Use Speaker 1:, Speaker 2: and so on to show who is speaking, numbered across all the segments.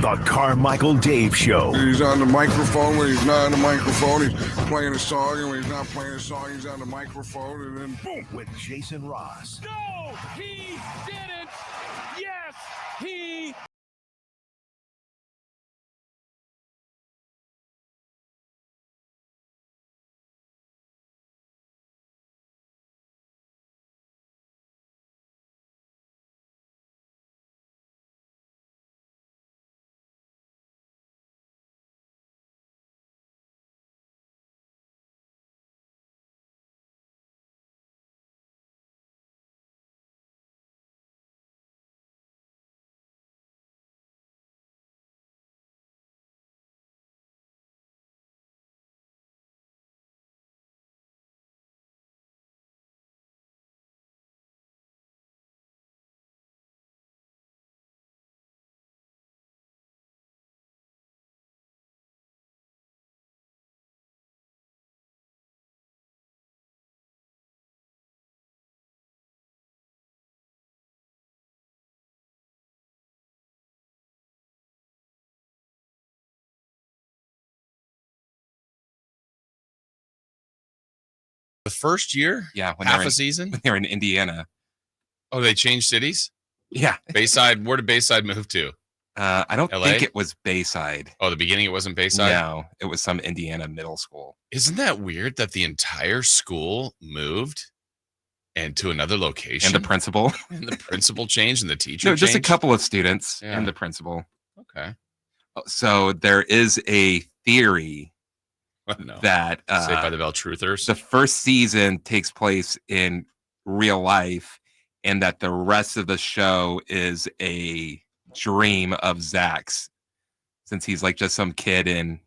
Speaker 1: The Carmichael Dave Show.
Speaker 2: He's on the microphone when he's not on the microphone. He's playing a song, and when he's not playing a song, he's on the microphone, and then boom.
Speaker 1: With Jason Ross.
Speaker 3: No, he didn't. Yes, he.
Speaker 4: The first year?
Speaker 5: Yeah.
Speaker 4: Half a season?
Speaker 5: When they were in Indiana.
Speaker 4: Oh, they changed cities?
Speaker 5: Yeah.
Speaker 4: Bayside. Where did Bayside move to?
Speaker 5: I don't
Speaker 4: LA?
Speaker 5: think it was Bayside.
Speaker 4: Oh, the beginning it wasn't Bayside?
Speaker 5: No, it was some Indiana middle school.
Speaker 4: Isn't that weird that the entire school moved and to another location?
Speaker 5: And the principal.
Speaker 4: And the principal changed and the teacher
Speaker 5: No, just a
Speaker 4: changed?
Speaker 5: couple of students
Speaker 4: Yeah.
Speaker 5: and the principal.
Speaker 4: Okay.
Speaker 5: So there is a theory
Speaker 4: No.
Speaker 5: that
Speaker 4: Saved by the Bell truthers.
Speaker 5: the first season takes place in real life and that the rest of the show is a dream of Zach's, since he's like just some kid in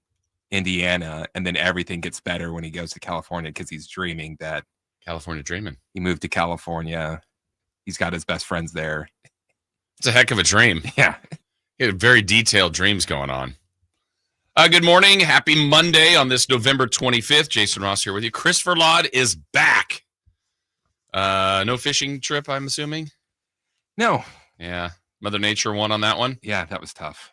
Speaker 5: Indiana, and then everything gets better when he goes to California because he's dreaming that
Speaker 4: California dreaming.
Speaker 5: he moved to California. He's got his best friends there.
Speaker 4: It's a heck of a dream.
Speaker 5: Yeah.
Speaker 4: He had very detailed dreams going on. Good morning. Happy Monday on this November 25th. Jason Ross here with you. Christopher Laud is back. No fishing trip, I'm assuming?
Speaker 5: No.
Speaker 4: Yeah. Mother Nature won on that one?
Speaker 5: Yeah, that was tough.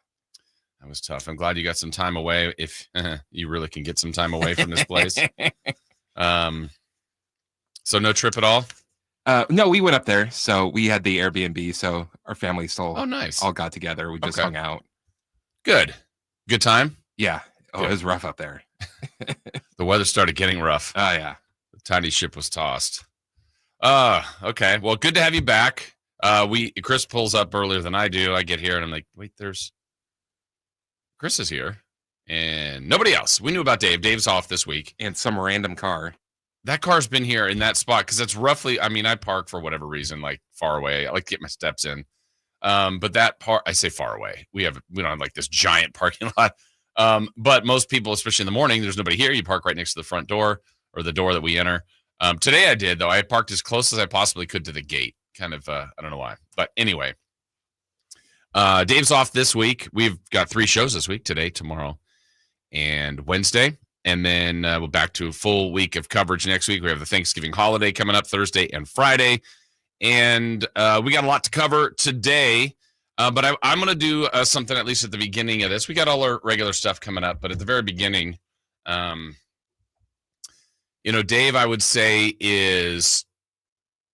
Speaker 4: That was tough. I'm glad you got some time away, if you really can get some time away from this place. So no trip at all?
Speaker 5: No, we went up there. So we had the Airbnb. So our family still
Speaker 4: Oh, nice.
Speaker 5: all got together. We just
Speaker 4: Okay.
Speaker 5: hung out.
Speaker 4: Good. Good time?
Speaker 5: Yeah. Oh,
Speaker 4: Good.
Speaker 5: it was rough up there.
Speaker 4: The weather started getting rough.
Speaker 5: Oh, yeah.
Speaker 4: The tiny ship was tossed. Okay. Well, good to have you back. Chris pulls up earlier than I do. I get here and I'm like, wait, Chris is here and nobody else. We knew about Dave. Dave's off this week.
Speaker 5: And some random car.
Speaker 4: That car's been here in that spot because it's roughly, I park for whatever reason, like far away. I like to get my steps in. But that part, I say far away. We don't have like this giant parking lot. But most people, especially in the morning, there's nobody here. You park right next to the front door or the door that we enter. Today I did, though. I parked as close as I possibly could to the gate. Kind of, I don't know why. But anyway, Dave's off this week. We've got 3 shows this week, today, tomorrow, and Wednesday. And then we're back to a full week of coverage next week. We have the Thanksgiving holiday coming up Thursday and Friday. And we got a lot to cover today. But I'm going to do something, at least at the beginning of this. We got all our regular stuff coming up. But at the very beginning, Dave, I would say is,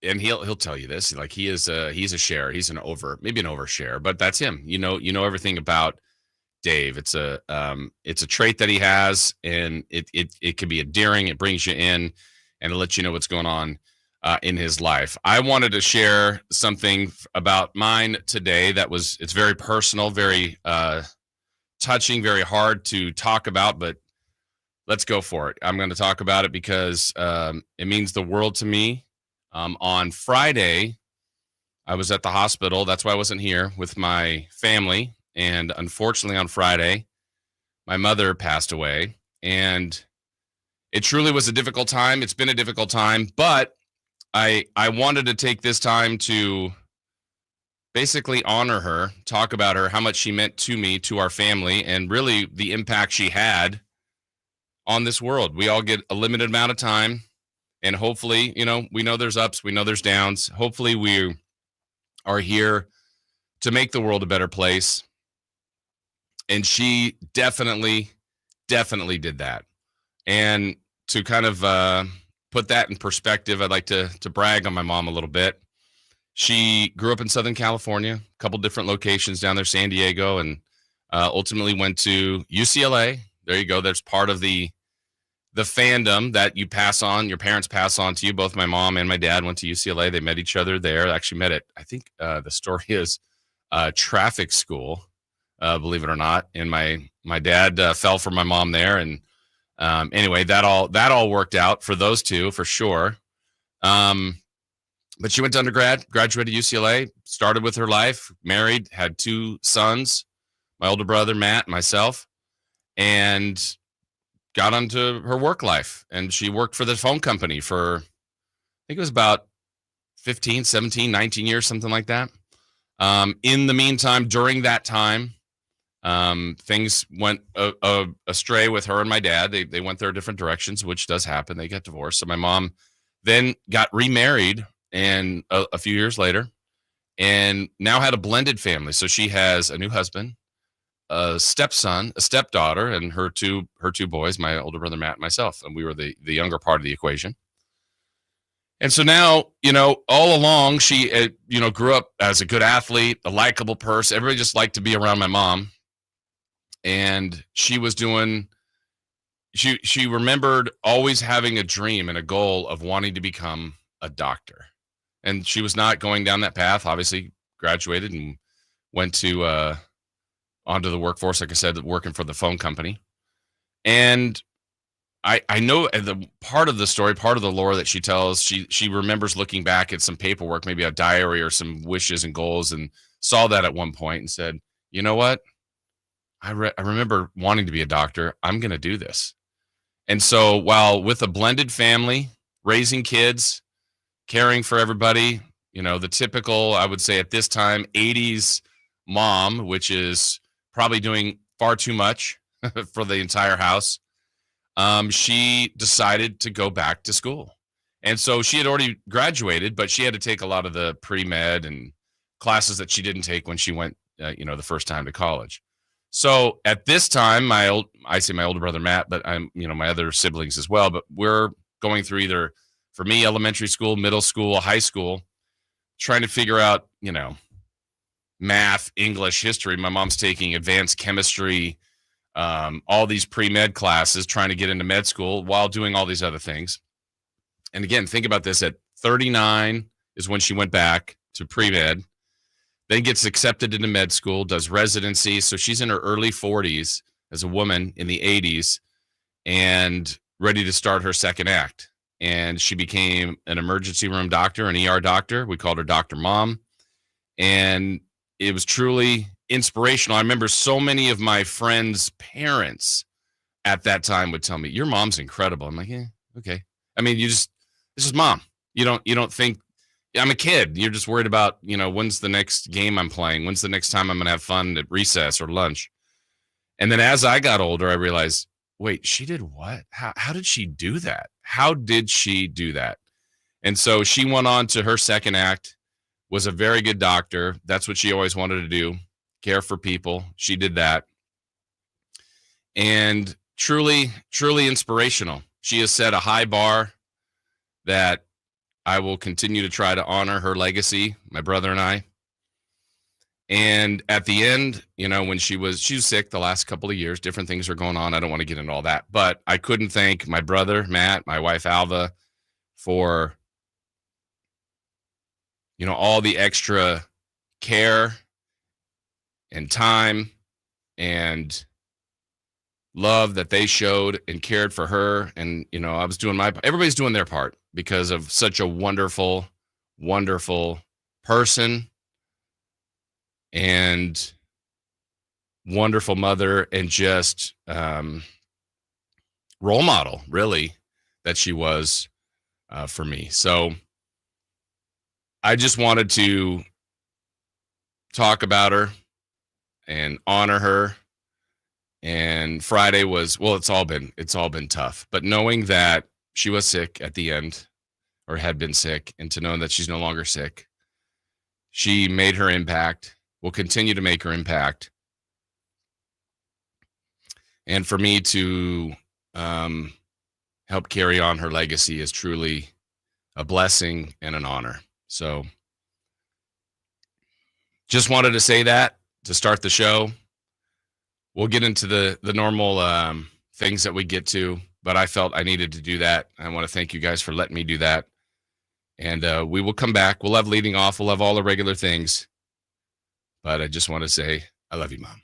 Speaker 4: and he'll tell you this, like he's a share. He's maybe an overshare, but that's him. You know everything about Dave. It's a trait that he has, and it can be endearing. It brings you in, and it lets you know what's going on in his life. I wanted to share something about mine today it's very personal, very touching, very hard to talk about, but let's go for it. I'm going to talk about it because it means the world to me. On Friday, I was at the hospital. That's why I wasn't here with my family. And unfortunately, on Friday, my mother passed away. And it truly was a difficult time. It's been a difficult time. But I wanted to take this time to basically honor her, talk about her, how much she meant to me, to our family, and really the impact she had on this world. We all get a limited amount of time. And hopefully, we know there's ups, we know there's downs. Hopefully we are here to make the world a better place. And she definitely did that. And to kind of put that in perspective, I'd like to brag on my mom a little bit. She grew up in Southern California, a couple different locations down there, San Diego, and ultimately went to UCLA. There you go. That's part of the fandom that you pass on, your parents pass on to you. Both my mom and my dad went to UCLA. They met each other there. Actually met at, I think the story is traffic school, believe it or not. And my dad fell for my mom there. And anyway, that all worked out for those two for sure. But she went to undergrad, graduated UCLA, started with her life, married, had 2 sons, my older brother, Matt, and myself, and got onto her work life. And she worked for the phone company for, I think it was about 15, 17, 19 years, something like that. In the meantime, during that time, things went astray with her and my dad. They went their different directions, which does happen. They got divorced. So my mom then got remarried and a few years later, and now had a blended family. So she has a new husband, a stepson, a stepdaughter, and her two boys, my older brother Matt and myself, and we were the younger part of the equation. And so now, all along, she grew up as a good athlete, a likable person. Everybody just liked to be around my mom. And she was doing, she remembered always having a dream and a goal of wanting to become a doctor. And she was not going down that path, obviously graduated and went to onto the workforce, like I said, working for the phone company. And I know the part of the story, part of the lore that she tells, she remembers looking back at some paperwork, maybe a diary or some wishes and goals, and saw that at one point and said, you know what? I remember wanting to be a doctor. I'm going to do this. And so while with a blended family, raising kids, caring for everybody, the typical, I would say at this time, 80s mom, which is probably doing far too much for the entire house, she decided to go back to school. And so she had already graduated, but she had to take a lot of the pre-med and classes that she didn't take when she went, the first time to college. So at this time, I say my older brother, Matt, but I'm, my other siblings as well, but we're going through either, for me, elementary school, middle school, high school, trying to figure out, math, English, history. My mom's taking advanced chemistry, all these pre-med classes, trying to get into med school while doing all these other things. And again, think about this. At 39 is when she went back to pre-med, then gets accepted into med school, does residency. So she's in her early 40s as a woman in the 80s and ready to start her second act. And she became an emergency room doctor, an ER doctor. We called her Dr. Mom. And it was truly inspirational. I remember so many of my friends' parents at that time would tell me, your mom's incredible. I'm like, yeah, okay. I mean, this is mom. You don't think, I'm a kid. You're just worried about, when's the next game I'm playing? When's the next time I'm going to have fun at recess or lunch? And then as I got older, I realized, wait, she did what? How did she do that? How did she do that? And so she went on to her second act, was a very good doctor. That's what she always wanted to do, care for people. She did that. And truly, truly inspirational. She has set a high bar that I will continue to try to honor her legacy, my brother and I. And at the end, when she was sick the last couple of years, different things are going on. I don't want to get into all that, but I couldn't thank my brother, Matt, my wife, Alva, for, all the extra care and time and love that they showed and cared for her. And, I was doing everybody's doing their part because of such a wonderful, wonderful person and wonderful mother and just role model, really, that she was for me. So I just wanted to talk about her and honor her. And Friday was, well, it's all been tough, but knowing that she was sick at the end or had been sick, and to know that she's no longer sick, she made her impact, will continue to make her impact. And for me to help carry on her legacy is truly a blessing and an honor. So just wanted to say that to start the show. We'll get into the normal things that we get to, but I felt I needed to do that. I want to thank you guys for letting me do that. And we will come back. We'll have leading off. We'll have all the regular things. But I just want to say, I love you, Mom.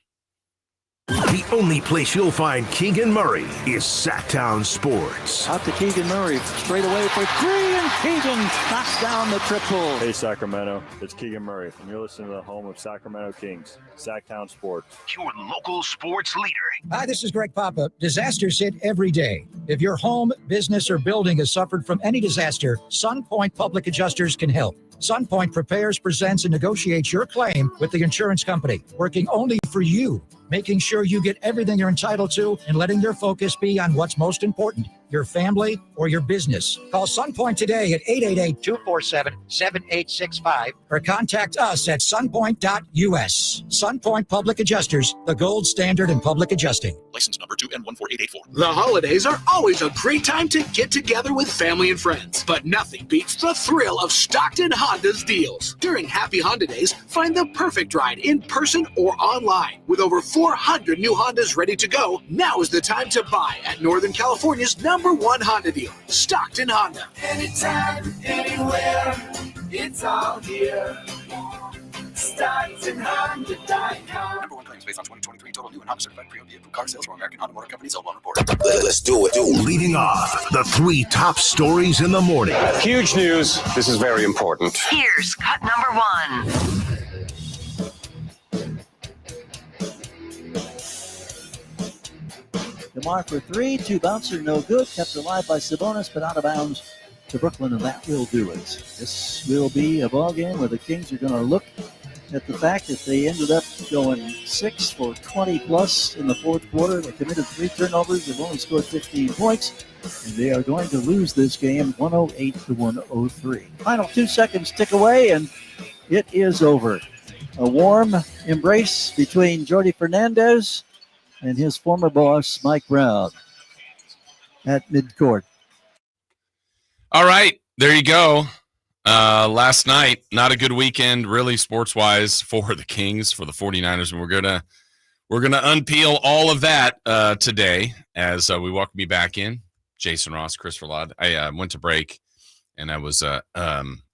Speaker 1: The only place you'll find Keegan Murray is Sacktown Sports.
Speaker 6: Out to Keegan Murray, straight away for three, and Keegan knocks down the triple.
Speaker 7: Hey, Sacramento, it's Keegan Murray, and you're listening to the home of Sacramento Kings, Sacktown Sports.
Speaker 1: Your local sports leader.
Speaker 8: Hi, this is Greg Papa. Disasters hit every day. If your home, business, or building has suffered from any disaster, SunPoint Public Adjusters can help. SunPoint prepares, presents, and negotiates your claim with the insurance company, working only for you, making sure you get everything you're entitled to and letting your focus be on what's most important, your family or your business. Call SunPoint today at 888-247-7865 or contact us at sunpoint.us. SunPoint Public Adjusters, the gold standard in public adjusting.
Speaker 9: License number 2N14884.
Speaker 10: The holidays are always a great time to get together with family and friends, but nothing beats the thrill of Stockton Honda's deals. During Happy Honda Days, find the perfect ride in person or online. With over 400 new Hondas ready to go, now is the time to buy at Northern California's #1 Honda dealer, Stockton Honda.
Speaker 11: Anytime, anywhere, it's all here. StocktonHonda.com.
Speaker 9: Number one claims based on 2023 total new and Honda certified pre-owned vehicle car sales from American Honda Motor Company. Sold on report.
Speaker 1: Let's do it. Leading off, the 3 top stories in the morning.
Speaker 12: Huge news. This is very important.
Speaker 13: Here's cut number 1.
Speaker 6: DeMar for three, 2 bouncer, no good. Kept alive by Sabonis, but out of bounds to Brooklyn, and that will do it. This will be a ball game where the Kings are going to look at the fact that they ended up going 6 for 20 plus in the fourth quarter. They committed 3 turnovers. They've only scored 15 points, and they are going to lose this game 108-103. Final 2 seconds tick away, and it is over. A warm embrace between Jordi Fernandez and his former boss, Mike Brown, at midcourt.
Speaker 4: All right, there you go. Last night, not a good weekend, really, sports-wise, for the Kings, for the 49ers, and we're gonna unpeel all of that today as we welcome you back in. Jason Ross, Chris Verlad. I went to break, and I was a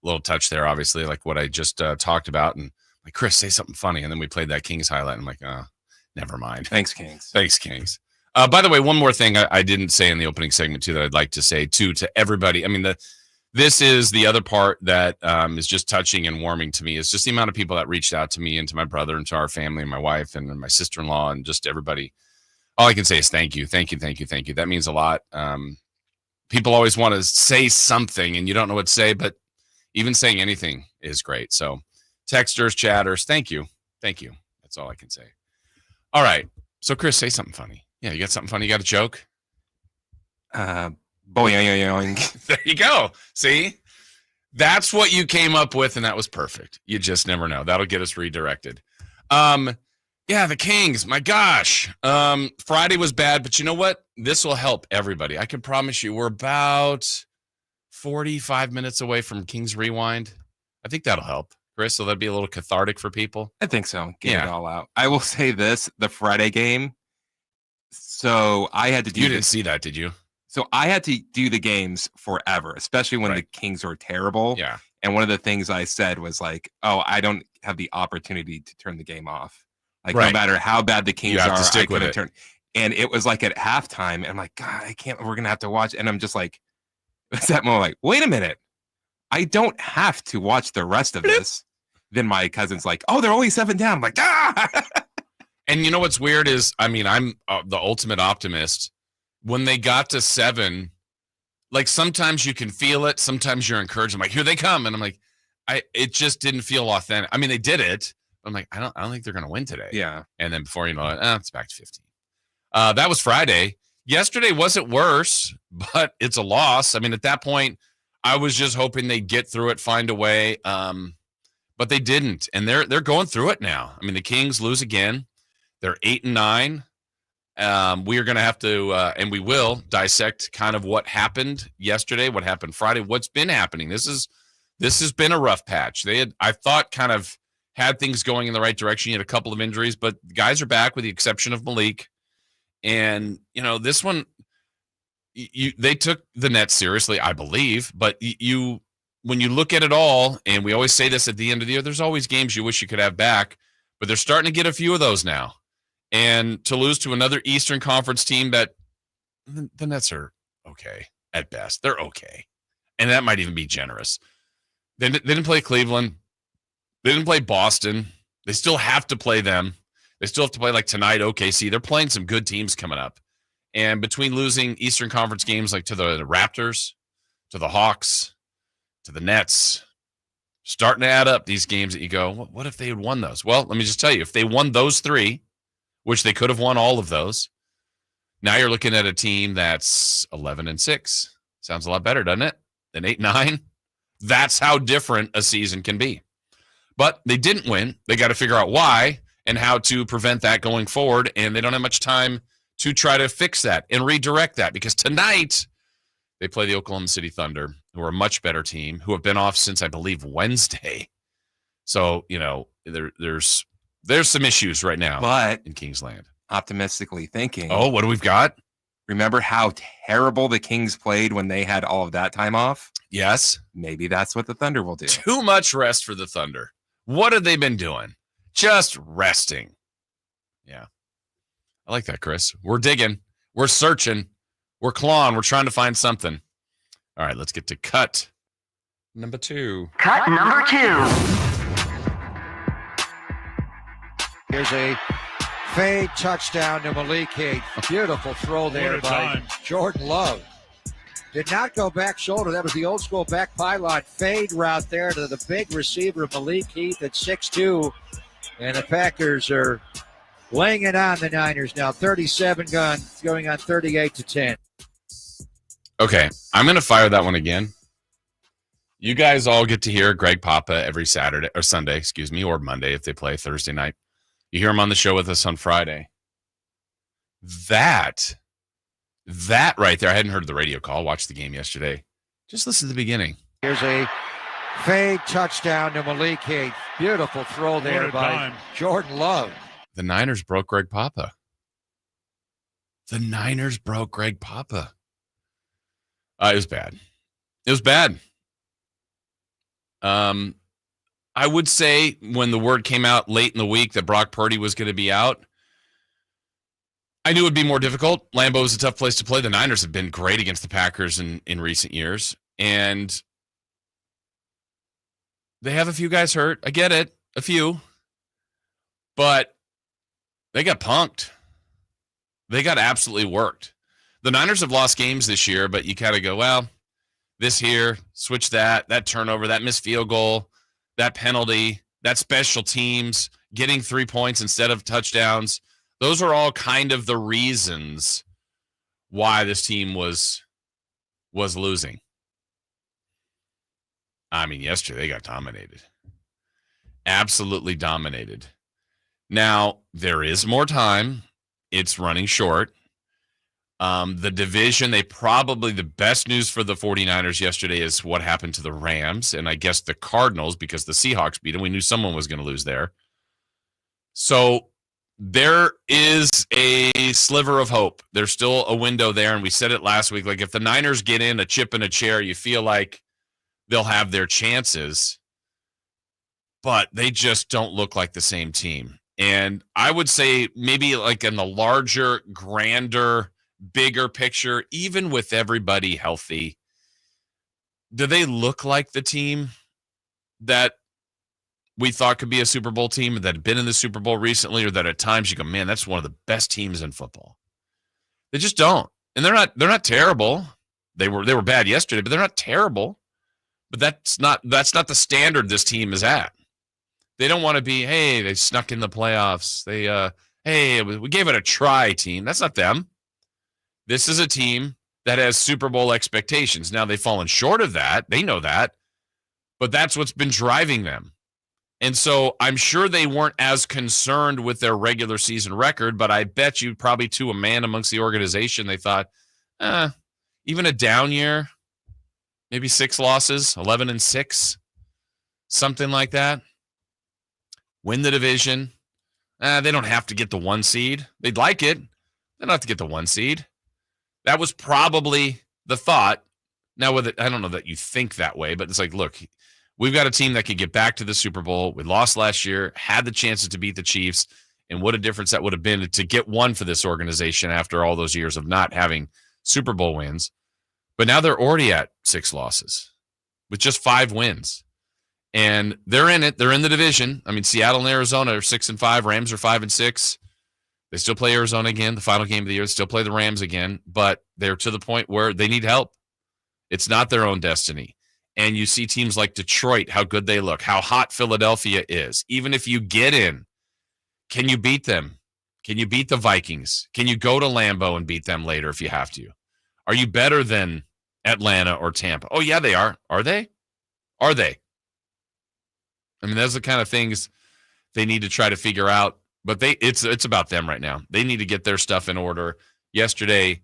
Speaker 4: little touched there, obviously, like what I just talked about, and like, Chris, say something funny, and then we played that Kings highlight, and I'm like, never mind.
Speaker 5: Thanks, Kings.
Speaker 4: Thanks, Kings. By the way, one more thing I didn't say in the opening segment, too, that I'd like to say, too, to everybody. I mean, this is the other part that is just touching and warming to me, is just the amount of people that reached out to me and to my brother and to our family and my wife and my sister-in-law and just everybody. All I can say is thank you, thank you, thank you, thank you. That means a lot. People always want to say something, and you don't know what to say, but even saying anything is great. So texters, chatters, thank you. Thank you. That's all I can say. All right. So, Chris, say something funny. Yeah, you got something funny? You got a joke?
Speaker 5: Boing.
Speaker 4: There you go. See? That's what you came up with, and that was perfect. You just never know. That'll get us redirected. Yeah, the Kings. My gosh. Friday was bad, but you know what? This will help everybody. I can promise you we're about 45 minutes away from Kings Rewind. I think that'll help. Chris, so that'd be a little cathartic for people.
Speaker 5: I think so. Get it all out. I will say this, the Friday game. So I had to do
Speaker 4: You didn't see that, did you?
Speaker 5: So I had to do the games forever, especially when the Kings were terrible.
Speaker 4: Yeah.
Speaker 5: And one of the things I said was like, oh, I don't have the opportunity to turn the game off. Like no matter how bad the Kings are, I couldn't turn. And it was like at halftime, and I'm like, God, I can't, we're going to have to watch. And I'm just like, it's that moment like, wait a minute. I don't have to watch the rest of this. Then my cousin's like, oh, they're only 7 down. I'm like, ah.
Speaker 4: And you know what's weird is, I mean, I'm the ultimate optimist. When they got to 7, like sometimes you can feel it. Sometimes you're encouraged. I'm like, here they come. And I'm like, it just didn't feel authentic. I mean, they did it. I'm like, I don't think they're going to win today.
Speaker 5: Yeah.
Speaker 4: And then before you know it, it's back to 15. That was Friday. Yesterday wasn't worse, but it's a loss. I mean, at that point, I was just hoping they'd get through it, find a way. But they didn't. And they're going through it now. I mean, the Kings lose again. They're 8-9. We are going to have to, and we will dissect kind of what happened yesterday, what happened Friday, what's been happening. This has been a rough patch. I thought, kind of had things going in the right direction. You had a couple of injuries, but the guys are back with the exception of Malik. And, this one, they took the Nets seriously, I believe. But when you look at it all, and we always say this at the end of the year, there's always games you wish you could have back, but they're starting to get a few of those now. And to lose to another Eastern Conference team that the Nets are okay at best. They're okay. And that might even be generous. They didn't play Cleveland. They didn't play Boston. They still have to play them. They still have to play like tonight, OKC. They're playing some good teams coming up. And between losing Eastern Conference games like to the Raptors, to the Hawks, to the Nets, starting to add up these games that you go, what if they had won those? Well, let me just tell you, if they won those three, which they could have won all of those, now you're looking at a team that's 11-6. Sounds a lot better, doesn't it? Than 8-9. That's how different a season can be. But they didn't win. They got to figure out why and how to prevent that going forward, and they don't have much time to try to fix that and redirect that, because tonight they play the Oklahoma City Thunder, who are a much better team, who have been off since, I believe, Wednesday. So, there's some issues right now,
Speaker 5: but
Speaker 4: in Kingsland.
Speaker 5: Optimistically thinking.
Speaker 4: Oh, what do we've got?
Speaker 5: Remember how terrible the Kings played when they had all of that time off?
Speaker 4: Yes.
Speaker 5: Maybe that's what the Thunder will do.
Speaker 4: Too much rest for the Thunder. What have they been doing? Just resting. Yeah. I like that, Chris. We're digging. We're searching. We're clawing. We're trying to find something. All right, let's get to cut number 2.
Speaker 13: Cut number 2.
Speaker 8: Here's a fade touchdown to Malik Heath. Beautiful throw there by Jordan Love. Did not go back shoulder. That was the old school back pylon fade route there to the big receiver, Malik Heath, at 6'2". And the Packers are laying it on the Niners now. 37 going on 38-10.
Speaker 4: Okay, I'm going to fire that one again. You guys all get to hear Greg Papa every Saturday or Sunday, or Monday if they play Thursday night. You hear him on the show with us on Friday. That right there, I hadn't heard the radio call. Watched the game yesterday. Just listen to the beginning.
Speaker 8: Here's a fade touchdown to Malik Heath. Beautiful throw there by Jordan Love.
Speaker 4: The Niners broke Greg Papa. The Niners broke Greg Papa. It was bad. It was bad. I would say when the word came out late in the week that Brock Purdy was going to be out, I knew it would be more difficult. Lambeau was a tough place to play. The Niners have been great against the Packers in recent years. And they have a few guys hurt. I get it. A few. But they got punked. They got absolutely worked. The Niners have lost games this year, but you kind of go, well, this here, switch that turnover, that missed field goal, that penalty, that special teams, getting 3 points instead of touchdowns. Those are all kind of the reasons why this team was losing. I mean, yesterday they got dominated. Absolutely dominated. Now, there is more time. It's running short. The division, the best news for the 49ers yesterday is what happened to the Rams, and I guess the Cardinals, because the Seahawks beat them. We knew someone was going to lose there. So there is a sliver of hope. There's still a window there, and we said it last week. Like, if the Niners get in a chip in a chair, you feel like they'll have their chances, but they just don't look like the same team. And I would say maybe like in the larger, grander, bigger picture, even with everybody healthy, do they look like the team that we thought could be a Super Bowl team that had been in the Super Bowl recently, or that at times you go, man, that's one of the best teams in football? They just don't. And they're not terrible. They were bad yesterday, but they're not terrible. But that's not the standard this team is at. They don't want to be, hey, they snuck in the playoffs. Hey, we gave it a try team. That's not them. This is a team that has Super Bowl expectations. Now, they've fallen short of that. They know that. But that's what's been driving them. And so I'm sure they weren't as concerned with their regular season record, but I bet you probably to a man amongst the organization, they thought, even a down year, maybe 6 losses, 11-6, something like that. Win the division. They don't have to get the 1 seed. They'd like it. They don't have to get the 1 seed. That was probably the thought. Now, I don't know that you think that way, but it's like, look, we've got a team that could get back to the Super Bowl. We lost last year, had the chances to beat the Chiefs, and what a difference that would have been to get one for this organization after all those years of not having Super Bowl wins. But now they're already at 6 losses with just 5 wins. And they're in it. They're in the division. I mean, Seattle and Arizona are 6-5. Rams are 5-6. They still play Arizona again, the final game of the year. They still play the Rams again, but they're to the point where they need help. It's not their own destiny. And you see teams like Detroit, how good they look, how hot Philadelphia is. Even if you get in, can you beat them? Can you beat the Vikings? Can you go to Lambeau and beat them later if you have to? Are you better than Atlanta or Tampa? Oh, yeah, they are. Are they? Are they? I mean, those are the kind of things they need to try to figure out. But it's about them right now. They need to get their stuff in order. Yesterday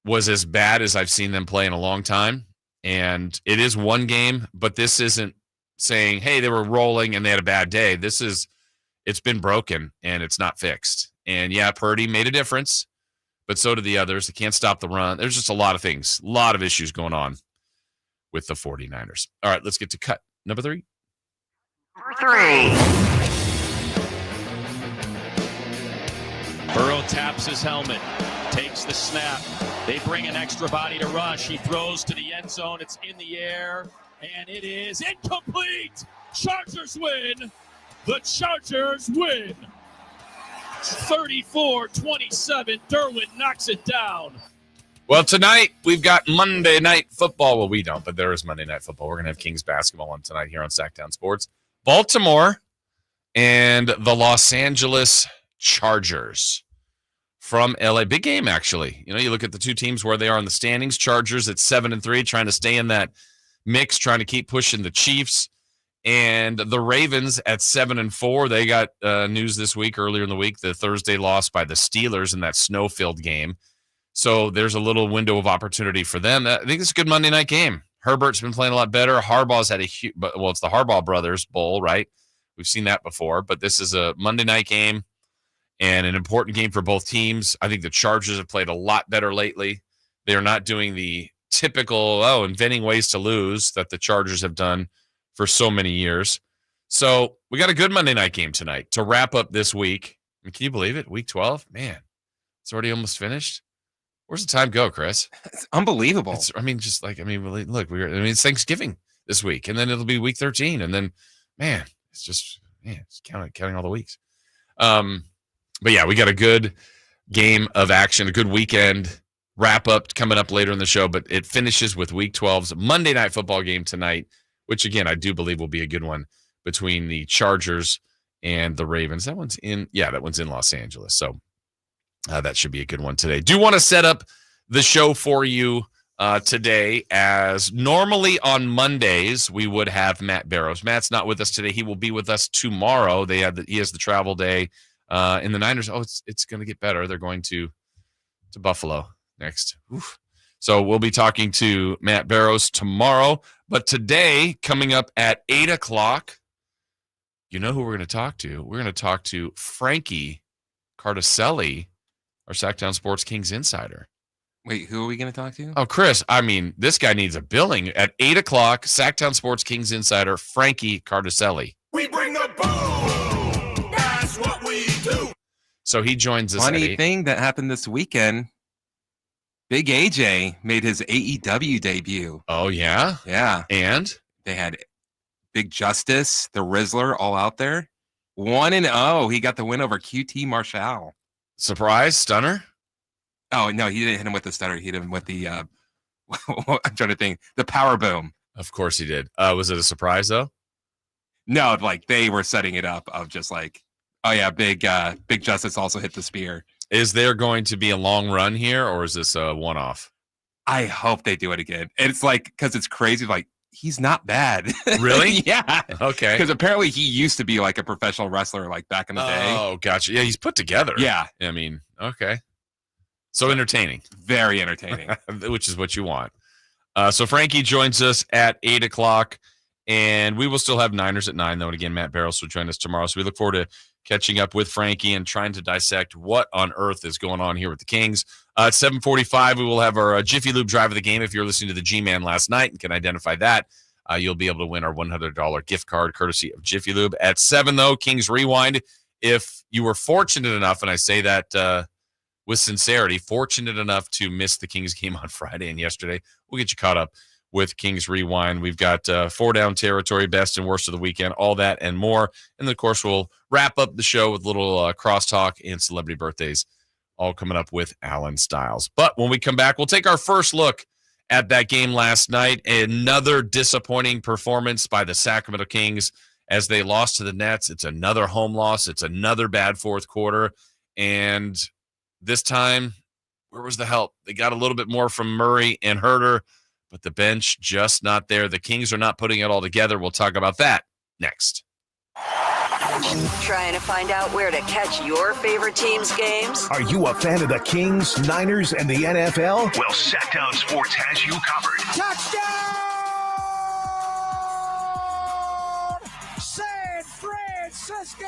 Speaker 4: was as bad as I've seen them play in a long time. And it is one game, but this isn't saying, hey, they were rolling and they had a bad day. It's been broken and it's not fixed. And yeah, Purdy made a difference, but so did the others. They can't stop the run. There's just a lot of things, a lot of issues going on with the 49ers. All right, let's get to cut number 3.
Speaker 3: Burrow taps his helmet, takes the snap. They bring an extra body to rush. He throws to the end zone. It's in the air, and it is incomplete. Chargers win. The Chargers win. 34-27. Derwin knocks it down.
Speaker 4: Well, tonight we've got Monday Night Football. Well, we don't, but there is Monday Night Football. We're going to have Kings basketball on tonight here on Sacktown Sports. Baltimore and the Los Angeles Chargers from LA. Big game, actually. You know, you look at the two teams where they are in the standings. Chargers at 7-3, trying to stay in that mix, trying to keep pushing the Chiefs. And the Ravens at 7-4. They got news this week, earlier in the week, the Thursday loss by the Steelers in that snow-filled game. So there's a little window of opportunity for them. I think it's a good Monday night game. Herbert's been playing a lot better. Harbaugh's had it's the Harbaugh Brothers Bowl, right? We've seen that before, but this is a Monday night game and an important game for both teams. I think the Chargers have played a lot better lately. They are not doing the typical, inventing ways to lose that the Chargers have done for so many years. So we got a good Monday night game tonight to wrap up this week. I mean, can you believe it? Week 12? Man, it's already almost finished. Where's the time go, Chris?
Speaker 5: It's unbelievable.
Speaker 4: Look, it's Thanksgiving this week, and then it'll be week 13, and then, man, it's counting all the weeks. But yeah, we got a good game of action, a good weekend wrap up coming up later in the show, but it finishes with week 12's Monday Night Football game tonight, which again, I do believe will be a good one between the Chargers and the Ravens. That one's in Los Angeles. So that should be a good one today. Do want to set up the show for you today, as normally on Mondays we would have Matt Barrows. Matt's not with us today. He will be with us tomorrow. He has the travel day in the Niners. Oh, it's going to get better. They're going to Buffalo next. Oof. So we'll be talking to Matt Barrows tomorrow. But today, coming up at 8 o'clock, you know who we're going to talk to? We're going to talk to Frankie Cardelli, our Sacktown Sports Kings insider.
Speaker 5: Wait, who are we going to talk to?
Speaker 4: Oh, Chris, I mean, this guy needs a billing. At 8 o'clock, Sacktown Sports Kings insider Frankie Cardelli.
Speaker 11: We bring the boom. That's what we do.
Speaker 4: So he joins us.
Speaker 5: Funny thing that happened this weekend. Big AJ made his AEW debut.
Speaker 4: Oh, yeah?
Speaker 5: Yeah.
Speaker 4: And?
Speaker 5: They had Big Justice, the Rizzler, all out there. 1-0. He got the win over QT Marshall.
Speaker 4: Surprise? Stunner?
Speaker 5: Oh, no, he didn't hit him with the stunner. He hit him with the, I'm trying to think, the power boom.
Speaker 4: Of course he did. Was it a surprise, though?
Speaker 5: No, like they were setting it up of just like, oh, yeah, Big Justice also hit the spear.
Speaker 4: Is there going to be a long run here, or is this a one-off?
Speaker 5: I hope they do it again. It's like, because it's crazy. Like, he's not bad.
Speaker 4: Really?
Speaker 5: Yeah.
Speaker 4: Okay.
Speaker 5: Because apparently he used to be like a professional wrestler like back in the day.
Speaker 4: Oh, gotcha. Yeah, he's put together.
Speaker 5: Yeah.
Speaker 4: I mean, okay. So entertaining.
Speaker 5: Very entertaining.
Speaker 4: Which is what you want. So Frankie joins us at 8 o'clock, and we will still have Niners at 9, though. And again, Matt Barrows will join us tomorrow. So we look forward to catching up with Frankie and trying to dissect what on earth is going on here with the Kings. At 7:45, we will have our Jiffy Lube drive of the game. If you're listening to the G-Man last night and can identify that, you'll be able to win our $100 gift card courtesy of Jiffy Lube. At 7, though, Kings Rewind. If you were fortunate enough, and I say that with sincerity, fortunate enough to miss the Kings game on Friday and yesterday, we'll get you caught up with Kings Rewind. We've got 4 Down Territory, best and worst of the weekend, all that and more. And then, of course, we'll wrap up the show with a little crosstalk and celebrity birthdays, all coming up with Alan Stiles. But when we come back, we'll take our first look at that game last night. Another disappointing performance by the Sacramento Kings as they lost to the Nets. It's another home loss. It's another bad fourth quarter. And this time, where was the help? They got a little bit more from Murray and Herter, but the bench just not there. The Kings are not putting it all together. We'll talk about that next.
Speaker 13: Trying to find out where to catch your favorite team's games?
Speaker 1: Are you a fan of the Kings, Niners, and the NFL? Well, Sacktown Sports has you covered.
Speaker 6: Touchdown! San Francisco!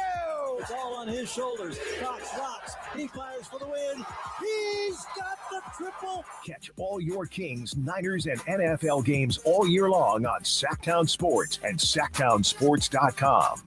Speaker 6: It's all on his shoulders. Cox rocks. He fires for the win. He's got the triple.
Speaker 1: Catch all your Kings, Niners, and NFL games all year long on Sacktown Sports and SacktownSports.com.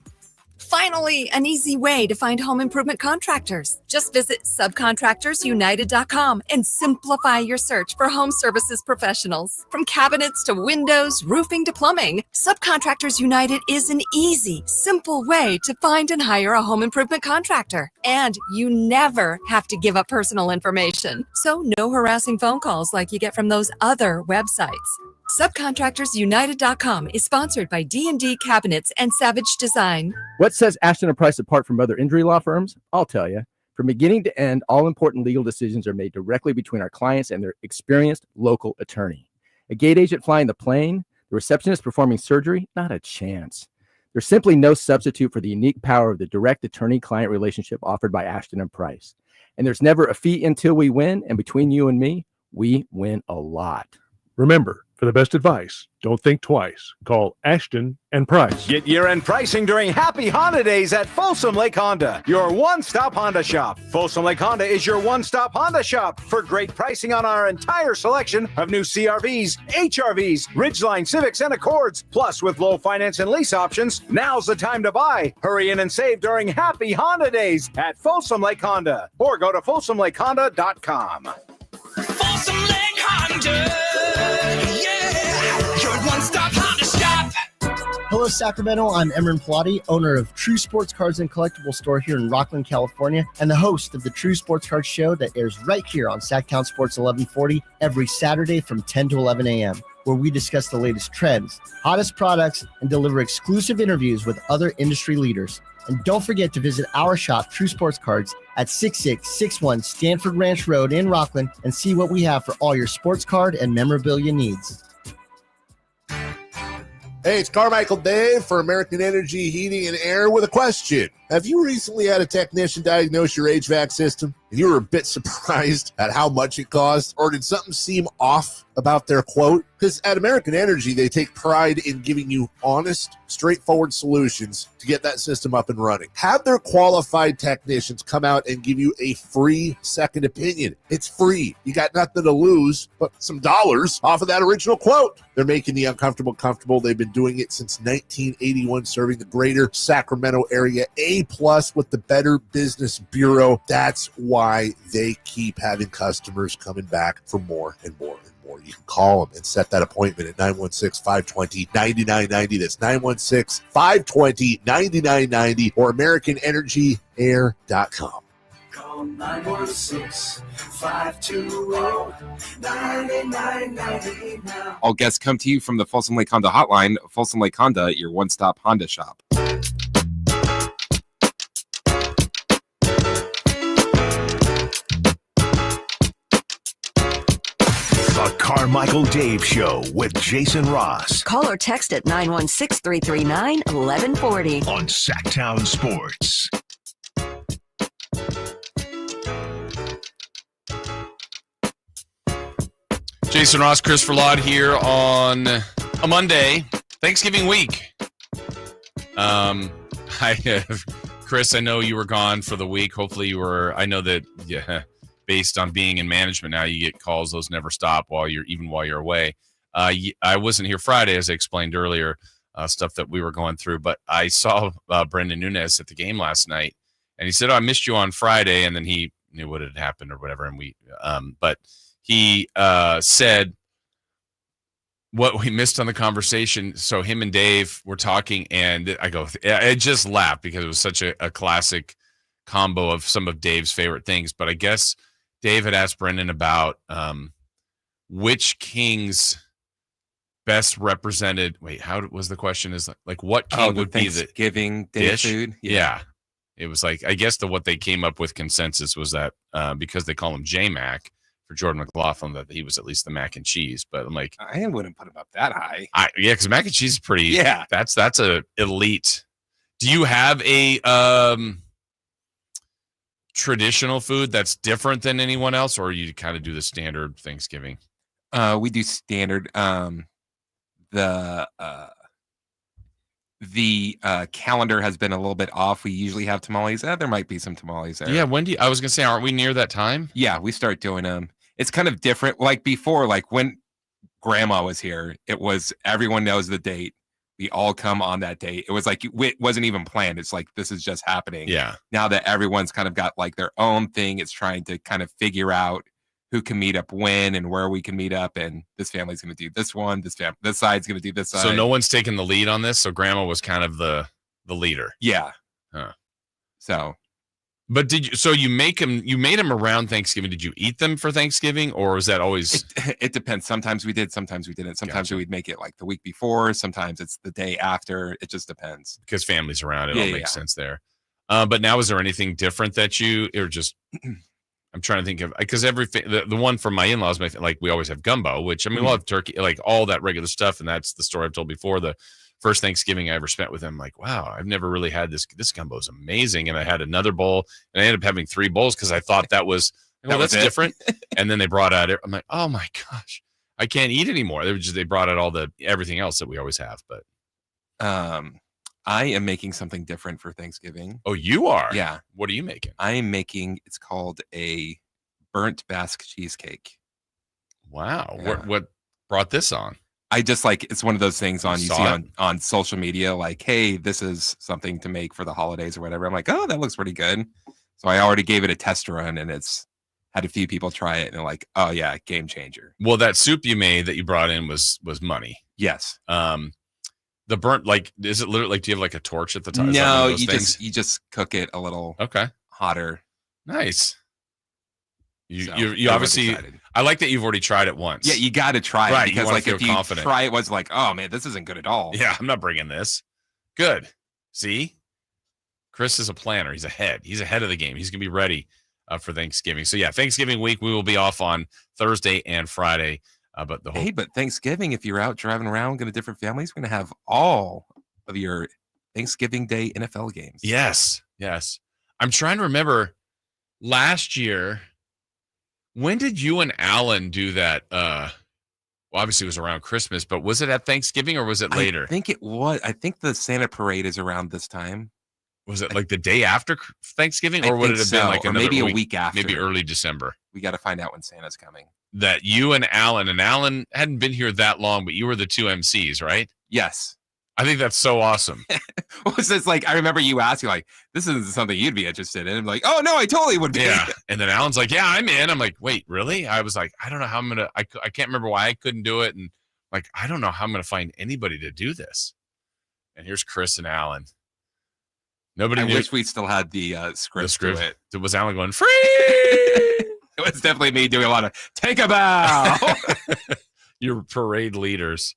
Speaker 14: Finally, an easy way to find home improvement contractors. Just visit subcontractorsunited.com and simplify your search for home services professionals. From cabinets to windows, roofing to plumbing, Subcontractors United is an easy, simple way to find and hire a home improvement contractor. And you never have to give up personal information. So no harassing phone calls like you get from those other websites. Subcontractorsunited.com is sponsored by D&D Cabinets and Savage Design.
Speaker 15: What sets Ashton & Price apart from other injury law firms? I'll tell you. From beginning to end, all important legal decisions are made directly between our clients and their experienced local attorney. A gate agent flying the plane, the receptionist performing surgery, not a chance. There's simply no substitute for the unique power of the direct attorney-client relationship offered by Ashton & Price. And there's never a fee until we win, and between you and me, we win a lot.
Speaker 16: Remember, for the best advice, don't think twice. Call Ashton and Price.
Speaker 17: Get year-end pricing during Happy Honda Days at Folsom Lake Honda, your one-stop Honda shop. Folsom Lake Honda is your one-stop Honda shop for great pricing on our entire selection of new CRVs, HRVs, Ridgeline Civics, and Accords. Plus, with low finance and lease options, now's the time to buy. Hurry in and save during Happy Honda Days at Folsom Lake Honda, or go to folsomlakeHonda.com.
Speaker 11: Folsom Lake Honda. One-stop Honda shop.
Speaker 18: Hello, Sacramento. I'm Emran Pilati, owner of True Sports Cards and Collectible Store here in Rockland, California, and the host of the True Sports Cards Show that airs right here on Sacktown Sports 1140 every Saturday from 10 to 11 a.m., where we discuss the latest trends, hottest products, and deliver exclusive interviews with other industry leaders. And don't forget to visit our shop, True Sports Cards, at 6661 Stanford Ranch Road in Rockland and see what we have for all your sports card and memorabilia needs.
Speaker 19: Hey, it's Carmichael Dave for American Energy Heating and Air with a question. Have you recently had a technician diagnose your HVAC system and you were a bit surprised at how much it cost? Or did something seem off about their quote? Because at American Energy, they take pride in giving you honest, straightforward solutions to get that system up and running. Have their qualified technicians come out and give you a free second opinion. It's free. You got nothing to lose but some dollars off of that original quote. They're making the uncomfortable comfortable. They've been doing it since 1981, serving the greater Sacramento area. A+ with the Better Business Bureau. That's why they keep having customers coming back for more and more and more. You can call them and set that appointment at 916-520-9990. That's 916-520-9990 or AmericanEnergyAir.com.
Speaker 11: Call 916-520-9990 now.
Speaker 5: All guests come to you from the Folsom Lake Honda hotline. Folsom Lake Honda, your one-stop Honda shop.
Speaker 1: The Carmichael Dave Show with Jason Ross.
Speaker 13: Call or text at 916-339-1140.
Speaker 1: On Sacktown Sports.
Speaker 4: Jason Ross, Chris Verlaud here on a Monday, Thanksgiving week. Chris, I know you were gone for the week. Hopefully you were. I know that, based on being in management now, you get calls. Those never stop while you're away. I wasn't here Friday, as I explained earlier, stuff that we were going through. But I saw Brendan Nunez at the game last night, and he said, "Oh, I missed you on Friday," and then he knew what had happened or whatever. And but he said what we missed on the conversation. So him and Dave were talking, and I just laughed because it was such a classic combo of some of Dave's favorite things. But I guess Dave had asked Brendan about which Kings best represented. Wait, how was the question? Is like what King would be the
Speaker 5: Thanksgiving Day
Speaker 4: dish?
Speaker 5: food?
Speaker 4: Yeah. It was like, I guess what they came up with consensus was that because they call him J-Mac for Jordan McLaughlin, that he was at least the mac and cheese. But I'm like,
Speaker 5: I wouldn't put him up that high.
Speaker 4: Because mac and cheese is pretty.
Speaker 5: Yeah,
Speaker 4: that's a elite. Do you have a traditional food that's different than anyone else, or you kind of do the standard Thanksgiving?
Speaker 5: We do standard. The calendar has been a little bit off. We usually have tamales. There might be some tamales there.
Speaker 4: Yeah, I was gonna say, aren't we near that time?
Speaker 5: Yeah, we start doing them. It's kind of different. Like before, like when Grandma was here, it was everyone knows the date. We all come on that date. It was like it wasn't even planned. It's like this is just happening.
Speaker 4: Yeah.
Speaker 5: Now that everyone's kind of got like their own thing, it's trying to kind of figure out who can meet up when and where we can meet up, and this family's going to do this one, this side's going to do this side.
Speaker 4: So no one's taking the lead on this. So Grandma was kind of the leader.
Speaker 5: Yeah.
Speaker 4: Huh.
Speaker 5: So,
Speaker 4: but you made them around Thanksgiving? Did you eat them for Thanksgiving, or was that always?
Speaker 5: It depends. Sometimes we did, sometimes we didn't. Sometimes we'd make it like the week before. Sometimes it's the day after. It just depends.
Speaker 4: Because family's around, it all makes sense there. But now, is there anything different that or just? I'm trying to think of, because the one from my in-laws, like we always have gumbo, which we'll have turkey, like all that regular stuff. And that's the story I've told before. The first Thanksgiving I ever spent with them, like, wow, I've never really had this. This gumbo is amazing. And I had another bowl, and I ended up having 3 bowls because I thought that's different. And then they brought out it. I'm like, oh my gosh, I can't eat anymore. They brought out everything else that we always have. But
Speaker 5: I am making something different for Thanksgiving.
Speaker 4: Oh, you are?
Speaker 5: Yeah.
Speaker 4: What are you making?
Speaker 5: I am making, it's called a burnt Basque cheesecake.
Speaker 4: Wow. Yeah. What brought this on?
Speaker 5: I just it's one of those things you see on social media, like, hey, this is something to make for the holidays or whatever. I'm like, oh, that looks pretty good. So I already gave it a test run, and it's had a few people try it, and they're like, oh yeah, game changer.
Speaker 4: Well, that soup you made that you brought in was money.
Speaker 5: Yes.
Speaker 4: The burnt, is it literally do you have like a torch at the top?
Speaker 5: No, you just cook it a little hotter.
Speaker 4: Nice. You obviously, I like that you've already tried it once.
Speaker 5: Yeah, you got to try it because if you
Speaker 4: confident.
Speaker 5: Try it was like, oh man, this isn't good at all.
Speaker 4: Yeah, I'm not bringing this. Good. See, Chris is a planner. He's ahead. He's ahead of the game. He's gonna be ready for Thanksgiving. So yeah, Thanksgiving week we will be off on Thursday and Friday. But
Speaker 5: Thanksgiving, if you're out driving around, going to different families, we're going to have all of your Thanksgiving Day NFL games.
Speaker 4: Yes. I'm trying to remember last year. When did you and Alan do that? Well, obviously it was around Christmas, but was it at Thanksgiving or was it later?
Speaker 5: I think it was. I think the Santa parade is around this time.
Speaker 4: Was it like the day after Thanksgiving, or would it have been like
Speaker 5: maybe a week after?
Speaker 4: Maybe early December.
Speaker 5: We got to find out when Santa's coming.
Speaker 4: That you and Alan hadn't been here that long, but you were the 2 MCs, right?
Speaker 5: Yes.
Speaker 4: I think that's so awesome.
Speaker 5: Well, it's just like, I remember you asking, like, this isn't something you'd be interested in. I'm like, oh, no, I totally would be.
Speaker 4: Yeah. And then Alan's like, yeah, I'm in. I'm like, wait, really? I was like, I don't know how I'm going to, I can't remember why I couldn't do it. And like, I don't know how I'm going to find anybody to do this. And here's Chris and Alan. Nobody
Speaker 5: I
Speaker 4: knew.
Speaker 5: wish we still had the script to it.
Speaker 4: Was Alan going, free?
Speaker 5: It was definitely me doing a lot of take a bow.
Speaker 4: Your parade leaders.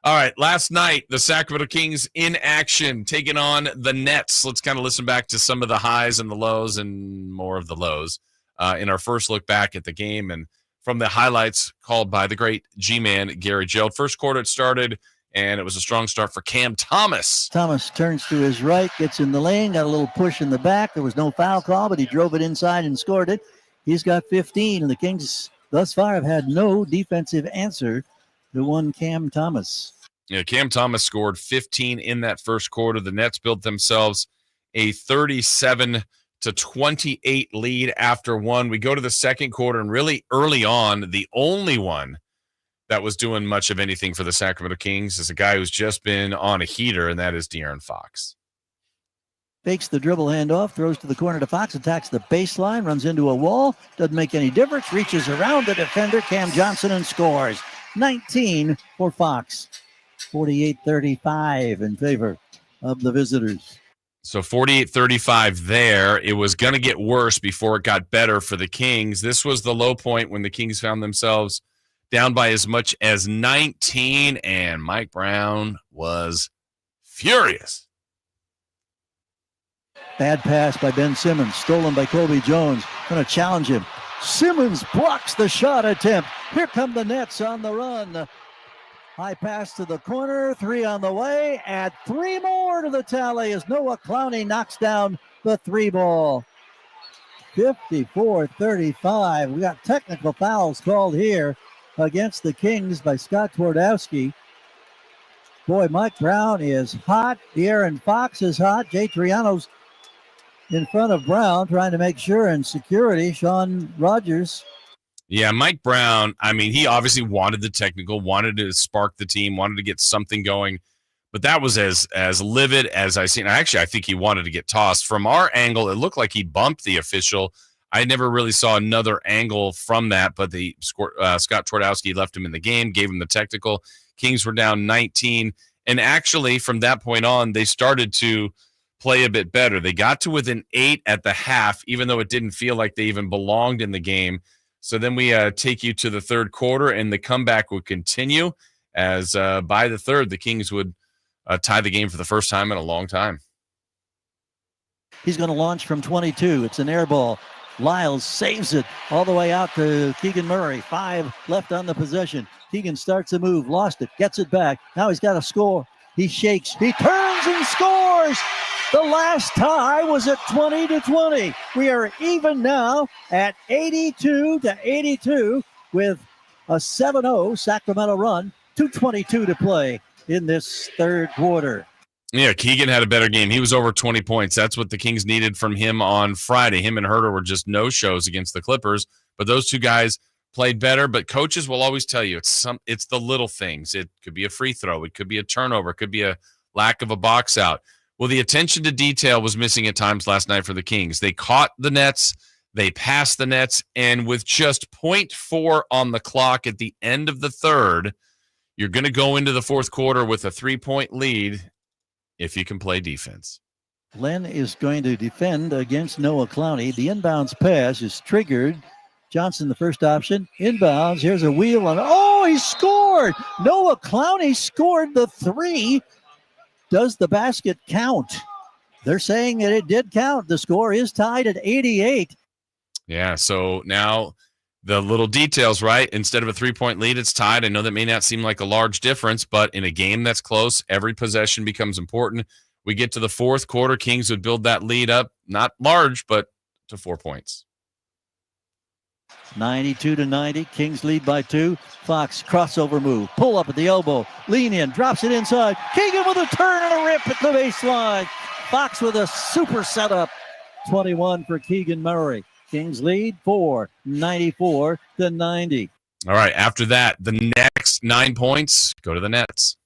Speaker 4: All right. Last night, the Sacramento Kings in action, taking on the Nets. Let's kind of listen back to some of the highs and the lows and more of the lows in our first look back at the game. And from the highlights called by the great G-Man, Gary Geld. First quarter it started, and it was a strong start for Cam Thomas.
Speaker 6: Thomas turns to his right, gets in the lane, got a little push in the back. There was no foul call, but he drove it inside and scored it. He's got 15, and the Kings thus far have had no defensive answer to one Cam Thomas.
Speaker 4: Yeah, Cam Thomas scored 15 in that first quarter. The Nets built themselves a 37-28 lead after one. We go to the second quarter, and really early on, the only one that was doing much of anything for the Sacramento Kings is a guy who's just been on a heater, and that is De'Aaron Fox.
Speaker 6: Fakes the dribble handoff, throws to the corner to Fox, attacks the baseline, runs into a wall, doesn't make any difference, reaches around the defender, Cam Johnson, and scores. 19 for Fox. 48-35 in favor of the visitors.
Speaker 4: So 48-35 there. It was going to get worse before it got better for the Kings. This was the low point when the Kings found themselves down by as much as 19, and Mike Brown was furious.
Speaker 6: Bad pass by Ben Simmons, stolen by Colby Jones. Going to challenge him. Simmons blocks the shot attempt. Here come the Nets on the run. High pass to the corner, 3 on the way. Add 3 more to the tally as Noah Clowney knocks down the 3 ball. 54-35. We got technical fouls called here against the Kings by Scott Twardowski. Boy, Mike Brown is hot. De'Aaron Fox is hot. Jay Triano's in front of Brown, trying to make sure, and security, Sean Rogers.
Speaker 4: Yeah, Mike Brown, I mean, he obviously wanted the technical, wanted to spark the team, wanted to get something going, but that was as livid as I seen. Actually, I think he wanted to get tossed. From our angle, it looked like he bumped the official. I never really saw another angle from that, but the Scott Twardowski left him in the game, gave him the technical. Kings were down 19, and actually, from that point on, they started to play a bit better. They got to within 8 at the half, even though it didn't feel like they even belonged in the game. So then we take you to the third quarter, and the comeback would continue as by the third, the Kings would tie the game for the first time in a long time.
Speaker 6: He's going to launch from 22. It's an air ball. Lyles saves it all the way out to Keegan Murray. 5 left on the possession. Keegan starts a move, lost it, gets it back. Now he's got to score. He shakes, he turns and scores. The last tie was at 20-20. We are even now at 82-82 with a 7-0 Sacramento run. 2:22 to play in this third quarter.
Speaker 4: Yeah, Keegan had a better game. He was over 20 points. That's what the Kings needed from him on Friday. Him and Herter were just no-shows against the Clippers, but those two guys played better. But coaches will always tell you it's the little things. It could be a free throw. It could be a turnover. It could be a lack of a box out. Well, the attention to detail was missing at times last night for the Kings. They caught the Nets, they passed the Nets, and with just 0.4 on the clock at the end of the third, you're going to go into the fourth quarter with a 3-point lead if you can play defense.
Speaker 6: Len is going to defend against Noah Clowney. The inbounds pass is triggered. Johnson, the first option. Inbounds. Here's a wheel on. Oh, he scored! Noah Clowney scored the 3. Does the basket count? They're saying that it did count. The score is tied at 88.
Speaker 4: Yeah, so now the little details, right? Instead of a 3-point lead, it's tied. I know that may not seem like a large difference, but in a game that's close, every possession becomes important. We get to the fourth quarter. Kings would build that lead up, not large, but to 4 points.
Speaker 6: 92-90. Kings lead by 2. Fox crossover move. Pull up at the elbow. Lean in. Drops it inside. Keegan with a turn and a rip at the baseline. Fox with a super setup. 21 for Keegan Murray. Kings lead 4. 94-90.
Speaker 4: All right. After that, the next 9 points go to the Nets.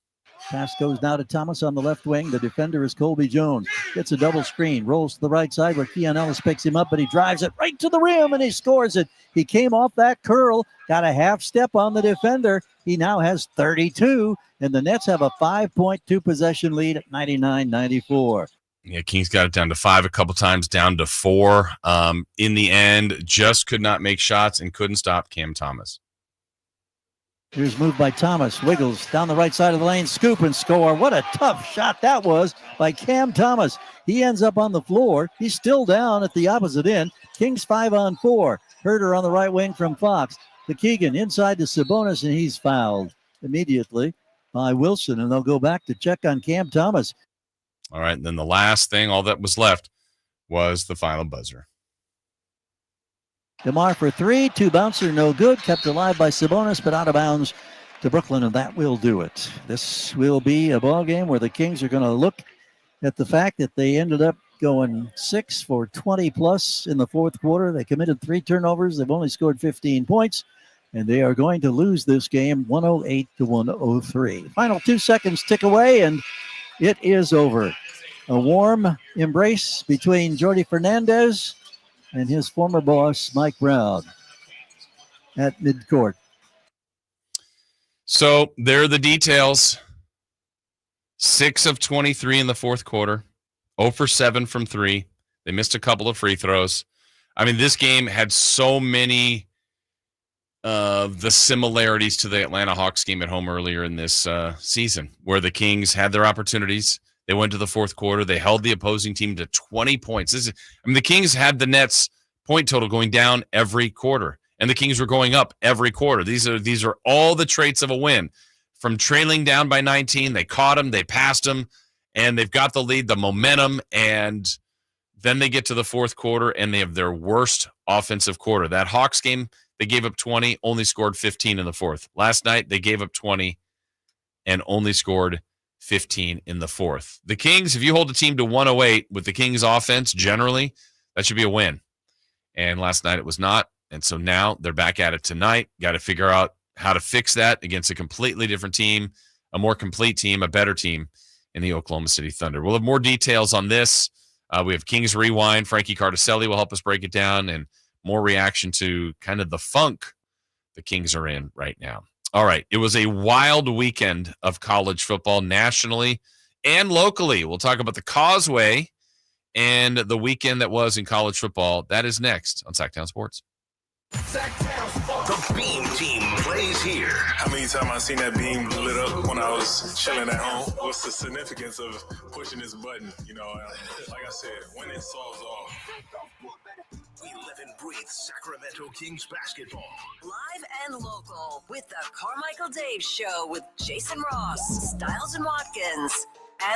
Speaker 6: Pass goes now to Thomas on the left wing. The defender is Colby Jones. Gets a double screen. Rolls to the right side where Keon Ellis picks him up, but he drives it right to the rim, and he scores it. He came off that curl, got a half step on the defender. He now has 32, and the Nets have a 5.2 possession lead at 99-94.
Speaker 4: Yeah, Kings got it down to 5 a couple times, down to 4. In the end, just could not make shots and couldn't stop Cam Thomas.
Speaker 6: Here's moved by Thomas. Wiggles down the right side of the lane. Scoop and score. What a tough shot that was by Cam Thomas. He ends up on the floor. He's still down at the opposite end. Kings 5 on 4. Herter on the right wing from Fox. to Keegan, inside to Sabonis, and he's fouled immediately by Wilson, and they'll go back to check on Cam Thomas.
Speaker 4: All right, and then the last thing, all that was left, was the final buzzer.
Speaker 6: DeMar for three, two bouncer, no good. Kept alive by Sabonis, but out of bounds to Brooklyn, and that will do it. This will be a ball game where the Kings are going to look at the fact that they ended up going 6 for 20 plus in the fourth quarter. They committed 3 turnovers. They've only scored 15 points, and they are going to lose this game 108 to 103. Final 2 seconds tick away, and it is over. A warm embrace between Jordi Fernandez and his former boss, Mike Brown, at midcourt.
Speaker 4: So there are the details. 6 of 23 in the fourth quarter. 0 for 7 from 3. They missed a couple of free throws. I mean, this game had so many of the similarities to the Atlanta Hawks game at home earlier in this season, where the Kings had their opportunities. They went to the fourth quarter. They held the opposing team to 20 points. The Kings had the Nets' point total going down every quarter, and the Kings were going up every quarter. These are all the traits of a win. From trailing down by 19, they caught them, they passed them, and they've got the lead, the momentum, and then they get to the fourth quarter, and they have their worst offensive quarter. That Hawks game, they gave up 20, only scored 15 in the fourth. Last night, they gave up 20 and only scored 15 in the fourth. The Kings, if you hold a team to 108 with the Kings offense, generally, that should be a win. And last night it was not. And so now they're back at it tonight. Got to figure out how to fix that against a completely different team, a more complete team, a better team in the Oklahoma City Thunder. We'll have more details on this. We have Kings Rewind. Frankie Cardelli will help us break it down, and more reaction to kind of the funk the Kings are in right now. All right, it was a wild weekend of college football nationally and locally. We'll talk about the Causeway and the weekend that was in college football. That is next on Sacktown Sports.
Speaker 11: The Beam Team plays here.
Speaker 20: How many times I seen that beam lit up when I was chilling at home? What's the significance of pushing this button? You know, like I said, when it solves all.
Speaker 11: We live and breathe Sacramento Kings basketball.
Speaker 13: Live and local with the Carmichael Dave Show with Jason Ross, Stiles and Watkins,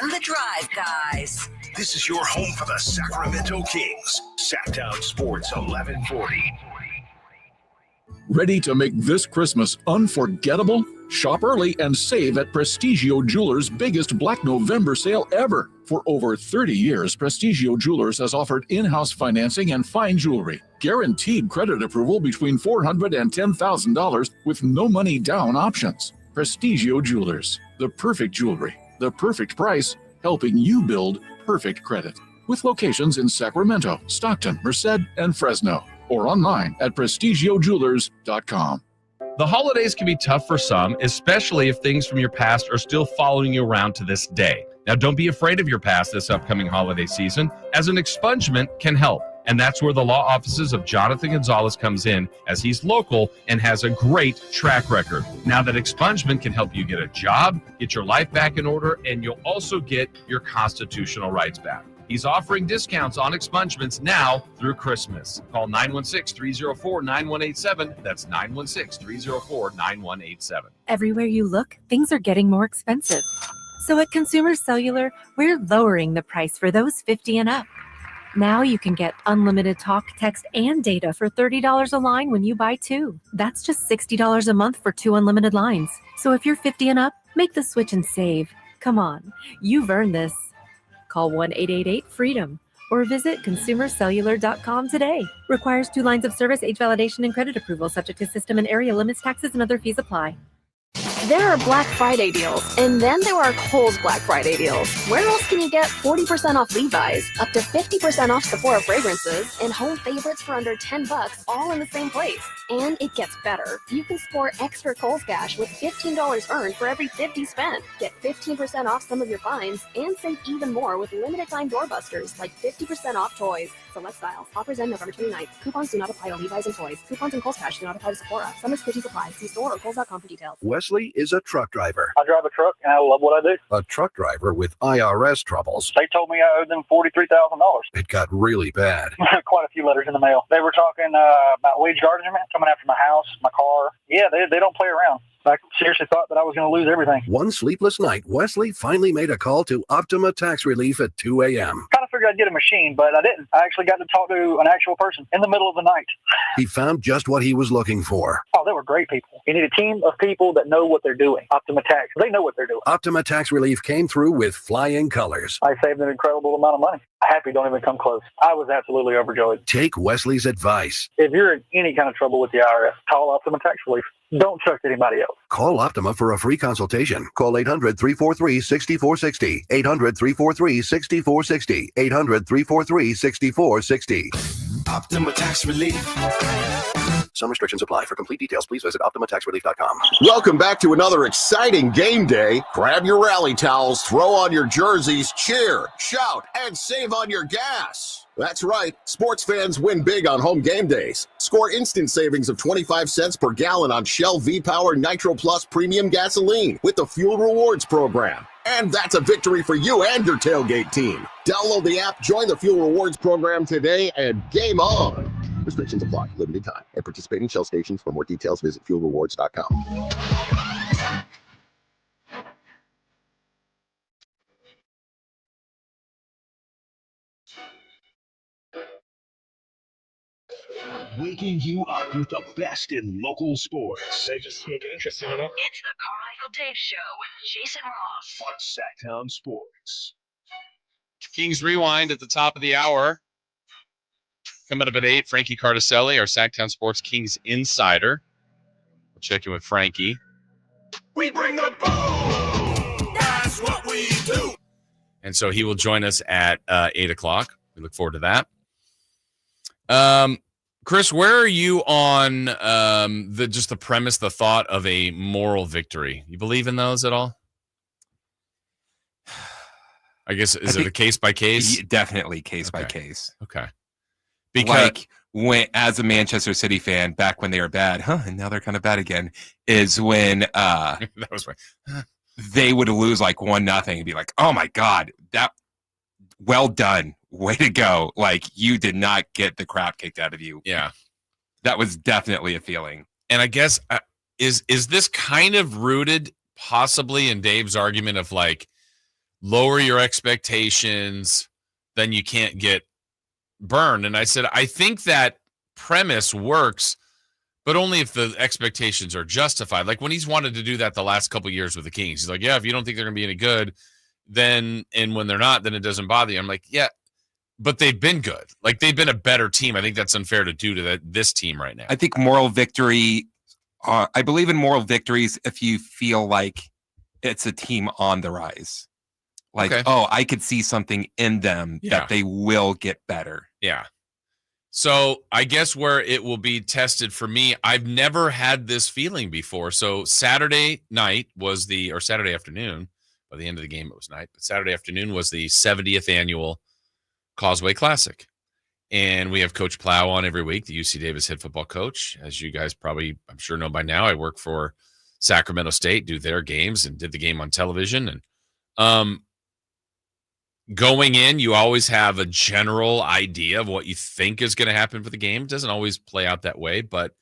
Speaker 13: and the Drive Guys.
Speaker 11: This is your home for the Sacramento Kings. Sacktown Sports 1140.
Speaker 21: Ready to make this Christmas unforgettable? Shop early and save at Prestigio Jewelers' biggest Black November sale ever. For over 30 years, Prestigio Jewelers has offered in-house financing and fine jewelry. Guaranteed credit approval between $400 and $10,000 with no money down options. Prestigio Jewelers, the perfect jewelry, the perfect price, helping you build perfect credit. With locations in Sacramento, Stockton, Merced, and Fresno. Or online at prestigiojewelers.com.
Speaker 4: The holidays can be tough for some, especially if things from your past are still following you around to this day. Now, don't be afraid of your past this upcoming holiday season, as an expungement can help. And that's where the law offices of Jonathan Gonzalez comes in, as he's local and has a great track record. Now that expungement can help you get a job, get your life back in order, and you'll also get your constitutional rights back. He's offering discounts on expungements now through Christmas. Call 916-304-9187. That's 916-304-9187.
Speaker 22: Everywhere you look, things are getting more expensive. So at Consumer Cellular, we're lowering the price for those 50 and up. Now you can get unlimited talk, text, and data for $30 a line when you buy 2. That's just $60 a month for 2 unlimited lines. So if you're 50 and up, make the switch and save. Come on, you've earned this. Call 1-888-FREEDOM or visit consumercellular.com today. Requires 2 lines of service, age validation, and credit approval, subject to system and area limits, taxes, and other fees apply.
Speaker 23: There are Black Friday deals, and then there are Kohl's Black Friday deals. Where else can you get 40% off Levi's, up to 50% off Sephora fragrances, and home favorites for under $10, all in the same place? And it gets better. You can score extra Kohl's cash with $15 earned for every $50 spent. Get 15% off some of your finds, and save even more with limited time doorbusters like 50% off toys. select styles. Offers end November 29th. Coupons do not apply to Levi's and Toys. Coupons and Kohl's Cash do not apply to Sephora. Some restrictions apply. See store or Kohl's.com for details.
Speaker 1: Wesley is a truck driver.
Speaker 2: I drive a truck and I love what I do.
Speaker 1: A truck driver with IRS troubles.
Speaker 2: They told me I owed them $43,000.
Speaker 1: It got really bad.
Speaker 2: Quite a few letters in the mail. They were talking about wage garnishment, coming after my house, my car. Yeah, they don't play around. I seriously thought that I was going to lose everything.
Speaker 1: One sleepless night, Wesley finally made a call to Optima Tax Relief at 2 a.m.
Speaker 2: Kind of figured I'd get a machine, but I didn't. I actually got to talk to an actual person in the middle of the night.
Speaker 1: He found just what he was looking for.
Speaker 2: Oh, they were great people. You need a team of people that know what they're doing. Optima Tax, they know what they're doing.
Speaker 1: Optima Tax Relief came through with flying colors.
Speaker 2: I saved an incredible amount of money. Happy don't even come close. I was absolutely overjoyed.
Speaker 1: Take Wesley's advice.
Speaker 2: If you're in any kind of trouble with the IRS, call Optima Tax Relief. Don't trust anybody else.
Speaker 1: Call Optima for a free consultation. Call 800-343-6460. 800-343-6460. 800-343-6460.
Speaker 11: Optima Tax Relief.
Speaker 1: Some restrictions apply. For complete details, please visit OptimaTaxRelief.com.
Speaker 7: Welcome back to another exciting game day. Grab your rally towels, throw on your jerseys, cheer, shout, and save on your gas. That's right. Sports fans win big on home game days. Score instant savings of 25 cents per gallon on Shell V-Power Nitro Plus Premium Gasoline with the Fuel Rewards program. And that's a victory for you and your tailgate team. Download the app, join the Fuel Rewards program today, and game on. Restrictions apply. Limited time. And participating Shell stations. For more details, visit fuelrewards.com.
Speaker 11: Waking you up with the best in local sports.
Speaker 13: They just look interesting enough. It's the Carmichael Dave Show with Jason Ross
Speaker 11: on Sacktown Sports.
Speaker 4: Kings Rewind at the top of the hour. Coming up at 8, Frankie Cardelli, our Sacktown Sports Kings insider. We'll check in with Frankie.
Speaker 11: We bring the boom. That's what we do.
Speaker 4: And so he will join us at 8 o'clock. We look forward to that. Chris, where are you on the premise, the thought of a moral victory? You believe in those at all? I guess, is it a case by case?
Speaker 5: Definitely case by case.
Speaker 4: Okay.
Speaker 5: Because when, as a Manchester City fan, back when they were bad, and now they're kind of bad again, is when
Speaker 4: that was right.
Speaker 5: They would lose like 1-0 and be like, "Oh my God, that well done, way to go!" Like you did not get the crap kicked out of you.
Speaker 4: Yeah,
Speaker 5: that was definitely a feeling.
Speaker 4: And I guess is this kind of rooted possibly in Dave's argument of like lower your expectations, then you can't get burned. And I said, I think that premise works, but only if the expectations are justified. Like when he's wanted to do that the last couple of years with the Kings, he's like, yeah, if you don't think they're going to be any good, then, and when they're not, then it doesn't bother you. I'm like, yeah, but they've been good. Like they've been a better team. I think that's unfair to do to this team right now.
Speaker 5: I think moral victory, I believe in moral victories if you feel like it's a team on the rise. Like, oh, I could see something in them that they will get better.
Speaker 4: Yeah. So I guess where it will be tested for me, I've never had this feeling before. So Saturday night was or Saturday afternoon, by the end of the game it was night, but Saturday afternoon was the 70th annual Causeway Classic. And we have Coach Plow on every week, the UC Davis head football coach. As you guys probably, I'm sure, know by now, I work for Sacramento State, do their games, and did the game on television. And going in, you always have a general idea of what you think is going to happen for the game. It doesn't always play out that way, but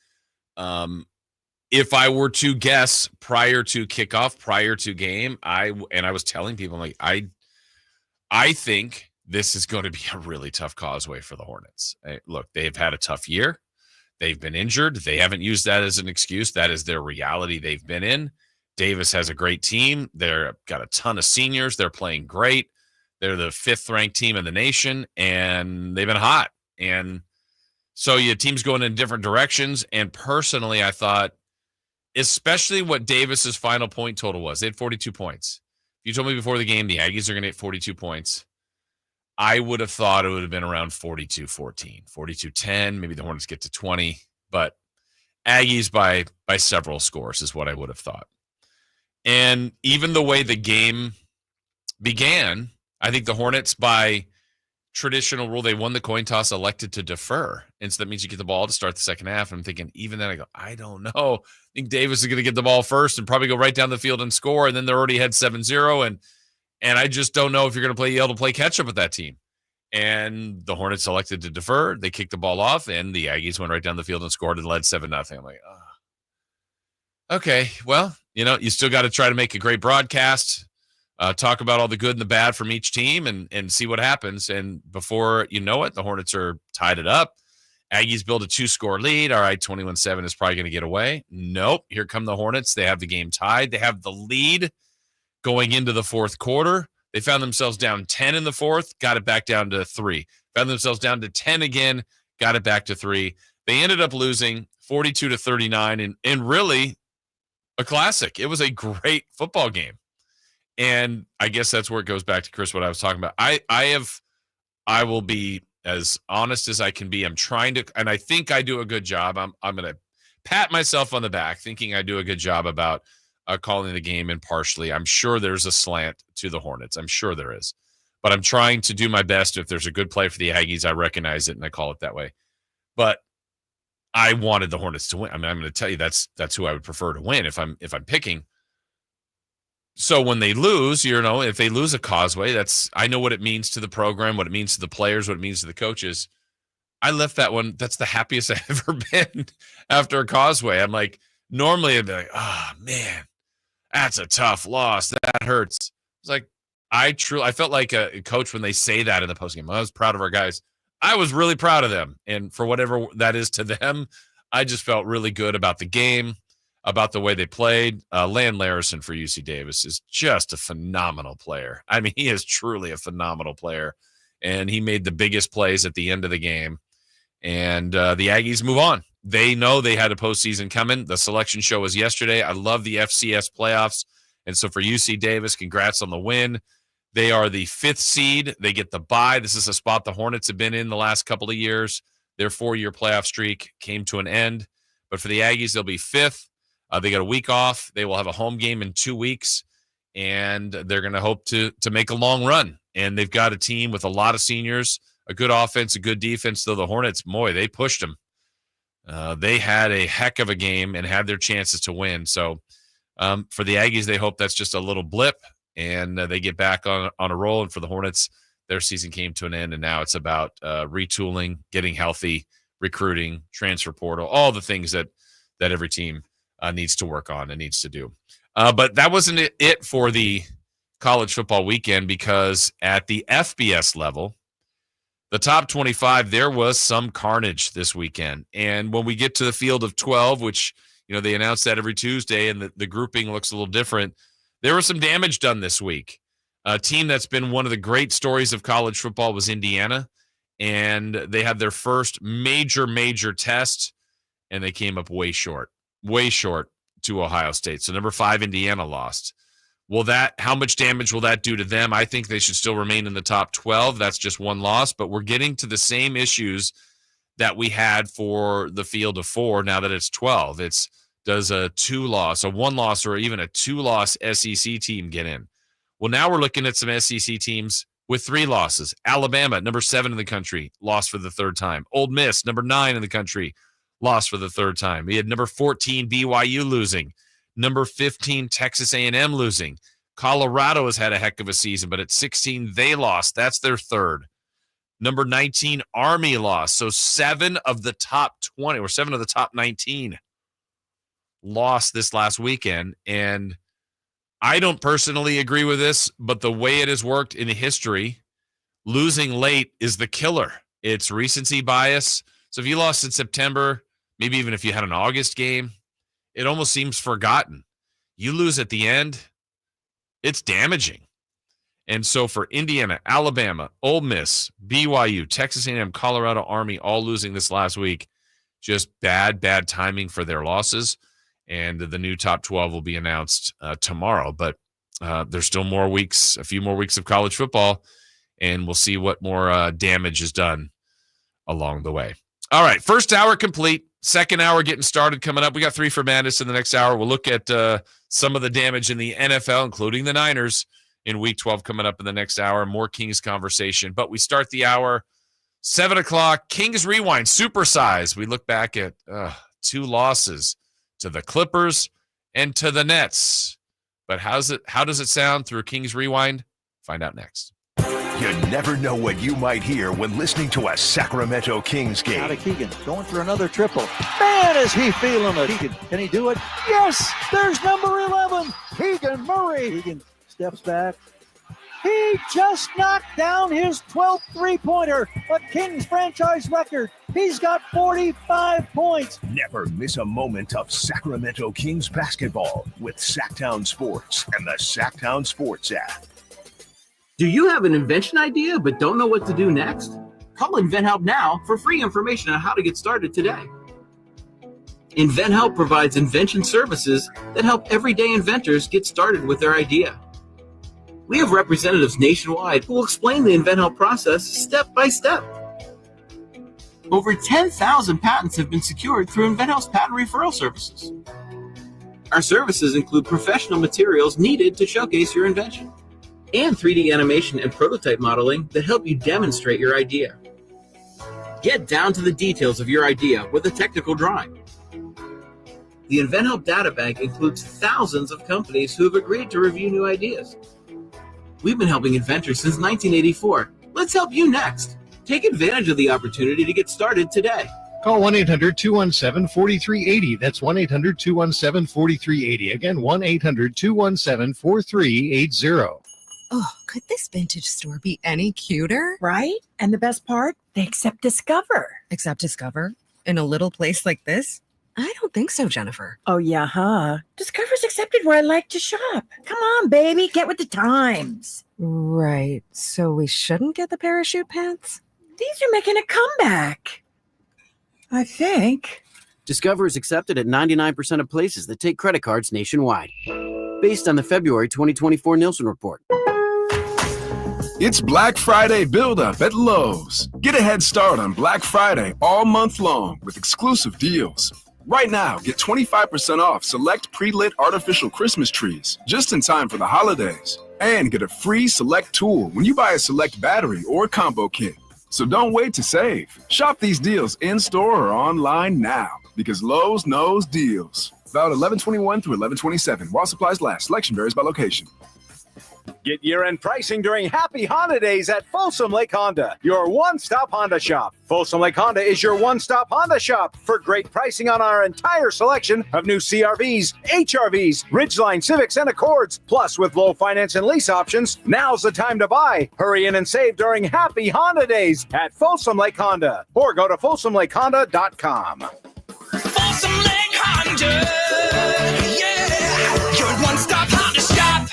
Speaker 4: if I were to guess prior to kickoff, prior to game, I was telling people, I'm like, I think this is going to be a really tough Causeway for the Hornets. Look, they've had a tough year. They've been injured. They haven't used that as an excuse. That is their reality they've been in. Davis has a great team. They've got a ton of seniors. They're playing great. They're the 5th-ranked team in the nation, and they've been hot. And so your team's going in different directions. And personally, I thought, especially what Davis's final point total was, they had 42 points. If you told me before the game the Aggies are going to get 42 points, I would have thought it would have been around 42-14, 42-10. Maybe the Hornets get to 20, but Aggies by several scores is what I would have thought. And even the way the game began, I think the Hornets by traditional rule. They won the coin toss, elected to defer. And so that means you get the ball to start the second half. And I'm thinking, even then I go, I don't know. I think Davis is going to get the ball first and probably go right down the field and score. And then they're already ahead 7-0. And I just don't know if you're going to be able to play catch up with that team. And the Hornets elected to defer. They kicked the ball off, and the Aggies went right down the field and scored and led 7-0. I'm like, oh. Okay, well, you still got to try to make a great broadcast, talk about all the good and the bad from each team and see what happens. And before you know it, the Hornets are tied it up. Aggies build a 2-score lead. All right, 21-7 is probably going to get away. Nope, here come the Hornets. They have the game tied. They have the lead going into the fourth quarter. They found themselves down 10 in the fourth, got it back down to 3. Found themselves down to 10 again, got it back to 3. They ended up losing 42-39 and really a classic. It was a great football game. And I guess that's where it goes back to, Chris, what I was talking about. I will be as honest as I can be. I'm trying to, and I think I do a good job. I'm going to pat myself on the back thinking I do a good job about calling the game impartially. I'm sure there's a slant to the Hornets. I'm sure there is. But I'm trying to do my best. If there's a good play for the Aggies, I recognize it and I call it that way. But I wanted the Hornets to win. I mean, I'm going to tell you that's who I would prefer to win if I'm picking. So when they lose, if they lose a Causeway, I know what it means to the program, what it means to the players, what it means to the coaches. I left that one. That's the happiest I've ever been after a Causeway. I'm like, normally I'd be like, oh man, that's a tough loss. That hurts. It's like, I felt like a coach when they say that in the postgame. I was proud of our guys. I was really proud of them. And for whatever that is to them, I just felt really good about the game, about the way they played. Lan Larison for UC Davis is just a phenomenal player. I mean, he is truly a phenomenal player. And he made the biggest plays at the end of the game. And the Aggies move on. They know they had a postseason coming. The selection show was yesterday. I love the FCS playoffs. And so for UC Davis, congrats on the win. They are the 5th seed. They get the bye. This is a spot the Hornets have been in the last couple of years. Their 4-year playoff streak came to an end. But for the Aggies, they'll be 5th. They got a week off. They will have a home game in 2 weeks. And they're going to hope to make a long run. And they've got a team with a lot of seniors, a good offense, a good defense. Though the Hornets, boy, they pushed them. They had a heck of a game and had their chances to win. So for the Aggies, they hope that's just a little blip and they get back on a roll. And for the Hornets, their season came to an end, and now it's about retooling, getting healthy, recruiting, transfer portal, all the things that every team needs to work on and needs to do. But that wasn't it for the college football weekend, because at the FBS level, the top 25, there was some carnage this weekend. And when we get to the field of 12, which, they announce that every Tuesday and the grouping looks a little different, there was some damage done this week. A team that's been one of the great stories of college football was Indiana, and they had their first major test, and they came up way short to Ohio State. So number 5, Indiana lost. How much damage will that do to them? I think they should still remain in the top 12. That's just one loss, but we're getting to the same issues that we had for the field of 4 now that it's 12. Does a 2-loss, a 1-loss, or even a 2-loss SEC team get in? Well, now we're looking at some SEC teams with 3 losses. Alabama, number 7 in the country, lost for the 3rd time. Ole Miss, number 9 in the country, lost for the 3rd time. We had number 14, BYU, losing. Number 15, Texas A&M losing. Colorado has had a heck of a season, but at 16, they lost. That's their 3rd. Number 19, Army lost. So 7 of the top 20 or 7 of the top 19 lost this last weekend. And I don't personally agree with this, but the way it has worked in history, losing late is the killer. It's recency bias. So if you lost in September, maybe even if you had an August game, it almost seems forgotten. You lose at the end, it's damaging. And so for Indiana, Alabama, Ole Miss, BYU, Texas A&M, Colorado, Army, all losing this last week, just bad timing for their losses. And the new top 12 will be announced tomorrow. But there's still a few more weeks of college football, and we'll see what more damage is done along the way. All right, first hour complete. Second hour getting started coming up. We got 3 for Madness in the next hour. We'll look at some of the damage in the NFL, including the Niners, in Week 12 coming up in the next hour. More Kings conversation. But we start the hour, 7 o'clock, Kings Rewind, supersize. We look back at 2 losses to the Clippers and to the Nets. But how does it sound through Kings Rewind? Find out next.
Speaker 11: You never know what you might hear when listening to a Sacramento Kings game.
Speaker 6: Out of Keegan, going for another triple. Man, is he feeling it. Keegan, can he do it? Yes, there's number 11, Keegan Murray. Keegan steps back. He just knocked down his 12th three-pointer, a Kings franchise record. He's got 45 points.
Speaker 1: Never miss a moment of Sacramento Kings basketball with Sacktown Sports and the Sacktown Sports app.
Speaker 9: Do you have an invention idea but don't know what to do next? Call InventHelp now for free information on how to get started today. InventHelp provides invention services that help everyday inventors get started with their idea. We have representatives nationwide who will explain the InventHelp process step by step. Over 10,000 patents have been secured through InventHelp's patent referral services. Our services include professional materials needed to showcase your invention, and 3D animation and prototype modeling that help you demonstrate your idea. Get down to the details of your idea with a technical drawing. The InventHelp Data Bank includes thousands of companies who have agreed to review new ideas. We've been helping inventors since 1984. Let's help you next. Take advantage of the opportunity to get started today.
Speaker 10: Call 1-800-217-4380. That's 1-800-217-4380. Again, 1-800-217-4380.
Speaker 12: Oh, could this vintage store be any cuter?
Speaker 24: Right? And the best part? They accept Discover.
Speaker 12: Accept Discover? In a little place like this? I don't think so, Jennifer.
Speaker 24: Oh, yeah, huh? Discover's accepted where I like to shop. Come on, baby, get with the times.
Speaker 12: Right. So we shouldn't get the parachute pants?
Speaker 24: These are making a comeback. I think.
Speaker 9: Discover is accepted at 99% of places that take credit cards nationwide, based on the February 2024 Nielsen report.
Speaker 25: It's Black Friday build-up at Lowe's. Get a head start on Black Friday all month long with exclusive deals. Right now, get 25% off select pre-lit artificial Christmas trees just in time for the holidays. And get a free select tool when you buy a select battery or combo kit. So don't wait to save. Shop these deals in-store or online now because Lowe's knows deals. Valid 11/21 through 11/27. While supplies last. Selection varies by location.
Speaker 17: Get year-end pricing during Happy Holidays at Folsom Lake Honda, your one-stop Honda shop. Folsom Lake Honda is your one-stop Honda shop for great pricing on our entire selection of new CRVs, HRVs, Ridgeline Civics, and Accords. Plus, with low finance and lease options, now's the time to buy. Hurry in and save during Happy Honda Days at Folsom Lake Honda, or go to folsomlakehonda.com.
Speaker 26: Folsom Lake Honda, yeah, your one-stop Honda shop.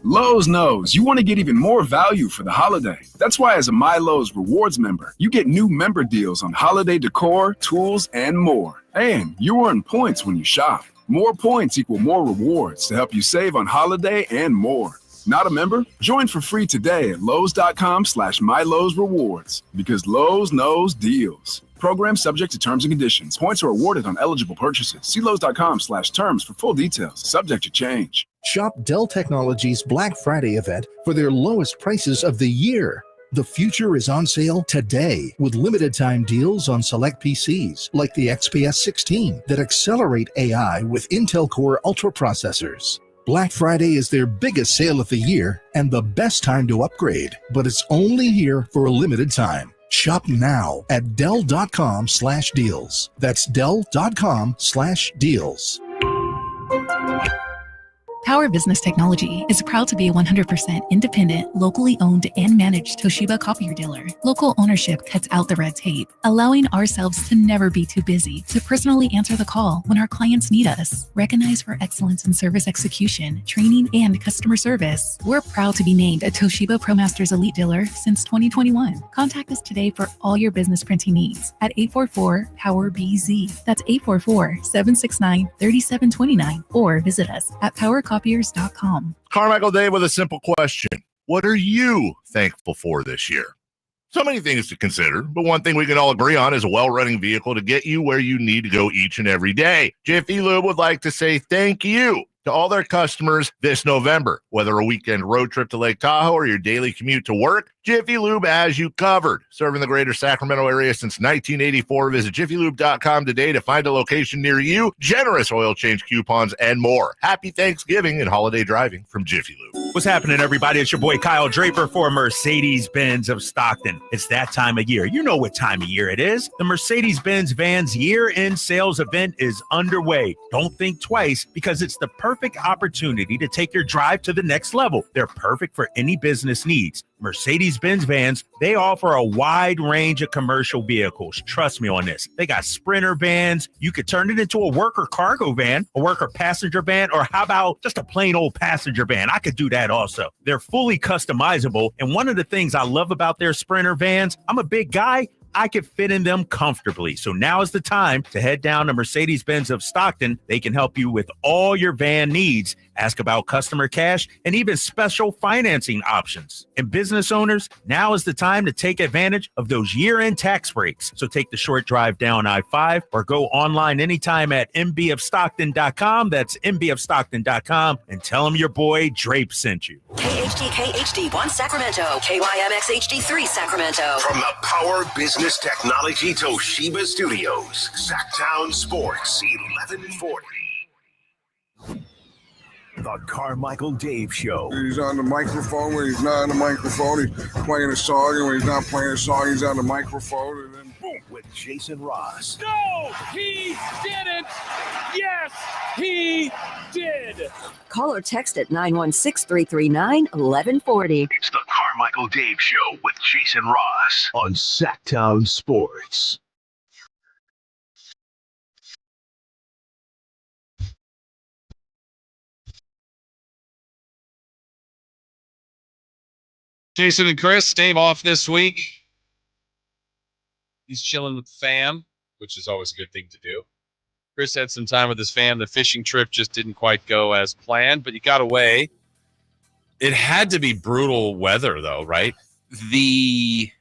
Speaker 25: Lowe's knows you want to get even more value for the holiday. That's why as a My Lowe's Rewards member, you get new member deals on holiday decor, tools, and more. And you earn points when you shop. More points equal more rewards to help you save on holiday and more. Not a member? Join for free today at Lowe's.com/MyLowe'sRewards because Lowe's knows deals. Program subject to terms and conditions. Points are awarded on eligible purchases. See Lowe's.com/terms for full details. Subject to change.
Speaker 27: Shop Dell Technologies Black Friday event for their lowest prices of the year. The future is on sale today with limited time deals on select PCs like the XPS 16 that accelerate AI with Intel Core Ultra processors. Black Friday is their biggest sale of the year and the best time to upgrade, but it's only here for a limited time. Shop now at Dell.com/deals. That's Dell.com/deals.
Speaker 28: Power Business Technology is proud to be a 100% independent, locally owned and managed Toshiba copier dealer. Local ownership cuts out the red tape, allowing ourselves to never be too busy to personally answer the call when our clients need us. Recognized for excellence in service execution, training, and customer service, we're proud to be named a Toshiba ProMasters Elite Dealer since 2021. Contact us today for all your business printing needs at 844-POWER-BZ. That's 844-769-3729, or visit us at PowerCopiers.com.
Speaker 19: Carmichael Dave with a simple question. What are you thankful for this year? So many things to consider, but one thing we can all agree on is a well-running vehicle to get you where you need to go each and every day. Jiffy Lube would like to say thank you to all their customers this November. Whether a weekend road trip to Lake Tahoe or your daily commute to work, Jiffy Lube has you covered. Serving the greater Sacramento area since 1984. Visit jiffylube.com today to find a location near you, generous oil change coupons, and more. Happy Thanksgiving and holiday driving from Jiffy Lube.
Speaker 3: What's happening, everybody? It's your boy Kyle Draper for Mercedes-Benz of Stockton. It's that time of year. You know what time of year it is. The Mercedes-Benz Vans year-end sales event is underway. Don't think twice, because it's the perfect opportunity to take your drive to the next level. They're perfect for any business needs. Mercedes-Benz Vans, they offer a wide range of commercial vehicles. Trust me on this. They got Sprinter vans. You could turn it into a worker cargo van, a worker passenger van, or how about just a plain old passenger van? I could do that also. They're fully customizable. And one of the things I love about their Sprinter vans, I'm a big guy, I could fit in them comfortably. So now is the time to head down to Mercedes-Benz of Stockton. They can help you with all your van needs. Ask about customer cash and even special financing options. And business owners, now is the time to take advantage of those year-end tax breaks. So take the short drive down I-5 or go online anytime at mbofstockton.com. That's mbofstockton.com, and tell them your boy Drape sent you.
Speaker 13: KHD1 Sacramento, KYMX HD3 Sacramento.
Speaker 11: From the Power Business Technology Toshiba Studios, Sacktown Sports 1140.
Speaker 1: The Carmichael Dave Show.
Speaker 8: He's on the microphone when he's not on the microphone. He's playing a song, and when he's not playing a song, he's on the microphone, and then boom.
Speaker 1: With Jason Ross.
Speaker 10: No, he didn't. Yes, he did.
Speaker 13: Call or text at 916-339-1140.
Speaker 11: It's the Carmichael Dave Show with Jason Ross
Speaker 1: on Sacktown Sports.
Speaker 4: Jason and Chris, Dave off this week. He's chilling with the fam, which is always a good thing to do. Chris had some time with his fam. The fishing trip just didn't quite go as planned, but you got away. It had to be brutal weather, though, right?
Speaker 5: The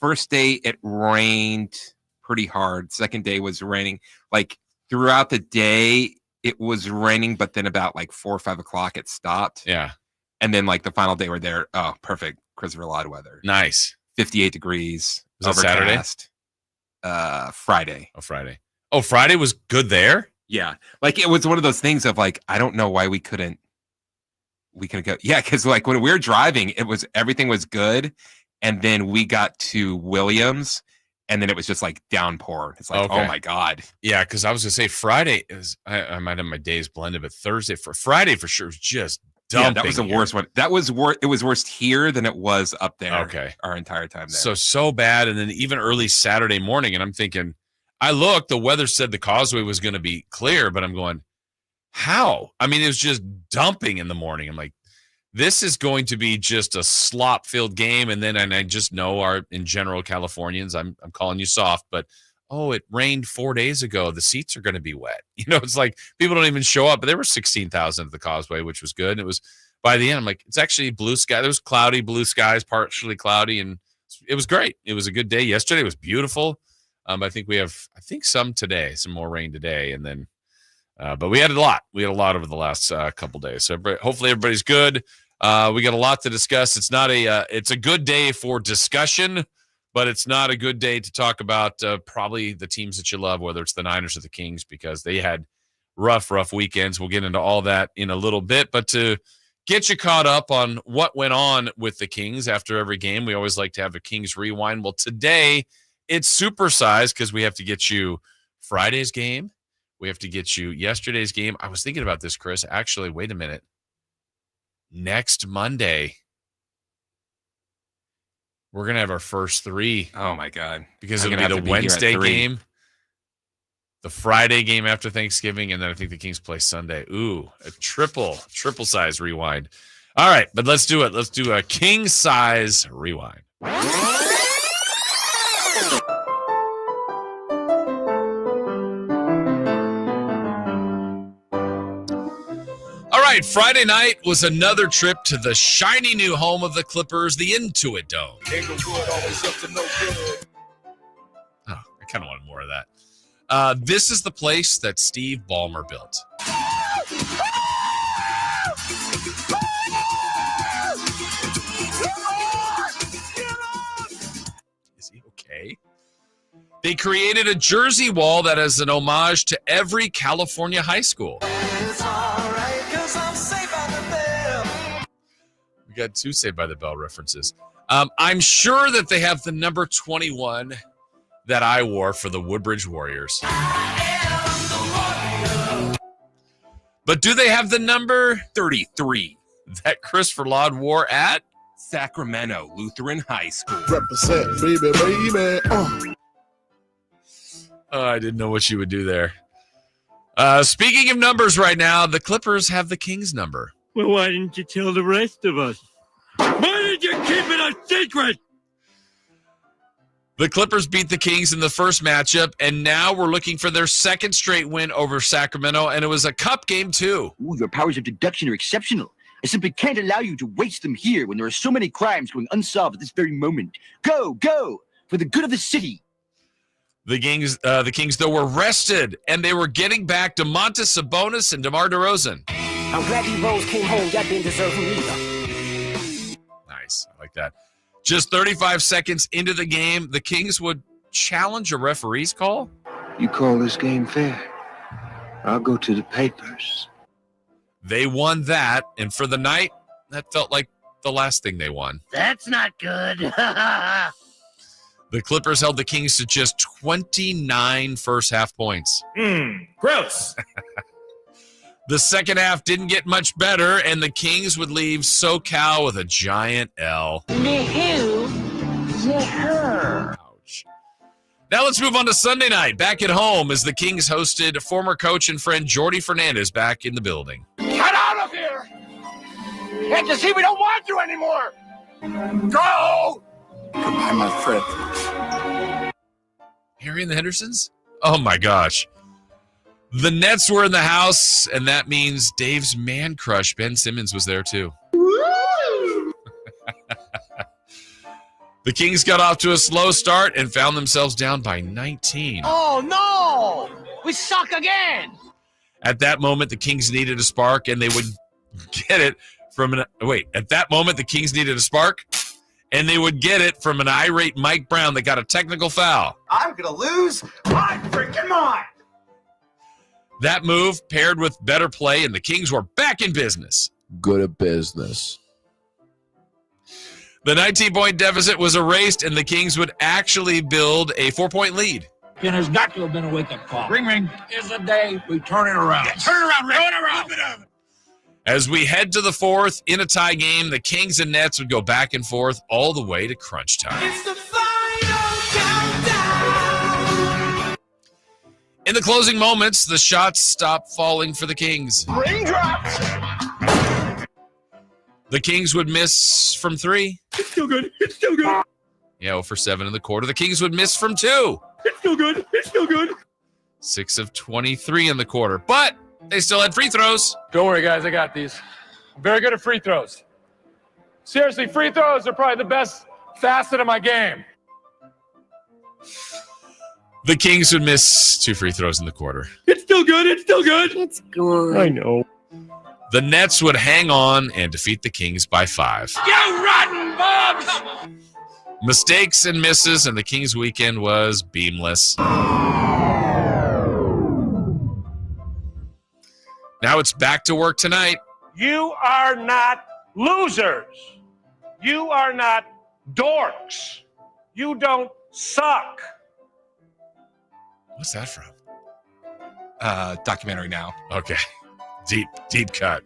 Speaker 5: first day, it rained pretty hard. Second day was raining. Like, throughout the day, it was raining, but then about like 4 or 5 o'clock, it stopped.
Speaker 4: Yeah.
Speaker 5: And then, like, the final day we're there. Oh, perfect. Christopher Laud weather.
Speaker 4: Nice.
Speaker 5: 58 degrees.
Speaker 4: Was that Saturday?
Speaker 5: Friday.
Speaker 4: Oh, Friday. Oh, Friday was good there?
Speaker 5: Yeah. Like, it was one of those things of, like, I don't know why we couldn't go. Yeah, because, like, when we were driving, everything was good. And then we got to Williams, and then it was just, like, downpour. It's like,
Speaker 4: Okay.
Speaker 5: Oh, my God.
Speaker 4: Yeah, because I was going to say Friday is, I might have my days blended, but Friday for sure was just dumping.
Speaker 5: Yeah, that was the worst one. That was it was worse here than it was up there.
Speaker 4: Okay.
Speaker 5: Our entire time there.
Speaker 4: So bad. And then even early Saturday morning, and I'm thinking, I looked, the weather said the Causeway was going to be clear, but I'm going, how? I mean, it was just dumping in the morning. I'm like, this is going to be just a slop-filled game. And I just know in general, Californians, I'm calling you soft, but it rained 4 days ago. The seats are going to be wet. You know, it's like people don't even show up. But there were 16,000 at the Causeway, which was good. And it was by the end, I'm like, it's actually blue sky. There was cloudy, blue skies, partially cloudy, and it was great. It was a good day. Yesterday was beautiful. I think we have, some today, some more rain today, and then, but we had a lot. We had a lot over the last couple days. So hopefully everybody's good. We got a lot to discuss. It's not it's a good day for discussion, but it's not a good day to talk about probably the teams that you love, whether it's the Niners or the Kings, because they had rough weekends. We'll get into all that in a little bit, but to get you caught up on what went on with the Kings after every game, we always like to have a Kings rewind. Well, today it's supersized because we have to get you Friday's game. We have to get you yesterday's game. I was thinking about this, Chris. Actually, wait a minute. Next Monday, we're going to have our first 3.
Speaker 5: Oh, my God.
Speaker 4: Because it'll be the Wednesday game, the Friday game after Thanksgiving, and then I think the Kings play Sunday. Ooh, a triple size rewind. All right, but let's do it. Let's do a king size rewind. All right, Friday night was another trip to the shiny new home of the Clippers, the Intuit Dome. Oh, I kind of wanted more of that. This is the place that Steve Ballmer built. They created a jersey wall that is an homage to every California high school. We got 2 Saved by the Bell references. I'm sure that they have the number 21 that I wore for the Woodbridge Warriors. But do they have the number 33 that Christopher Laud wore at
Speaker 5: Sacramento Lutheran High School?
Speaker 8: Represent, baby, baby.
Speaker 4: Oh, I didn't know what you would do there. Speaking of numbers right now, the Clippers have the Kings number.
Speaker 14: Well, why didn't you tell the rest of us? Why did you keep it a secret?
Speaker 4: The Clippers beat the Kings in the first matchup, and now we're looking for their second straight win over Sacramento, and it was a cup game, too.
Speaker 15: Ooh, your powers of deduction are exceptional. I simply can't allow you to waste them here when there are so many crimes going unsolved at this very moment. Go, for the good of the city.
Speaker 4: The Kings, though, were rested, and they were getting back Domantas Sabonis and DeMar DeRozan.
Speaker 16: I'm glad these Rose came home. That didn't deserve him either.
Speaker 4: Nice. I like that. Just 35 seconds into the game, the Kings would challenge a referee's call.
Speaker 18: You call this game fair? I'll go to the papers.
Speaker 4: They won that, and for the night, that felt like the last thing they won.
Speaker 16: That's not good.
Speaker 4: The Clippers held the Kings to just 29 first half points.
Speaker 14: Gross.
Speaker 4: The second half didn't get much better, and the Kings would leave SoCal with a giant L. Ouch. Now let's move on to Sunday night. Back at home as the Kings hosted former coach and friend Jordy Fernandez back in the building.
Speaker 16: Get out of here! Can't you see we don't want you anymore? Go!
Speaker 8: Goodbye, my friend.
Speaker 4: Harry and the Hendersons? Oh, my gosh. The Nets were in the house, and that means Dave's man crush, Ben Simmons, was there too. The Kings got off to a slow start and found themselves down by 19.
Speaker 16: Oh, no! We suck again!
Speaker 4: At that moment, the Kings needed a spark, and they would get it from an... Wait, at that moment, the Kings needed a spark, and they would get it from an irate Mike Brown that got a technical foul.
Speaker 16: I'm gonna lose my freaking mind!
Speaker 4: That move paired with better play, and the Kings were back in business.
Speaker 19: Good at business.
Speaker 4: The 19-point deficit was erased, and the Kings would actually build a 4-point lead.
Speaker 16: And there's got to have been a wake-up call. Ring, ring. Is the day we turn it around. Yeah, turn it around, Rick. Turn it around.
Speaker 4: As we head to the fourth, in a tie game, the Kings and Nets would go back and forth all the way to crunch time.
Speaker 16: It's the final countdown.
Speaker 4: In the closing moments, the shots stopped falling for the Kings.
Speaker 16: Raindrops.
Speaker 4: The Kings would miss from 3.
Speaker 14: It's still good. It's still good.
Speaker 4: Yeah, 0 for 7 in the quarter. The Kings would miss from 2.
Speaker 14: It's still good. It's still good.
Speaker 4: 6 of 23 in the quarter. But they still had free throws.
Speaker 10: Don't worry, guys. I got these. I'm very good at free throws. Seriously, free throws are probably the best facet of my game.
Speaker 4: The Kings would miss 2 free throws in the quarter.
Speaker 14: It's still good. It's still good.
Speaker 16: It's good.
Speaker 14: I know.
Speaker 4: The Nets would hang on and defeat the Kings by 5.
Speaker 16: You rotten bums!
Speaker 4: Mistakes and misses, and the Kings' weekend was beamless. Now it's back to work tonight.
Speaker 14: You are not losers. You are not dorks. You don't suck.
Speaker 4: What's that from?
Speaker 5: Documentary now.
Speaker 4: Okay. Deep cut.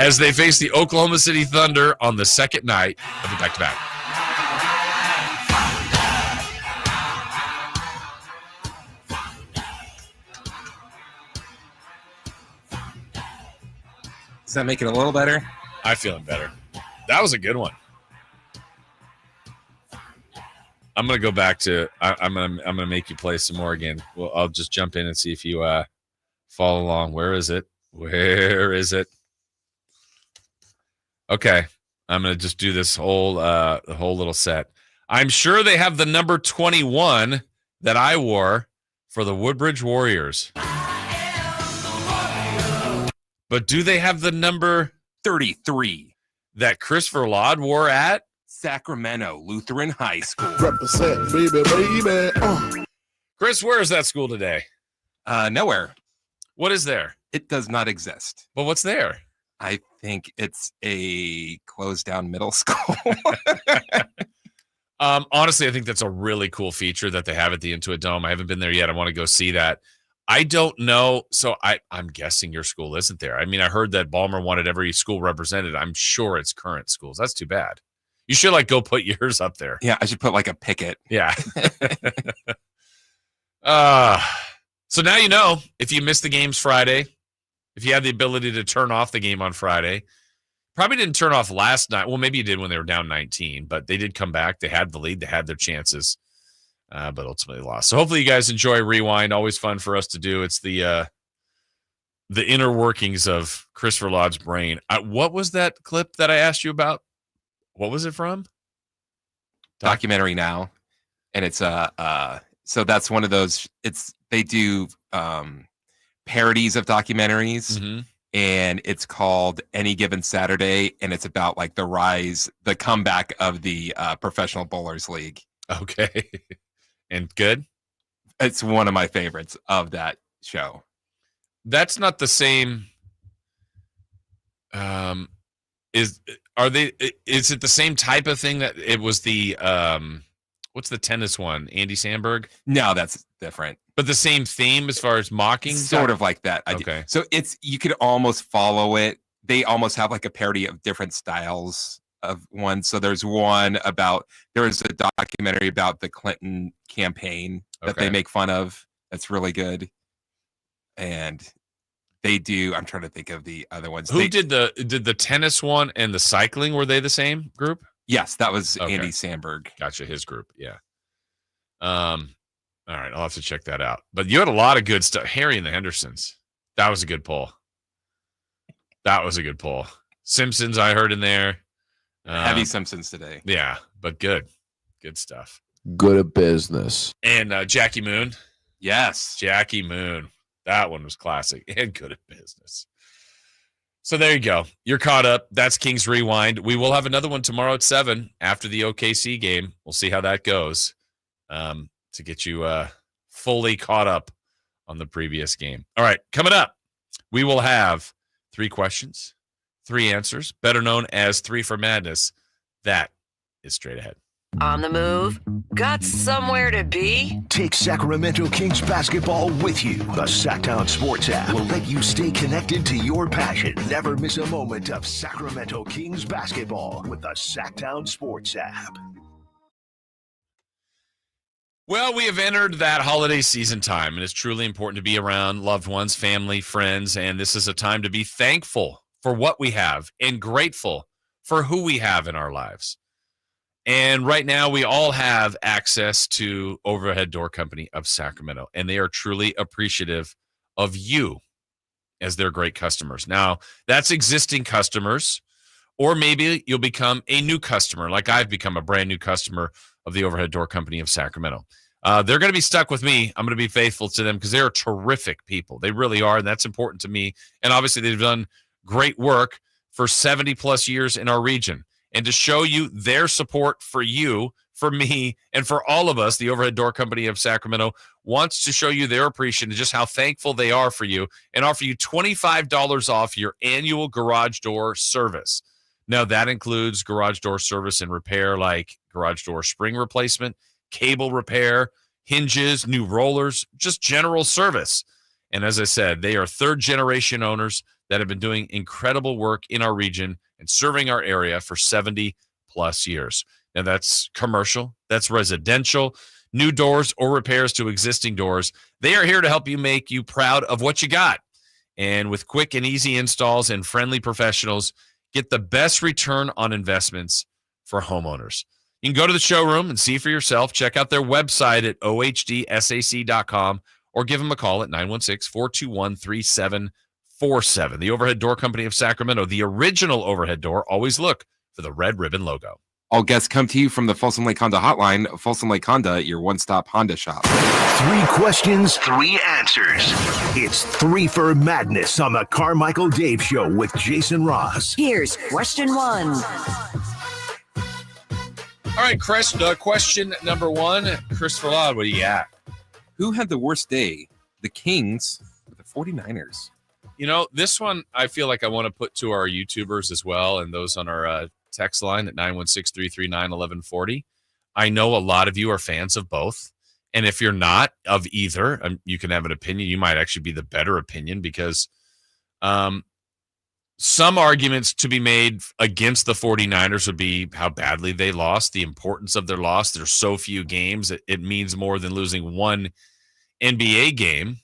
Speaker 4: As they face the Oklahoma City Thunder on the second night of the back-to-back.
Speaker 5: Does that make it a little better?
Speaker 4: I'm feeling better. That was a good one. I'm gonna go back to. I'm gonna make you play some more again. Well, I'll just jump in and see if you follow along. Where is it? Where is it? Okay, I'm gonna just do this whole the whole little set. I'm sure they have the number 21 that I wore for the Woodbridge Warriors. But do they have the number
Speaker 5: 33
Speaker 4: that Christopher Laud wore at
Speaker 5: Sacramento Lutheran High School?
Speaker 8: Represent, baby, baby.
Speaker 4: Chris, where is that school today?
Speaker 5: Nowhere.
Speaker 4: What is there?
Speaker 5: It does not exist.
Speaker 4: Well, what's there?
Speaker 5: I think it's a closed down middle school.
Speaker 4: Honestly, I think that's a really cool feature that they have at the Intuit Dome. I haven't been there yet. I want to go see that. I don't know. So I'm guessing your school isn't there. I mean, I heard that Balmer wanted every school represented. I'm sure it's current schools. That's too bad. You should go put yours up there.
Speaker 5: Yeah, I should put a picket.
Speaker 4: Yeah. So now you know, if you missed the games Friday, if you had the ability to turn off the game on Friday, probably didn't turn off last night. Well, maybe you did when they were down 19, but they did come back. They had the lead. They had their chances, but ultimately lost. So hopefully you guys enjoy Rewind. Always fun for us to do. It's the inner workings of Christopher Laud's brain. What was that clip that I asked you about? What was it from?
Speaker 5: Documentary Now. And it's so that's one of those, they do parodies of documentaries, and it's called Any Given Saturday, and it's about the comeback of the Professional Bowlers League.
Speaker 4: Okay. And good?
Speaker 5: It's one of my favorites of that show.
Speaker 4: That's not the same. Is it the same type of thing that it was the what's the tennis one? Andy Samberg?
Speaker 5: No, that's different.
Speaker 4: But the same theme as far as mocking?
Speaker 5: Sort of like that. Okay. So you could almost follow it. They almost have a parody of different styles of one. So there's one there's a documentary about the Clinton campaign that they make fun of. That's really good. And they do, I'm trying to think of the other ones.
Speaker 4: Who did the tennis one and the cycling? Were they the same group?
Speaker 5: Yes, that was Andy Samberg.
Speaker 4: Gotcha, his group. Yeah. All right, I'll have to check that out. But you had a lot of good stuff. Harry and the Hendersons. That was a good pull. Simpsons, I heard in there.
Speaker 5: Heavy Simpsons today.
Speaker 4: Yeah, but good stuff.
Speaker 2: Good at business.
Speaker 4: And Jackie Moon.
Speaker 5: Yes,
Speaker 4: Jackie Moon. That one was classic and good at business. So there you go. You're caught up. That's Kings Rewind. We will have another one tomorrow at 7 after the OKC game. We'll see how that goes to get you fully caught up on the previous game. All right, coming up, we will have 3 questions, 3 answers, better known as 3 for Madness. That is straight ahead.
Speaker 13: On the move? Got somewhere to be?
Speaker 1: Take Sacramento Kings basketball with you. The Sacktown Sports app will let you stay connected to your passion. Never miss a moment of Sacramento Kings basketball with the Sacktown Sports app.
Speaker 4: Well, we have entered that holiday season time, and it's truly important to be around loved ones, family, friends, and this is a time to be thankful for what we have and grateful for who we have in our lives. And right now, we all have access to Overhead Door Company of Sacramento, and they are truly appreciative of you as their great customers. Now, that's existing customers, or maybe you'll become a new customer, like I've become a brand new customer of the Overhead Door Company of Sacramento. They're going to be stuck with me. I'm going to be faithful to them because they're terrific people. They really are, and that's important to me. And obviously, they've done great work for 70-plus years in our region. And to show you their support for you, for me, and for all of us, the Overhead Door Company of Sacramento wants to show you their appreciation and just how thankful they are for you and offer you $25 off your annual garage door service. Now, that includes garage door service and repair like garage door spring replacement, cable repair, hinges, new rollers, just general service. And as I said, they are third-generation owners that have been doing incredible work in our region and serving our area for 70-plus years. Now, that's commercial, that's residential, new doors or repairs to existing doors. They are here to help you make you proud of what you got. And with quick and easy installs and friendly professionals, get the best return on investments for homeowners. You can go to the showroom and see for yourself. Check out their website at ohdsac.com or give them a call at 916-421-3747. The Overhead Door Company of Sacramento, the original overhead door. Always look for the red ribbon logo.
Speaker 5: All guests come to you from the Folsom Lake Honda Hotline. Folsom Lake Honda, your one-stop Honda shop.
Speaker 1: 3 questions, 3 answers. It's 3 for Madness on the Carmichael Dave Show with Jason Ross.
Speaker 13: Here's question 1.
Speaker 4: All right, Chris, question number 1. Christopher Laud, what do you got?
Speaker 5: Who had the worst day? The Kings or the 49ers?
Speaker 4: You know, this one I feel like I want to put to our YouTubers as well and those on our text line at 916-339-1140. I know a lot of you are fans of both. And if you're not of either, you can have an opinion. You might actually be the better opinion because some arguments to be made against the 49ers would be how badly they lost, the importance of their loss. There's so few games. It means more than losing one NBA game.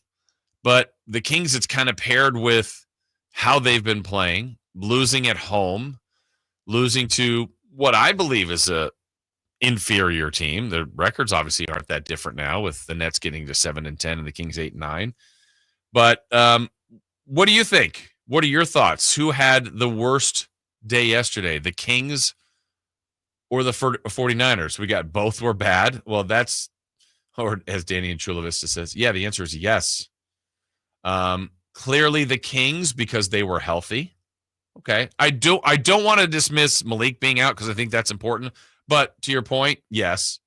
Speaker 4: But the Kings, it's kind of paired with how they've been playing, losing at home, losing to what I believe is a inferior team. The records obviously aren't that different now with the Nets getting to 7-10 and the Kings 8-9. But what do you think? What are your thoughts? Who had the worst day yesterday? The Kings or the 49ers? We got both were bad. Well, that's, or as Danny and Chula Vista says, yeah, the answer is yes. Clearly the Kings because they were healthy. Okay. I don't want to dismiss Malik being out because I think that's important. But to your point, yes.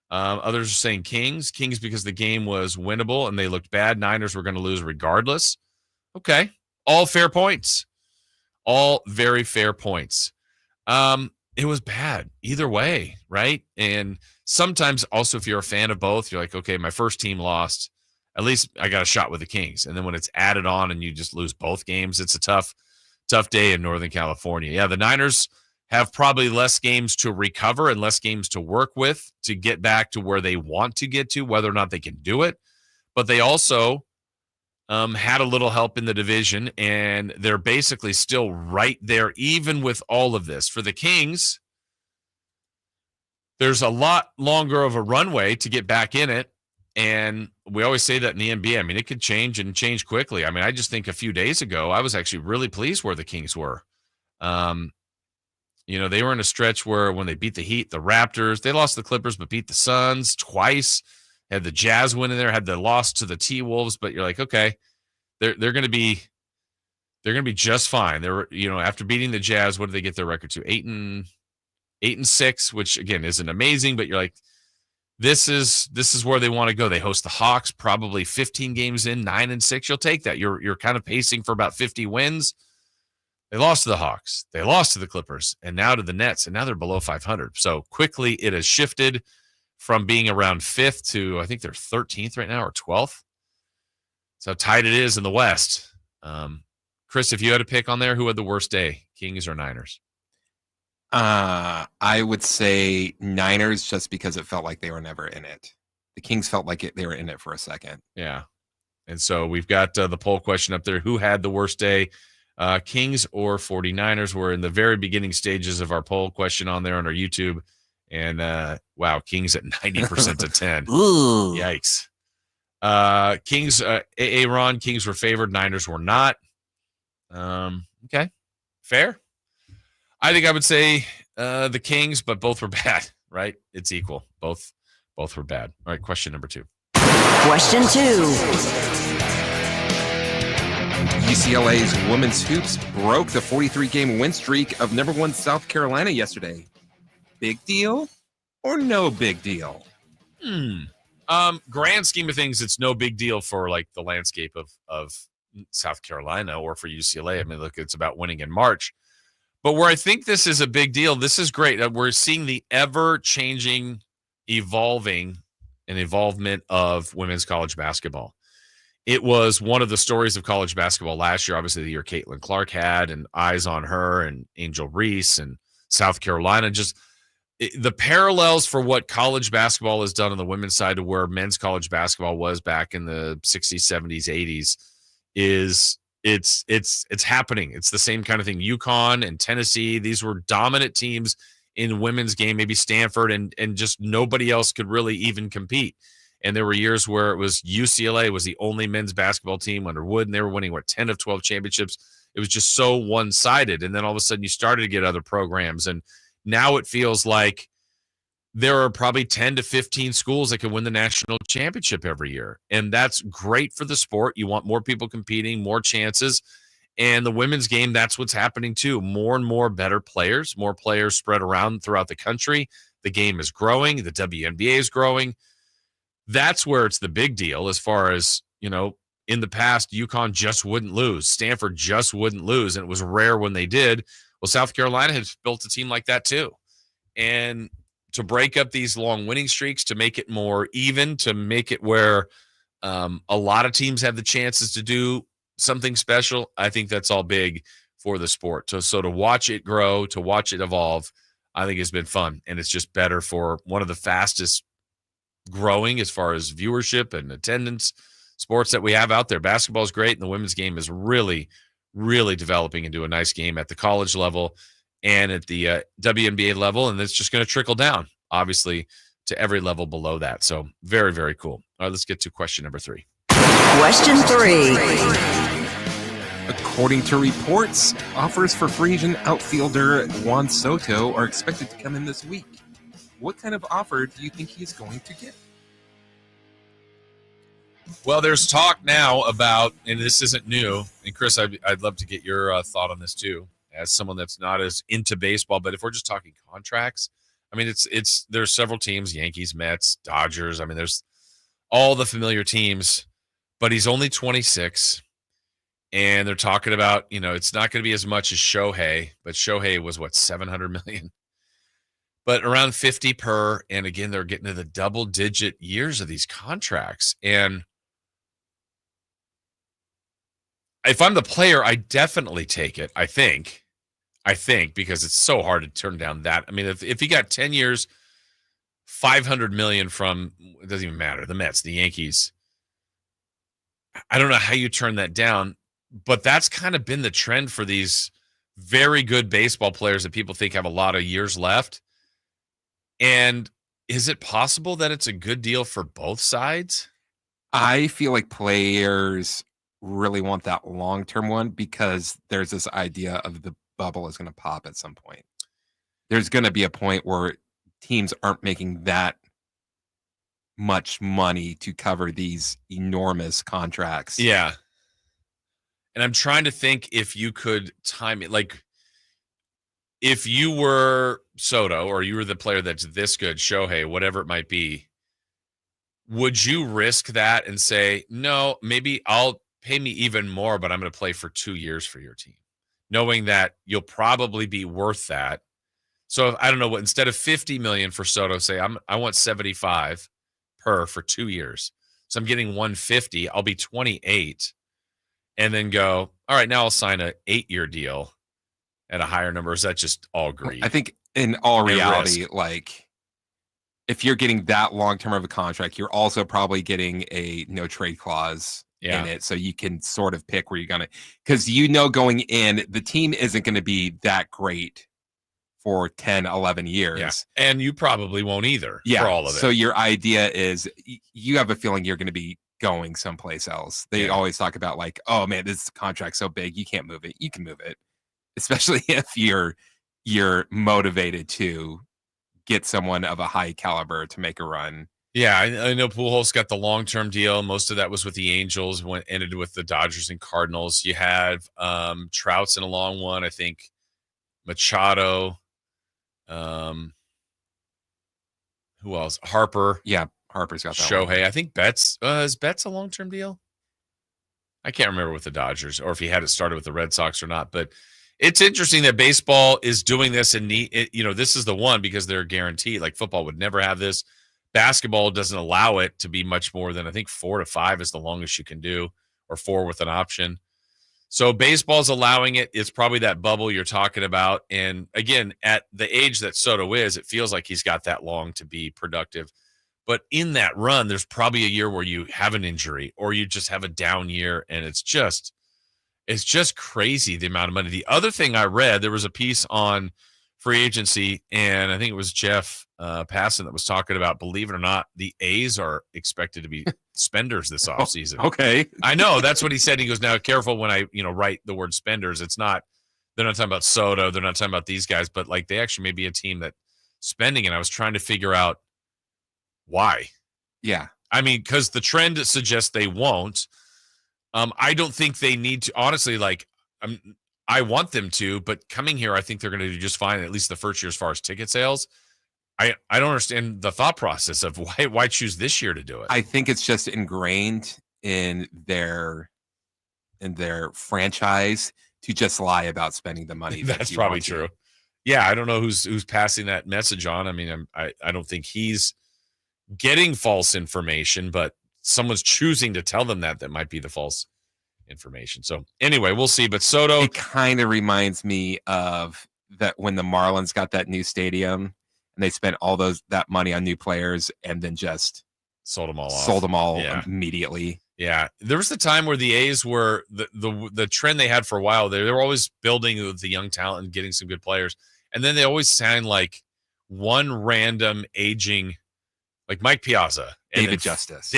Speaker 4: Others are saying Kings because the game was winnable and they looked bad. Niners were going to lose regardless. Okay. All fair points. All very fair points. It was bad either way, right? And sometimes also if you're a fan of both, you're like, okay, my first team lost. At least I got a shot with the Kings. And then when it's added on and you just lose both games, it's a tough day in Northern California. Yeah, the Niners have probably less games to recover and less games to work with to get back to where they want to get to, whether or not they can do it. But they also had a little help in the division, and they're basically still right there, even with all of this. For the Kings, there's a lot longer of a runway to get back in it, and we always say that in the NBA. I mean, it could change and change quickly. I mean, I just think a few days ago, I was actually really pleased where the Kings were. You know, they were in a stretch where when they beat the Heat, the Raptors, they lost the Clippers, but beat the Suns twice. Had the Jazz win in there, had the loss to the T-Wolves, but you're like, okay, they're going to be just fine. They're, you know, after beating the Jazz, what did they get their record to? 8-6, which again isn't amazing, but you're like, this is where they want to go. They host the Hawks, probably 15 games in, 9-6. You'll take that. You're kind of pacing for about 50 wins. They lost to the Hawks. They lost to the Clippers, and now to the Nets, and now they're below 500. So quickly it has shifted from being around 5th to I think they're 13th right now or 12th. That's how tight it is in the West. Chris, if you had to pick on there, who had the worst day, Kings or Niners?
Speaker 5: I would say Niners just because it felt like they were never in it. The Kings felt like they were in it for a second.
Speaker 4: Yeah. And so we've got the poll question up there. Who had the worst day? Kings or 49ers? We're in the very beginning stages of our poll question on there on our YouTube. And wow, Kings at 90% to 10.
Speaker 5: Ooh.
Speaker 4: Yikes. Kings, Ron, Kings were favored. Niners were not. Okay. Fair. I think I would say the Kings, but both were bad, right? It's equal. Both were bad. All right, question number 2.
Speaker 13: Question 2.
Speaker 5: UCLA's women's hoops broke the 43-game win streak of number 1 South Carolina yesterday. Big deal or no big deal?
Speaker 4: Grand scheme of things, it's no big deal for like the landscape of South Carolina or for UCLA. I mean, look, it's about winning in March. But where I think this is a big deal, this is great. We're seeing the ever-changing, evolving and involvement of women's college basketball. It was one of the stories of college basketball last year, obviously the year Caitlin Clark had, and eyes on her, and Angel Reese, and South Carolina. Just the parallels for what college basketball has done on the women's side to where men's college basketball was back in the 60s, 70s, 80s is it's happening. It's the same kind of thing. UConn and Tennessee, these were dominant teams in women's game, maybe Stanford, and just nobody else could really even compete. And there were years where it was UCLA was the only men's basketball team under Wood, and they were winning, 10 of 12 championships. It was just so one-sided. And then all of a sudden you started to get other programs. And now it feels like there are probably 10 to 15 schools that can win the national championship every year. And that's great for the sport. You want more people competing, more chances. And the women's game, that's what's happening too. More and more better players, more players spread around throughout the country. The game is growing. The WNBA is growing. that's where it's the big deal as far as, in the past, UConn just wouldn't lose. Stanford just wouldn't lose, and it was rare when they did. Well, South Carolina has built a team like that too. And to break up these long winning streaks, to make it more even, to make it where a lot of teams have the chances to do something special, I think that's all big for the sport. So to watch it grow, to watch it evolve, I think has been fun. And it's just better for one of the fastest growing as far as viewership and attendance sports that we have out there. Basketball is great, and the women's game is really, really developing into a nice game at the college level and at the WNBA level, and it's just going to trickle down, obviously, to every level below that. So very, very cool. All right, let's get to question number 3.
Speaker 13: Question 3.
Speaker 5: According to reports, offers for free agent outfielder Juan Soto are expected to come in this week. What kind of offer do you think he's going to get?
Speaker 4: Well, there's talk now about, and this isn't new, and Chris, I'd love to get your thought on this too, as someone that's not as into baseball, but if we're just talking contracts, I mean, there's several teams, Yankees, Mets, Dodgers. I mean, there's all the familiar teams, but he's only 26, and they're talking about, it's not going to be as much as Shohei, but Shohei was $700 million, but around 50 per. And again, they're getting to the double-digit years of these contracts. And if I'm the player, I definitely take it. I think, because it's so hard to turn down that. I mean, if he got 10 years, $500 million from, it doesn't even matter, the Mets, the Yankees, I don't know how you turn that down, but that's kind of been the trend for these very good baseball players that people think have a lot of years left. And is it possible that it's a good deal for both sides?
Speaker 5: I feel like players really want that long-term one because there's this idea of the bubble is going to pop at some point. There's going to be a point where teams aren't making that much money to cover these enormous contracts.
Speaker 4: Yeah. And I'm trying to think if you could time it, like if you were Soto or you were the player that's this good, Shohei, whatever it might be, would you risk that and say, no, maybe I'll pay me even more, but I'm going to play for 2 years for your team, knowing that you'll probably be worth that. So if, I don't know what, instead of 50 million for Soto, say I want 75 per for 2 years. So I'm getting 150. I'll be 28 and then go, all right, now I'll sign an 8-year deal at a higher number. Is that just all greed?
Speaker 5: I think in all reality, like if you're getting that long-term of a contract, you're also probably getting a no trade clause in it. So you can sort of pick where you're going to, because going in, the team isn't going to be that great for 10, 11 years.
Speaker 4: Yeah. And you probably won't either for all of it.
Speaker 5: So your idea is you have a feeling you're going to be going someplace else. They always talk about like, oh man, this contract's so big, you can't move it. You can move it, especially if you're motivated to get someone of a high caliber to make a run.
Speaker 4: Yeah, I know Pujols got the long-term deal. Most of that was with the Angels, ended with the Dodgers and Cardinals. You had Trout's in a long one, I think. Machado. Who else? Harper.
Speaker 5: Yeah, Harper's got that
Speaker 4: Shohei.
Speaker 5: one.
Speaker 4: I think Betts. Is Betts a long-term deal? I can't remember with the Dodgers or if he had it started with the Red Sox or not. But it's interesting that baseball is doing this, and this is the one because they're guaranteed. Like football would never have this. Basketball doesn't allow it to be much more than, I think, 4 to 5 is the longest you can do, or 4 with an option. So baseball's allowing it. It's probably that bubble you're talking about. And again, at the age that Soto is, it feels like he's got that long to be productive. But in that run, there's probably a year where you have an injury or you just have a down year, and it's just crazy the amount of money. The other thing I read, there was a piece on free agency, and I think it was Jeff Passan that was talking about, believe it or not, the A's are expected to be spenders this offseason.
Speaker 5: Okay.
Speaker 4: I know. That's what he said. He goes, now careful when I write the word spenders. It's not, they're not talking about Soto. They're not talking about these guys, but like they actually may be a team that spending, and I was trying to figure out why.
Speaker 5: Yeah.
Speaker 4: I mean, because the trend suggests they won't. I don't think they need to, honestly, I want them to, but coming here, I think they're going to do just fine, at least the first year as far as ticket sales. I don't understand the thought process of why choose this year to do it.
Speaker 5: I think it's just ingrained in their franchise to just lie about spending the money.
Speaker 4: That's probably true. Yeah, I don't know who's passing that message on. I mean, I don't think he's getting false information, but someone's choosing to tell them that might be the false information. So anyway, we'll see. But Soto,
Speaker 5: it kind of reminds me of that when the Marlins got that new stadium and they spent all that money on new players and then just
Speaker 4: sold them
Speaker 5: all immediately.
Speaker 4: Yeah, there was the time where the A's were the trend they had for a while. They were always building with the young talent and getting some good players, and then they always signed like one random aging, like Mike Piazza,
Speaker 5: David Justice,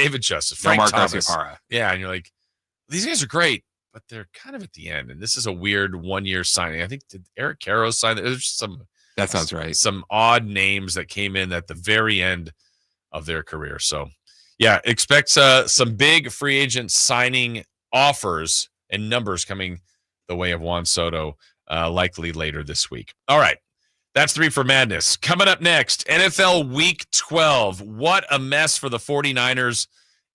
Speaker 4: Frank Thomas.
Speaker 5: Garciaparra.
Speaker 4: Yeah, and you're like, these guys are great, but they're kind of at the end, and this is a weird 1-year signing. I think did Eric Caro sign it? There's some.
Speaker 5: That sounds right.
Speaker 4: Some odd names that came in at the very end of their career. So, yeah, expect some big free agent signing offers and numbers coming the way of Juan Soto likely later this week. All right, that's 3 for Madness. Coming up next, NFL Week 12. What a mess for the 49ers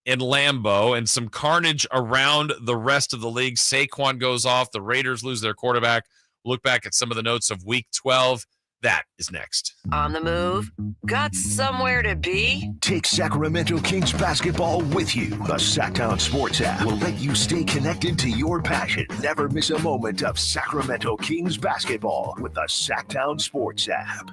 Speaker 4: in Lambeau and some carnage around the rest of the league. Saquon goes off. The Raiders lose their quarterback. Look back at some of the notes of Week 12. That is next.
Speaker 13: On the move? Got somewhere to be?
Speaker 1: Take Sacramento Kings basketball with you. The Sacktown Sports app will let you stay connected to your passion. Never miss a moment of Sacramento Kings basketball with the Sacktown Sports app.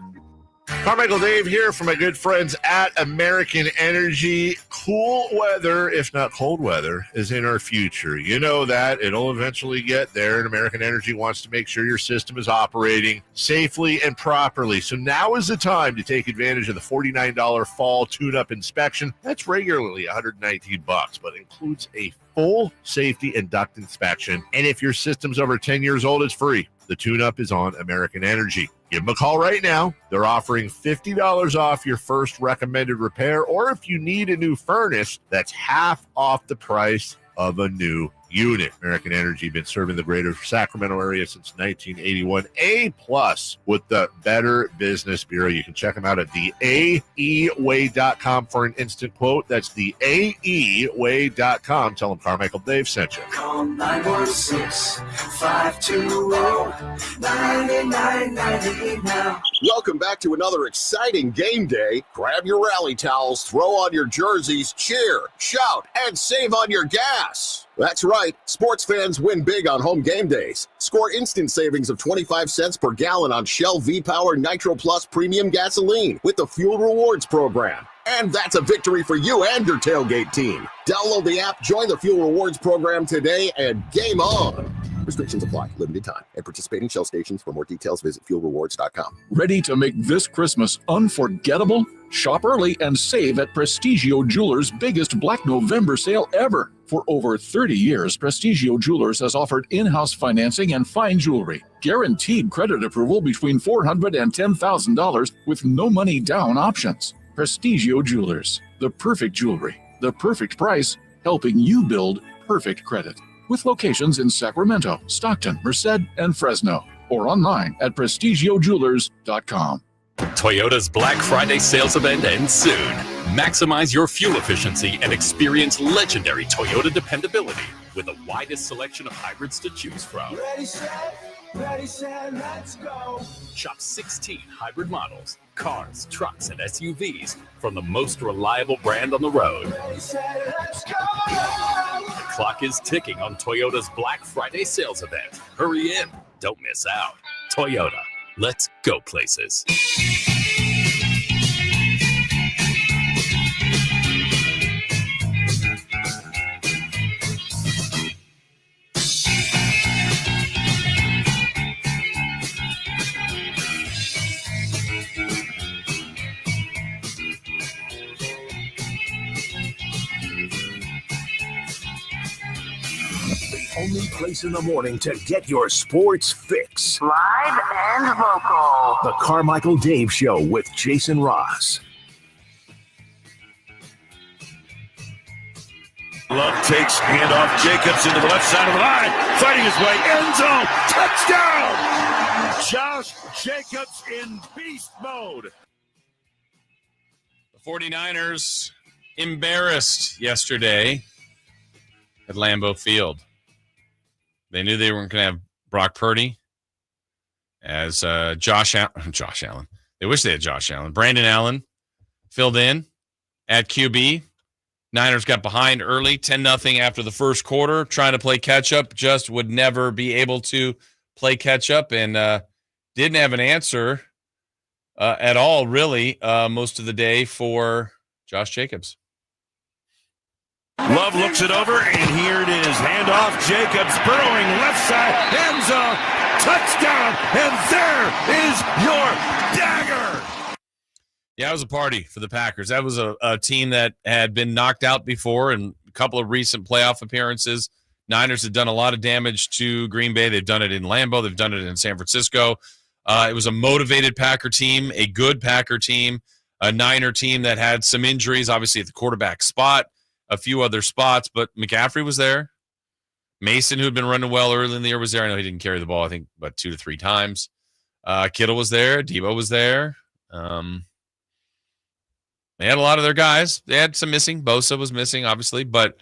Speaker 19: Carmichael Dave here from my good friends at American Energy. Cool weather, if not cold weather, is in our future. You know that. It'll eventually get there, and American Energy wants to make sure your system is operating safely and properly. So now is the time to take advantage of the $49 fall tune-up inspection. That's regularly $119, but includes a full safety and duct inspection. And if your system's over 10 years old, it's free. The tune-up is on American Energy. Give them a call right now. They're offering $50 off your first recommended repair, or if you need a new furnace, that's half off the price of a new unit. American Energy been serving the greater Sacramento area since 1981. A+ with the Better Business Bureau. You can check them out at theaeway.com for an instant quote. That's theaeway.com. Tell them Carmichael Dave sent you.
Speaker 26: Call 916-520-9998 now.
Speaker 6: Welcome back to another exciting game day. Grab your rally towels, throw on your jerseys, cheer, shout, and save on your gas. That's right. Sports fans win big on home game days. Score instant savings of 25 cents per gallon on Shell V-Power Nitro Plus Premium Gasoline with the Fuel Rewards program. And that's a victory for you and your tailgate team. Download the app, join the Fuel Rewards program today, and game on. Restrictions apply. Limited time. At participating Shell stations. For more details, visit fuelrewards.com.
Speaker 7: Ready to make this Christmas unforgettable? Shop early and save at Prestigio Jewelers' biggest Black November sale ever. For over 30 years, Prestigio Jewelers has offered in-house financing and fine jewelry. Guaranteed credit approval between $400 and $10,000 with no money down options. Prestigio Jewelers, the perfect jewelry, the perfect price, helping you build perfect credit. With locations in Sacramento, Stockton, Merced, and Fresno, or online at prestigiojewelers.com.
Speaker 12: Toyota's Black Friday sales event ends soon. Maximize your fuel efficiency and experience legendary Toyota dependability with the widest selection of hybrids to choose from.
Speaker 26: Ready, set, let's go.
Speaker 12: Shop 16 hybrid models, cars, trucks, and SUVs from the most reliable brand on the road.
Speaker 26: Ready, set, let's go.
Speaker 12: The clock is ticking on Toyota's Black Friday sales event. Hurry in. Don't miss out. Toyota. Let's go places.
Speaker 1: Only place in the morning to get your sports fix.
Speaker 13: Live and local.
Speaker 1: The Carmichael Dave Show with Jason Ross.
Speaker 20: Love takes handoff. Jacobs into the left side of the line. Fighting his way. End zone. Touchdown. Josh Jacobs in beast mode.
Speaker 4: 49ers embarrassed yesterday at Lambeau Field. They knew they weren't going to have Brock Purdy as Josh Allen. They wish they had Josh Allen. Brandon Allen filled in at QB. Niners got behind early, 10-0 after the first quarter, trying to play catch-up, just would never be able to play catch-up, and didn't have an answer at all, really, most of the day for Josh Jacobs.
Speaker 20: Love looks it over, and here it is. Handoff, Jacobs burrowing left side, end zone, touchdown, and there is your dagger.
Speaker 4: Yeah, it was a party for the Packers. That was a team that had been knocked out before in a couple of recent playoff appearances. Niners had done a lot of damage to Green Bay. They've done it in Lambeau. They've done it in San Francisco. It was a motivated Packer team, a good Packer team, a Niner team that had some injuries, obviously at the quarterback spot, a few other spots, but McCaffrey was there. Mason, who had been running well early in the year, was there. I know he didn't carry the ball, I think, about 2 to 3 times. Kittle was there. Debo was there. They had a lot of their guys. They had some missing. Bosa was missing, obviously, but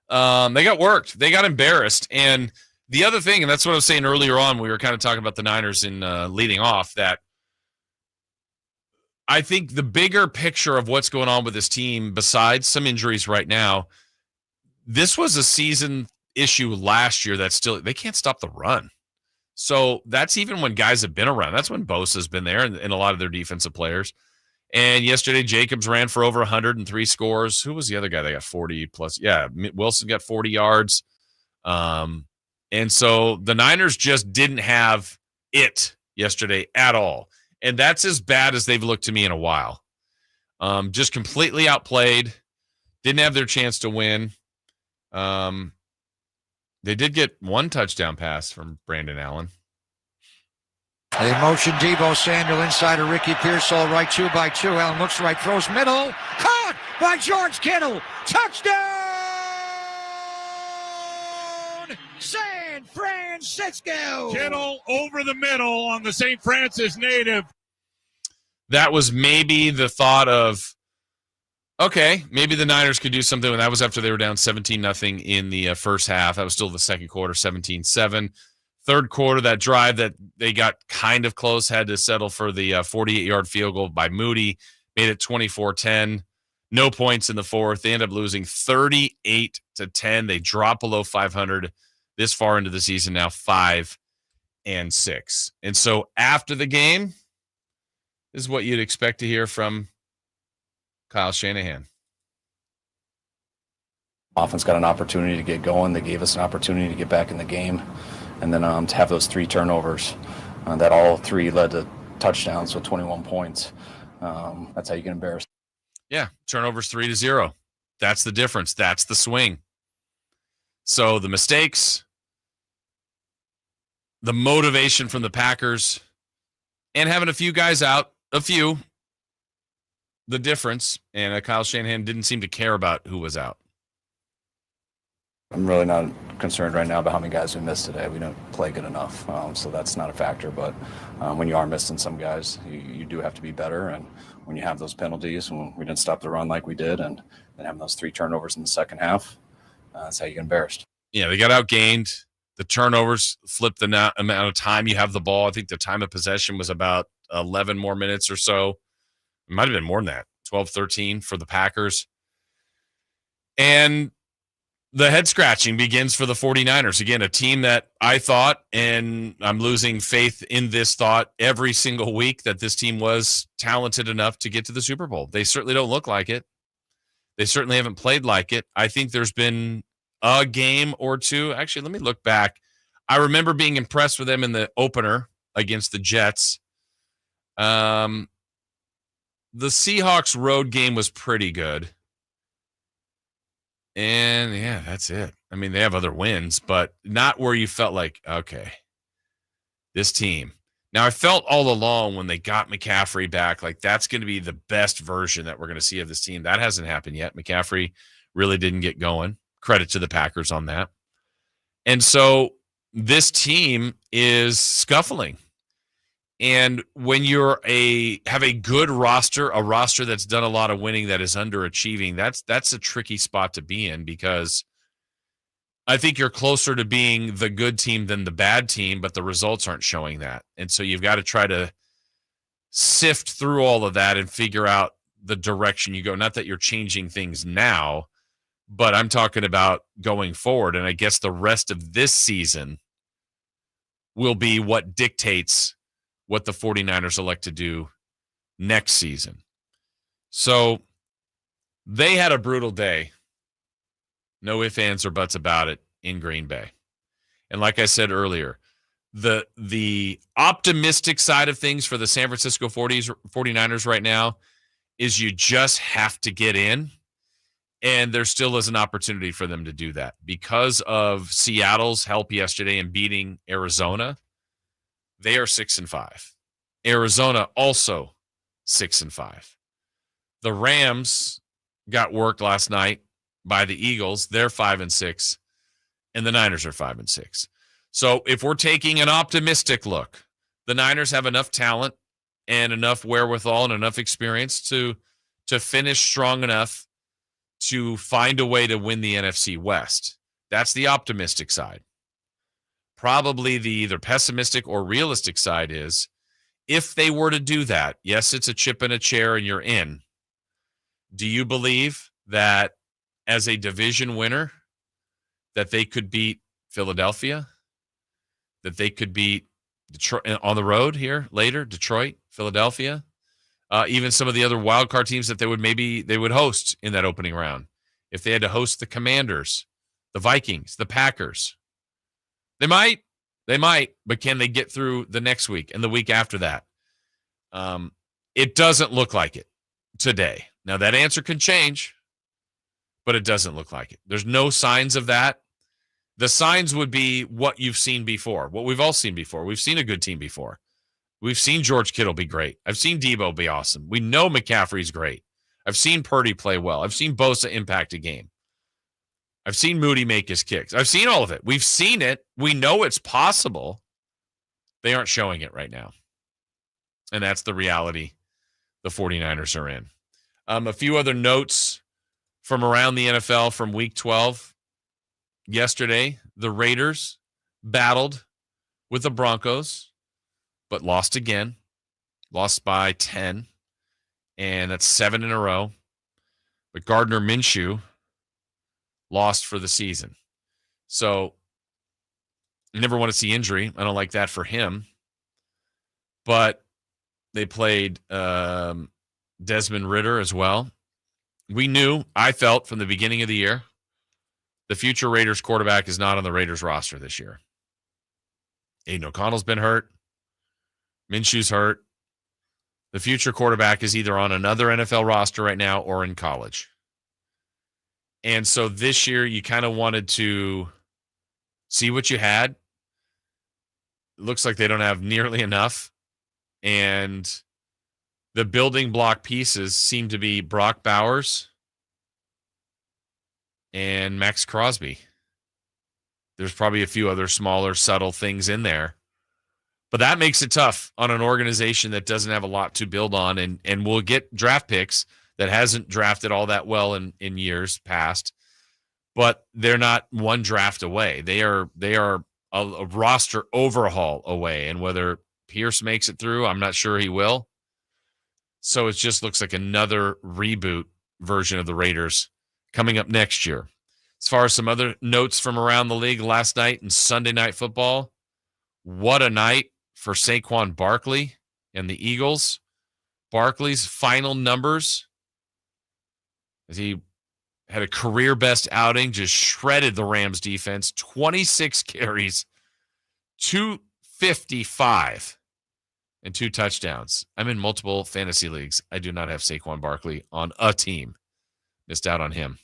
Speaker 4: they got worked. They got embarrassed. And the other thing, and that's what I was saying earlier on, we were kind of talking about the Niners in leading off, that I think the bigger picture of what's going on with this team, besides some injuries right now, this was a season issue last year that still, they can't stop the run. So that's even when guys have been around. That's when Bosa's been there and a lot of their defensive players. And yesterday, Jacobs ran for over 103 scores. Who was the other guy that got 40 plus? Yeah, Wilson got 40 yards. And so the Niners just didn't have it yesterday at all. And that's as bad as they've looked to me in a while. Just completely outplayed. Didn't have their chance to win. They did get one touchdown pass from Brandon Allen.
Speaker 9: They motion Debo Samuel inside of Ricky Pearsall, right 2x2. Allen looks right, throws middle. Caught by George Kittle. Touchdown! San Francisco!
Speaker 20: Kittle over the middle on the St. Francis native.
Speaker 4: That was maybe the thought of, okay, maybe the Niners could do something. That was after they were down 17-0 in the first half. That was still the second quarter, 17-7. Third quarter, that drive that they got kind of close, had to settle for the 48-yard field goal by Moody, made it 24-10. No points in the fourth. They end up losing 38-10. They drop below 500 this far into the season now, 5-6. And so after the game, this is what you'd expect to hear from Kyle Shanahan.
Speaker 17: Offense got an opportunity to get going. They gave us an opportunity to get back in the game. And then to have those 3 turnovers that all 3 led to touchdowns, so 21 points. That's how you get embarrassed.
Speaker 4: Yeah, turnovers 3-0. That's the difference. That's the swing. So the mistakes, the motivation from the Packers, and having a few guys out, the difference. And Kyle Shanahan didn't seem to care about who was out.
Speaker 17: I'm really not concerned right now about how many guys we missed today. We don't play good enough, so that's not a factor. But when you are missing some guys, you do have to be better. And when you have those penalties, when we didn't stop the run like we did, and then having those 3 turnovers in the second half, that's how you get embarrassed.
Speaker 4: Yeah, they got outgained. The turnovers flipped the amount of time you have the ball. I think the time of possession was about 11 more minutes or so. It might have been more than that, 12-13 for the Packers. And the head scratching begins for the 49ers. Again, a team that I thought, and I'm losing faith in this thought every single week, that this team was talented enough to get to the Super Bowl. They certainly don't look like it. They certainly haven't played like it. I think there's been a game or two. Actually, let me look back. I remember being impressed with them in the opener against the Jets. The Seahawks road game was pretty good. And, yeah, that's it. I mean, they have other wins, but not where you felt like, okay, this team. Now, I felt all along when they got McCaffrey back, like that's going to be the best version that we're going to see of this team. That hasn't happened yet. McCaffrey really didn't get going. Credit to the Packers on that. And so this team is scuffling. And when you're have a good roster, a roster that's done a lot of winning that is underachieving, that's a tricky spot to be in, because I think you're closer to being the good team than the bad team, but the results aren't showing that. And so you've got to try to sift through all of that and figure out the direction you go. Not that you're changing things now, but I'm talking about going forward. And I guess the rest of this season will be what dictates what the 49ers elect to do next season. So they had a brutal day. No ifs, ands, or buts about it in Green Bay. And like I said earlier, the optimistic side of things for the San Francisco 49ers right now is you just have to get in, and there still is an opportunity for them to do that. Because of Seattle's help yesterday in beating Arizona, they are 6-5. Arizona also 6-5. The Rams got worked last night by the Eagles. They're 5-6, and the Niners are 5-6. So if we're taking an optimistic look, the Niners have enough talent and enough wherewithal and enough experience to finish strong enough to find a way to win the NFC West. That's the optimistic side. Probably the either pessimistic or realistic side is, if they were to do that, yes, it's a chip in a chair and you're in. Do you believe that as a division winner, that they could beat Philadelphia, that they could beat Detroit on the road here later, Detroit, Philadelphia, even some of the other wild card teams that they would host in that opening round? If they had to host the Commanders, the Vikings, the Packers, they might, but can they get through the next week and the week after that? It doesn't look like it today. Now that answer can change, but it doesn't look like it. There's no signs of that. The signs would be what you've seen before, what we've all seen before. We've seen a good team before. We've seen George Kittle be great. I've seen Debo be awesome. We know McCaffrey's great. I've seen Purdy play well. I've seen Bosa impact a game. I've seen Moody make his kicks. I've seen all of it. We've seen it. We know it's possible. They aren't showing it right now. And that's the reality the 49ers are in. A few other notes from around the NFL from Week 12. Yesterday, the Raiders battled with the Broncos, but lost again. Lost by 10, and that's 7 in a row. But Gardner Minshew lost for the season. So you never want to see injury. I don't like that for him. But they played Desmond Ridder as well. I felt from the beginning of the year, the future Raiders quarterback is not on the Raiders roster this year. Aiden O'Connell's been hurt. Minshew's hurt. The future quarterback is either on another NFL roster right now or in college. And so this year you kind of wanted to see what you had. It looks like they don't have nearly enough. And the building block pieces seem to be Brock Bowers and Max Crosby. There's probably a few other smaller, subtle things in there. But that makes it tough on an organization that doesn't have a lot to build on and will get draft picks that hasn't drafted all that well in years past. But they're not one draft away. They are a roster overhaul away. And whether Pierce makes it through, I'm not sure he will. So it just looks like another reboot version of the Raiders coming up next year. As far as some other notes from around the league last night in Sunday Night Football, what a night for Saquon Barkley and the Eagles. Barkley's final numbers, as he had a career-best outing, just shredded the Rams defense. 26 carries, 255, and 2 touchdowns. I'm in multiple fantasy leagues. I do not have Saquon Barkley on a team. Missed out on him.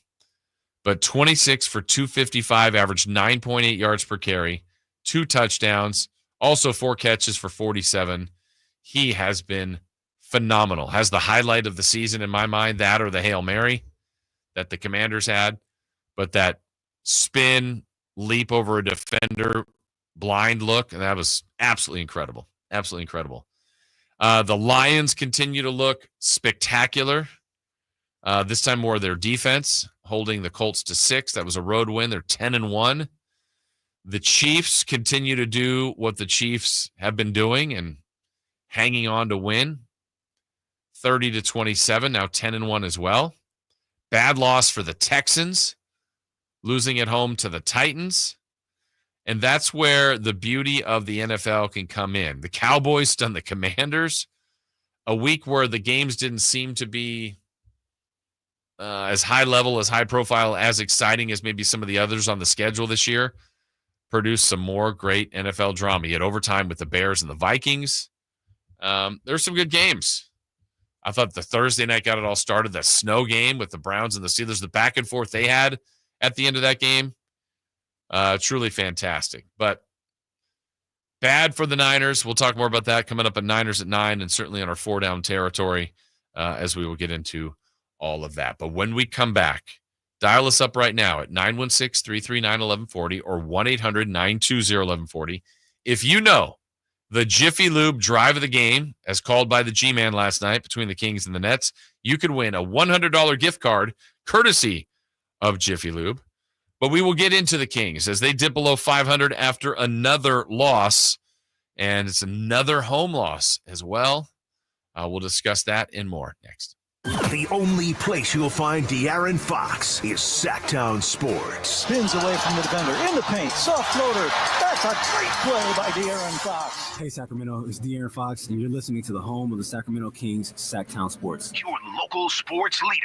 Speaker 4: But 26 for 255, averaged 9.8 yards per carry, 2 touchdowns, also 4 catches for 47. He has been phenomenal. Has the highlight of the season in my mind, that or the Hail Mary that the Commanders had. But that spin, leap over a defender, blind look, and that was absolutely incredible. Absolutely incredible. The Lions continue to look spectacular. This time more of their defense, holding the Colts to 6. That was a road win. They're 10-1. The Chiefs continue to do what the Chiefs have been doing and hanging on to win. 30-27, now 10-1 as well. Bad loss for the Texans, losing at home to the Titans. And that's where the beauty of the NFL can come in. The Cowboys stunned the Commanders. A week where the games didn't seem to be as high level, as high profile, as exciting as maybe some of the others on the schedule this year. Produced some more great NFL drama. You had overtime with the Bears and the Vikings. There's some good games. I thought the Thursday night got it all started. The snow game with the Browns and the Steelers, the back and forth they had at the end of that game. Truly fantastic. But bad for the Niners. We'll talk more about that coming up at Niners at 9 and certainly on our 4-down territory as we will get into all of that. But when we come back, dial us up right now at 916-339-1140 or 1-800-920-1140. If you know the Jiffy Lube drive of the game, as called by the G-Man last night between the Kings and the Nets, you could win a $100 gift card courtesy of Jiffy Lube. But we will get into the Kings as they dip below 500 after another loss, and it's another home loss as well. We'll discuss that and more next.
Speaker 1: The only place you'll find De'Aaron Fox is Sacktown Sports.
Speaker 3: Spins away from the defender, in the paint, soft floater. That's a great play by De'Aaron Fox.
Speaker 21: Hey, Sacramento, it's De'Aaron Fox, and you're listening to the home of the Sacramento Kings, Sacktown Sports.
Speaker 1: Your local sports leader.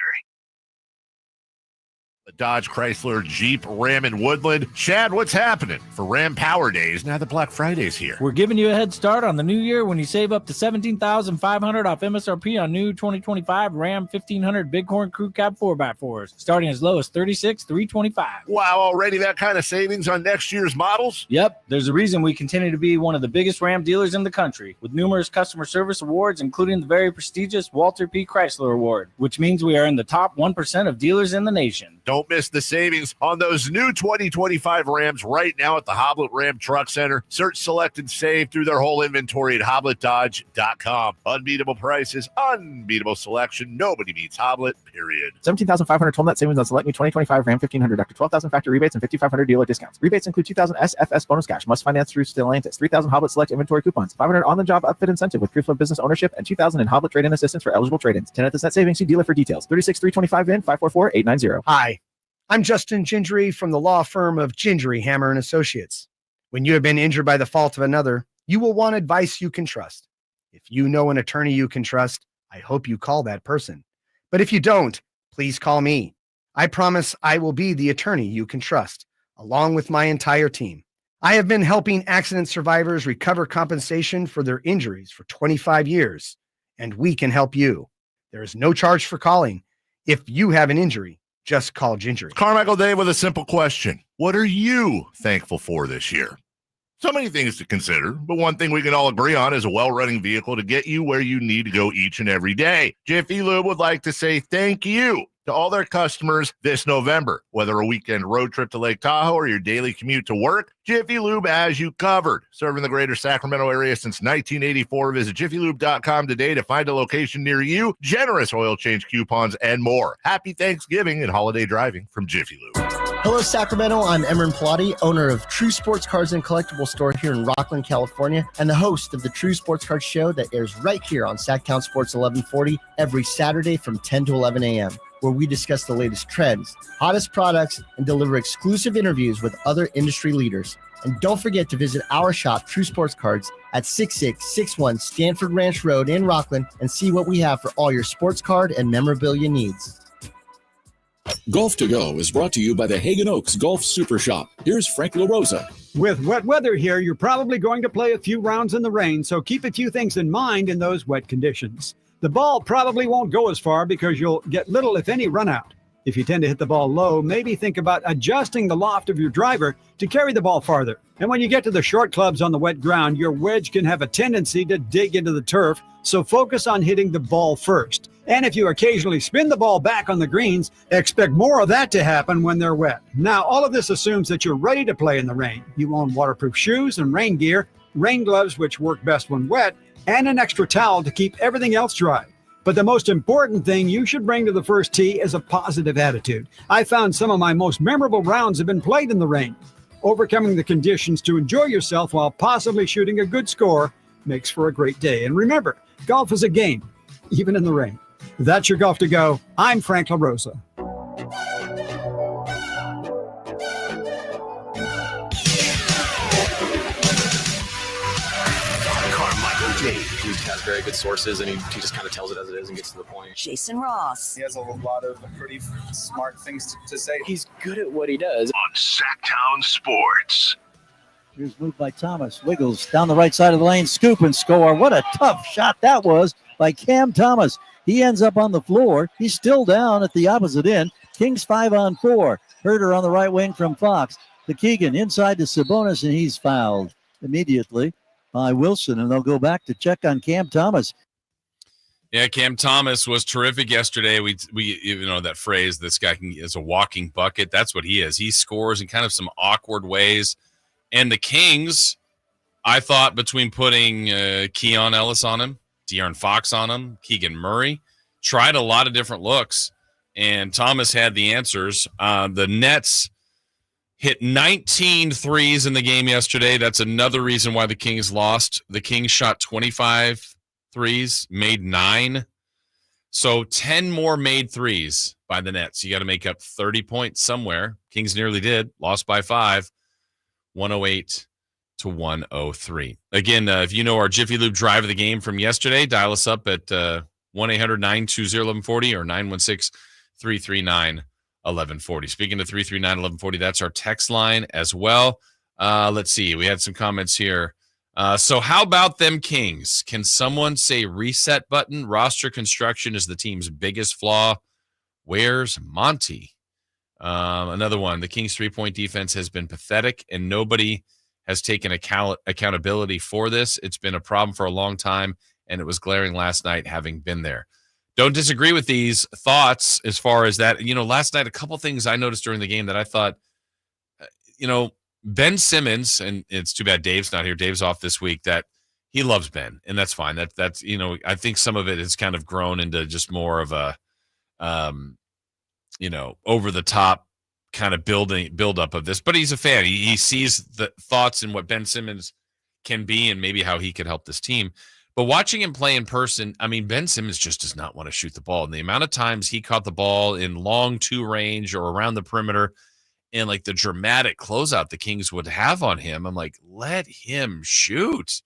Speaker 20: The Dodge, Chrysler, Jeep, Ram, and Woodland. Chad, what's happening for Ram Power Days now that Black Friday's here?
Speaker 22: We're giving you a head start on the new year when you save up to $17,500 off MSRP on new 2025 Ram 1500 Bighorn Crew Cab 4x4s, starting as low as $36,325.
Speaker 20: Wow, already that kind of savings on next year's models?
Speaker 22: Yep, there's a reason we continue to be one of the biggest Ram dealers in the country, with numerous customer service awards, including the very prestigious Walter P. Chrysler Award, which means we are in the top 1% of dealers in the nation.
Speaker 20: Don't miss the savings on those new 2025 Rams right now at the Hoblet Ram Truck Center. Search, select, and save through their whole inventory at HobletDodge.com. Unbeatable prices, unbeatable selection. Nobody beats Hoblet, period.
Speaker 23: $17,500 total net savings on select new 2025 Ram 1500 after $12,000 factory rebates and $5,500 dealer discounts. Rebates include $2,000 SFS bonus cash. Must finance through Stellantis. $3,000 Hoblet select inventory coupons. $500 on-the-job upfit incentive with proof of business ownership, and $2,000 in Hoblet trade-in assistance for eligible trade-ins. 10 at the net savings. See dealer for details. 36,325 in 544-890.
Speaker 24: Hi. I'm Justin Gingery from the law firm of Gingery, Hammer & Associates. When you have been injured by the fault of another, you will want advice you can trust. If you know an attorney you can trust, I hope you call that person. But if you don't, please call me. I promise I will be the attorney you can trust, along with my entire team. I have been helping accident survivors recover compensation for their injuries for 25 years, and we can help you. There is no charge for calling. If you have an injury, just call Gingery.
Speaker 20: Carmichael Dave with a simple question. What are you thankful for this year? So many things to consider, but one thing we can all agree on is a well-running vehicle to get you where you need to go each and every day. Jiffy Lube would like to say thank you to all their customers this November. Whether a weekend road trip to Lake Tahoe or your daily commute to work, Jiffy Lube has you covered. Serving the greater Sacramento area since 1984. Visit jiffylube.com today to find a location near you, generous oil change coupons, and more. Happy Thanksgiving and holiday driving from Jiffy Lube.
Speaker 25: Hello, Sacramento. I'm Emron Pilati, owner of True Sports Cards and Collectible Store here in Rockland, California, and the host of the True Sports Cards Show that airs right here on Sacktown Sports 1140 every Saturday from 10 to 11 a.m., where we discuss the latest trends, hottest products, and deliver exclusive interviews with other industry leaders. And don't forget to visit our shop, True Sports Cards, at 6661 Stanford Ranch Road in Rockland and see what we have for all your sports card and memorabilia needs.
Speaker 7: Golf to Go is brought to you by the Hagen Oaks Golf Super Shop. Here's Frank LaRosa.
Speaker 27: With wet weather here, you're probably going to play a few rounds in the rain, so keep a few things in mind in those wet conditions. The ball probably won't go as far because you'll get little, if any, run out. If you tend to hit the ball low, maybe think about adjusting the loft of your driver to carry the ball farther. And when you get to the short clubs on the wet ground, your wedge can have a tendency to dig into the turf, so focus on hitting the ball first. And if you occasionally spin the ball back on the greens, expect more of that to happen when they're wet. Now, all of this assumes that you're ready to play in the rain. You own waterproof shoes and rain gear, rain gloves, which work best when wet, and an extra towel to keep everything else dry. But the most important thing you should bring to the first tee is a positive attitude. I found some of my most memorable rounds have been played in the rain. Overcoming the conditions to enjoy yourself while possibly shooting a good score makes for a great day. And remember, golf is a game, even in the rain. That's your Golf to Go. I'm Frank LaRosa.
Speaker 1: Carmichael Dave.
Speaker 8: He has very good sources, and he just kind of tells it as it is and gets to the point.
Speaker 13: Jason Ross.
Speaker 10: He has a lot of pretty smart things to say.
Speaker 8: He's good at what he does.
Speaker 1: On Sacktown Sports.
Speaker 3: Here's moved by Thomas. Wiggles down the right side of the lane. Scoop and score. What a tough shot that was by Cam Thomas. He ends up on the floor. He's still down at the opposite end. Kings 5-on-4. Herder on the right wing from Fox. To Keegan inside to Sabonis, and he's fouled immediately by Wilson, and they'll go back to check on Cam Thomas.
Speaker 4: Yeah, Cam Thomas was terrific yesterday. We you know that phrase, this guy is a walking bucket. That's what he is. He scores in kind of some awkward ways. And the Kings, I thought between putting Keon Ellis on him, De'Aaron Fox on him, Keegan Murray, tried a lot of different looks, and Thomas had the answers. The Nets hit 19 threes in the game yesterday. That's another reason why the Kings lost. The Kings shot 25 threes, made 9. So 10 more made threes by the Nets. You got to make up 30 points somewhere. Kings nearly did. Lost by 5, 108-103. Again, if you know our Jiffy Lube drive of the game from yesterday, dial us up at 1-800-920-1140 or 916-339-1140. Speaking of 339-1140, that's our text line as well. Let's see. We had some comments here. So how about them Kings? Can someone say reset button? Roster construction is the team's biggest flaw. Where's Monty? Another one. The Kings' three-point defense has been pathetic, and nobody has taken accountability for this. It's been a problem for a long time, and it was glaring last night having been there. Don't disagree with these thoughts as far as that. You know, last night, a couple things I noticed during the game that I thought, Ben Simmons, and it's too bad Dave's not here. Dave's off this week. That he loves Ben, and that's fine. That's I think some of it has kind of grown into just more of a, over the top kind of build up of this. But he's a fan. He sees the thoughts in what Ben Simmons can be, and maybe how he could help this team. But watching him play in person, I mean, Ben Simmons just does not want to shoot the ball. And the amount of times he caught the ball in long 2 range or around the perimeter, and like the dramatic closeout the Kings would have on him, I'm like, let him shoot.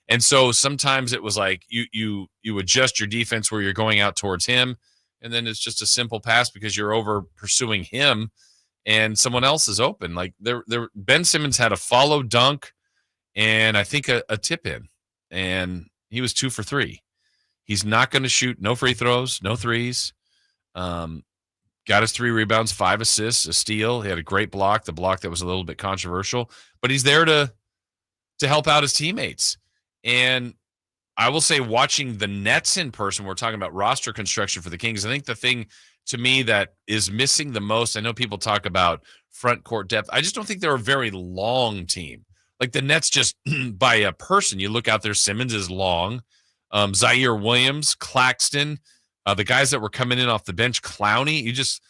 Speaker 4: And so sometimes it was like you adjust your defense where you're going out towards him, and then it's just a simple pass because you're over pursuing him, and someone else is open. Like Ben Simmons had a follow dunk, and I think a tip in, and he was 2 for 3. He's not going to shoot. No free throws, no threes. Got his 3 rebounds, 5 assists, a steal. He had a great block, the block that was a little bit controversial. But he's there to help out his teammates. And I will say, watching the Nets in person, we're talking about roster construction for the Kings. I think the thing to me that is missing the most, I know people talk about front court depth. I just don't think they're a very long team. Like the Nets, just by a person, you look out there, Simmons is long. Zaire Williams, Claxton, the guys that were coming in off the bench, Clowney, you just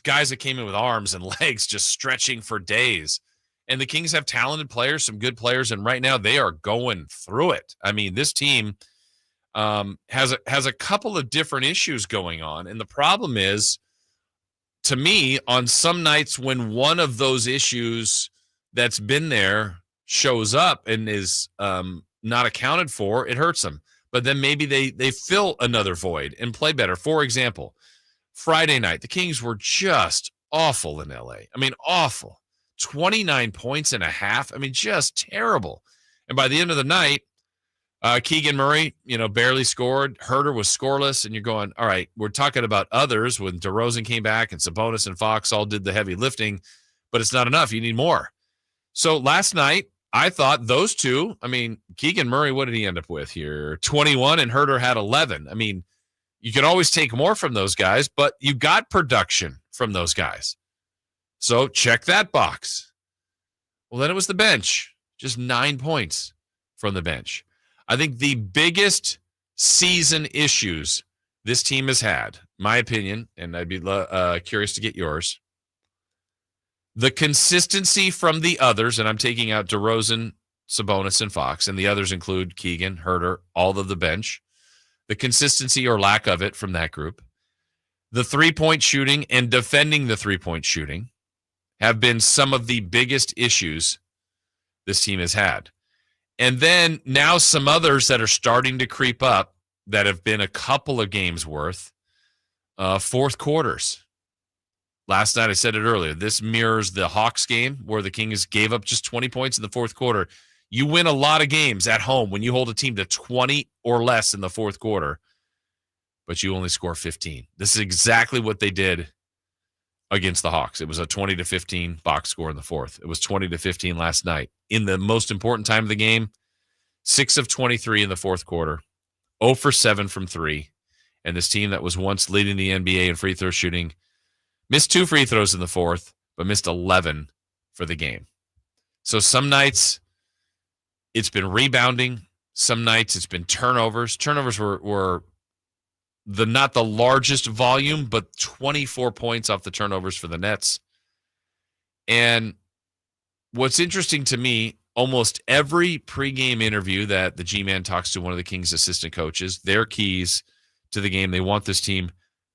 Speaker 4: guys that came in with arms and legs just stretching for days. And the Kings have talented players, some good players, and right now they are going through it. I mean, this team has a couple of different issues going on. And the problem is, to me, on some nights when one of those issues that's been there shows up and is not accounted for, it hurts them. But then maybe they fill another void and play better. For example, Friday night, the Kings were just awful in LA. I mean, awful. 29 points and a half. I mean, just terrible. And by the end of the night, Keegan Murray, barely scored. Herder was scoreless. And you're going, all right, we're talking about others when DeRozan came back and Sabonis and Fox all did the heavy lifting, but it's not enough. You need more. So last night, I thought those two, Keegan Murray, what did he end up with here? 21, and Herder had 11. I mean, you can always take more from those guys, but you got production from those guys. So check that box. Well, then it was the bench. Just 9 points from the bench. I think the biggest season issues this team has had, my opinion, and I'd be curious to get yours, the consistency from the others, and I'm taking out DeRozan, Sabonis, and Fox, and the others include Keegan, Herter, all of the bench. The consistency or lack of it from that group. The three-point shooting and defending the three-point shooting have been some of the biggest issues this team has had. And then now some others that are starting to creep up that have been a couple of games worth, fourth quarters. Last night, I said it earlier, this mirrors the Hawks game where the Kings gave up just 20 points in the fourth quarter. You win a lot of games at home when you hold a team to 20 or less in the fourth quarter, but you only score 15. This is exactly what they did against the Hawks. It was a 20-15 box score in the fourth. It was 20-15 last night. In the most important time of the game, 6 of 23 in the fourth quarter, 0 for 7 from 3. And this team that was once leading the NBA in free throw shooting missed 2 free throws in the fourth, but missed 11 for the game. So some nights it's been rebounding. Some nights it's been turnovers. Turnovers were not the largest volume, but 24 points off the turnovers for the Nets. And what's interesting to me, almost every pregame interview that the G-Man talks to one of the Kings assistant coaches, their keys to the game, they want this team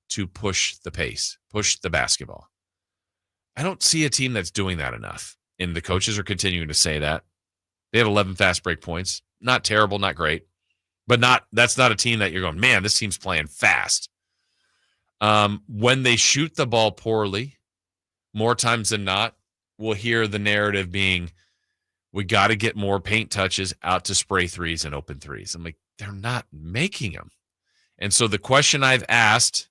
Speaker 4: to push the pace, push the basketball. I don't see a team that's doing that enough, and the coaches are continuing to say that. They had 11 fast break points. Not terrible, not great, but that's not a team that you're going, man, this team's playing fast. When they shoot the ball poorly, more times than not, we'll hear the narrative being, we got to get more paint touches out to spray threes and open threes. I'm like, they're not making them. And so the question I've asked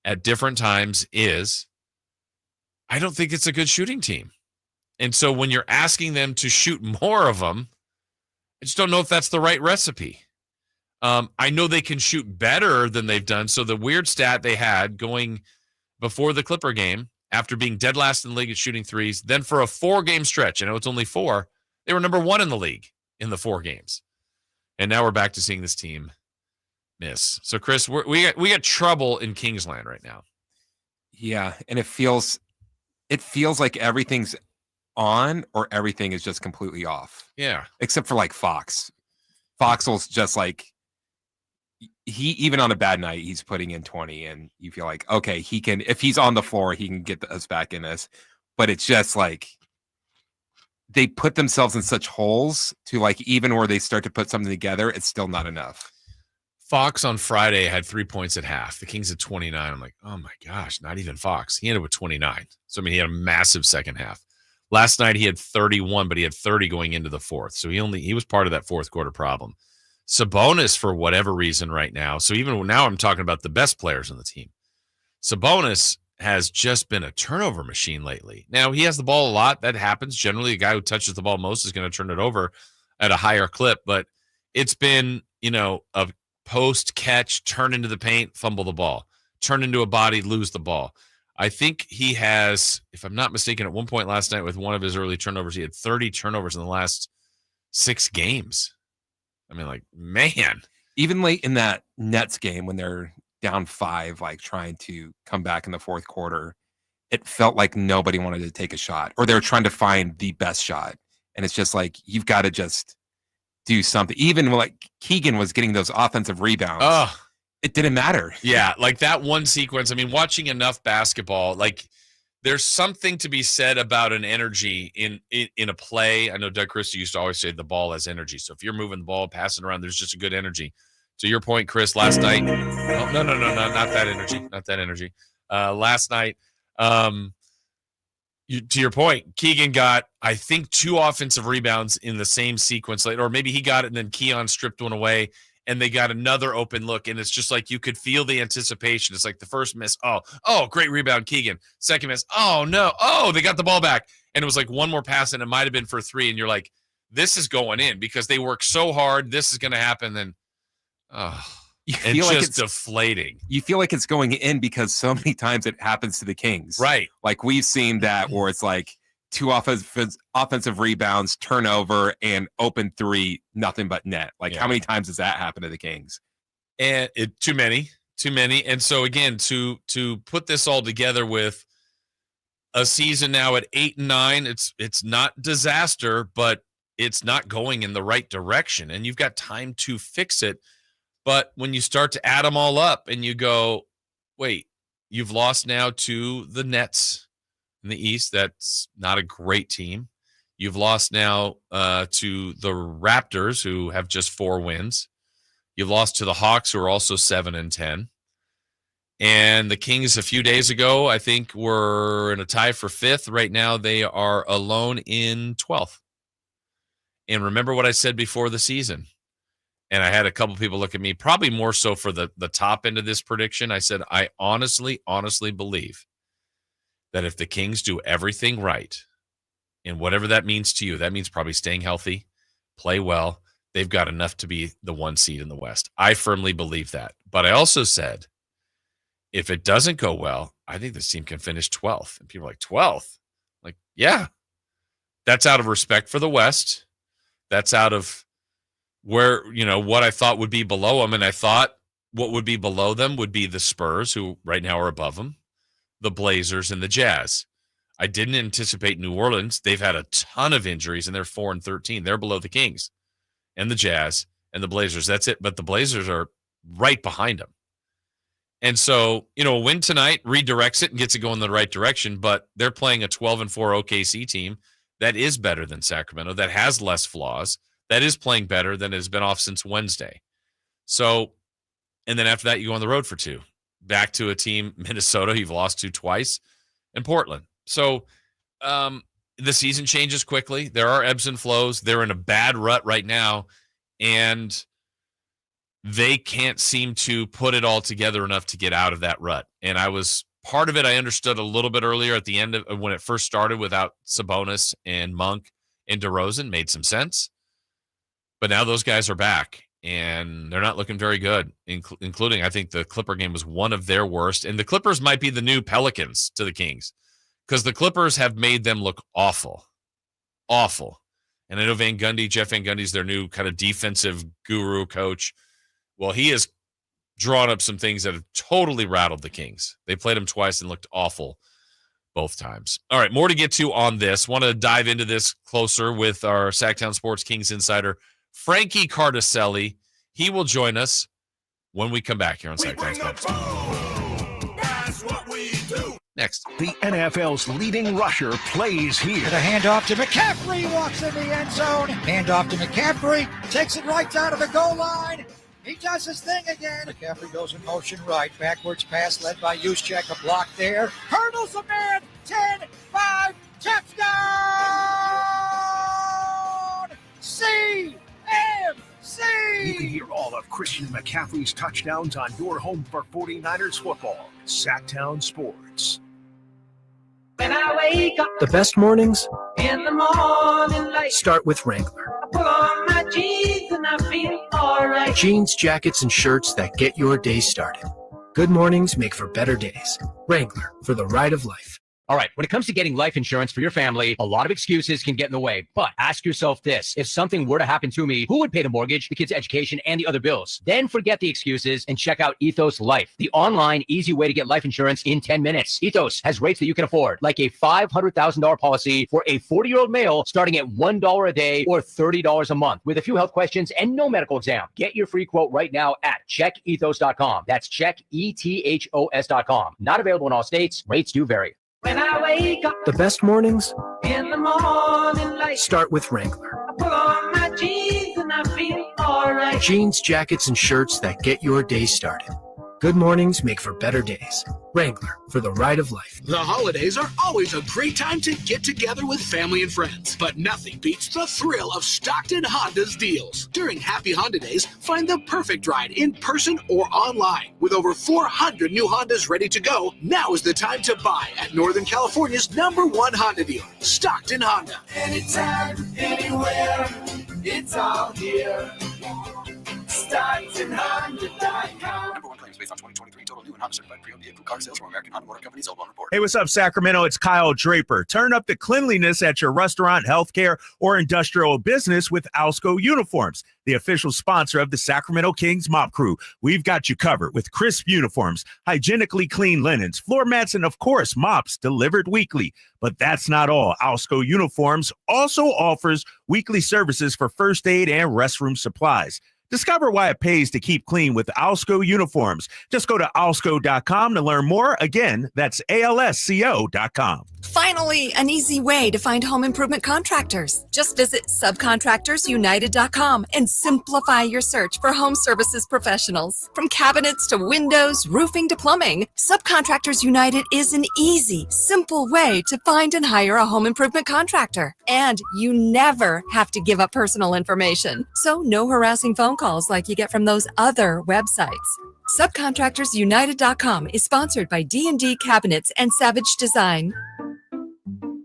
Speaker 4: at different times is, I don't think it's a good shooting team. And so when you're asking them to shoot more of them, I just don't know if that's the right recipe. I know they can shoot better than they've done. So the weird stat they had going before the Clipper game, after being dead last in the league at shooting threes, then for a 4-game stretch, I know it's only 4, they were number 1 in the league in the 4 games. And now we're back to seeing this team miss. So, Chris, we got trouble in Kingsland right now.
Speaker 2: Yeah, and it feels like everything's on or everything is just completely off.
Speaker 4: Yeah.
Speaker 2: Except for like Fox. Foxel's just like, he, even on a bad night, he's putting in 20 and you feel like, okay, he can, if he's on the floor, he can get us back in this. But it's just like, they put themselves in such holes to like, even where they start to put something together, it's still not enough.
Speaker 4: Fox on Friday had 3 points at half. The Kings had 29. I'm like, oh my gosh, not even Fox. He ended with 29. So, I mean, he had a massive second half. Last night he had 31, but he had 30 going into the fourth. So he was part of that fourth quarter problem. Sabonis, for whatever reason right now, so even now I'm talking about the best players on the team. Sabonis has just been a turnover machine lately. Now, he has the ball a lot. That happens. Generally, a guy who touches the ball most is going to turn it over at a higher clip. But it's been, a post catch, turn into the paint, fumble the ball, turn into a body, lose the ball. I think he has, if I'm not mistaken, at one point last night with one of his early turnovers, he had 30 turnovers in the last 6 games. I mean, like, man.
Speaker 2: Even late in that Nets game when they're down 5, like trying to come back in the fourth quarter, it felt like nobody wanted to take a shot or they were trying to find the best shot. And it's just like, you've got to just do something. Even like Keegan was getting those offensive rebounds.
Speaker 4: Oh,
Speaker 2: it didn't matter.
Speaker 4: Yeah, like that one sequence. I mean, watching enough basketball, like there's something to be said about an energy in a play. I know Doug Christie used to always say the ball has energy. So if you're moving the ball, passing around, there's just a good energy. To your point, Chris, last night. Oh, no, not that energy. Not that energy. Last night, to your point, Keegan got, I think, 2 offensive rebounds in the same sequence. Or maybe he got it and then Keon stripped one away. And they got another open look, and it's just like you could feel the anticipation. It's like the first miss, oh, great rebound, Keegan. Second miss, oh, no, they got the ball back. And it was like one more pass, and it might have been for 3, and you're like, this is going in because they work so hard. This is going to happen, then, it's like just deflating.
Speaker 2: You feel like it's going in because so many times it happens to the Kings.
Speaker 4: Right.
Speaker 2: Like we've seen that where it's like 2 offensive rebounds, turnover, and open 3, nothing but net. Like, how many times does that happen to the Kings?
Speaker 4: And too many. And so again, to put this all together with a season now at 8-9, it's not disaster, but it's not going in the right direction, and you've got time to fix it. But when you start to add them all up and you go, wait, you've lost now to the Nets in the East. That's not a great team. You've lost now to the Raptors, who have just 4 wins. You've lost to the Hawks, who are also 7-10. And the Kings a few days ago, I think, were in a tie for 5th. Right now, they are alone in 12th. And remember what I said before the season. And I had a couple people look at me, probably more so for the top end of this prediction. I said, I honestly believe that if the Kings do everything right, and whatever that means to you, that means probably staying healthy, play well, they've got enough to be the 1 seed in the West. I firmly believe that. But I also said, if it doesn't go well, I think this team can finish 12th. And people are like, 12th? Like, yeah. That's out of respect for the West. That's out of where, what I thought would be below them. And I thought what would be below them would be the Spurs, who right now are above them, the Blazers, and the Jazz. I didn't anticipate New Orleans. They've had a ton of injuries, and they're 4-13. They're below the Kings and the Jazz and the Blazers. That's it. But the Blazers are right behind them. And so, a win tonight redirects it and gets it going in the right direction, but they're playing a 12-4 OKC team that is better than Sacramento, that has less flaws, that is playing better than has been off since Wednesday. So, and then after that, you go on the road for 2. Back to a team, Minnesota, you've lost to twice, and Portland. So the season changes quickly. There are ebbs and flows. They're in a bad rut right now, and they can't seem to put it all together enough to get out of that rut. And part of it I understood a little bit earlier at the end of when it first started without Sabonis and Monk and DeRozan, made some sense. But now those guys are back, and they're not looking very good, including I think the Clipper game was one of their worst. And the Clippers might be the new Pelicans to the Kings, because the Clippers have made them look awful. And I know Jeff Van Gundy's their new kind of defensive guru coach. Well, he has drawn up some things that have totally rattled the Kings. They played them twice and looked awful both times. All right, more to get to on this. Want to dive into this closer with our Sacktown Sports Kings insider, Frankie Cardelli. He will join us when we come back here on Sacktown Sports.
Speaker 1: That's what we do.
Speaker 4: Next.
Speaker 1: The NFL's leading rusher plays here.
Speaker 9: The handoff to McCaffrey, walks in the end zone. Handoff to McCaffrey, takes it right down to the goal line. He does his thing again. McCaffrey goes in motion right. Backwards pass led by Juszczyk. A block there. Hurdles a man. 10-5. Touchdown! CMC!
Speaker 1: You can hear all of Christian McCaffrey's touchdowns on your home for 49ers football. Sacktown Sports.
Speaker 26: When I wake up,
Speaker 5: The best mornings
Speaker 26: in the morning light,
Speaker 5: start with Wrangler.
Speaker 26: I put on my jeans and I feel alright.
Speaker 5: Jeans, jackets, and shirts that get your day started. Good mornings make for better days. Wrangler, for the ride of life.
Speaker 11: All right, when it comes to getting life insurance for your family, a lot of excuses can get in the way. But ask yourself this: if something were to happen to me, who would pay the mortgage, the kids' education, and the other bills? Then forget the excuses and check out Ethos Life, the online, easy way to get life insurance in 10 minutes. Ethos has rates that you can afford, like a $500,000 policy for a 40-year-old male starting at $1 a day or $30 a month, with a few health questions and no medical exam. Get your free quote right now at checkethos.com. That's checkethos.com. Not available in all states. Rates do vary.
Speaker 26: When I wake up,
Speaker 5: The best mornings
Speaker 26: in the morning light,
Speaker 5: start with Wrangler.
Speaker 26: I put on my jeans and I feel alright.
Speaker 5: Jeans, jackets, and shirts that get your day started. Good mornings make for better days. Wrangler, for the ride of life.
Speaker 14: The holidays are always a great time to get together with family and friends, but nothing beats the thrill of Stockton Honda's deals. During Happy Honda Days, find the perfect ride in person or online. With over 400 new Hondas ready to go, now is the time to buy at Northern California's #1 Honda dealer, Stockton Honda.
Speaker 26: Anytime, anywhere, it's all here. StocktonHonda.com.
Speaker 10: Based on 2023 total new and Honda certified pre-owned vehicle car sales from American Automotive Company. Sold on report.
Speaker 6: Hey, what's up, Sacramento? It's Kyle Draper. Turn up the cleanliness at your restaurant, healthcare, or industrial business with Alsco Uniforms, the official sponsor of the Sacramento Kings Mop Crew. We've got you covered with crisp uniforms, hygienically clean linens, floor mats, and of course, mops delivered weekly. But that's not all. Alsco Uniforms also offers weekly services for first aid and restroom supplies. Discover why it pays to keep clean with Alsco Uniforms. Just go to alsco.com to learn more. Again, that's ALSCO.com.
Speaker 12: Finally, an easy way to find home improvement contractors. Just visit subcontractorsunited.com and simplify your search for home services professionals. From cabinets to windows, roofing to plumbing, Subcontractors United is an easy, simple way to find and hire a home improvement contractor. And you never have to give up personal information. So no harassing phone calls like you get from those other websites. Subcontractorsunited.com is sponsored by D&D Cabinets and Savage Design.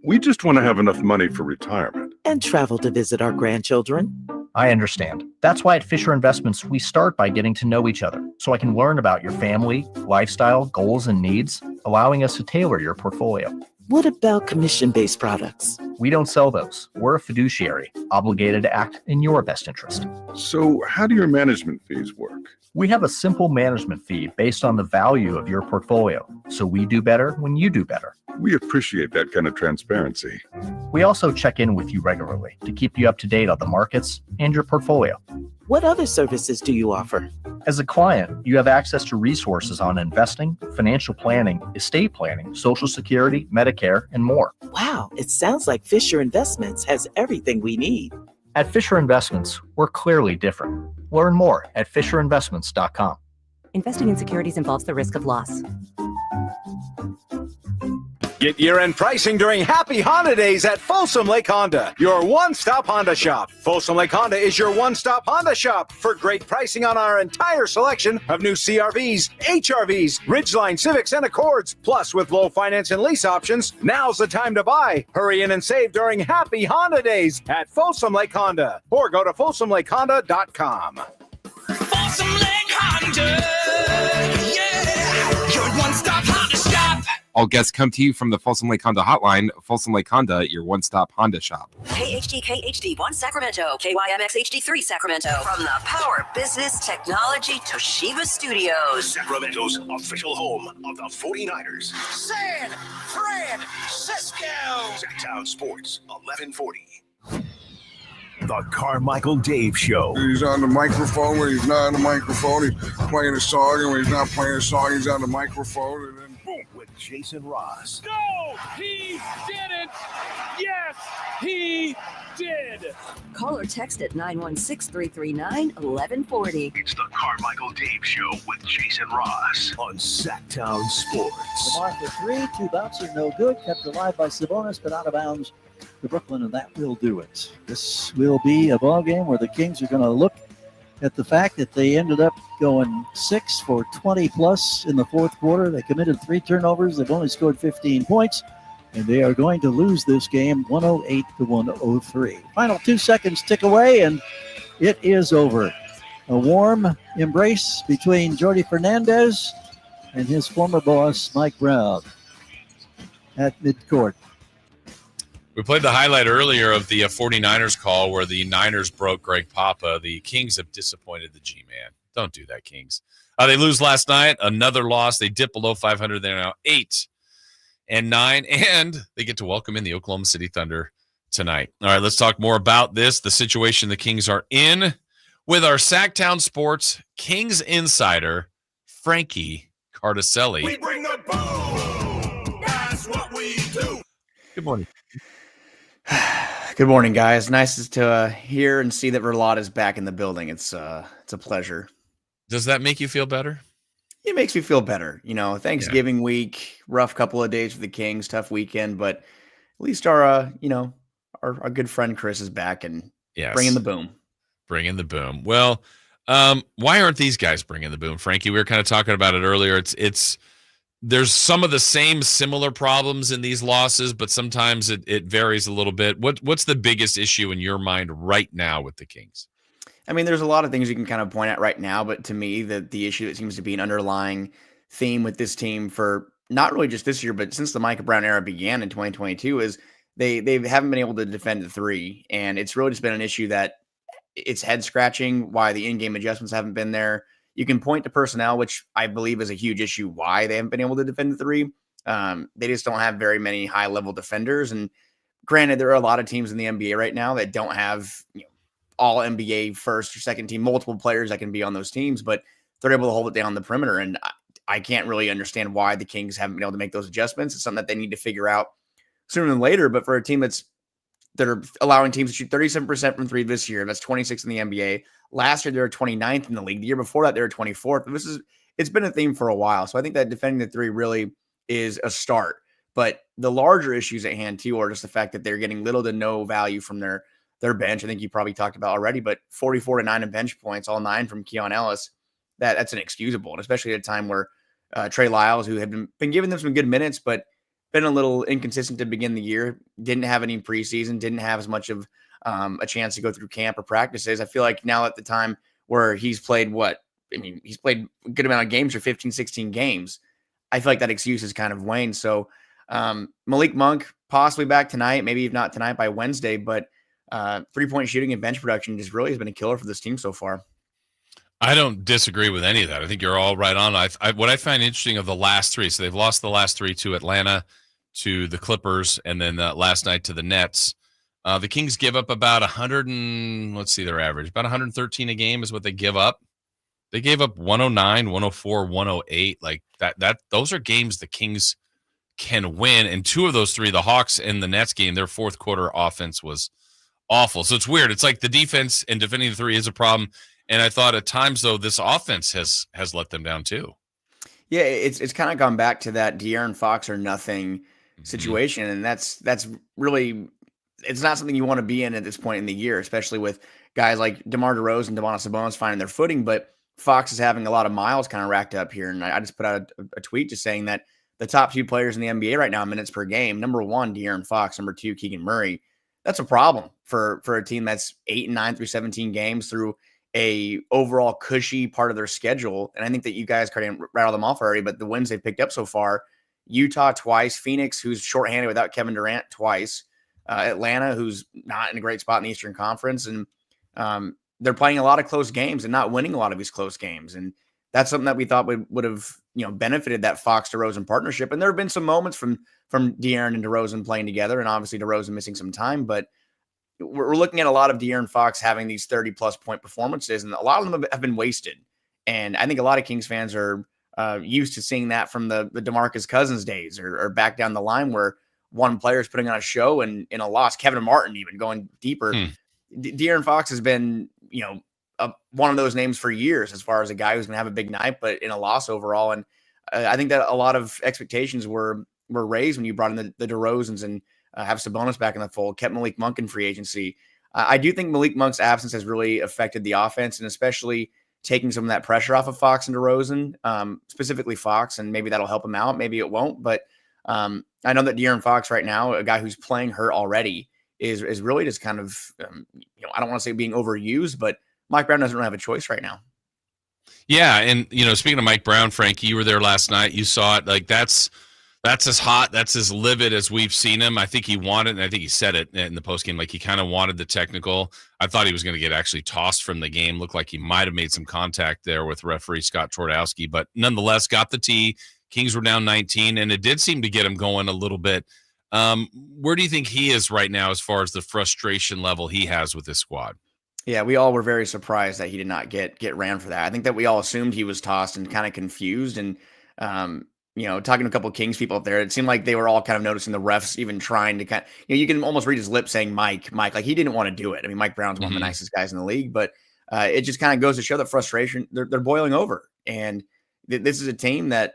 Speaker 15: We just want to have enough money for retirement.
Speaker 16: And travel to visit our grandchildren.
Speaker 11: I understand. That's why at Fisher Investments, we start by getting to know each other so I can learn about your family, lifestyle, goals, and needs, allowing us to tailor your portfolio.
Speaker 16: What about commission-based products?
Speaker 11: We don't sell those. We're a fiduciary, obligated to act in your best interest.
Speaker 15: So how do your management fees work?
Speaker 11: We have a simple management fee based on the value of your portfolio, so we do better when you do better.
Speaker 15: We appreciate that kind of transparency.
Speaker 11: We also check in with you regularly to keep you up to date on the markets and your portfolio.
Speaker 16: What other services do you offer?
Speaker 11: As a client, you have access to resources on investing, financial planning, estate planning, Social Security, Medicare, and more.
Speaker 16: Wow, it sounds like Fisher Investments has everything we need.
Speaker 11: At Fisher Investments, we're clearly different. Learn more at FisherInvestments.com.
Speaker 17: Investing in securities involves the risk of loss.
Speaker 18: Get year-end pricing during Happy Honda Days at Folsom Lake Honda, your one-stop Honda shop. Folsom Lake Honda is your one-stop Honda shop for great pricing on our entire selection of new CRVs, HRVs, Ridgeline Civics, and Accords. Plus, with low finance and lease options, now's the time to buy. Hurry in and save during Happy Honda Days at Folsom Lake Honda, or go to folsomlakehonda.com.
Speaker 14: Folsom Lake Honda, yeah, your one-stop Honda shop.
Speaker 2: All guests come to you from the Folsom Lake Honda hotline. Folsom Lake Honda, your one-stop Honda shop.
Speaker 13: KHD1 Sacramento, KYMX HD3 Sacramento. From the Power Business Technology Toshiba Studios.
Speaker 1: Sacramento's official home of the 49ers.
Speaker 9: San Francisco.
Speaker 1: Sacktown Sports 1140. The Carmichael Dave Show.
Speaker 19: He's on the microphone when he's not on the microphone. He's playing a song, and when he's not playing a song, he's on the microphone. And then boom,
Speaker 1: with Jason Ross.
Speaker 28: No, he didn't. Yes, he did.
Speaker 13: Call or text at 916-339-1140.
Speaker 1: It's the Carmichael Dave Show with Jason Ross on Sacktown Sports.
Speaker 3: Lamar for three, two bouncer, no good. Kept alive by Sabonis, but out of bounds to Brooklyn, and that will do it. This will be a ball game where the Kings are going to look at the fact that they ended up going 6 for 20 plus in the fourth quarter. They committed 3 turnovers. They've only scored 15 points, and they are going to lose this game 108-103. Final 2 seconds tick away, and it is over. A warm embrace between Jordi Fernandez and his former boss, Mike Brown, at midcourt.
Speaker 4: We played the highlight earlier of the 49ers call where the Niners broke Greg Papa. The Kings have disappointed the G-Man. Don't do that, Kings. They lose last night. Another loss. They dip below 500. They're now 8-9, and they get to welcome in the Oklahoma City Thunder tonight. All right, let's talk more about this, the situation the Kings are in, with our Sacktown Sports Kings insider, Frankie Cardelli.
Speaker 14: We bring the boom. That's what we do.
Speaker 4: Good morning.
Speaker 29: Good morning, guys. Nice to hear and see that Verlot is back in the building. It's a pleasure.
Speaker 4: Does that make you feel better?
Speaker 29: It makes me feel better. You know, Thanksgiving week, rough couple of days for the Kings, tough weekend, but at least our good friend Chris is back and bringing the boom.
Speaker 4: Bringing the boom. Well, why aren't these guys bringing the boom, Frankie? We were kind of talking about it earlier. There's some of the same similar problems in these losses, but sometimes it varies a little bit. What's the biggest issue in your mind right now with the Kings?
Speaker 29: I mean, there's a lot of things you can kind of point at right now, but to me, the issue that seems to be an underlying theme with this team for not really just this year, but since the Micah Brown era began in 2022 is they haven't been able to defend the three. And it's really just been an issue that it's head scratching why the in-game adjustments haven't been there. You can point to personnel, which I believe is a huge issue why they haven't been able to defend the three. They just don't have very many high-level defenders. And granted, there are a lot of teams in the NBA right now that don't have all NBA first or second team, multiple players that can be on those teams, but they're able to hold it down the perimeter. And I can't really understand why the Kings haven't been able to make those adjustments. It's something that they need to figure out sooner than later. But for a team that are allowing teams to shoot 37% from three this year, that's 26 in the NBA. Last year, they were 29th in the league. The year before that, they were 24th. It's been a theme for a while. So I think that defending the three really is a start. But the larger issues at hand, too, are just the fact that they're getting little to no value from their bench. I think you probably talked about already, but 44 to 9 in bench points, all 9 from Keon Ellis. That's inexcusable, and especially at a time where Trey Lyles, who had been giving them some good minutes, but been a little inconsistent to begin the year, didn't have any preseason, didn't have as much of a chance to go through camp or practices. I feel like now at the time where he's played he's played a good amount of games, or 15, 16 games. I feel like that excuse is kind of waned. So Malik Monk possibly back tonight, maybe if not tonight, by Wednesday, but 3-point shooting and bench production just really has been a killer for this team so far.
Speaker 4: I don't disagree with any of that. I think you're all right on. What I find interesting of the last three, so they've lost the last three to Atlanta, to the Clippers, and then last night to the Nets. The Kings give up about 100 and let's see their average, about 113 a game is what they give up. They gave up 109, 104, 108. Like that. Those are games the Kings can win. And two of those three, the Hawks and the Nets game, their fourth quarter offense was awful. So it's weird. It's like the defense and defending the three is a problem. And I thought at times, though, this offense has let them down too.
Speaker 29: Yeah, it's kind of gone back to that De'Aaron Fox or nothing situation, and that's really, it's not something you want to be in at this point in the year, especially with guys like DeMar DeRozan and Domantas Sabonis finding their footing. But Fox is having a lot of miles kind of racked up here, and I just put out a tweet just saying that the top two players in the NBA right now, minutes per game, number 1, De'Aaron Fox, number 2, Keegan Murray. That's a problem for a team that's 8-9 through 17 games through a overall cushy part of their schedule. And I think that you guys kind of rattled them off already, but the wins they've picked up so far, Utah twice, Phoenix, who's shorthanded without Kevin Durant, twice, Atlanta, who's not in a great spot in the Eastern Conference. And they're playing a lot of close games and not winning a lot of these close games. And that's something that we thought would have, benefited that Fox DeRozan partnership. And there have been some moments from De'Aaron and DeRozan playing together, and obviously DeRozan missing some time, but we're looking at a lot of De'Aaron Fox having these 30-plus point performances, and a lot of them have been wasted. And I think a lot of Kings fans are used to seeing that from the DeMarcus Cousins days or back down the line where one player is putting on a show and in a loss. Kevin Martin even going deeper. De'Aaron Fox has been, one of those names for years as far as a guy who's going to have a big night, but in a loss overall. And I think that a lot of expectations were raised when you brought in the DeRozans and have Sabonis back in the fold, kept Malik Monk in free agency. I do think Malik Monk's absence has really affected the offense, and especially taking some of that pressure off of Fox and DeRozan, specifically Fox, and maybe that'll help him out. Maybe it won't, but I know that De'Aaron Fox right now, a guy who's playing hurt already, is really just kind of, I don't want to say being overused, but Mike Brown doesn't really have a choice right now.
Speaker 4: Yeah, and speaking of Mike Brown, Frankie, you were there last night. You saw it. Like that's as hot, that's as livid as we've seen him. I think he wanted, and I think he said it in the postgame, like he kind of wanted the technical. I thought he was going to get actually tossed from the game. Looked like he might have made some contact there with referee Scott Twardowski, but nonetheless got the tee. Kings were down 19, and it did seem to get him going a little bit. Where do you think he is right now as far as the frustration level he has with this squad?
Speaker 29: Yeah, we all were very surprised that he did not get ran for that. I think that we all assumed he was tossed and kind of confused. And, talking to a couple of Kings people up there, it seemed like they were all kind of noticing the refs even trying to kind of, you can almost read his lips saying, Mike, like he didn't want to do it. I mean, Mike Brown's one of the nicest guys in the league, but it just kind of goes to show that frustration, they're boiling over. And this is a team that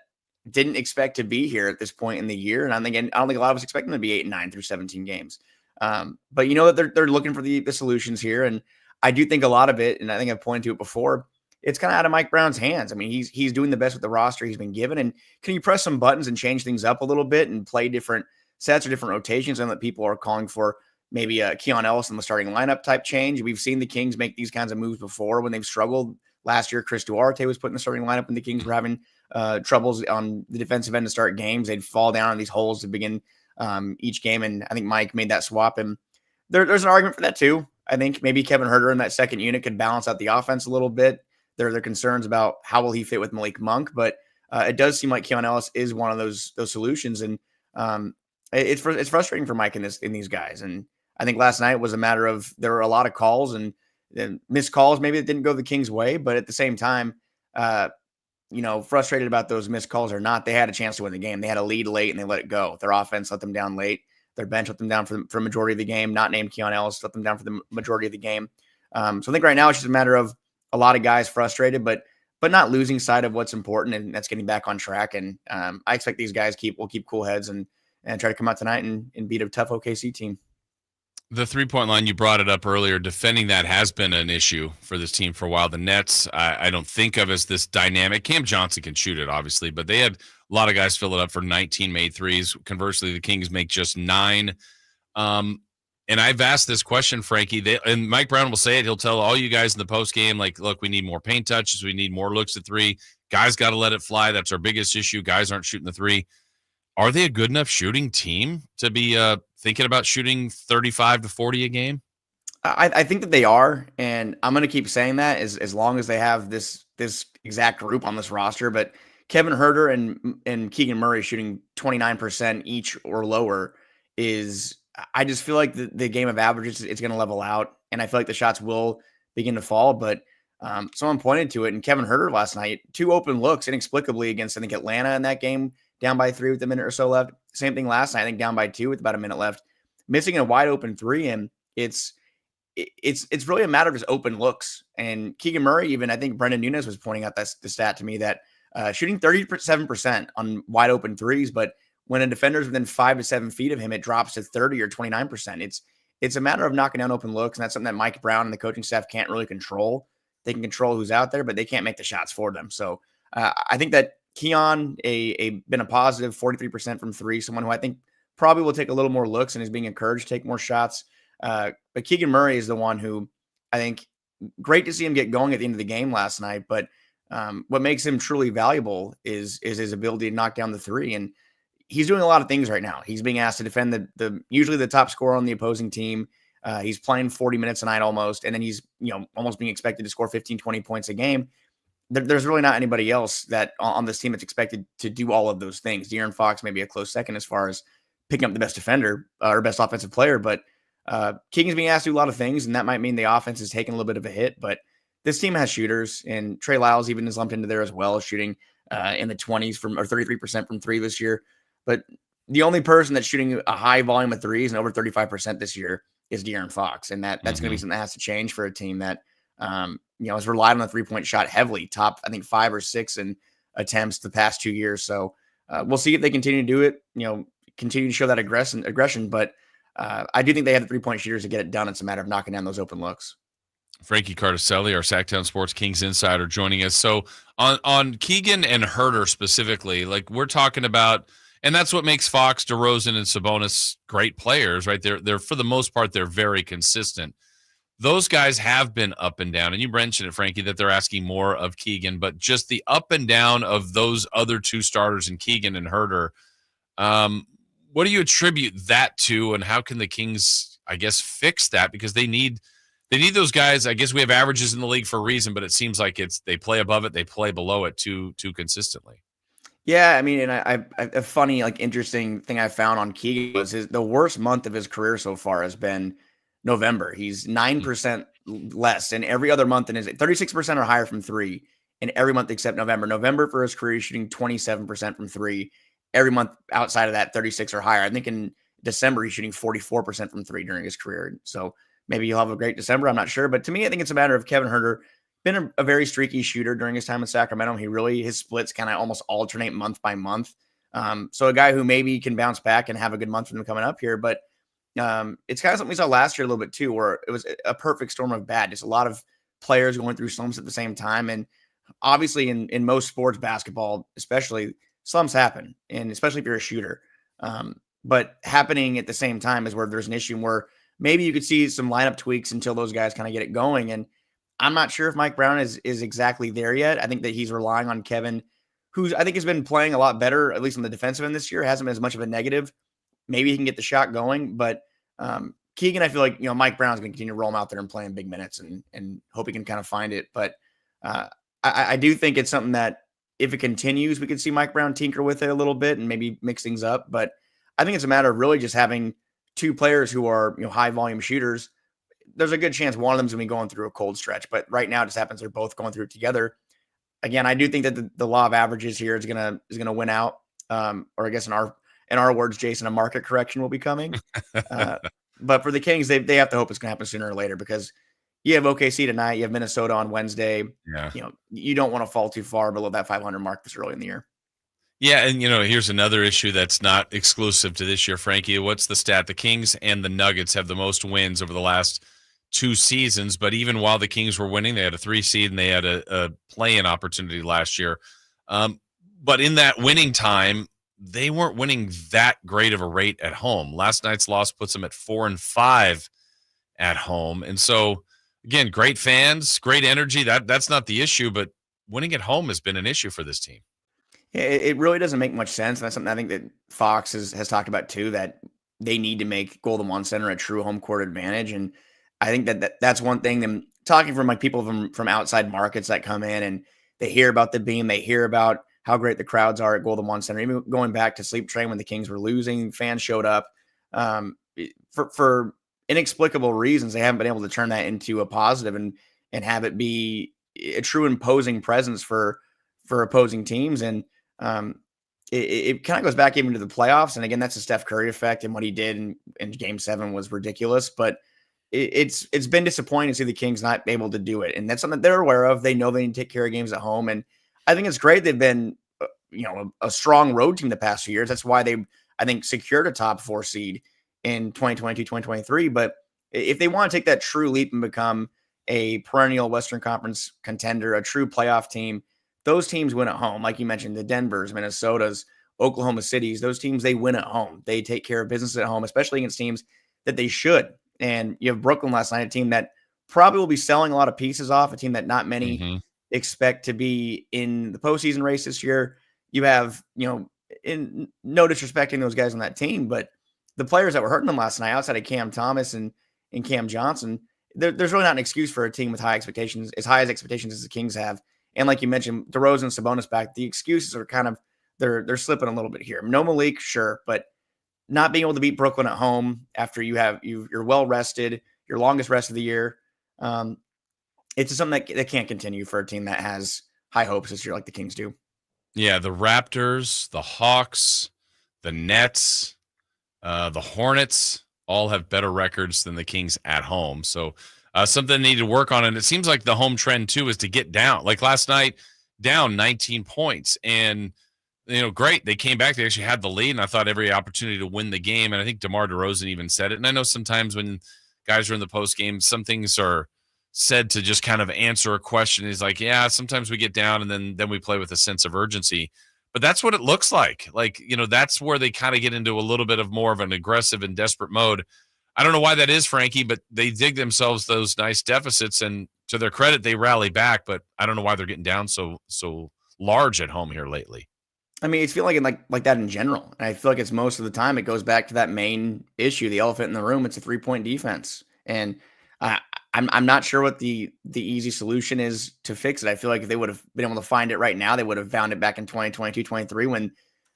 Speaker 29: didn't expect to be here at this point in the year. And I don't think a lot of us expect them to be 8-9 through 17 games. But that they're looking for the solutions here. And I do think a lot of it, and I think I've pointed to it before, it's kind of out of Mike Brown's hands. I mean, he's doing the best with the roster he's been given. And can you press some buttons and change things up a little bit and play different sets or different rotations? And that people are calling for maybe a Keon Ellis in the starting lineup type change. We've seen the Kings make these kinds of moves before when they've struggled. Last year, Chris Duarte was put in the starting lineup and the Kings were having troubles on the defensive end to start games. They'd fall down in these holes to begin each game. And I think Mike made that swap. And there's an argument for that too. I think maybe Kevin Huerter in that second unit could balance out the offense a little bit. There are concerns about how will he fit with Malik Monk, but it does seem like Keon Ellis is one of those solutions. And it's frustrating for Mike in these guys. And I think last night was a matter of there were a lot of calls and missed calls. Maybe it didn't go the Kings' way, but at the same time, frustrated about those missed calls or not, they had a chance to win the game. They had a lead late and they let it go. Their offense let them down late. Their bench let them down for a majority of the game. Not named Keon Ellis let them down for the majority of the game. So I think right now it's just a matter of a lot of guys frustrated, but not losing sight of what's important, and that's getting back on track. And I expect these guys will keep cool heads and try to come out tonight and beat a tough OKC team.
Speaker 4: The 3-point line, you brought it up earlier. Defending that has been an issue for this team for a while. The Nets, I don't think of as this dynamic. Cam Johnson can shoot it, obviously, but they had a lot of guys fill it up for 19 made threes. Conversely, the Kings make just 9. And I've asked this question, Frankie, and Mike Brown will say it. He'll tell all you guys in the post game, like, look, we need more paint touches. We need more looks at 3. Guys got to let it fly. That's our biggest issue. Guys aren't shooting the 3. Are they a good enough shooting team to be thinking about shooting 35 to 40 a game?
Speaker 29: I think that they are, and I'm going to keep saying that as long as they have this exact group on this roster. But Kevin Huerter and Keegan Murray shooting 29% each or lower I just feel like the game of averages it's going to level out, and I feel like the shots will begin to fall. But someone pointed to it, and Kevin Huerter last night, 2 open looks inexplicably against, I think, Atlanta in that game, down by 3 with a minute or so left. Same thing last night, I think down by 2 with about a minute left, missing a wide open 3. And it's really a matter of just open looks. And Keegan Murray, even, I think Brendan Nunes was pointing out the stat to me that shooting 37% on wide open 3s, but when a defender's within 5 to 7 feet of him, it drops to 30 or 29%. It's a matter of knocking down open looks. And that's something that Mike Brown and the coaching staff can't really control. They can control who's out there, but they can't make the shots for them. So I think that Keon been a positive 43% from 3, someone who I think probably will take a little more looks and is being encouraged to take more shots. But Keegan Murray is the one who I think great to see him get going at the end of the game last night. But what makes him truly valuable is his ability to knock down the 3. And he's doing a lot of things right now. He's being asked to defend usually the top scorer on the opposing team. He's playing 40 minutes a night almost. And then he's, almost being expected to score 15, 20 points a game. There's really not anybody else that on this team that's expected to do all of those things. De'Aaron Fox may be a close second as far as picking up the best defender or best offensive player, but Keegan's being asked to do a lot of things, and that might mean the offense is taking a little bit of a hit, but this team has shooters, and Trey Lyles even is lumped into there as well, shooting in the 20s or 33% from 3 this year. But the only person that's shooting a high volume of 3s and over 35% this year is De'Aaron Fox, and that's going to be something that has to change for a team that has relied on the 3-point shot heavily, top, I think, 5 or 6 in attempts the past 2 years. So we'll see if they continue to do it, continue to show that aggression. But I do think they have the 3-point shooters to get it done. It's a matter of knocking down those open looks.
Speaker 4: Frankie Cardelli, our Sacktown Sports Kings insider, joining us. So on Keegan and Huerter specifically, like we're talking about, and that's what makes Fox, DeRozan, and Sabonis great players, right? They're for the most part, they're very consistent. Those guys have been up and down, and you mentioned it, Frankie, that they're asking more of Keegan, but just the up and down of those other 2 starters in Keegan and Huerter, what do you attribute that to, and how can the Kings, I guess, fix that? Because they need those guys. I guess we have averages in the league for a reason, but it seems like they play above it, they play below it too consistently.
Speaker 29: Yeah, I mean, and I a funny, interesting thing I found on Keegan was the worst month of his career so far has been November. He's 9% less, and every other month in his 36% or higher from 3 in every month except November. November for his career, he's shooting 27% from 3. Every month outside of that, 36 or higher. I think in December, he's shooting 44% from 3 during his career. So maybe he'll have a great December. I'm not sure. But to me, I think it's a matter of Kevin Huerter been a very streaky shooter during his time in Sacramento. His splits kind of almost alternate month by month. So a guy who maybe can bounce back and have a good month for them coming up here. But it's kind of something we saw last year a little bit too, where it was a perfect storm of bad. Just a lot of players going through slumps at the same time. And obviously in most sports, basketball especially, slumps happen, and especially if you're a shooter. But happening at the same time is where there's an issue where maybe you could see some lineup tweaks until those guys kind of get it going. And I'm not sure if Mike Brown is exactly there yet. I think that he's relying on Kevin who's I think has been playing a lot better, at least on the defensive end this year. Hasn't been as much of a negative. Maybe he can get the shot going, but Keegan, I feel like, Mike Brown's going to continue to roll him out there and play him big minutes and hope he can kind of find it. But I do think it's something that if it continues, we could see Mike Brown tinker with it a little bit and maybe mix things up. But I think it's a matter of really just having two players who are, high volume shooters. There's a good chance one of them's going to be going through a cold stretch, but right now it just happens they're both going through it together. Again, I do think that the law of averages here is gonna win out. Or I guess in our words, Jason, a market correction will be coming. But for the Kings, they have to hope it's going to happen sooner or later, because you have OKC tonight, you have Minnesota on Wednesday.
Speaker 4: Yeah.
Speaker 29: You don't want to fall too far below that 500 mark this early in the year.
Speaker 4: Yeah, and here's another issue that's not exclusive to this year, Frankie. What's the stat? The Kings and the Nuggets have the most wins over the last 2 seasons, but even while the Kings were winning, they had a 3 seed and they had a play-in opportunity last year. But in that winning time, they weren't winning that great of a rate at home. Last night's loss puts them at 4-5 at home. And so, again, great fans, great energy. That's not the issue, but winning at home has been an issue for this team.
Speaker 29: Yeah, it really doesn't make much sense. And that's something I think that Fox has talked about too, that they need to make Golden One Center a true home court advantage. And I think that's one thing. Them talking from people from outside markets that come in and they hear about the beam, they hear about how great the crowds are at Golden One Center. Even going back to Sleep Train when the Kings were losing, fans showed up. For inexplicable reasons, they haven't been able to turn that into a positive and have it be a true imposing presence for opposing teams. And it kind of goes back even to the playoffs. And again, that's a Steph Curry effect, and what he did in Game 7 was ridiculous. But it's been disappointing to see the Kings not able to do it, and that's something they're aware of. They know they need to take care of games at home, and I think it's great they've been a strong road team the past few years. That's why they, I think, secured a top 4 seed in 2022, 2023. But if they want to take that true leap and become a perennial Western Conference contender, a true playoff team, those teams win at home. Like you mentioned, the Denvers, Minnesotas, Oklahoma Cities, those teams, they win at home. They take care of business at home, especially against teams that they should. And you have Brooklyn last night, a team that probably will be selling a lot of pieces off, a team that not many expect to be in the postseason race this year. You have, in no disrespecting those guys on that team, but the players that were hurting them last night, outside of Cam Thomas and Cam Johnson, there's really not an excuse for a team with high expectations, as high as expectations as the Kings have. And like you mentioned, DeRozan and Sabonis back, the excuses are kind of, they're slipping a little bit here. No Malik, sure, but not being able to beat Brooklyn at home after you're well rested, your longest rest of the year. It's just something that can't continue for a team that has high hopes this year like the Kings do.
Speaker 4: Yeah, the Raptors, the Hawks, the Nets, the Hornets all have better records than the Kings at home. So something they need to work on. And it seems like the home trend, too, is to get down. Like last night, down 19 points. And, great. They came back. They actually had the lead, and I thought every opportunity to win the game. And I think DeMar DeRozan even said it. And I know sometimes when guys are in the postgame, some things are said to just kind of answer a question. He's like, yeah, sometimes we get down and then we play with a sense of urgency. But that's what it looks like. Like, that's where they kind of get into a little bit of more of an aggressive and desperate mode. I don't know why that is, Frankie, but they dig themselves those nice deficits, and to their credit, they rally back. But I don't know why they're getting down so large at home here lately.
Speaker 29: I mean, it's feeling like that in general. And I feel like it's most of the time it goes back to that main issue, the elephant in the room. It's a 3-point defense. And I'm not sure what the easy solution is to fix it. I feel like if they would have been able to find it right now, they would have found it back in 2022, 23 when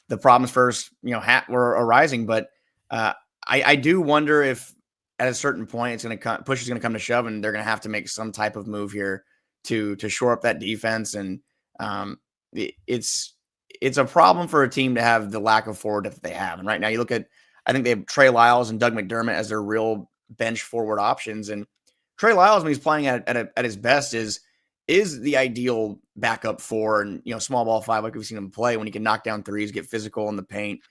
Speaker 29: the problems first, were arising. But I do wonder if at a certain point it's going to push is going to come to shove, and they're going to have to make some type of move here to shore up that defense. And it's a problem for a team to have the lack of forward depth that they have. And right now you look at, I think they have Trey Lyles and Doug McDermott as their real bench forward options. And Trey Lyles, when he's playing at his best, is the ideal backup 4 and, small ball 5, like we've seen him play, when he can knock down threes, get physical in the paint,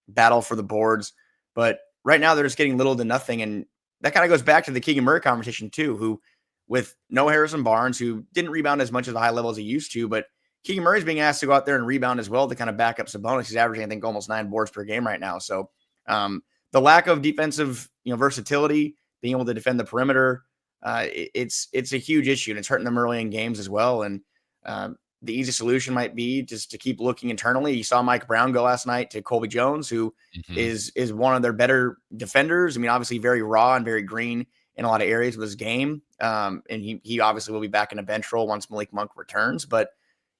Speaker 29: battle for the boards. But right now they're just getting little to nothing. And that kind of goes back to the Keegan Murray conversation too, who with no Harrison Barnes, who didn't rebound as much at a high level as he used to, but Keegan Murray's being asked to go out there and rebound as well to kind of back up Sabonis. He's averaging, I think, almost 9 boards per game right now. So the lack of defensive, versatility, being able to defend the perimeter, it's a huge issue, and it's hurting them early in games as well. And the easy solution might be just to keep looking internally. You saw Mike Brown go last night to Colby Jones, who is one of their better defenders. I mean, obviously very raw and very green in a lot of areas of his game. And he obviously will be back in a bench role once Malik Monk returns. But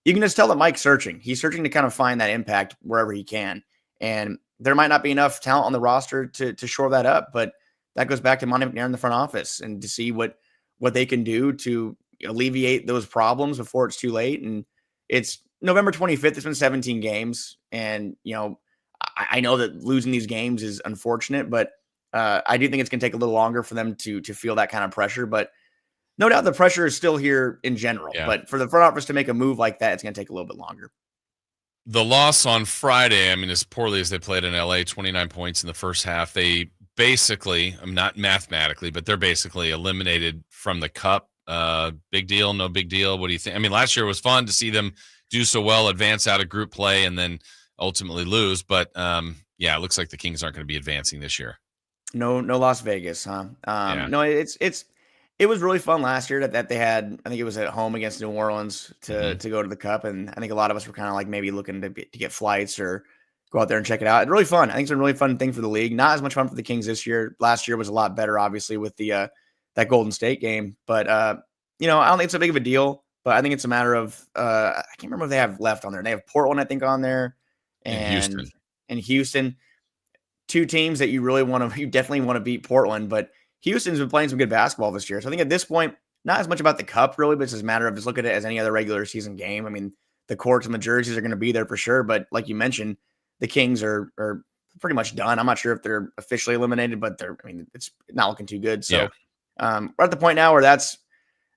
Speaker 29: you can just tell that Mike's searching. He's searching to kind of find that impact wherever he can. And there might not be enough talent on the roster to shore that up. But that goes back to Monty McNair in the front office and to see what they can do to alleviate those problems before it's too late. And it's November 25th. It's been 17 games. And, I know that losing these games is unfortunate, but I do think it's going to take a little longer for them to feel that kind of pressure. But no doubt the pressure is still here in general. Yeah. But for the front office to make a move like that, it's going to take a little bit longer.
Speaker 4: The loss on Friday, I mean, as poorly as they played in LA, 29 points in the first half, they basically, I'm not mathematically, but they're basically eliminated from the cup. Big deal, no big deal. What do you think? I mean, last year was fun to see them do so well, advance out of group play, and then ultimately lose. But it looks like the Kings aren't going to be advancing this year.
Speaker 29: No Las Vegas, huh? No, it was really fun last year that they had. I think it was at home against New Orleans to go to the Cup, and I think a lot of us were kind of like maybe looking to get flights or go out there and check it out. It's really fun. I think it's a really fun thing for the league. Not as much fun for the Kings this year. Last year was a lot better, obviously, with the that Golden State game. But I don't think it's a big of a deal. But I think it's a matter of I can't remember what they have left on there. They have Portland, I think, on there, and Houston. Two teams that you definitely want to beat Portland, but Houston's been playing some good basketball this year. So I think at this point, not as much about the cup really, but it's just a matter of just look at it as any other regular season game. I mean, the courts and the jerseys are going to be there for sure. But like you mentioned, the Kings are pretty much done. I'm not sure if they're officially eliminated, but it's not looking too good. So we're at the point now where that's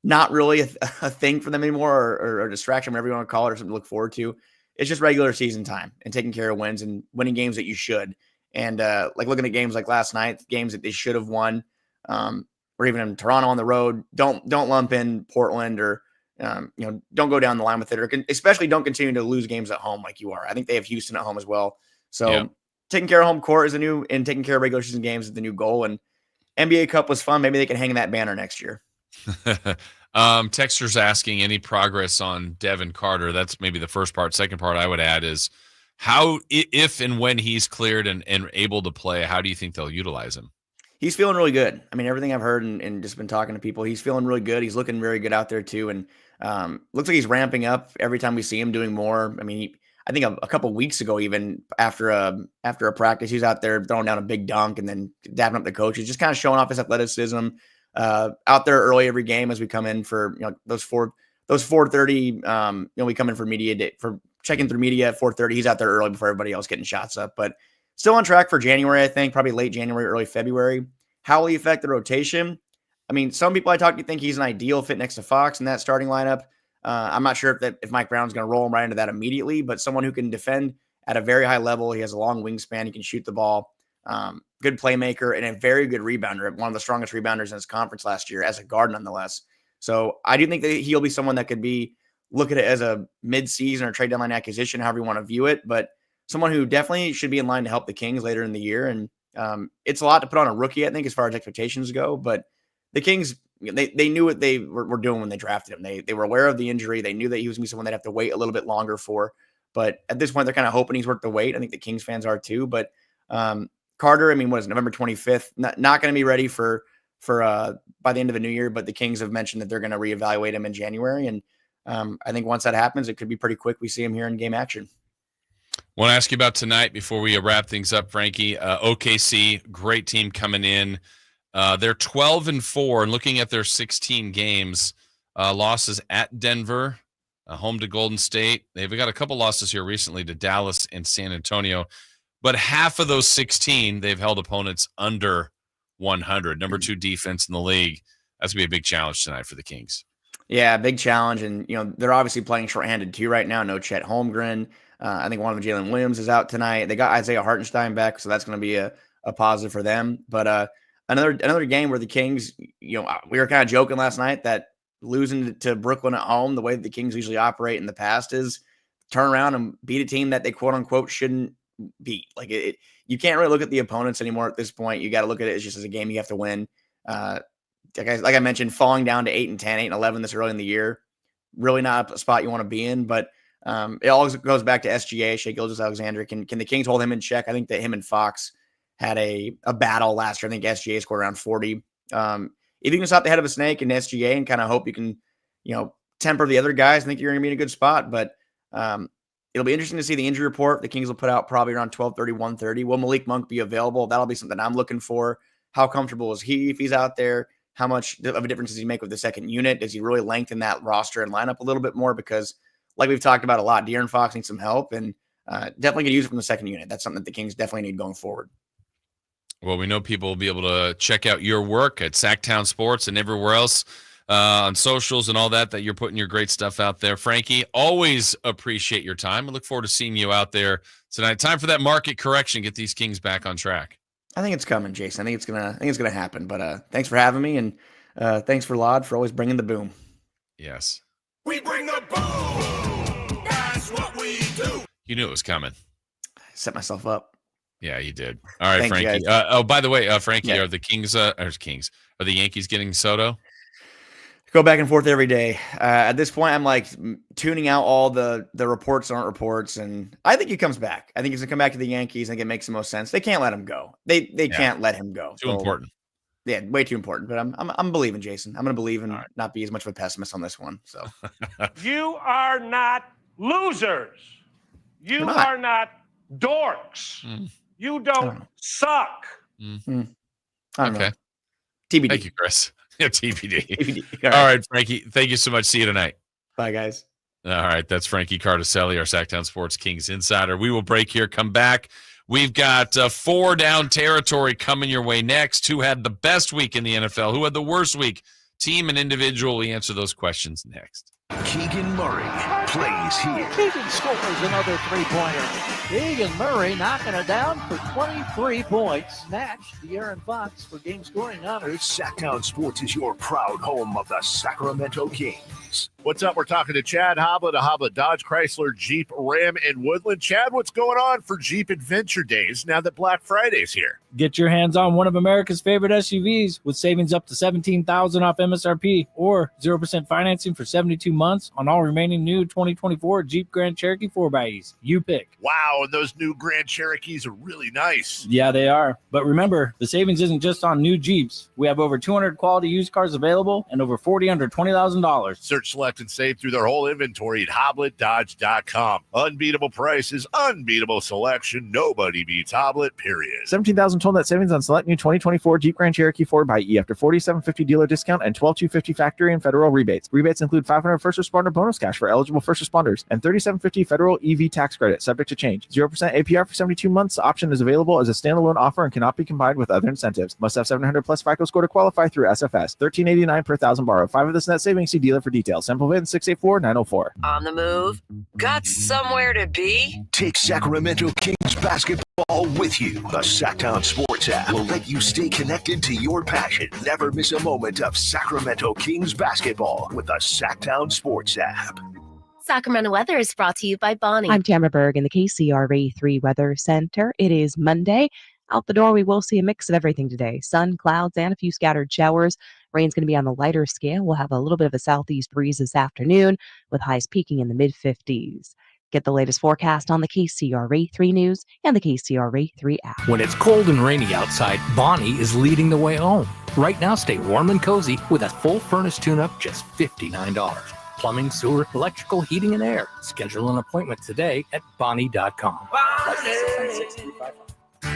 Speaker 29: not really a thing for them anymore or a distraction, whatever you want to call it, or something to look forward to. It's just regular season time and taking care of wins and winning games that you should. And like looking at games like last night, games that they should have won, or even in Toronto on the road, don't lump in Portland or, don't go down the line with it, or especially don't continue to lose games at home like you are. I think they have Houston at home as well. So taking care of home court and taking care of regular season games is the new goal. And NBA Cup was fun. Maybe they can hang that banner next year.
Speaker 4: Texter's asking any progress on Devin Carter. That's maybe the first part. Second part I would add is, how, if and when he's cleared and able to play, how do you think they'll utilize him?
Speaker 29: He's feeling really good. I mean, everything I've heard and just been talking to people, he's feeling really good. He's looking very good out there too. And looks like he's ramping up every time we see him doing more. I mean, I think a couple of weeks ago, even after a practice, he's out there throwing down a big dunk and then dapping up the coach. He's just kind of showing off his athleticism out there early every game as we come in for those 4:30. We come in for media day, for checking through media at 4:30. He's out there early before everybody else getting shots up, but still on track for January, I think, probably late January, early February. How will he affect the rotation? I mean, some people I talk to think he's an ideal fit next to Fox in that starting lineup. I'm not sure if Mike Brown's going to roll him right into that immediately, but someone who can defend at a very high level. He has a long wingspan. He can shoot the ball. Good playmaker and a very good rebounder. One of the strongest rebounders in his conference last year as a guard, nonetheless. So I do think that he'll be someone that could look at it as a mid-season or trade deadline acquisition, however you want to view it, but someone who definitely should be in line to help the Kings later in the year. And it's a lot to put on a rookie, I think, as far as expectations go, but the Kings, they knew what they were doing when they drafted him. They were aware of the injury. They knew that he was going to be someone they'd have to wait a little bit longer for, but at this point, they're kind of hoping he's worth the wait. I think the Kings fans are too, but Carter, I mean, what is it, November 25th? Not going to be ready for by the end of the new year, but the Kings have mentioned that they're going to reevaluate him in January. And I think once that happens, it could be pretty quick. We see him here in game action.
Speaker 4: Want to ask you about tonight before we wrap things up, Frankie. OKC, great team coming in. They're 12-4, and looking at their 16 games, losses at Denver, home to Golden State. They've got a couple losses here recently to Dallas and San Antonio, but half of those 16, they've held opponents under 100. Number 2 defense in the league. That's going to be a big challenge tonight for the Kings.
Speaker 29: Yeah, big challenge. And, they're obviously playing shorthanded too right now. No Chet Holmgren. I think one of them, Jalen Williams, is out tonight. They got Isaiah Hartenstein back, so that's going to be a positive for them. But another game where the Kings, we were kind of joking last night that losing to Brooklyn at home, the way that the Kings usually operate in the past is turn around and beat a team that they quote unquote shouldn't beat. Like you can't really look at the opponents anymore at this point. You got to look at it as just as a game you have to win. Like I mentioned, falling down to 8-10, 8-11 this early in the year, really not a spot you want to be in. But it always goes back to SGA, Shai Gilgeous-Alexander. Can the Kings hold him in check? I think that him and Fox had a battle last year. I think SGA scored around 40. If you can stop the head of a snake in SGA and kind of hope you can, temper the other guys, I think you're going to be in a good spot. But it'll be interesting to see the injury report the Kings will put out probably around 12:30, 1:30. Will Malik Monk be available? That'll be something I'm looking for. How comfortable is he if he's out there? How much of a difference does he make with the second unit? Does he really lengthen that roster and lineup a little bit more? Because like we've talked about a lot, De'Aaron Fox needs some help, and definitely could use it from the second unit. That's something that the Kings definitely need going forward.
Speaker 4: Well, we know people will be able to check out your work at Sacktown Sports and everywhere else on socials and all that you're putting your great stuff out there. Frankie, always appreciate your time. I look forward to seeing you out there tonight. Time for that market correction. Get these Kings back on track.
Speaker 29: I think it's coming, Jason. I think it's gonna happen. But thanks for having me, and thanks for Lod for always bringing the boom.
Speaker 4: Yes.
Speaker 7: We bring the boom. That's what we do.
Speaker 4: You knew it was coming.
Speaker 29: I set myself up.
Speaker 4: Yeah, you did. All right,
Speaker 29: Thank
Speaker 4: Frankie. By the way, Frankie, are the Kings? Are the Yankees getting Soto?
Speaker 29: Go back and forth every day. At this point, I'm like tuning out all the reports aren't reports, and I think he comes back. I think he's gonna come back to the Yankees. I think it makes the most sense. They can't let him go. They can't let him go.
Speaker 4: Too important.
Speaker 29: Yeah, way too important. But I'm believing, Jason. I'm gonna believe and not be as much of a pessimist on this one. So
Speaker 28: You are not losers. You are not dorks. You don't suck.
Speaker 29: I don't know.
Speaker 4: TBD. Thank you, Chris. Yeah, TBD. All right, Frankie. Thank you so much. See you tonight.
Speaker 29: Bye, guys.
Speaker 4: All right, that's Frankie Cardelli, our Sacktown Sports Kings insider. We will break here, come back. We've got 4 down territory coming your way next. Who had the best week in the NFL? Who had the worst week? Team and individual. We answer those questions next.
Speaker 1: Keegan Murray plays here.
Speaker 3: Keegan scores another three-pointer. Keegan Murray knocking it down for 23 points. Match De'Aaron Fox for game scoring honors.
Speaker 1: Sacktown Sports is your proud home of the Sacramento Kings.
Speaker 6: What's up? We're talking to Chad Hoblet of Hoblet Dodge, Chrysler, Jeep, Ram, and Woodland. Chad, what's going on for Jeep Adventure Days now that Black Friday's here?
Speaker 8: Get your hands on one of America's favorite SUVs with savings up to $17,000 off MSRP or 0% financing for 72 months on all remaining new 2024 Jeep Grand Cherokee 4xEs. You pick.
Speaker 6: Wow, and those new Grand Cherokees are really nice.
Speaker 8: Yeah, they are. But remember, the savings isn't just on new Jeeps. We have over 200 quality used cars available and over 40 under $20,000.
Speaker 6: Search, select, and save through their whole inventory at HobletDodge.com. Unbeatable prices, unbeatable selection. Nobody beats Hoblet, period.
Speaker 20: $17,000 total net savings on select new 2024 Jeep Grand Cherokee 4xE after $4,750 dealer discount and $12,250 factory and federal rebates. Rebates include $500 first responder bonus cash for eligible first responders and $3,750 federal EV tax credit subject to change. 0% APR for 72 months. The option is available as a standalone offer and cannot be combined with other incentives. Must have 700 plus FICO score to qualify through SFS. $1,389 per thousand borrowed. 5 of this net savings. See dealer for details. Sample VIN 684-904.
Speaker 13: On the move? Got somewhere to be?
Speaker 1: Take Sacramento Kings basketball with you. The Sacktown Sports app will let you stay connected to your passion. Never miss a moment of Sacramento Kings basketball with the Sacktown Sports app.
Speaker 21: Sacramento weather is brought to you by Bonnie.
Speaker 17: I'm Tamara Berg in the KCRA 3 Weather Center. It is Monday. Out the door, we will see a mix of everything today. Sun, clouds, and a few scattered showers. Rain's going to be on the lighter scale. We'll have a little bit of a southeast breeze this afternoon with highs peaking in the mid-50s. Get the latest forecast on the KCRA 3 News and the KCRA 3 app.
Speaker 22: When it's cold and rainy outside, Bonnie is leading the way home. Right now, stay warm and cozy with a full furnace tune-up, just $59. Plumbing, sewer, electrical, heating, and air. Schedule an appointment today at Bonnie.com.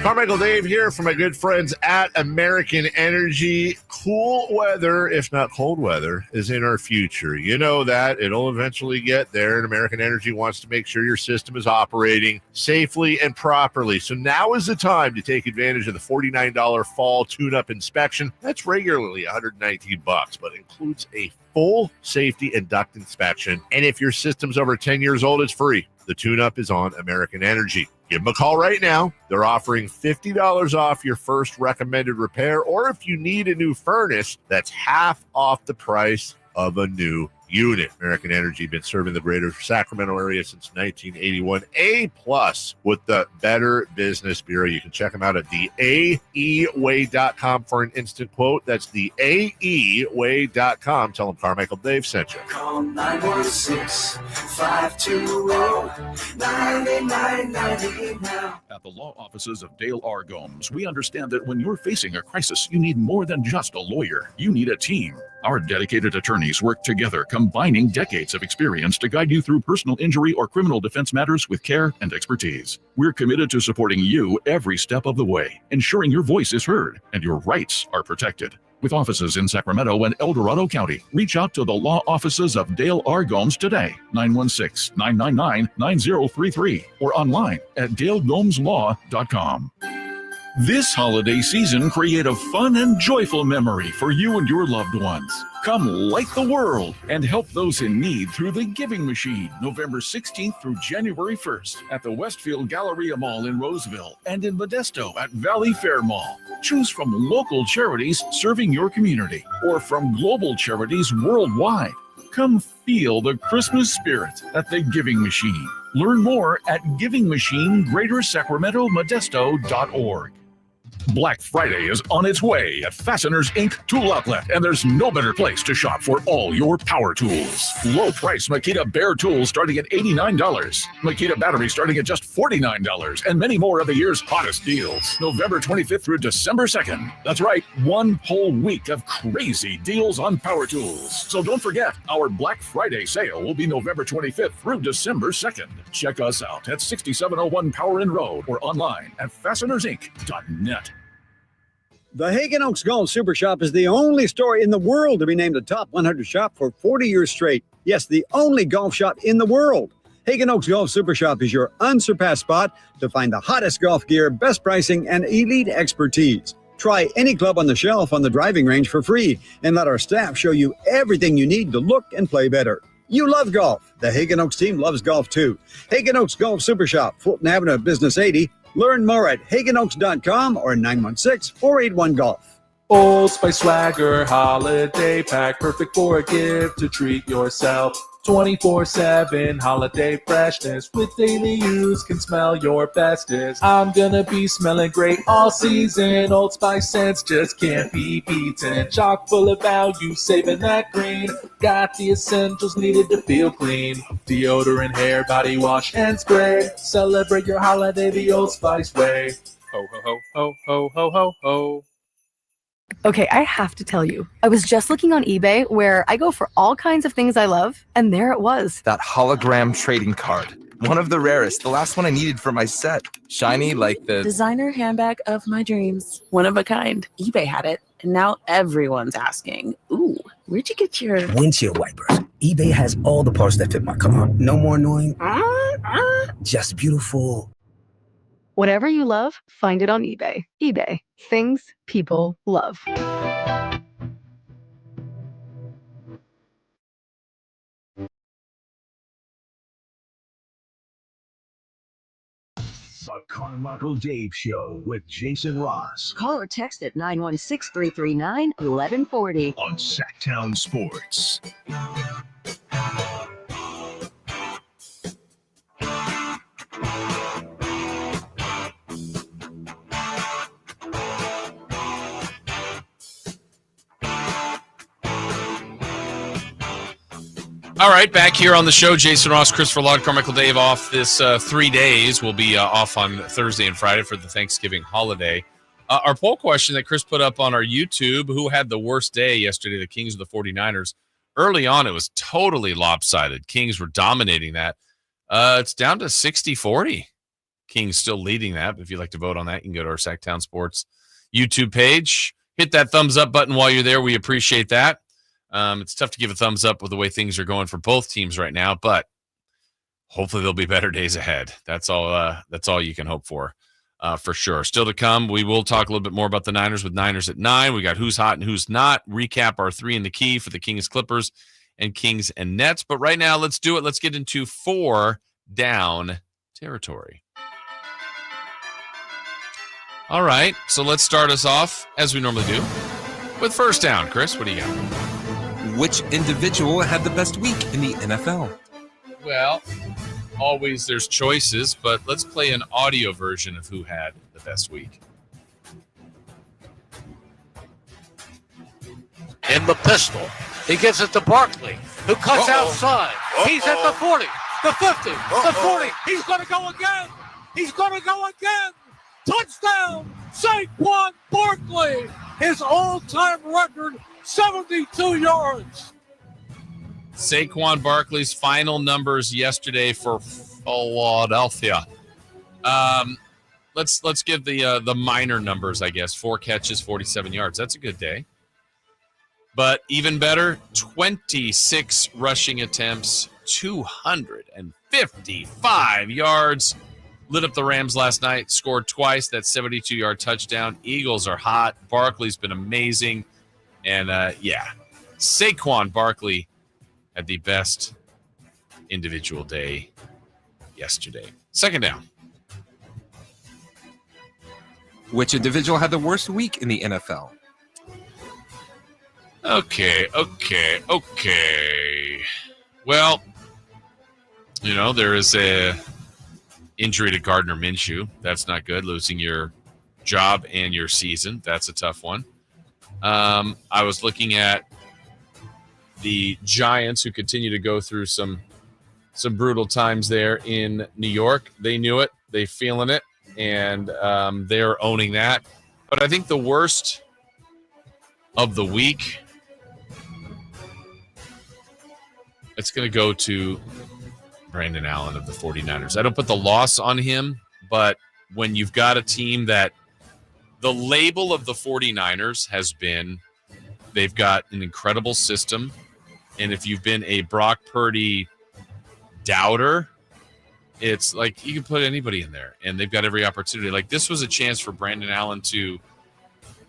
Speaker 6: Carmichael Dave here from my good friends at American Energy. Cool weather, if not cold weather, is in our future. You know that. It'll eventually get there, and American Energy wants to make sure your system is operating safely and properly. So now is the time to take advantage of the $49 fall tune-up inspection. That's regularly $119, but includes a full safety and duct inspection. And if your system's over 10 years old, it's free. The tune-up is on American Energy. Give them a call right now. They're offering $50 off your first recommended repair, or if you need a new furnace, that's half off the price of a new
Speaker 5: unit. American Energy been serving the greater Sacramento area since 1981. A+ with the Better Business Bureau. You can check them out at theaeway.com for an instant quote. That's theaeway.com. Tell them Carmichael Dave sent you.
Speaker 7: Call 916-520-9990 now.
Speaker 10: At the law offices of Dale R. Gomes, we understand that when you're facing a crisis, you need more than just a lawyer. You need a team. Our dedicated attorneys work together, combining decades of experience to guide you through personal injury or criminal defense matters with care and expertise. We're committed to supporting you every step of the way, ensuring your voice is heard and your rights are protected. With offices in Sacramento and El Dorado County, reach out to the law offices of Dale R. Gomes today, 916-999-9033, or online at dalegomslaw.com. This holiday season, create a fun and joyful memory for you and your loved ones. Come light the world and help those in need through the Giving Machine, November 16th through January 1st at the Westfield Galleria Mall in Roseville and in Modesto at Valley Fair Mall. Choose from local charities serving your community or from global charities worldwide. Come feel the Christmas spirit at the Giving Machine. Learn more at givingmachine.greatersacramentomodesto.org. Black Friday is on its way at Fasteners Inc. Tool Outlet, and there's no better place to shop for all your power tools. Low price Makita Bear tools starting at $89, Makita batteries starting at just $49, and many more of the year's hottest deals. November 25th through December 2nd. That's right, one whole week of crazy deals on power tools. So don't forget, our Black Friday sale will be November 25th through December 2nd. Check us out at 6701 Power Inn Road or online at fastenersinc.net.
Speaker 12: The Hagen Oaks Golf Super Shop is the only store in the world to be named the top 100 shop for 40 years straight. Yes, the only golf shop in the world. Hagen Oaks Golf Super Shop is your unsurpassed spot to find the hottest golf gear, best pricing, and elite expertise. Try any club on the shelf on the driving range for free and let our staff show you everything you need to look and play better. You love golf. The Hagen Oaks team loves golf too. Hagen Oaks Golf Super Shop, Fulton Avenue, Business 80. Learn more at HagenOaks.com or 916-481-GOLF.
Speaker 15: Old Spice Swagger Holiday Pack, perfect for a gift to treat yourself. 24/7 holiday freshness with daily use can smell your bestest. I'm gonna be smelling great all season. Old Spice scents just can't be beaten. Chock full of value, saving that green. Got the essentials needed to feel clean. Deodorant, hair, body wash, and spray. Celebrate your holiday the Old Spice way. Ho, ho, ho, ho, ho, ho, ho, ho.
Speaker 23: Okay, I have to tell you, I was just looking on eBay where I go for all kinds of things I love, and there it was.
Speaker 24: That hologram trading card. One of the rarest. The last one I needed for my set. Shiny like the
Speaker 25: designer handbag of my dreams. One of a kind. eBay had it, and now everyone's asking, ooh, where'd you get your
Speaker 26: windshield wipers? eBay has all the parts that fit my car. No more annoying, just beautiful.
Speaker 23: Whatever you love, find it on eBay. eBay. Things people love.
Speaker 1: The Carmichael Dave Show with Jason Ross.
Speaker 13: Call or text at 916-339-1140.
Speaker 1: On Sacktown Sports.
Speaker 4: All right, back here on the show, Jason Ross, Christopher Laud, Carmichael Dave off this 3 days. We'll be off on Thursday and Friday for the Thanksgiving holiday. Our poll question that Chris put up on our YouTube, who had the worst day yesterday, the Kings or the 49ers? Early on, it was totally lopsided. Kings were dominating that. It's down to 60-40. Kings still leading that. But if you'd like to vote on that, you can go to our Sacktown Sports YouTube page. Hit that thumbs up button while you're there. We appreciate that. It's tough to give a thumbs up with the way things are going for both teams right now, but hopefully there'll be better days ahead. That's all you can hope for sure. Still to come, we will talk a little bit more about the Niners with Niners at 9. We got who's hot and who's not. Recap our 3 in the key for the Kings, Clippers, and Kings and Nets. But right now, let's do it. Let's get into 4 down territory. All right, so let's start us off, as we normally do, with first down. Chris, what do you got?
Speaker 2: Which individual had the best week in the NFL?
Speaker 4: Well, always there's choices, but let's play an audio version of who had the best week.
Speaker 9: In the pistol. He gives it to Barkley, who cuts outside. He's at the 40, the 50, the 40. He's going to go again. He's going to go again. Touchdown, Saquon Barkley. His all-time record, 72 yards.
Speaker 4: Saquon Barkley's final numbers yesterday for Philadelphia. Let's give the minor numbers, I guess. 4 catches, 47 yards. That's a good day. But even better, 26 rushing attempts, 255 yards. Lit up the Rams last night, scored twice. That 72-yard touchdown. Eagles are hot. Barkley's been amazing. And, Saquon Barkley had the best individual day yesterday. Second down.
Speaker 2: Which individual had the worst week in the NFL?
Speaker 4: Okay. Well, there is a injury to Gardner Minshew. That's not good. Losing your job and your season. That's a tough one. I was looking at the Giants, who continue to go through some brutal times there in New York. They knew it. They feeling it. And they're owning that. But I think the worst of the week, it's going to go to Brandon Allen of the 49ers. I don't put the loss on him, but when you've got a team that the label of the 49ers has been they've got an incredible system, and if you've been a Brock Purdy doubter, it's like you can put anybody in there, and they've got every opportunity. Like, this was a chance for Brandon Allen to,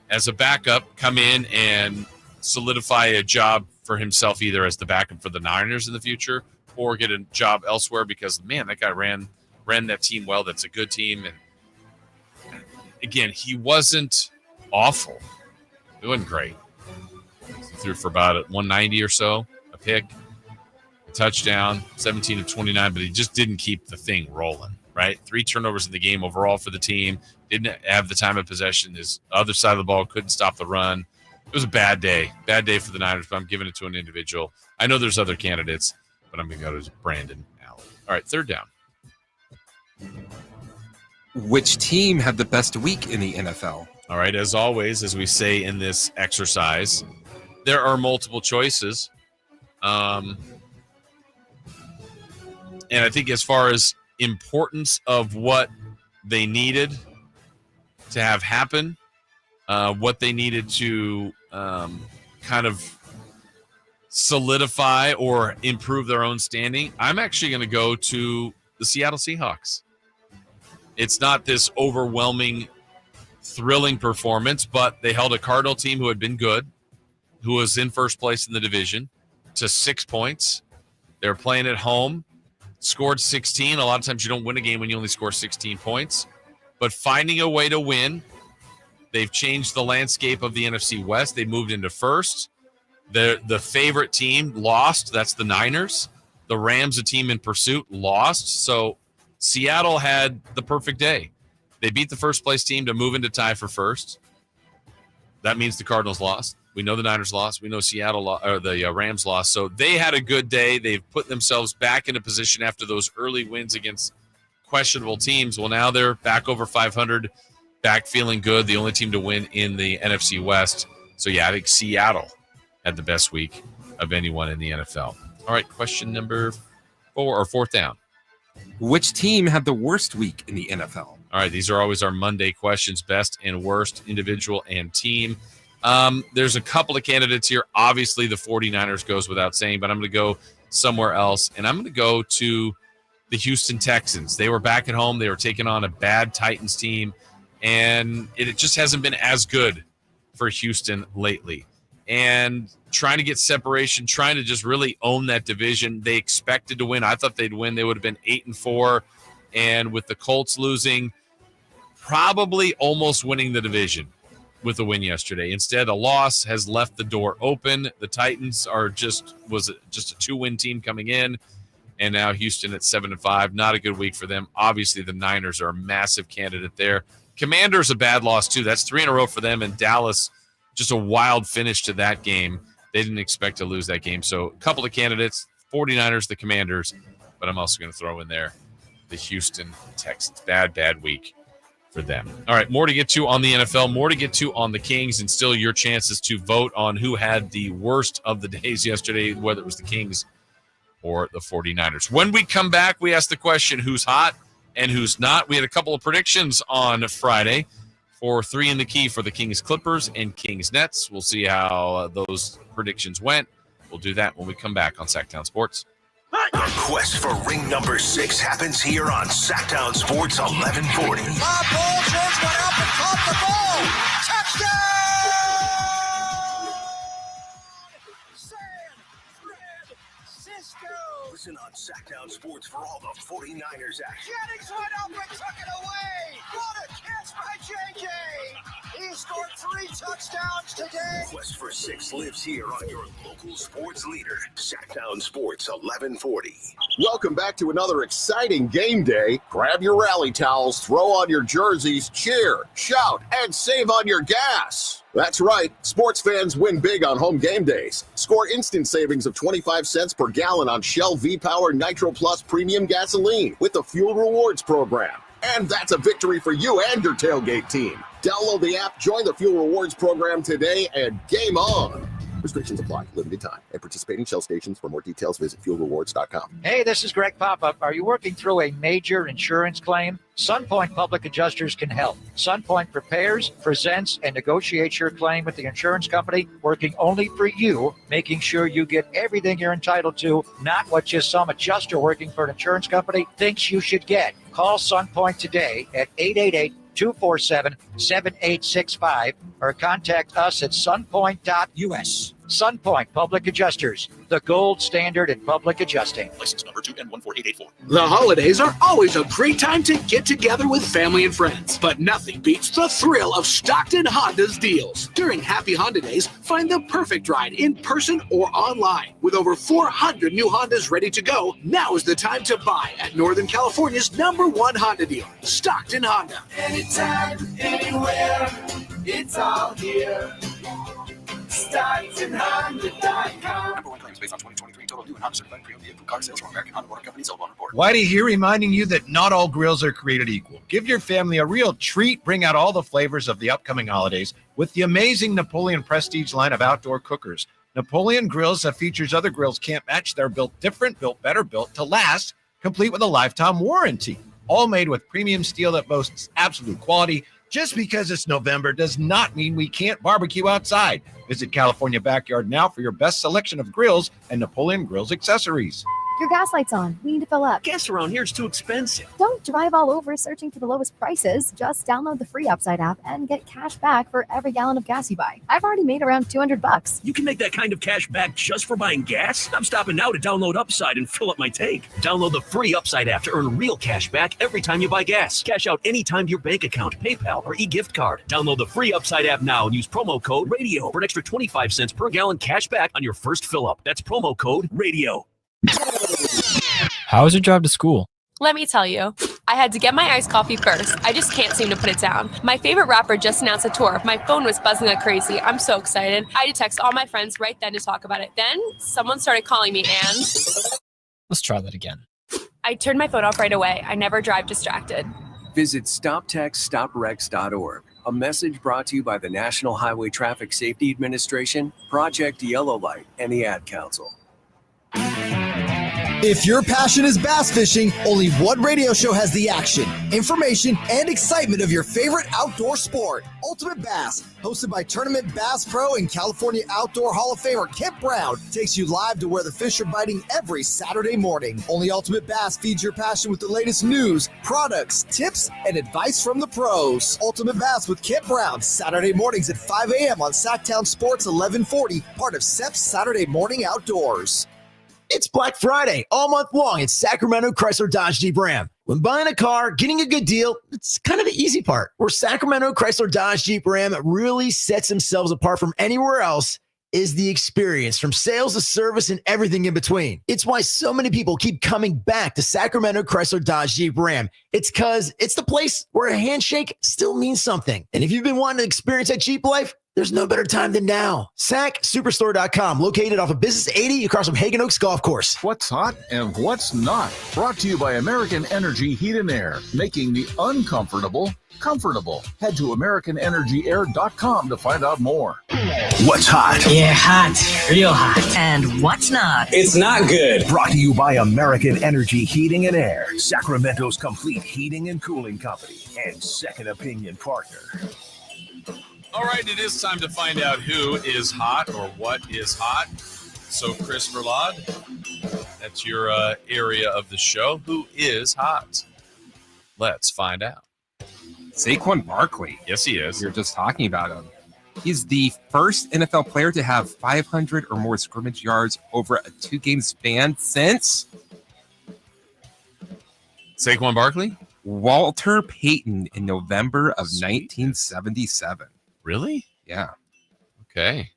Speaker 4: as a backup, come in and solidify a job for himself, either as the backup for the Niners in the future or get a job elsewhere, because, man, that guy ran that team well. That's a good team. And again, he wasn't awful. It wasn't great. He threw for about 190 or so, a pick, a touchdown, 17 of 29, but he just didn't keep the thing rolling, right? 3 turnovers in the game overall for the team. Didn't have the time of possession. His other side of the ball couldn't stop the run. It was a bad day for the Niners, but I'm giving it to an individual. I know there's other candidates, but I'm going to go to Brandon Allen. All right, third down.
Speaker 2: Which team had the best week in the NFL?
Speaker 4: All right, as always, as we say in this exercise, there are multiple choices. And I think as far as importance of what they needed to have happen, what they needed to kind of solidify or improve their own standing, I'm actually going to go to the Seattle Seahawks. It's not this overwhelming, thrilling performance, but they held a Cardinal team who had been good, who was in first place in the division, to 6 points. They were playing at home, scored 16. A lot of times you don't win a game when you only score 16 points. But finding a way to win, they've changed the landscape of the NFC West. They moved into first. The favorite team lost. That's the Niners. The Rams, a team in pursuit, lost. So Seattle had the perfect day. They beat the first place team to move into tie for first. That means the Cardinals lost. We know the Niners lost. We know the Rams lost. So they had a good day. They've put themselves back in a position after those early wins against questionable teams. Well, now they're back over 500, back feeling good. The only team to win in the NFC West. So, yeah, I think Seattle had the best week of anyone in the NFL. All right, question number 4 or fourth down.
Speaker 2: Which team had the worst week in the NFL?
Speaker 4: All right, these are always our Monday questions, best and worst, individual and team. There's a couple of candidates here. Obviously, the 49ers goes without saying, but I'm going to go somewhere else, and I'm going to go to the Houston Texans. They were back at home. They were taking on a bad Titans team, and it just hasn't been as good for Houston lately. And trying to get separation, trying to just really own that division. They expected to win. I thought they'd win. They would have been 8-4. And with the Colts losing, probably almost winning the division. with the win yesterday. Instead, a loss has left the door open. The Titans was just a 2-win team coming in, and now Houston at 7-5. Not a good week for them. Obviously, the Niners are a massive candidate there. Commanders a bad loss too. That's 3 in a row for them, and Dallas just a wild finish to that game. They didn't expect to lose that game. So a couple of candidates, 49ers, the Commanders, but I'm also going to throw in there the Houston Texans. Bad week for them. All right, more to get to on the NFL, more to get to on the Kings, and still your chances to vote on who had the worst of the days yesterday, whether it was the Kings or the 49ers. When we come back, we ask the question, who's hot and who's not? We had a couple of predictions on Friday for 3 in the key for the Kings Clippers and Kings Nets. We'll see how those predictions went. We'll do that when we come back on Sacktown Sports.
Speaker 1: The quest for ring number 6 happens here on Sacktown Sports 1140.
Speaker 7: My ball just went up and caught the ball. Touchdown!
Speaker 1: Listen on Sacktown Sports for all the 49ers action.
Speaker 7: Jennings went up and took it away. What a catch by JJ. He scored 3 touchdowns today.
Speaker 1: Quest for 6 lives here on your local sports leader, Sacktown Sports 1140.
Speaker 3: Welcome back to another exciting game day. Grab your rally towels, throw on your jerseys, cheer, shout, and save on your gas. That's right, sports fans win big on home game days. Score instant savings of 25 cents per gallon on Shell V-Power Nitro Plus Premium Gasoline with the Fuel Rewards program. And that's a victory for you and your tailgate team. Download the app, join the Fuel Rewards program today, and game on. Restrictions apply. Limited time. At participating Shell stations. For more details, visit fuelrewards.com.
Speaker 11: Hey, this is Greg Pop-Up. Are you working through a major insurance claim? SunPoint Public Adjusters can help. SunPoint prepares, presents, and negotiates your claim with the insurance company, working only for you, making sure you get everything you're entitled to, not what just some adjuster working for an insurance company thinks you should get. Call SunPoint today at 888-247-7865 or contact us at sunpoint.us. SunPoint Public Adjusters, the gold standard in public adjusting.
Speaker 14: License number 2N14884.
Speaker 16: The holidays are always a great time to get together with family and friends, but nothing beats the thrill of Stockton Honda's deals. During Happy Honda Days, find the perfect ride in person or online. With over 400 new Hondas ready to go, now is the time to buy at Northern California's #1 Honda dealer, Stockton Honda.
Speaker 7: Anytime, anywhere, it's all here. StocktonHonda.com.
Speaker 14: Number 1 claims based on 2023 total new and Honda certified pre-owned vehicle car sales from American Honda Motor Company. Sold on report.
Speaker 18: Whitey here reminding you that not all grills are created equal. Give your family a real treat. Bring out all the flavors of the upcoming holidays with the amazing Napoleon Prestige line of outdoor cookers. Napoleon grills that features other grills can't match. They're built different, built better, built to last, complete with a lifetime warranty. All made with premium steel that boasts absolute quality. Just because it's November does not mean we can't barbecue outside. Visit California Backyard now for your best selection of grills and Napoleon Grills accessories.
Speaker 19: Your gas light's on. We need to fill up.
Speaker 16: Gas around here is too expensive.
Speaker 19: Don't drive all over searching for the lowest prices. Just download the free Upside app and get cash back for every gallon of gas you buy. I've already made around $200.
Speaker 16: You can make that kind of cash back just for buying gas? I'm stopping now to download Upside and fill up my tank. Download the free Upside app to earn real cash back every time you buy gas. Cash out anytime your bank account, PayPal, or e-gift card. Download the free Upside app now and use promo code RADIO for an extra 25 cents per gallon cash back on your first fill up. That's promo code RADIO.
Speaker 27: How was your drive to school?
Speaker 28: Let me tell you, I had to get my iced coffee first. I just can't seem to put it down. My favorite rapper just announced a tour. My phone was buzzing like crazy. I'm so excited. I had to text all my friends right then to talk about it. Then someone started calling me and...
Speaker 27: Let's try that again.
Speaker 28: I turned my phone off right away. I never drive distracted.
Speaker 29: Visit StopTextStopWrecks.org. A message brought to you by the National Highway Traffic Safety Administration, Project Yellow Light, and the Ad Council.
Speaker 30: If your passion is bass fishing, only one radio show has the action, information, and excitement of your favorite outdoor sport. Ultimate Bass, hosted by Tournament Bass Pro and California Outdoor Hall of Famer Kent Brown, takes you live to where the fish are biting every Saturday morning. Only Ultimate Bass feeds your passion with the latest news, products, tips, and advice from the pros. Ultimate Bass with Kent Brown, Saturday mornings at 5 a.m. on Sacktown Sports 1140, part of SEP's Saturday Morning Outdoors.
Speaker 31: It's Black Friday all month long at Sacramento Chrysler Dodge Jeep Ram.
Speaker 30: When buying a car, getting a good deal, it's kind of the easy part. Where Sacramento Chrysler Dodge Jeep Ram really sets themselves apart from anywhere else is the experience, from sales to service and everything in between. It's why so many people keep coming back to Sacramento Chrysler Dodge Jeep Ram. It's because it's the place where a handshake still means something. And if you've been wanting to experience that Jeep life, there's no better time than now. SacSuperstore.com, located off of Business 80 across from Hagen Oaks Golf Course.
Speaker 5: What's hot and what's not. Brought to you by American Energy Heat and Air, making the uncomfortable comfortable. Head to AmericanEnergyAir.com to find out more.
Speaker 1: What's hot?
Speaker 6: Yeah, hot. Real hot.
Speaker 13: And what's not?
Speaker 6: It's not good.
Speaker 1: Brought to you by American Energy Heating and Air, Sacramento's complete heating and cooling company and second opinion partner.
Speaker 4: All right, it is time to find out who is hot or what is hot. So, Chris Verlade, that's your area of the show. Who is hot? Let's find out.
Speaker 2: Saquon Barkley.
Speaker 4: Yes, he is.
Speaker 2: We were just talking about him. He's the first NFL player to have 500 or more scrimmage yards over a 2-game span since
Speaker 4: Saquon Barkley?
Speaker 2: Walter Payton in November of 1977.
Speaker 4: Really?
Speaker 2: Yeah.
Speaker 4: Okay.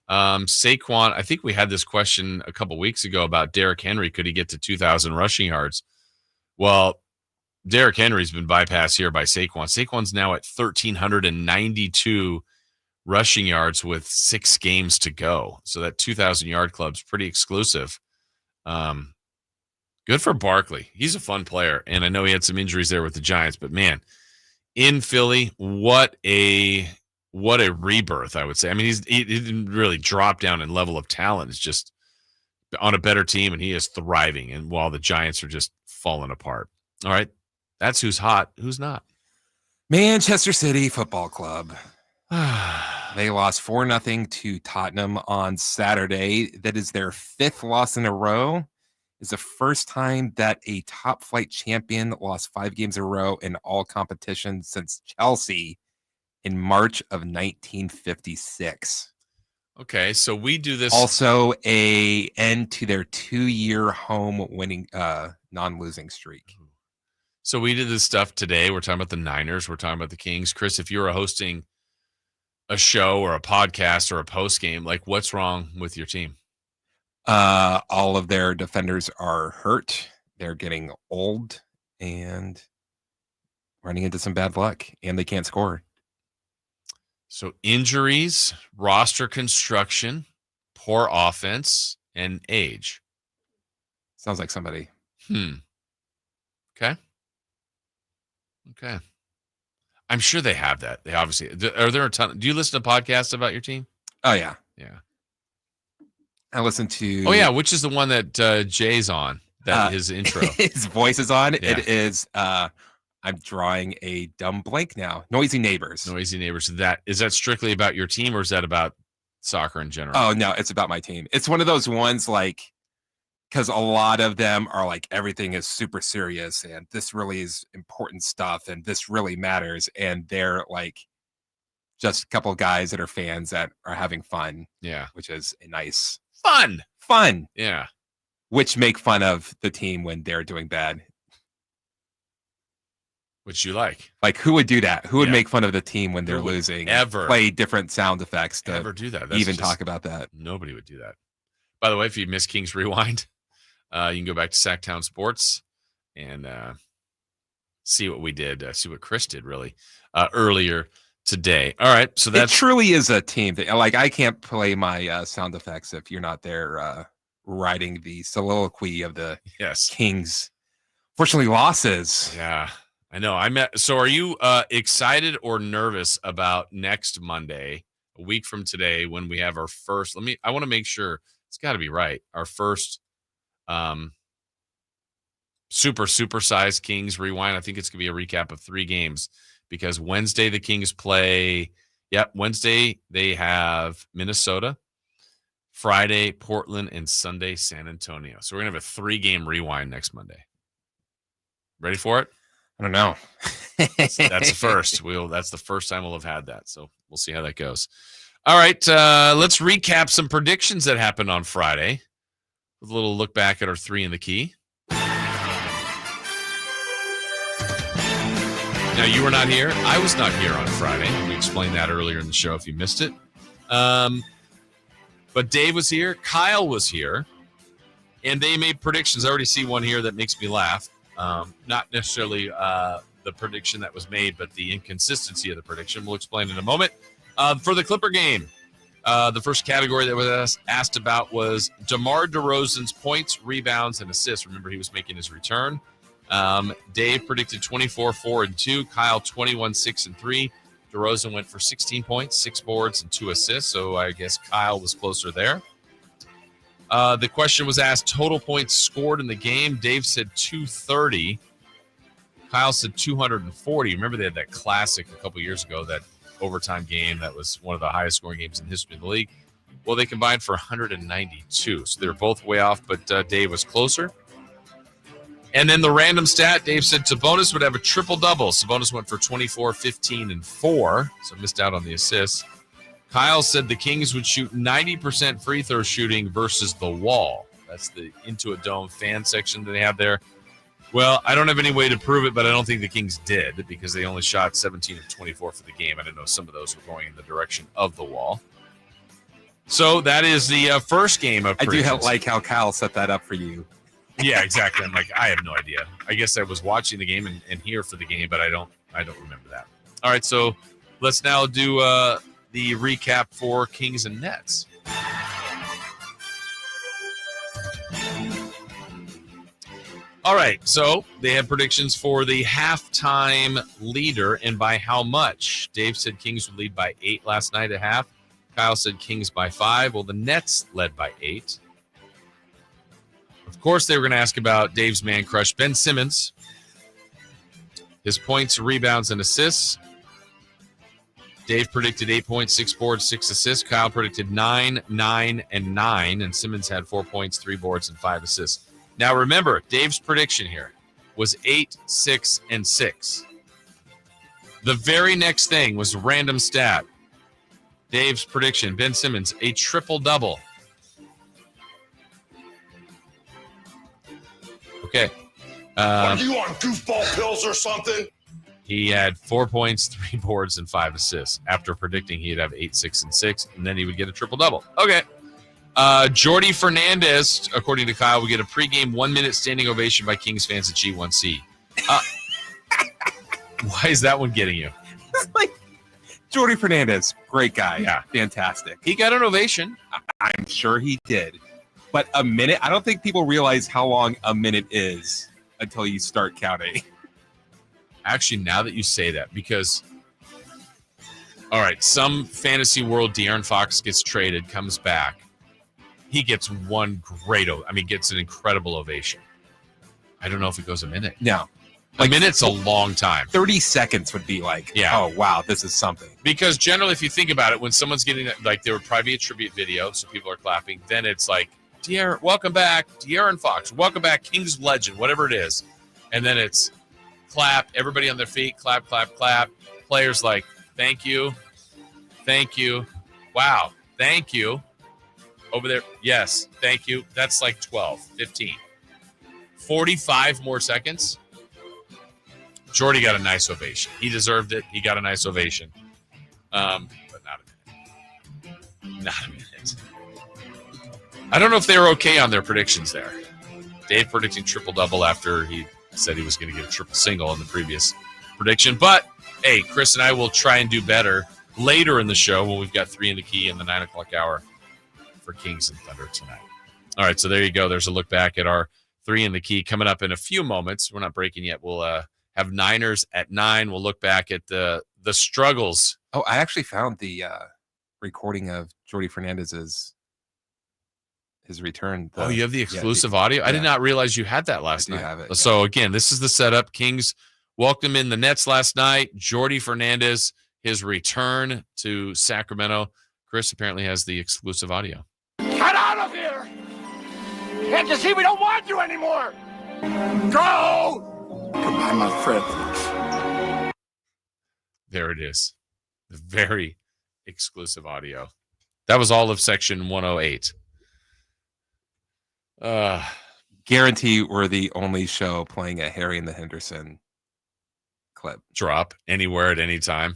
Speaker 4: Saquon, I think we had this question a couple weeks ago about Derrick Henry. Could he get to 2,000 rushing yards? Well, Derrick Henry's been bypassed here by Saquon. Saquon's now at 1,392 rushing yards with 6 games to go. So that 2,000-yard club's pretty exclusive. Good for Barkley. He's a fun player, and I know he had some injuries there with the Giants, but man, in Philly, what a rebirth, I would say. I mean, he didn't really drop down in level of talent. It's just on a better team, and he is thriving, and while the Giants are just falling apart. All right, that's who's hot. Who's not?
Speaker 2: Manchester City Football Club. They lost 4-0 to Tottenham on Saturday. That is their 5th loss in a row. It's the first time that a top-flight champion lost 5 games in a row in all competitions since Chelsea in March of 1956.
Speaker 4: Okay, so we do this.
Speaker 2: Also, a end to their 2-year home winning non-losing streak.
Speaker 4: So we did this stuff today. We're talking about the Niners. We're talking about the Kings. Chris, if you were hosting a show or a podcast or a post game, like, what's wrong with your team?
Speaker 2: All of their defenders are hurt. They're getting old and running into some bad luck, and they can't score.
Speaker 4: So injuries, roster construction, poor offense, and age.
Speaker 2: Sounds like somebody.
Speaker 4: Okay. I'm sure they have that. They obviously are. There a ton? Do you listen to podcasts about your team?
Speaker 2: Oh yeah. I listen to.
Speaker 4: Oh yeah, which is the one that Jay's on? That his intro,
Speaker 2: his voice is on.
Speaker 4: Yeah.
Speaker 2: It is. I'm drawing a dumb blank now. Noisy Neighbors.
Speaker 4: Noisy Neighbors. Is that strictly about your team, or is that about soccer in general?
Speaker 2: Oh no, it's about my team. It's one of those ones like, because a lot of them are like, everything is super serious and this really is important stuff and this really matters, and they're like just a couple of guys that are fans that are having fun.
Speaker 4: Yeah,
Speaker 2: which is a nice
Speaker 4: fun.
Speaker 2: Yeah, which make fun of the team when they're doing bad.
Speaker 4: Which you like?
Speaker 2: Like, who would do that? Who would make fun of the team when they're losing?
Speaker 4: Ever
Speaker 2: play different sound effects to
Speaker 4: ever do that?
Speaker 2: Even talk about that?
Speaker 4: Nobody would do that. By the way, if you missed Kings Rewind, you can go back to Sacktown Sports and see what we did. See what Chris did really earlier today. All right, so that
Speaker 2: truly is a team. Like, I can't play my sound effects if you're not there writing the soliloquy of the Kings. Fortunately, losses.
Speaker 4: Yeah. I know. So are you excited or nervous about next Monday, a week from today, when we have our first, I want to make sure it's got to be right. Our first supersized Kings Rewind. I think it's going to be a recap of 3 games, because Wednesday the Kings play. Wednesday they have Minnesota, Friday Portland, and Sunday San Antonio. So we're going to have a 3-game rewind next Monday. Ready for it?
Speaker 2: I don't know.
Speaker 4: That's the first. That's the first time we'll have had that. So we'll see how that goes. All right. Let's recap some predictions that happened on Friday with a little look back at our 3 in the key. Now, you were not here. I was not here on Friday. We explained that earlier in the show if you missed it. But Dave was here. Kyle was here. And they made predictions. I already see one here that makes me laugh. Not necessarily the prediction that was made, but the inconsistency of the prediction. We'll explain in a moment. For the Clipper game, the first category that was asked about was DeMar DeRozan's points, rebounds, and assists. Remember, he was making his return. Dave predicted 24-4-2. Kyle 21-6-3. DeRozan went for 16 points, 6 boards, and 2 assists. So I guess Kyle was closer there. The question was asked total points scored in the game. Dave said 230. Kyle said 240. Remember they had that classic a couple years ago, that overtime game that was one of the highest scoring games in history of the league. Well, they combined for 192. So they were both way off, but Dave was closer. And then the random stat, Dave said Sabonis would have a triple-double. Sabonis went for 24, 15, and 4, so missed out on the assists. Kyle said the Kings would shoot 90% free throw shooting versus the wall. That's the Into a Dome fan section that they have there. Well, I don't have any way to prove it, but I don't think the Kings did because they only shot 17 of 24 for the game. I didn't know some of those were going in the direction of the wall. So that is the first game of predictions.
Speaker 2: I do like how Kyle set that up for you.
Speaker 4: Yeah, exactly. I'm like, I have no idea. I guess I was watching the game and here for the game, but I don't remember that. All right, so let's now do the recap for Kings and Nets. All right, so they had predictions for the halftime leader and by how much. Dave said Kings would lead by 8 last night at half. Kyle said Kings by 5. Well, the Nets led by 8. Of course, they were going to ask about Dave's man crush, Ben Simmons. His points, rebounds, and assists. Dave predicted 8 points, 6 boards, 6 assists. Kyle predicted 9, 9, and 9. And Simmons had 4 points, 3 boards, and 5 assists. Now, remember, Dave's prediction here was 8, 6, and 6. The very next thing was random stat. Dave's prediction, Ben Simmons, a triple-double. Okay.
Speaker 8: Are you on goofball pills or something?
Speaker 4: He had 4 points, 3 boards, and 5 assists after predicting he'd have 8, 6, and 6, and then he would get a triple-double. Okay. Jordy Fernandez, according to Kyle, would get a pregame 1-minute standing ovation by Kings fans at G1C. Why is that one getting you?
Speaker 2: It's like Jordy Fernandez, great guy.
Speaker 4: Yeah.
Speaker 2: Fantastic.
Speaker 4: He got an ovation.
Speaker 2: I'm sure he did. But a minute, I don't think people realize how long a minute is until you start counting.
Speaker 4: Actually, now that you say that, because, all right, some fantasy world, De'Aaron Fox gets traded, comes back. He gets gets an incredible ovation. I don't know if it goes a minute.
Speaker 2: No.
Speaker 4: A minute's a long time.
Speaker 2: 30 seconds would be like, oh, wow, this is something.
Speaker 4: Because generally, if you think about it, when someone's getting, like, there would probably be a tribute video, so people are clapping. Then it's like, De'Aaron, welcome back. De'Aaron Fox, welcome back. Kings legend, whatever it is. And then it's clap, everybody on their feet, clap, clap, clap. Players like, thank you. Thank you. Wow, thank you. Over there, yes, thank you. That's like 12, 15. 45 more seconds. Jordy got a nice ovation. He deserved it. He got a nice ovation. But not a minute. Not a minute. I don't know if they were okay on their predictions there. Dave predicting triple-double after he said he was going to get a triple-single in the previous prediction. But, hey, Chris and I will try and do better later in the show when we've got 3 in the key in the 9 o'clock hour for Kings and Thunder tonight. All right, so there you go. There's a look back at our 3 in the key coming up in a few moments. We're not breaking yet. We'll have Niners at 9. We'll look back at the struggles.
Speaker 2: Oh, I actually found the recording of Jordy Fernandez's his return.
Speaker 4: You have the exclusive audio? I did not realize you had that last night.
Speaker 2: Have it.
Speaker 4: So, again, this is the setup. Kings welcomed in the Nets last night. Jordy Fernandez, his return to Sacramento. Chris apparently has the exclusive audio.
Speaker 8: Get out of here! Can't you see we don't want you anymore? Go! Goodbye, my friend.
Speaker 4: There it is. The very exclusive audio. That was all of section 108.
Speaker 2: Guarantee we're the only show playing a Harry and the Henderson clip.
Speaker 4: Drop anywhere at any time.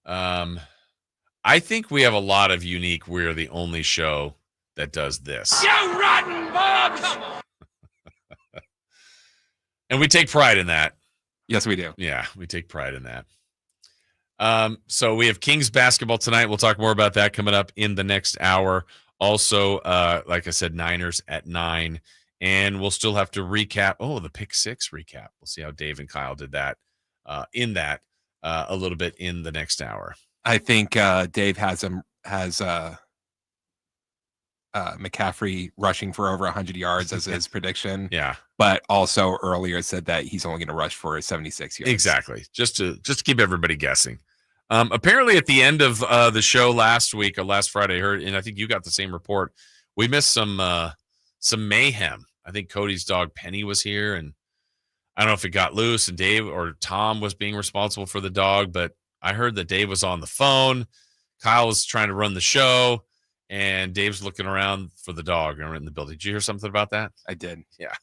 Speaker 4: I think we have a lot of unique. We're the only show that does this.
Speaker 8: You rotten bugs!
Speaker 4: And we take pride in that.
Speaker 2: Yes, we do.
Speaker 4: Yeah, we take pride in that. So we have Kings basketball tonight. We'll talk more about that coming up in the next hour. Also, like I said, Niners at 9. And we'll still have to recap. Oh, the pick 6 recap. We'll see how Dave and Kyle did that a little bit in the next hour.
Speaker 2: I think Dave has McCaffrey rushing for over 100 yards as his prediction.
Speaker 4: Yeah.
Speaker 2: But also earlier said that he's only going to rush for 76 yards.
Speaker 4: Exactly. Just to keep everybody guessing. Apparently at the end of the show last week or last Friday, I heard, and I think you got the same report, we missed some mayhem. I think Cody's dog Penny was here, and I don't know if it got loose and Dave or Tom was being responsible for the dog, but I heard that Dave was on the phone. Kyle was trying to run the show, and Dave's looking around for the dog in the building. Did you hear something about that?
Speaker 2: I did.
Speaker 4: Yeah.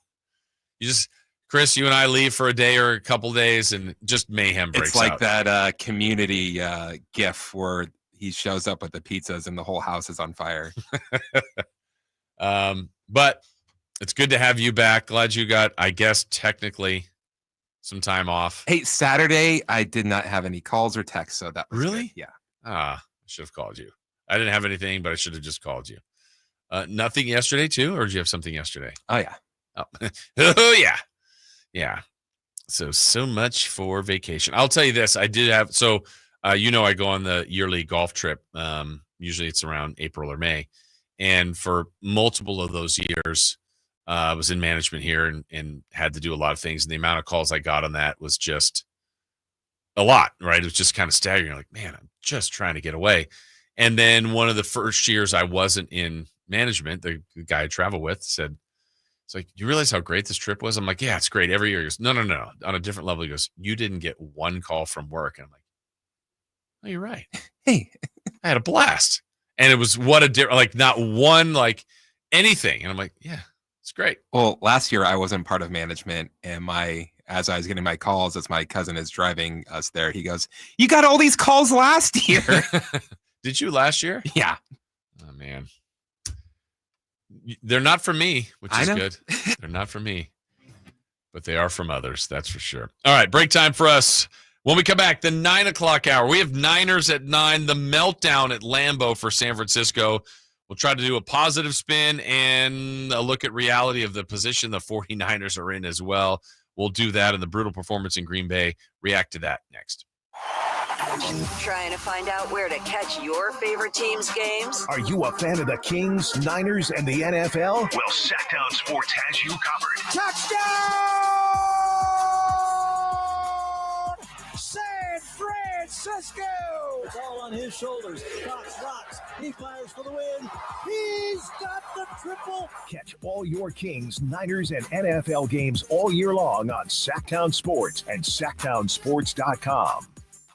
Speaker 4: Chris, you and I leave for a day or a couple days, and just mayhem breaks out.
Speaker 2: It's like that Community gif where he shows up with the pizzas and the whole house is on fire.
Speaker 4: But it's good to have you back. Glad you got, I guess, technically some time off.
Speaker 2: Hey, Saturday, I did not have any calls or texts, so that was
Speaker 4: really
Speaker 2: good. Yeah.
Speaker 4: I should have called you. I didn't have anything, but I should have just called you. Nothing yesterday, too? Or did you have something yesterday?
Speaker 2: Oh, yeah.
Speaker 4: Oh, yeah. Yeah. So much for vacation. I'll tell you this. I did have, I go on the yearly golf trip. Usually it's around April or May. And for multiple of those years, I was in management here and had to do a lot of things. And the amount of calls I got on that was just a lot, right? It was just kind of staggering. Like, man, I'm just trying to get away. And then one of the first years I wasn't in management, the guy I travel with said, it's like, you realize how great this trip was? I'm like, yeah, it's great. Every year. He goes, no. On a different level, he goes, you didn't get one call from work. And I'm like, oh, you're right.
Speaker 2: Hey,
Speaker 4: I had a blast. And it was not one, anything. And I'm like, yeah, it's great.
Speaker 2: Well, last year I wasn't part of management, and as I was getting my calls, as my cousin is driving us there, he goes, you got all these calls last year.
Speaker 4: Did you last year?
Speaker 2: Yeah.
Speaker 4: Oh, man. They're not for me, which is good. They're not for me, but they are from others. That's for sure. All right. Break time for us. When we come back, the 9 o'clock hour, we have Niners at 9, the meltdown at Lambeau for San Francisco. We'll try to do a positive spin and a look at reality of the position the 49ers are in as well. We'll do that in the brutal performance in Green Bay. React to that next.
Speaker 13: Trying to find out where to catch your favorite team's games?
Speaker 1: Are you a fan of the Kings, Niners, and the NFL? Well, Sacktown Sports has you covered.
Speaker 7: Touchdown! San Francisco!
Speaker 10: It's all on his shoulders. Cox rocks. He fires for the win. He's got the triple.
Speaker 1: Catch all your Kings, Niners, and NFL games all year long on Sacktown Sports and SacktownSports.com.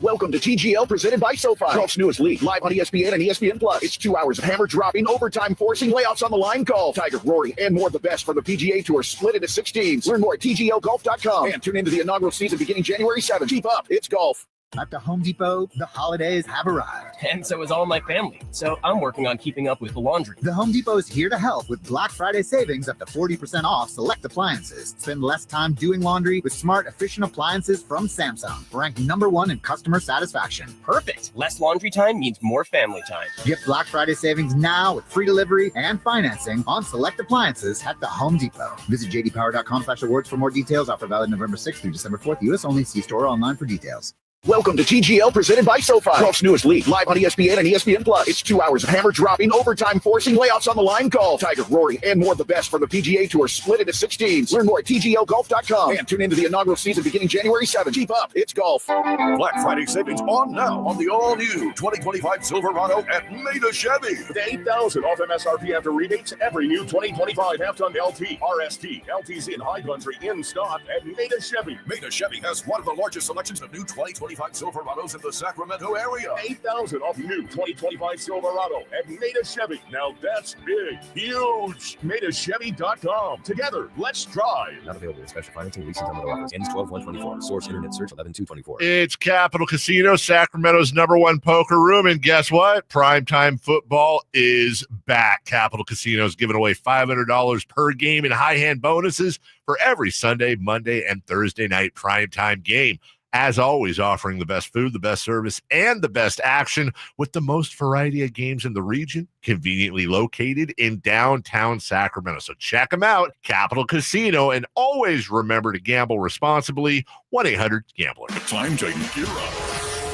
Speaker 3: Welcome to TGL presented by SoFi. Golf's newest league, live on ESPN and ESPN Plus. It's 2 hours of hammer dropping, overtime forcing, layoffs on the line. Golf, Tiger, Rory, and more of the best from the PGA Tour split into 6 teams. Learn more at TGLGolf.com and tune into the inaugural season beginning January 7th. Keep up, it's golf.
Speaker 12: At the Home Depot, the holidays have arrived.
Speaker 15: And so is all my family. So I'm working on keeping up with the laundry.
Speaker 12: The Home Depot is here to help with Black Friday savings up to 40% off select appliances. Spend less time doing laundry with smart, efficient appliances from Samsung, ranked #1 in customer satisfaction.
Speaker 15: Perfect. Less laundry time means more family time.
Speaker 12: Get Black Friday savings now with free delivery and financing on select appliances at the Home Depot. Visit jdpower.com/awards for more details. Offer valid November 6th through December 4th. U.S. only. See store or online for details.
Speaker 3: Welcome to TGL presented by SoFi. Golf's newest league, live on ESPN and ESPN Plus. It's 2 hours of hammer dropping, overtime forcing, layoffs on the line. Golf, Tiger, Rory, and more of the best from the PGA Tour split into 6 teams. Learn more at TGLGolf.com and tune into the inaugural season beginning January 7th. Keep up, it's golf.
Speaker 17: Black Friday savings on now on the all-new 2025 Silverado at Maida Chevy.
Speaker 3: With $8,000 off MSRP after rebates, every new 2025 half-ton LT, RST, LTs in high country in stock at Maida Chevy.
Speaker 17: Maida Chevy has one of the largest selections of new 2025 2025 Silverados in the Sacramento area. $8,000 off new 2025 Silverado at Meta Chevy. Now that's big, huge. MetaChevy.com. Together, let's drive.
Speaker 9: Not available with special financing, leasing, and other offers. Ends 12/1/24. Source internet search 11/2/24.
Speaker 11: It's Capital Casino, Sacramento's #1 poker room. And guess what? Primetime football is back. Capital Casino is giving away $500 per game in high hand bonuses for every Sunday, Monday, and Thursday night primetime game. As always, offering the best food, the best service, and the best action with the most variety of games in the region, conveniently located in downtown Sacramento. So check them out, Capital Casino, and always remember to gamble responsibly. 1-800-GAMBLER.
Speaker 17: Time to gear up.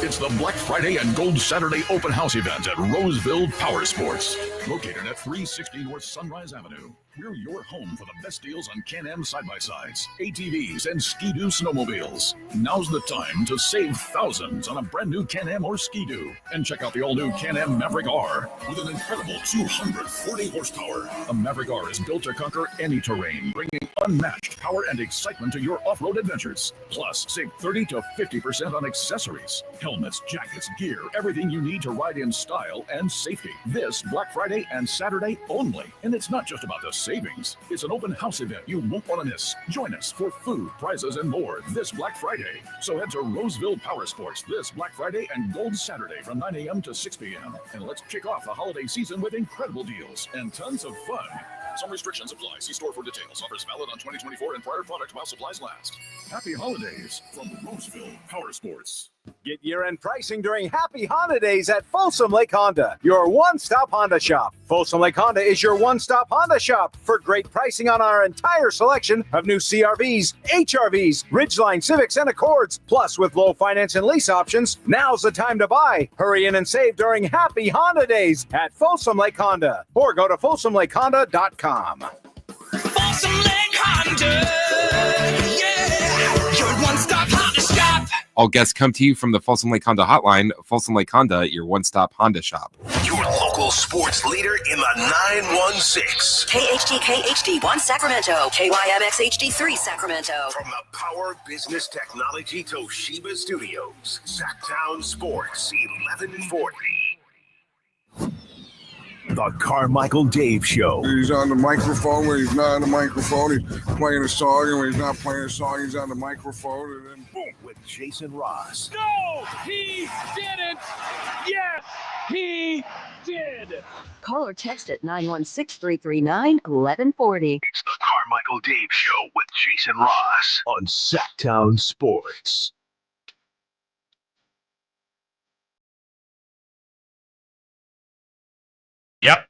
Speaker 17: It's the Black Friday and Gold Saturday open house event at Roseville Power Sports. Located at 360 North Sunrise Avenue. We're your home for the best deals on Can-Am side-by-sides, ATVs, and Ski-Doo snowmobiles. Now's the time to save thousands on a brand new Can-Am or Ski-Doo. And check out the all-new Can-Am Maverick R with an incredible 240 horsepower. The Maverick R is built to conquer any terrain, bringing unmatched power and excitement to your off-road adventures. Plus, save 30 to 50% on accessories. Helmets, jackets, gear, everything you need to ride in style and safety. This Black Friday and Saturday only. And it's not just about the savings. It's an open house event you won't want to miss. Join us for food, prizes, and more this Black Friday. So head to Roseville Power Sports this Black Friday and Gold Saturday from 9 a.m. to 6 p.m. And let's kick off the holiday season with incredible deals and tons of fun. Some restrictions apply. See store for details. Offers valid on 2024 and prior product while supplies last. Happy holidays from Roseville Power Sports.
Speaker 14: Get year-end pricing during Happy Honda Days at Folsom Lake Honda, your one-stop Honda shop. Folsom Lake Honda is your one-stop Honda shop for great pricing on our entire selection of new CRVs, HRVs, Ridgeline Civics, and Accords. Plus, with low finance and lease options, now's the time to buy. Hurry in and save during Happy Honda Days at Folsom Lake Honda, or go to folsomlakeHonda.com.
Speaker 7: Folsom Lake Honda, yeah, your one-stop Honda shop.
Speaker 2: All guests come to you from the Folsom Lake Honda hotline. Folsom Lake Honda, your one-stop Honda shop.
Speaker 1: Your local sports leader in the 916.
Speaker 13: KHD1 Sacramento, KYMX HD3 Sacramento.
Speaker 1: From the Power Business Technology Toshiba Studios, Sacktown Sports 1140. The Carmichael Dave Show.
Speaker 20: He's on the microphone when he's not on the microphone. He's playing a song, and when he's not playing a song, he's on the microphone. And then boom,
Speaker 1: with Jason Ross.
Speaker 8: No, he didn't. Yes, he did.
Speaker 13: Call or text at 916-339-1140.
Speaker 1: It's the Carmichael Dave Show with Jason Ross on Sacktown Sports.
Speaker 18: Yep.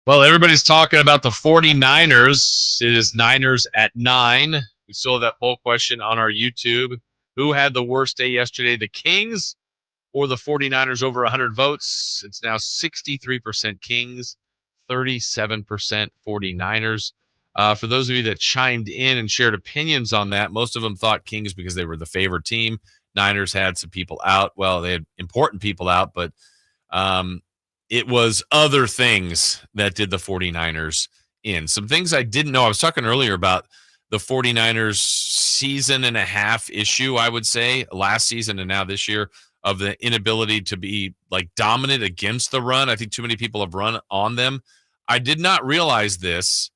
Speaker 21: Well, everybody's talking about the 49ers. It is Niners at 9. We still have that poll question on our YouTube. Who had the worst day yesterday, the Kings or the 49ers? Over 100 votes. It's now 63% Kings, 37% 49ers. For those of you that chimed in and shared opinions on that, most of them thought Kings because they were the favorite team. Niners had some people out. Well, they had important people out, but it was other things that did the 49ers in. Some things I didn't know. I was talking earlier about the 49ers season and a half issue, I would say, last season and now this year, of the inability to be like dominant against the run. I think too many people have run on them. I did not realize this.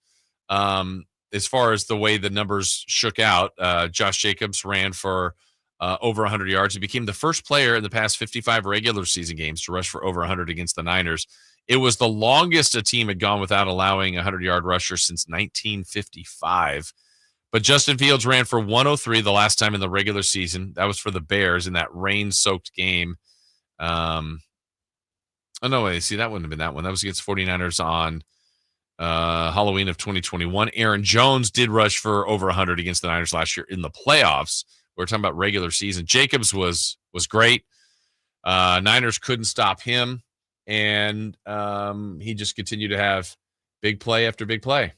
Speaker 21: As far as the way the numbers shook out, Josh Jacobs ran for over 100 yards. He became the first player in the past 55 regular season games to rush for over 100 against the Niners. It was the longest a team had gone without allowing a 100-yard rusher since 1955. But Justin Fields ran for 103 the last time in the regular season. That was for the Bears in that rain-soaked game. Oh, no, wait. See, that wouldn't have been that one. That was against 49ers on Halloween of 2021. Aaron Jones did rush for over 100 against the Niners last year in the playoffs. We're talking about regular season. Jacobs was great. Niners couldn't stop him, and he just continued to have big play after big play.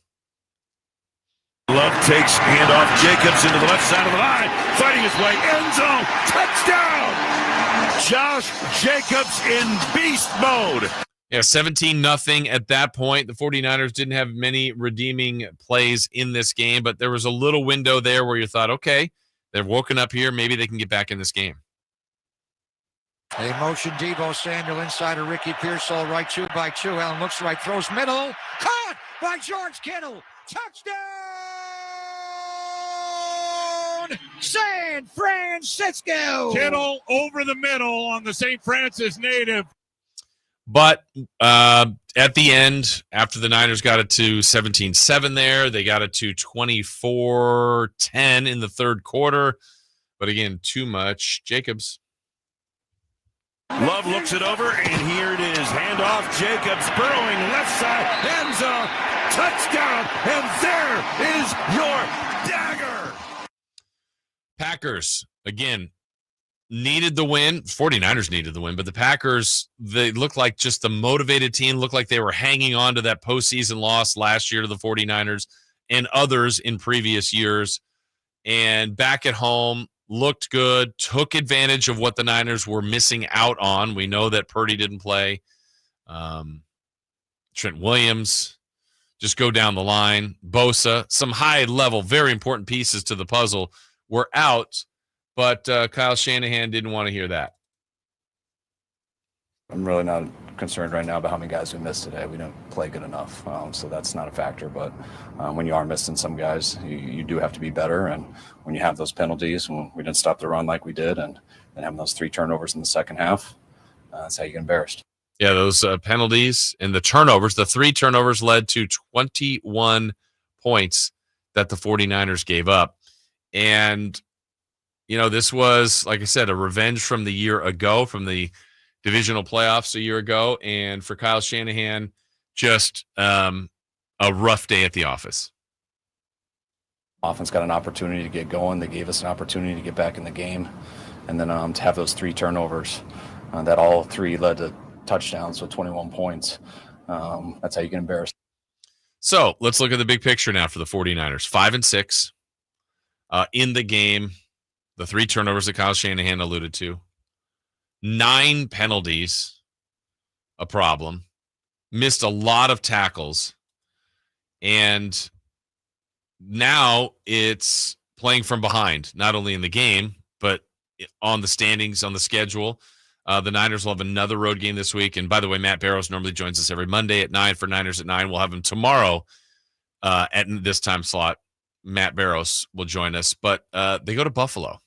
Speaker 17: Love takes handoff. Jacobs into the left side of the line, fighting his way, end zone, touchdown! Josh Jacobs in beast mode.
Speaker 21: Yeah, 17-0 at that point. The 49ers didn't have many redeeming plays in this game, but there was a little window there where you thought, okay, they're woken up here. Maybe they can get back in this game.
Speaker 8: They motion Deebo Samuel inside of Ricky Pearsall, right 2x2. Allen looks right, throws middle. Caught by George Kittle. Touchdown! San Francisco!
Speaker 16: Kittle over the middle on the St. Francis native.
Speaker 21: But at the end, after the Niners got it to 17-7 there, they got it to 24-10 in the third quarter. But again, too much. Jacobs.
Speaker 16: Love looks it over, and here it is. Handoff, Jacobs burrowing left side, end zone, touchdown, and there is your dagger.
Speaker 21: Packers, again, needed the win. 49ers needed the win, but the Packers, they looked like just the motivated team, looked like they were hanging on to that postseason loss last year to the 49ers and others in previous years. And back at home, looked good, took advantage of what the Niners were missing out on. We know that Purdy didn't play. Trent Williams, just go down the line. Bosa, some high-level, very important pieces to the puzzle were out, but Kyle Shanahan didn't want to hear that.
Speaker 19: I'm really not concerned right now about how many guys we missed today. We didn't play good enough, so that's not a factor. But when you are missing some guys, you do have to be better. And when you have those penalties, when we didn't stop the run like we did, and having those 3 turnovers in the second half, that's how you get embarrassed.
Speaker 21: Yeah, those penalties and the turnovers, the 3 turnovers led to 21 points that the 49ers gave up. And, this was, like I said, a revenge from the year ago, from the divisional playoffs a year ago. And for Kyle Shanahan, just a rough day at the office.
Speaker 19: Offense got an opportunity to get going. They gave us an opportunity to get back in the game. And then to have those 3 turnovers, that all 3 led to touchdowns with 21 points. That's how you get embarrassed.
Speaker 21: So let's look at the big picture now for the 49ers. 5-6 in the game. The 3 turnovers that Kyle Shanahan alluded to. 9 penalties, a problem. Missed a lot of tackles. And now it's playing from behind, not only in the game, but on the standings, on the schedule. The Niners will have another road game this week. And by the way, Matt Barrows normally joins us every Monday at 9 for Niners at 9. We'll have him tomorrow at this time slot. Matt Barrows will join us. But they go to Buffalo.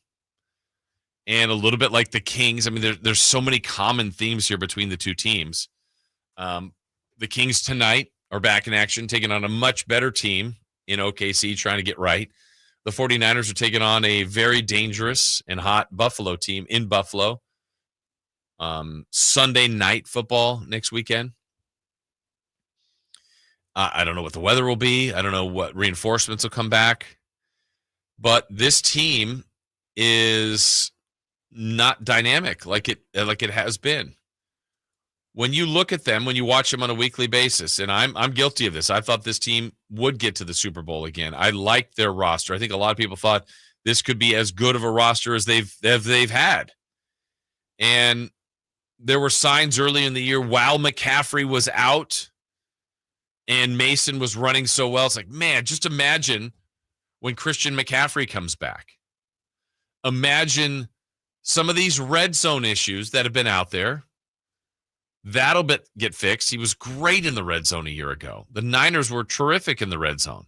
Speaker 21: And a little bit like the Kings. I mean, there's so many common themes here between the two teams. The Kings tonight are back in action, taking on a much better team in OKC, trying to get right. The 49ers are taking on a very dangerous and hot Buffalo team in Buffalo. Sunday night football next weekend. I don't know what the weather will be. I don't know what reinforcements will come back. But this team is not dynamic like it has been. When you look at them, when you watch them on a weekly basis, and I'm guilty of this. I thought this team would get to the Super Bowl again. I liked their roster. I think a lot of people thought this could be as good of a roster as they've had. And there were signs early in the year while McCaffrey was out and Mason was running so well. It's like, man, just imagine when Christian McCaffrey comes back. Imagine some of these red zone issues that have been out there. That'll get fixed. He was great in the red zone a year ago. The Niners were terrific in the red zone.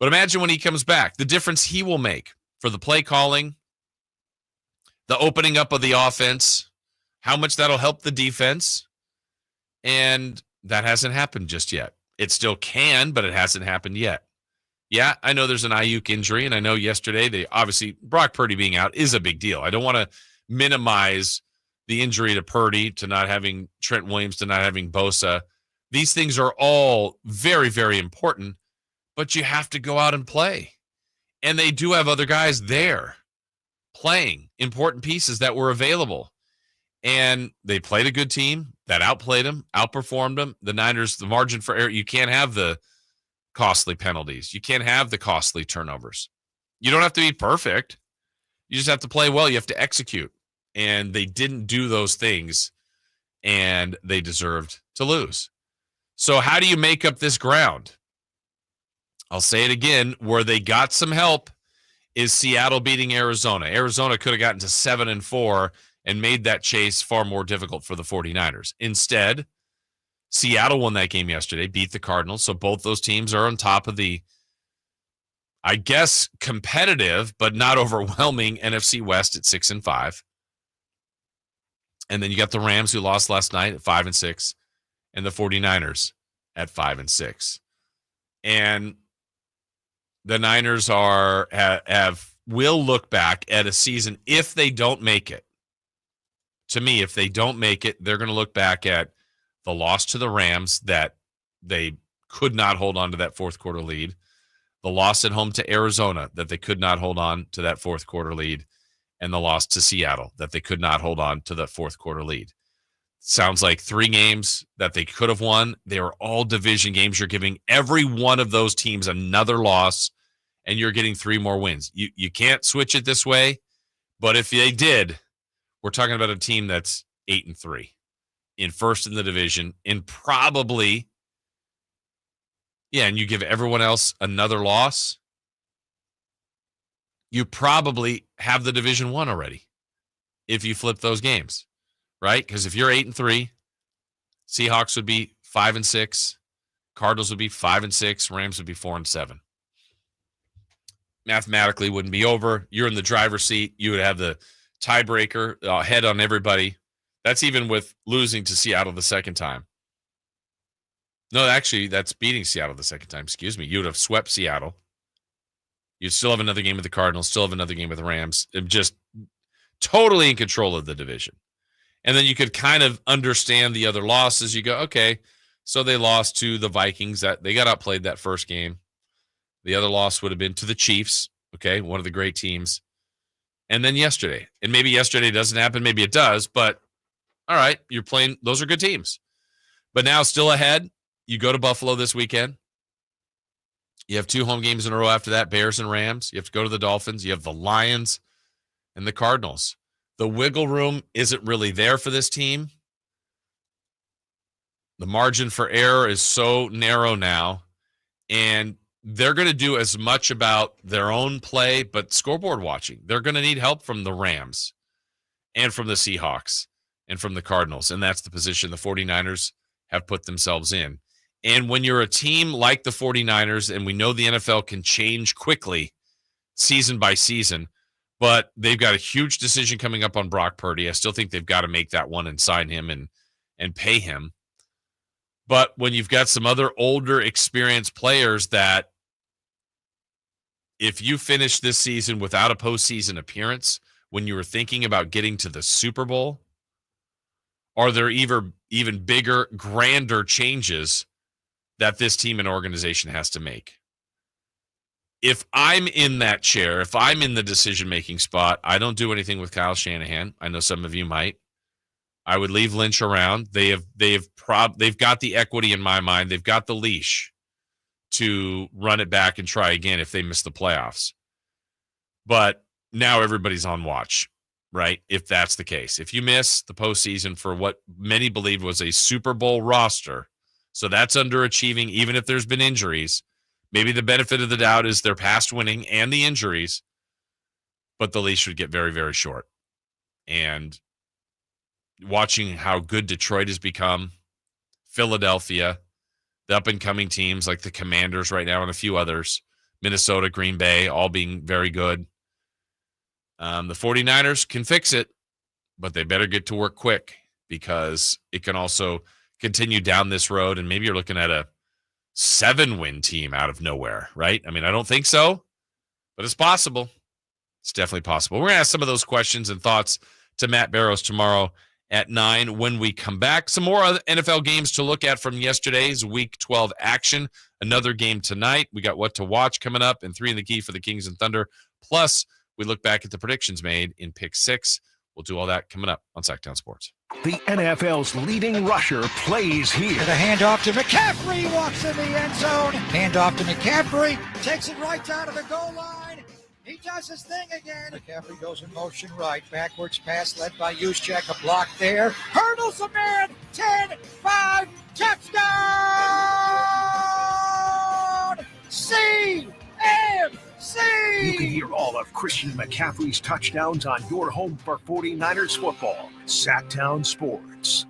Speaker 21: But imagine when he comes back, the difference he will make for the play calling, the opening up of the offense, how much that'll help the defense. And that hasn't happened just yet. It still can, but it hasn't happened yet. Yeah, I know there's an Ayuk injury, and I know yesterday obviously Brock Purdy being out is a big deal. I don't want to minimize the injury to Purdy, to not having Trent Williams, to not having Bosa. These things are all very, very important, but you have to go out and play. And they do have other guys there playing important pieces that were available. And they played a good team that outplayed them, outperformed them. The Niners, the margin for error, you can't have the costly penalties. You can't have the costly turnovers. You don't have to be perfect. You just have to play well. You have to execute. And they didn't do those things.
Speaker 4: and they deserved to lose. So how do you make up this ground? I'll say it again, where they got some help is Seattle beating Arizona. Arizona could have gotten to 7-4 and made that chase far more difficult for the 49ers. Instead, Seattle won that game yesterday, beat the Cardinals. So both those teams are on top of the, I guess, competitive but not overwhelming NFC West at 6-5. And then you got the Rams, who lost last night at 5-6, and the 49ers at 5-6. And the Niners will look back at a season if they don't make it. To me, if they don't make it, they're going to look back at the loss to the Rams that they could not hold on to that fourth quarter lead, the loss at home to Arizona that they could not hold on to that fourth quarter lead, and the loss to Seattle that they could not hold on to that fourth quarter lead. Sounds like 3 games that they could have won. They were all division games. You're giving every one of those teams another loss, and you're getting 3 more wins. You can't switch it this way, but if they did, we're talking about a team that's 8-3 in first in the division, and probably, and you give everyone else another loss, you probably have the division won already if you flip those games, right? Because if you're 8-3, Seahawks would be 5-6, Cardinals would be 5-6, Rams would be 4-7. Mathematically wouldn't be over. You're in the driver's seat. You would have the tiebreaker head on everybody. That's even with losing to Seattle the second time. No, actually, that's beating Seattle the second time. Excuse me. You would have swept Seattle. You'd still have another game with the Cardinals, still have another game with the Rams. Just totally in control of the division. And then you could kind of understand the other losses. You go, okay, so they lost to the Vikings. That they got outplayed that first game. The other loss would have been to the Chiefs, okay, one of the great teams. And then yesterday. And maybe yesterday doesn't happen, maybe it does, but all right, you're playing, those are good teams. But now still ahead, you go to Buffalo this weekend. You have 2 home games in a row after that, Bears and Rams. You have to go to the Dolphins. You have the Lions and the Cardinals. The wiggle room isn't really there for this team. The margin for error is so narrow now, and they're going to do as much about their own play, but scoreboard watching. They're going to need help from the Rams and from the Seahawks and from the Cardinals, and that's the position the 49ers have put themselves in. And when you're a team like the 49ers, and we know the NFL can change quickly season by season, but they've got a huge decision coming up on Brock Purdy. I still think they've got to make that one and sign him and pay him. But when you've got some other older, experienced players that if you finish this season without a postseason appearance, when you were thinking about getting to the Super Bowl, are there even bigger, grander changes that this team and organization has to make? If I'm in that chair, if I'm in the decision-making spot, I don't do anything with Kyle Shanahan. I know some of you might. I would leave Lynch around. They've got the equity in my mind. They've got the leash to run it back and try again if they miss the playoffs. But now everybody's on watch, right? If that's the case. If you miss the postseason for what many believed was a Super Bowl roster, so that's underachieving even if there's been injuries. Maybe the benefit of the doubt is their past winning and the injuries, but the leash would get very, very short. And watching how good Detroit has become, Philadelphia, the up-and-coming teams like the Commanders right now and a few others, Minnesota, Green Bay, all being very good. The 49ers can fix it, but they better get to work quick because it can also continue down this road, and maybe you're looking at a 7-win team out of nowhere, right? I mean, I don't think so, but it's possible. It's definitely possible. We're going to ask some of those questions and thoughts to Matt Barrows tomorrow at 9 when we come back. Some more other NFL games to look at from yesterday's Week 12 action. Another game tonight. We got what to watch coming up and 3 in the key for the Kings and Thunder. Plus, we look back at the predictions made in Pick 6. We'll do all that coming up on Sacktown Sports.
Speaker 1: The NFL's leading rusher plays here.
Speaker 8: The handoff to McCaffrey, walks in the end zone. Handoff to McCaffrey, takes it right down to the goal line. He does his thing again. McCaffrey goes in motion right. Backwards pass led by Juszczyk. A block there. Hurdle Folsom in. 10-5. Touchdown. CMC.
Speaker 1: You can hear all of Christian McCaffrey's touchdowns on your home for 49ers football. Sacktown Sports.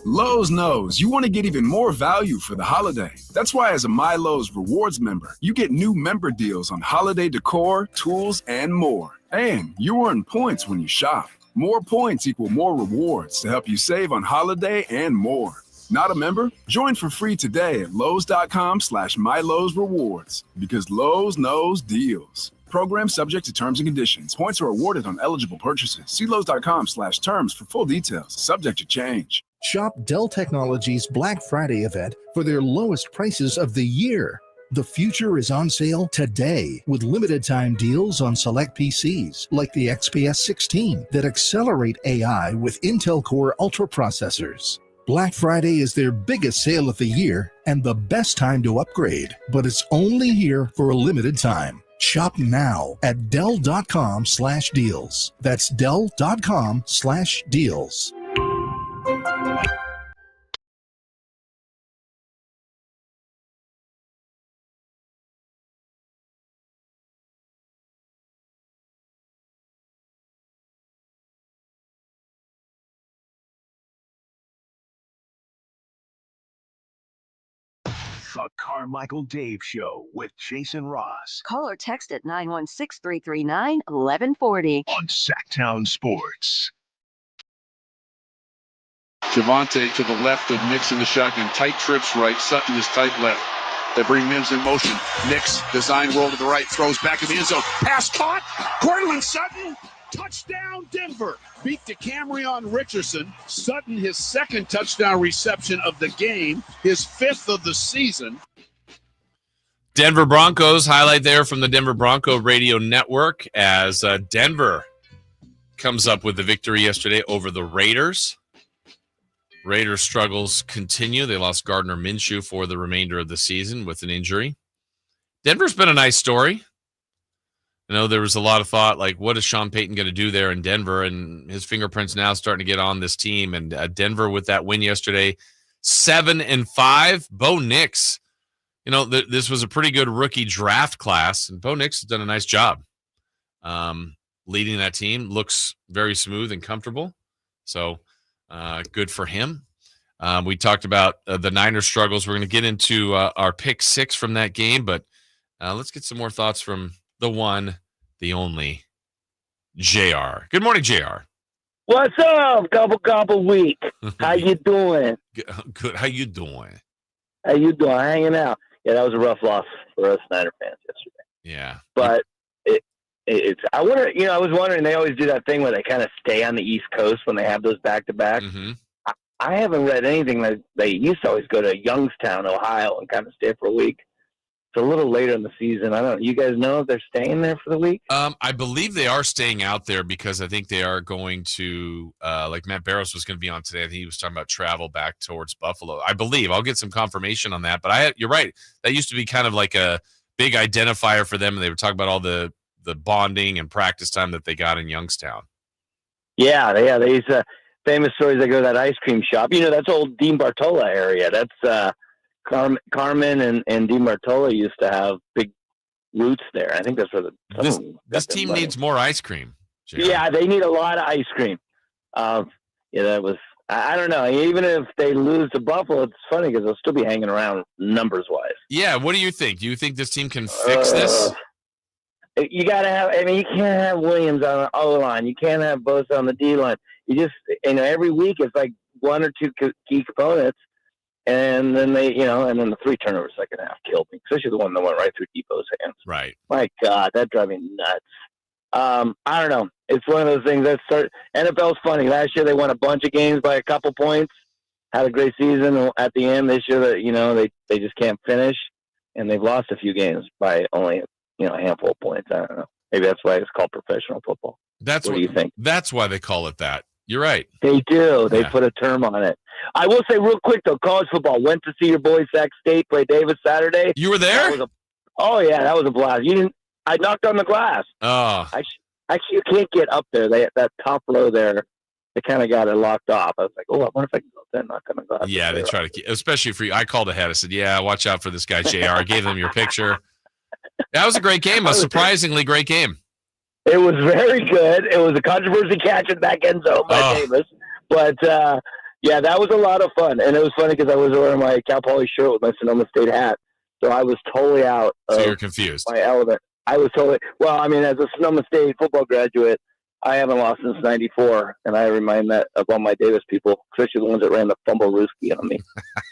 Speaker 5: Lowe's knows you want to get even more value for the holiday. That's why as a My Lowe's Rewards member, you get new member deals on holiday decor, tools, and more. And you earn points when you shop. More points equal more rewards to help you save on holiday and more. Not a member? Join for free today at Lowe's.com/MyLowe'sRewards because Lowe's knows deals. Program subject to terms and conditions. Points are awarded on eligible purchases. See Lowe's.com/terms for full details. Subject to change.
Speaker 22: Shop Dell Technologies Black Friday event for their lowest prices of the year. The future is on sale today with limited time deals on select PCs like the XPS 16 that accelerate AI with Intel Core Ultra processors. Black Friday is their biggest sale of the year and the best time to upgrade, but it's only here for a limited time. Shop now at Dell.com/deals. That's Dell.com/deals.
Speaker 1: The Carmichael Dave Show with Jason Ross
Speaker 13: Call or text at 916-339-1140.
Speaker 1: on Sacktown Sports.
Speaker 23: Javante to the left of Nix in the shotgun. Tight trips right. Sutton is tight left. They bring Mims in motion. Nix, design roll to the right. Throws back in the end zone. Pass caught. Cortland Sutton. Touchdown, Denver. Beat DeCamerion Richardson. Sutton, his second touchdown reception of the game. His fifth of the season.
Speaker 21: Denver Broncos highlight there from the Denver Bronco Radio Network as Denver comes up with the victory yesterday over the Raiders. Raiders struggles continue. They lost Gardner Minshew for the remainder of the season with an injury. Denver's been a nice story. I know there was a lot of thought, like, what is Sean Payton going to do there in Denver? And his fingerprints now starting to get on this team. And Denver with that win yesterday, 7-5. Bo Nix, this was a pretty good rookie draft class. And Bo Nix has done a nice job leading that team. Looks very smooth and comfortable. So good for him. We talked about the Niners struggles. We're going to get into our pick six from that game. But let's get some more thoughts from the one, the only, JR. Good morning, JR.
Speaker 24: What's up, Gobble Week? How you doing?
Speaker 21: Good. How you doing?
Speaker 24: How you doing? Hanging out. Yeah, that was a rough loss for us Snyder fans yesterday.
Speaker 21: Yeah.
Speaker 24: But it's. I wonder. I was wondering. They always do that thing where they kind of stay on the East Coast when they have those back-to-back.
Speaker 21: Mm-hmm.
Speaker 24: I haven't read anything that they used to always go to Youngstown, Ohio, and kind of stay for a week. It's a little later in the season. I don't. You guys know if they're staying there for the week?
Speaker 21: I believe they are staying out there because I think they are going to, like Matt Barrows was going to be on today. I think he was talking about travel back towards Buffalo. I believe. I'll get some confirmation on that. But you're right. That used to be kind of like a big identifier for them. And they were talking about all the bonding and practice time that they got in Youngstown.
Speaker 24: Yeah. They used to, famous stories. They go to that ice cream shop. That's old Dean Bartola area. That's Carmen and Dean Bartola used to have big roots there. I think that's where
Speaker 21: this team needs more ice cream. JR.
Speaker 24: Yeah, they need a lot of ice cream. That was, I don't know. Even if they lose to Buffalo, it's funny because they'll still be hanging around numbers-wise.
Speaker 21: Yeah, what do you think? Do you think this team can fix this?
Speaker 24: You got to have, you can't have Williams on the O-line. You can't have Bosa on the D-line. You just, every week it's like one or two key components. And then and then the 3 turnovers second half killed me, especially the one that went right through Depot's hands.
Speaker 21: Right.
Speaker 24: My God, that drove me nuts. I don't know. It's one of those things NFL's funny. Last year they won a bunch of games by a couple points, had a great season at the end. This year that they just can't finish, and they've lost a few games by only a handful of points. I don't know. Maybe that's why it's called professional football. What do you think?
Speaker 21: That's why they call it that. You're right.
Speaker 24: They do. They put a term on it. I will say real quick, though, college football. Went to see your boys, Sac State, play Davis Saturday.
Speaker 21: You were there?
Speaker 24: Oh, yeah. That was a blast. You didn't. I knocked on the glass.
Speaker 21: Oh.
Speaker 24: Actually, you can't get up there. That top row there, they kind of got it locked off. I was like, oh, I wonder if I can go up there. I'm not going to go up
Speaker 4: Yeah, they try to keep, especially for you. I called ahead. I said, yeah, watch out for this guy, JR. I gave them your picture. That was a great game, a surprisingly great game.
Speaker 24: It was very good. It was a controversy catch in back end zone by Davis. But, yeah, that was a lot of fun. And it was funny because I was wearing my Cal Poly shirt with my Sonoma State hat. So I was totally out of
Speaker 4: So you're confused.
Speaker 24: my element. I was totally – well, I mean, as a Sonoma State football graduate, I haven't lost since 94, and I remind that of all my Davis people, especially the ones that ran the fumble Ruski on me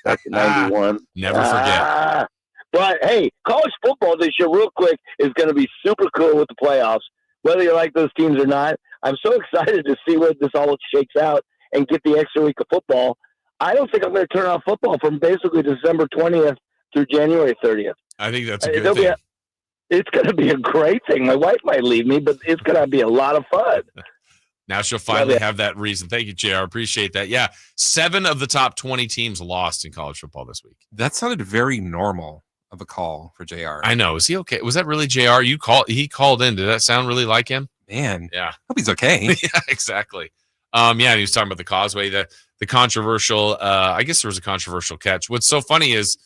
Speaker 24: back in 91.
Speaker 4: Never forget.
Speaker 24: But, hey, college football this year, real quick, is going to be super cool with the playoffs. Whether you like those teams or not, I'm so excited to see where this all shakes out and get the extra week of football. I don't think I'm going to turn off football from basically December 20th through January 30th.
Speaker 4: I think that's a good thing.
Speaker 24: It's going to be a great thing. My wife might leave me, but it's going to be a lot of fun.
Speaker 4: Now she'll finally have that reason. Thank you, JR. Appreciate that. Yeah, 7 of the top 20 teams lost in college football this week.
Speaker 2: That sounded very normal of a call for JR.
Speaker 4: I know. Is he okay? Was that really JR? He called in. Did that sound really like him?
Speaker 2: Man.
Speaker 4: Yeah.
Speaker 2: Hope he's okay.
Speaker 4: Yeah, exactly. Yeah, he was talking about the Causeway, the controversial, I guess there was a controversial catch. What's so funny is,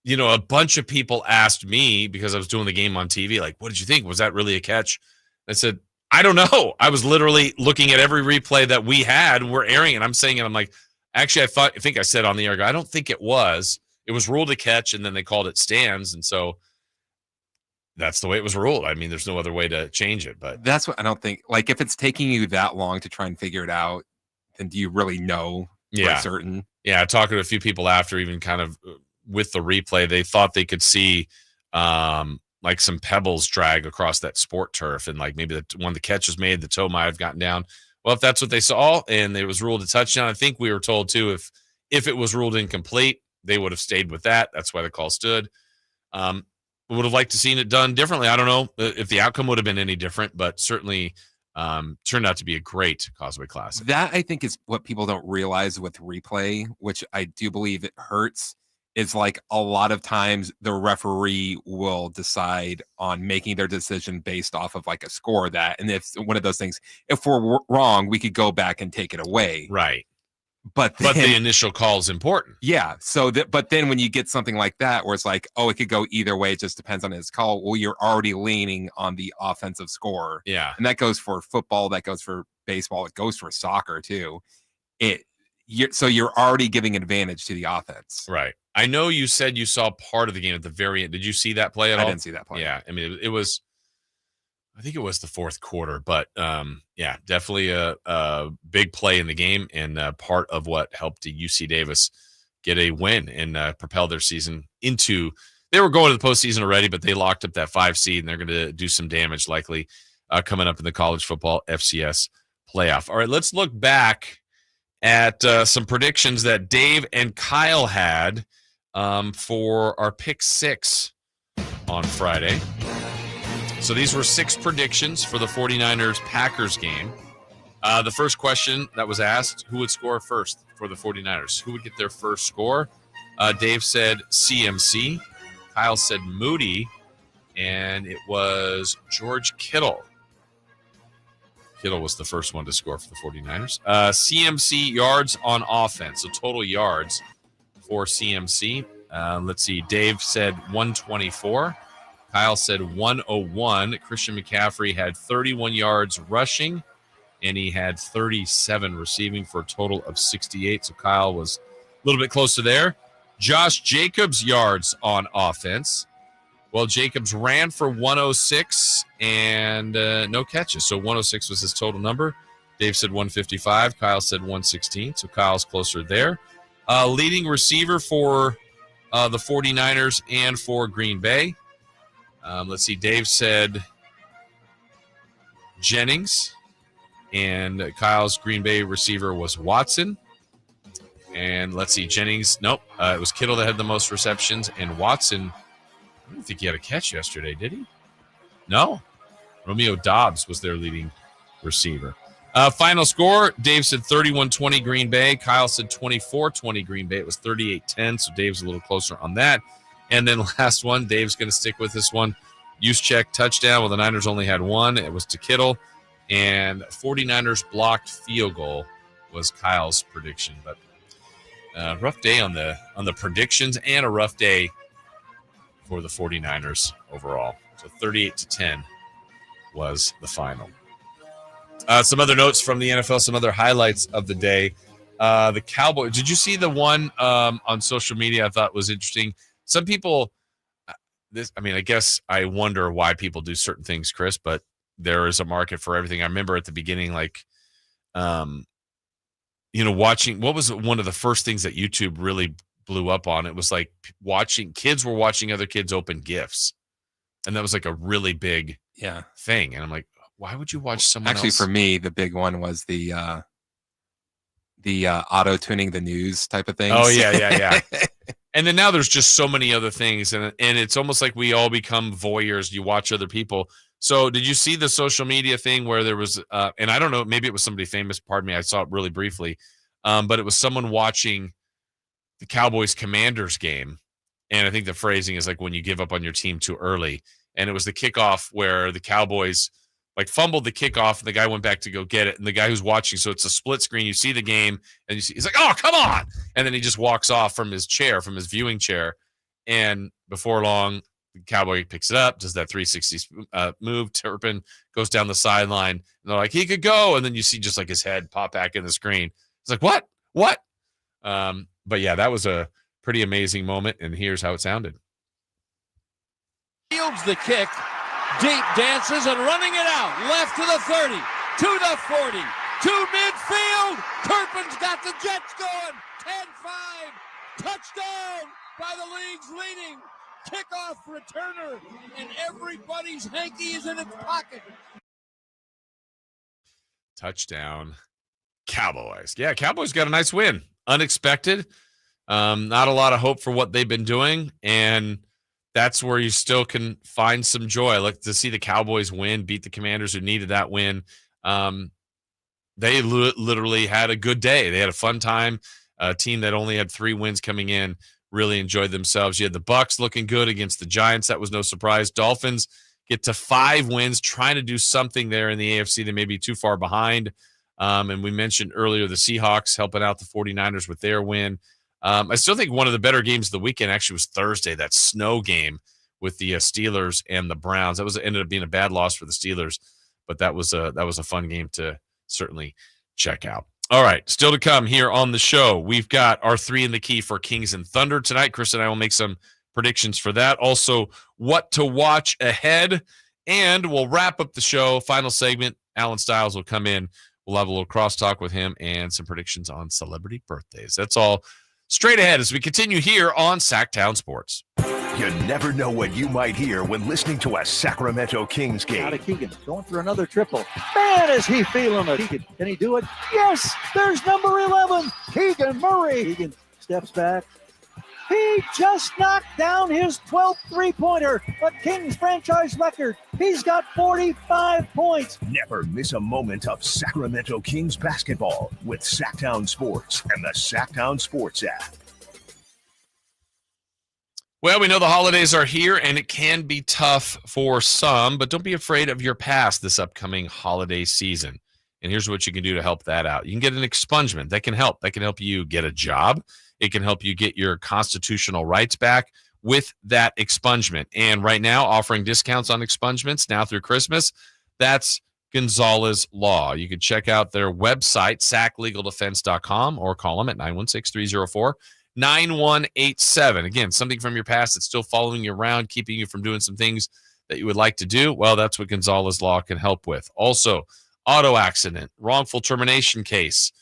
Speaker 4: you know, a bunch of people asked me because I was doing the game on TV, like, what did you think? Was that really a catch? I said, I don't know. I was literally looking at every replay that we had. We're airing it. I'm saying it. I'm like, actually, I think I said on the air, I don't think it was. It was ruled a catch, and then they called it stands. And so that's the way it was ruled. I mean, there's no other way to change it. But
Speaker 2: that's what I don't think. Like, if it's taking you that long to try and figure it out, then do you really know for certain?
Speaker 4: Yeah, talking to a few people after, even kind of with the replay, they thought they could see like some pebbles drag across that sport turf, and like maybe when the catch was made, the toe might have gotten down. Well, if that's what they saw and it was ruled a touchdown, I think we were told too, if it was ruled incomplete, they would have stayed with that. That's why the call stood. Would have liked to seen it done differently. I don't know if the outcome would have been any different, but certainly turned out to be a great Causeway Classic.
Speaker 2: That, I think, is what people don't realize with replay, which I do believe it hurts, is like a lot of times the referee will decide on making their decision based off of like a score of that. And if one of those things, if we're wrong, we could go back and take it away.
Speaker 4: Right.
Speaker 2: But
Speaker 4: the initial call is important.
Speaker 2: Yeah. So but then when you get something like that, where it's like, oh, it could go either way, it just depends on his call. Well, you're already leaning on the offensive score.
Speaker 4: Yeah.
Speaker 2: And that goes for football, that goes for baseball, it goes for soccer too. So you're already giving advantage to the offense.
Speaker 4: Right. I know you said you saw part of the game at the very end. Did you see that play at all?
Speaker 2: I didn't see that play.
Speaker 4: Yeah. I mean, it was, I think it was the fourth quarter, but yeah, definitely a big play in the game and part of what helped UC Davis get a win and propel their season into, they were going to the postseason already, but they locked up that 5 seed and they're going to do some damage likely coming up in the college football FCS playoff. All right, let's look back at some predictions that Dave and Kyle had for our pick 6 on Friday. So these were 6 predictions for the 49ers-Packers game. The first question that was asked, who would score first for the 49ers? Who would get their first score? Dave said CMC. Kyle said Moody. And it was George Kittle. Kittle was the first one to score for the 49ers. CMC yards on offense, so total yards for CMC. Let's see. Dave said 124. Kyle said 101. Christian McCaffrey had 31 yards rushing, and he had 37 receiving for a total of 68. So Kyle was a little bit closer there. Josh Jacobs' yards on offense. Well, Jacobs ran for 106 and no catches. So 106 was his total number. Dave said 155. Kyle said 116. So Kyle's closer there. Leading receiver for the 49ers and for Green Bay. Let's see. Dave said Jennings, and Kyle's Green Bay receiver was Watson. And let's see. Jennings, nope. It was Kittle that had the most receptions, and Watson, I don't think he had a catch yesterday, did he? No. Romeo Doubs was their leading receiver. Final score, Dave said 31-20 Green Bay. Kyle said 24-20 Green Bay. It was 38-10, so Dave's a little closer on that. And then last one, Dave's going to stick with this one. Juszczyk touchdown. Well, the Niners only had one. It was to Kittle. And 49ers blocked field goal was Kyle's prediction. But rough day on the predictions and a rough day for the 49ers overall. So 38-10 was the final. Some other notes from the NFL, some other highlights of the day. The Cowboys. Did you see the one on social media I thought was interesting? Some people, I guess I wonder why people do certain things, Chris, but there is a market for everything. I remember at the beginning, watching, what was one of the first things that YouTube really blew up on? It was like kids were watching other kids open gifts. And that was like a really big thing. And I'm like, why would you watch someone else?
Speaker 2: Actually, for me, the big one was the auto-tuning the news type of thing.
Speaker 4: Oh, yeah. And then now there's just so many other things. And it's almost like we all become voyeurs. You watch other people. So did you see the social media thing where there was, and I don't know, maybe it was somebody famous, pardon me, I saw it really briefly, but it was someone watching the Cowboys Commanders game. And I think the phrasing is like when you give up on your team too early. And it was the kickoff where the Cowboys fumbled the kickoff and the guy went back to go get it. And the guy who's watching, so it's a split screen. You see the game and he's like, oh, come on. And then he just walks off from his viewing chair. And before long, the Cowboy picks it up, does that 360 move. Turpin goes down the sideline. And they're like, he could go. And then you see just like his head pop back in the screen. It's like, what? But yeah, that was a pretty amazing moment. And here's how it sounded.
Speaker 6: Fields the kick. Deep dances and running it out. Left to the 30, to the 40, to midfield. Turpin's got the Jets going. 10-5. Touchdown by the league's leading kickoff returner. And everybody's hanky is in its pocket.
Speaker 4: Touchdown. Cowboys. Yeah, Cowboys got a nice win. Unexpected. Not a lot of hope for what they've been doing. And that's where you still can find some joy. I like to see the Cowboys win, beat the Commanders who needed that win. They literally had a good day. They had a fun time. A team that only had 3 wins coming in really enjoyed themselves. You had the Bucs looking good against the Giants. That was no surprise. Dolphins get to 5 wins, trying to do something there in the AFC. They may be too far behind. And we mentioned earlier the Seahawks helping out the 49ers with their win. I still think one of the better games of the weekend actually was Thursday, that snow game with the Steelers and the Browns. That ended up being a bad loss for the Steelers, but that was a fun game to certainly check out. All right, still to come here on the show. We've got our 3 in the key for Kings and Thunder tonight. Chris and I will make some predictions for that. Also, what to watch ahead, and we'll wrap up the show. Final segment, Alan Stiles will come in. We'll have a little crosstalk with him and some predictions on celebrity birthdays. That's all straight ahead as we continue here on Sacktown Sports.
Speaker 1: You never know what you might hear when listening to a Sacramento Kings game.
Speaker 10: Out of Keegan, going for another triple. Man, is he feeling it. Keegan, can he do it? Yes, there's number 11, Keegan Murray. Keegan steps back. He just knocked down his 12th three-pointer, a Kings franchise record. He's got 45 points.
Speaker 1: Never miss a moment of Sacramento Kings basketball with Sacktown Sports and the Sacktown Sports app.
Speaker 4: Well, we know the holidays are here, and it can be tough for some, but don't be afraid of your past this upcoming holiday season. And here's what you can do to help that out. You can get an expungement. That can help. That can help you get a job. It can help you get your constitutional rights back with that expungement. And right now, offering discounts on expungements now through Christmas, that's Gonzalez Law. You can check out their website, saclegaldefense.com, or call them at 916-304-9187. Again, something from your past that's still following you around, keeping you from doing some things that you would like to do. Well, that's what Gonzalez Law can help with. Also, auto accident, wrongful termination case,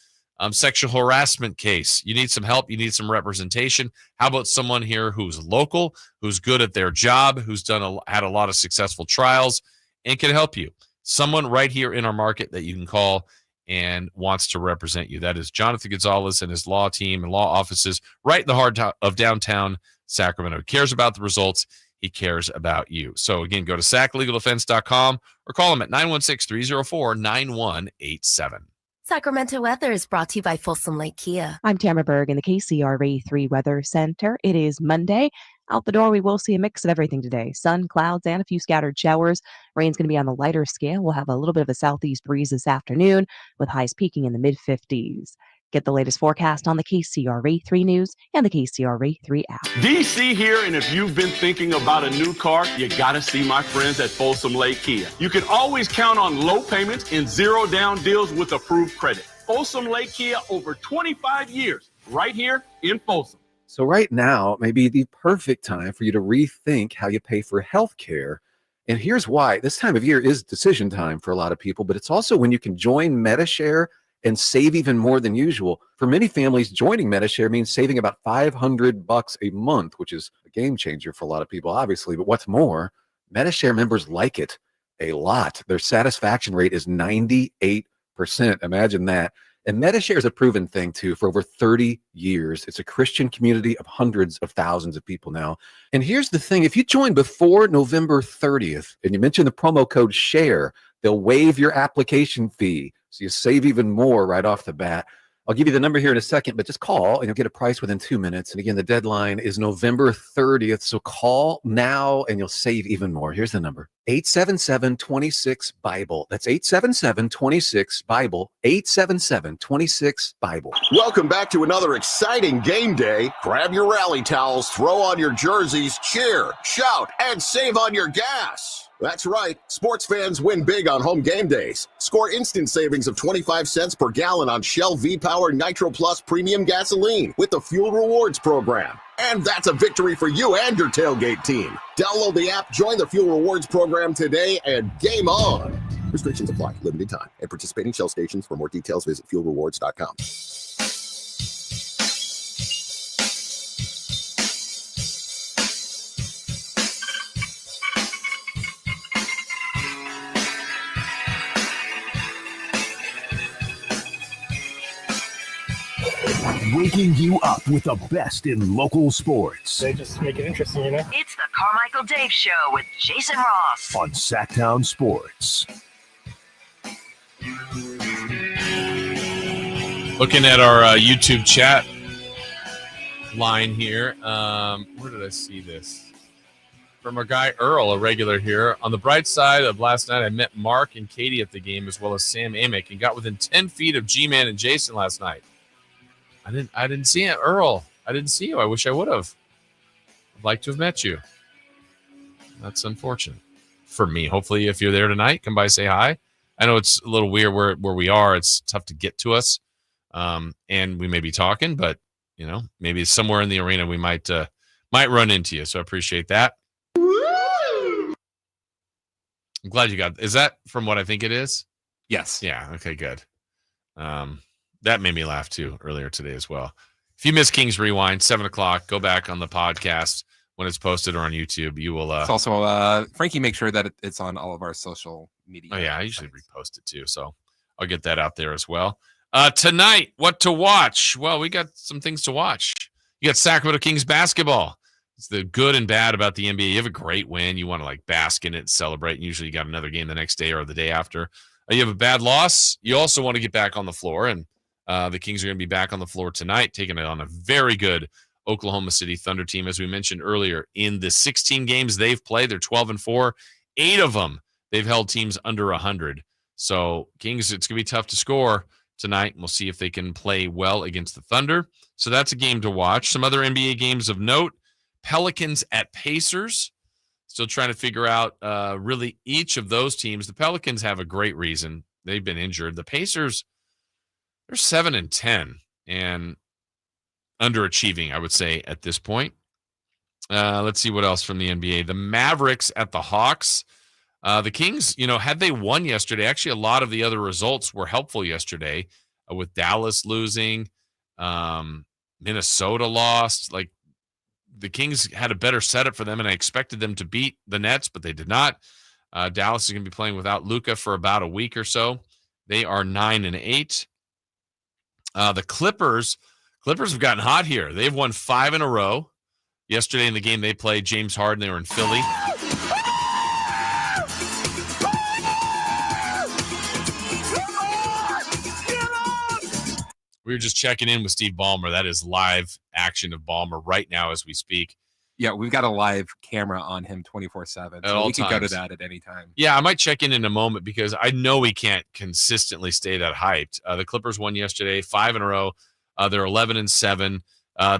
Speaker 4: sexual harassment case. You need some help. You need some representation. How about someone here who's local, who's good at their job, who's had a lot of successful trials and can help you? Someone right here in our market that you can call and wants to represent you. That is Jonathan Gonzalez and his law team and law offices right in the heart of downtown Sacramento. He cares about the results. He cares about you. So again, go to saclegaldefense.com or call him at 916-304-9187.
Speaker 12: Sacramento weather is brought to you by Folsom Lake Kia.
Speaker 15: I'm Tamara Berg in the KCRA 3 Weather Center. It is Monday,
Speaker 3: Out the door, we will see a mix of everything today. Sun, clouds, and a few scattered showers. Rain's going to be on the lighter scale. We'll have a little bit of a southeast breeze this afternoon with highs peaking in the mid-50s. Get the latest forecast on the KCRA 3 News and the KCRA 3 app.
Speaker 9: DC here, and if you've been thinking about a new car, you gotta see my friends at Folsom Lake Kia. You can always count on low payments and zero down deals with approved credit. Folsom Lake Kia, over 25 years, right here in Folsom.
Speaker 11: So right now may be the perfect time for you to rethink how you pay for health care. And here's why. This time of year is decision time for a lot of people, but it's also when you can join MediShare and save even more than usual. For many families, joining MediShare means saving about $500 a month, which is a game changer for a lot of people, obviously. But what's more, MediShare members like it a lot. Their satisfaction rate is 98%. Imagine that. And MediShare is a proven thing, too, for over 30 years. It's a Christian community of hundreds of thousands of people now. And here's the thing. If you join before November 30th and you mention the promo code SHARE, they'll waive your application fee. So you save even more right off the bat. I'll give you the number here in a second, but just call and you'll get a price within 2 minutes. And again, the deadline is November 30th. So call now and you'll save even more. Here's the number: 877-26-BIBLE. That's 877-26-BIBLE. 877-26-BIBLE.
Speaker 15: Welcome back to another exciting game day. Grab your rally towels, throw on your jerseys, cheer, shout, and save on your gas. That's right. Sports fans win big on home game days. Score instant savings of 25 cents per gallon on Shell V-Power Nitro Plus Premium Gasoline with the Fuel Rewards program. And that's a victory for you and your tailgate team. Download the app, join the Fuel Rewards program today, and game on. Restrictions apply. Limited time. At participating Shell stations. For more details, visit fuelrewards.com.
Speaker 1: Waking you up with the best in local sports.
Speaker 25: They just make it interesting, you know?
Speaker 13: It's the Carmichael Dave Show with Jason Ross
Speaker 1: on Sacktown Sports.
Speaker 21: Looking at our YouTube chat line here. Where did I see this? From our guy Earl, a regular here. On the bright side of last night, I met Mark and Katie at the game, as well as Sam Amick, and got within 10 feet of G-Man and Jason last night. I didn't see it, Earl. I didn't see you. I wish I would have. I'd like to have met you. That's unfortunate for me. Hopefully, if you're there tonight, come by, say hi. I know it's a little weird where we are. It's tough to get to us, and we may be talking, but you know, maybe somewhere in the arena we might run into you. So I appreciate that. I'm glad you got. Is that from what I think it is?
Speaker 2: Yes.
Speaker 21: Yeah. Okay. Good. That made me laugh too earlier today as well. If you miss Kings Rewind, 7:00, go back on the podcast when it's posted or on YouTube. You will.
Speaker 2: It's also Frankie, make sure that it's on all of our social media.
Speaker 21: Oh yeah, I usually repost it too, so I'll get that out there as well. Tonight, what to watch? Well, we got some things to watch. You got Sacramento Kings basketball. It's the good and bad about the NBA. You have a great win, you want to like bask in it and celebrate. And usually, you got another game the next day or the day after. You have a bad loss. You also want to get back on the floor and. The Kings are going to be back on the floor tonight, taking it on a very good Oklahoma City Thunder team. As we mentioned earlier, in the 16 games they've played, they're 12-4. 8 of them, they've held teams under 100. So Kings, it's going to be tough to score tonight. We'll see if they can play well against the Thunder. So that's a game to watch. Some other NBA games of note, Pelicans at Pacers. Still trying to figure out really each of those teams. The Pelicans have a great reason. They've been injured. The Pacers, they're 7-10 and underachieving, I would say, at this point. Let's see what else from the NBA. The Mavericks at the Hawks. The Kings, you know, had they won yesterday, actually a lot of the other results were helpful yesterday with Dallas losing. Minnesota lost. Like the Kings had a better setup for them, and I expected them to beat the Nets, but they did not. Dallas is going to be playing without Luka for about a week or so. They are 9-8. The Clippers have gotten hot here. They've won 5 in a row. Yesterday in the game they played James Harden, they were in Philly. We were just checking in with Steve Ballmer. That is live action of Ballmer right now as we speak.
Speaker 2: Yeah, we've got a live camera on him 24/7,
Speaker 4: At
Speaker 2: so
Speaker 4: all
Speaker 2: we can go to
Speaker 4: times.
Speaker 2: that at any time.
Speaker 4: Yeah, I might check in a moment because I know we can't consistently stay that hyped. The Clippers won yesterday, 5 in a row. They're 11-7.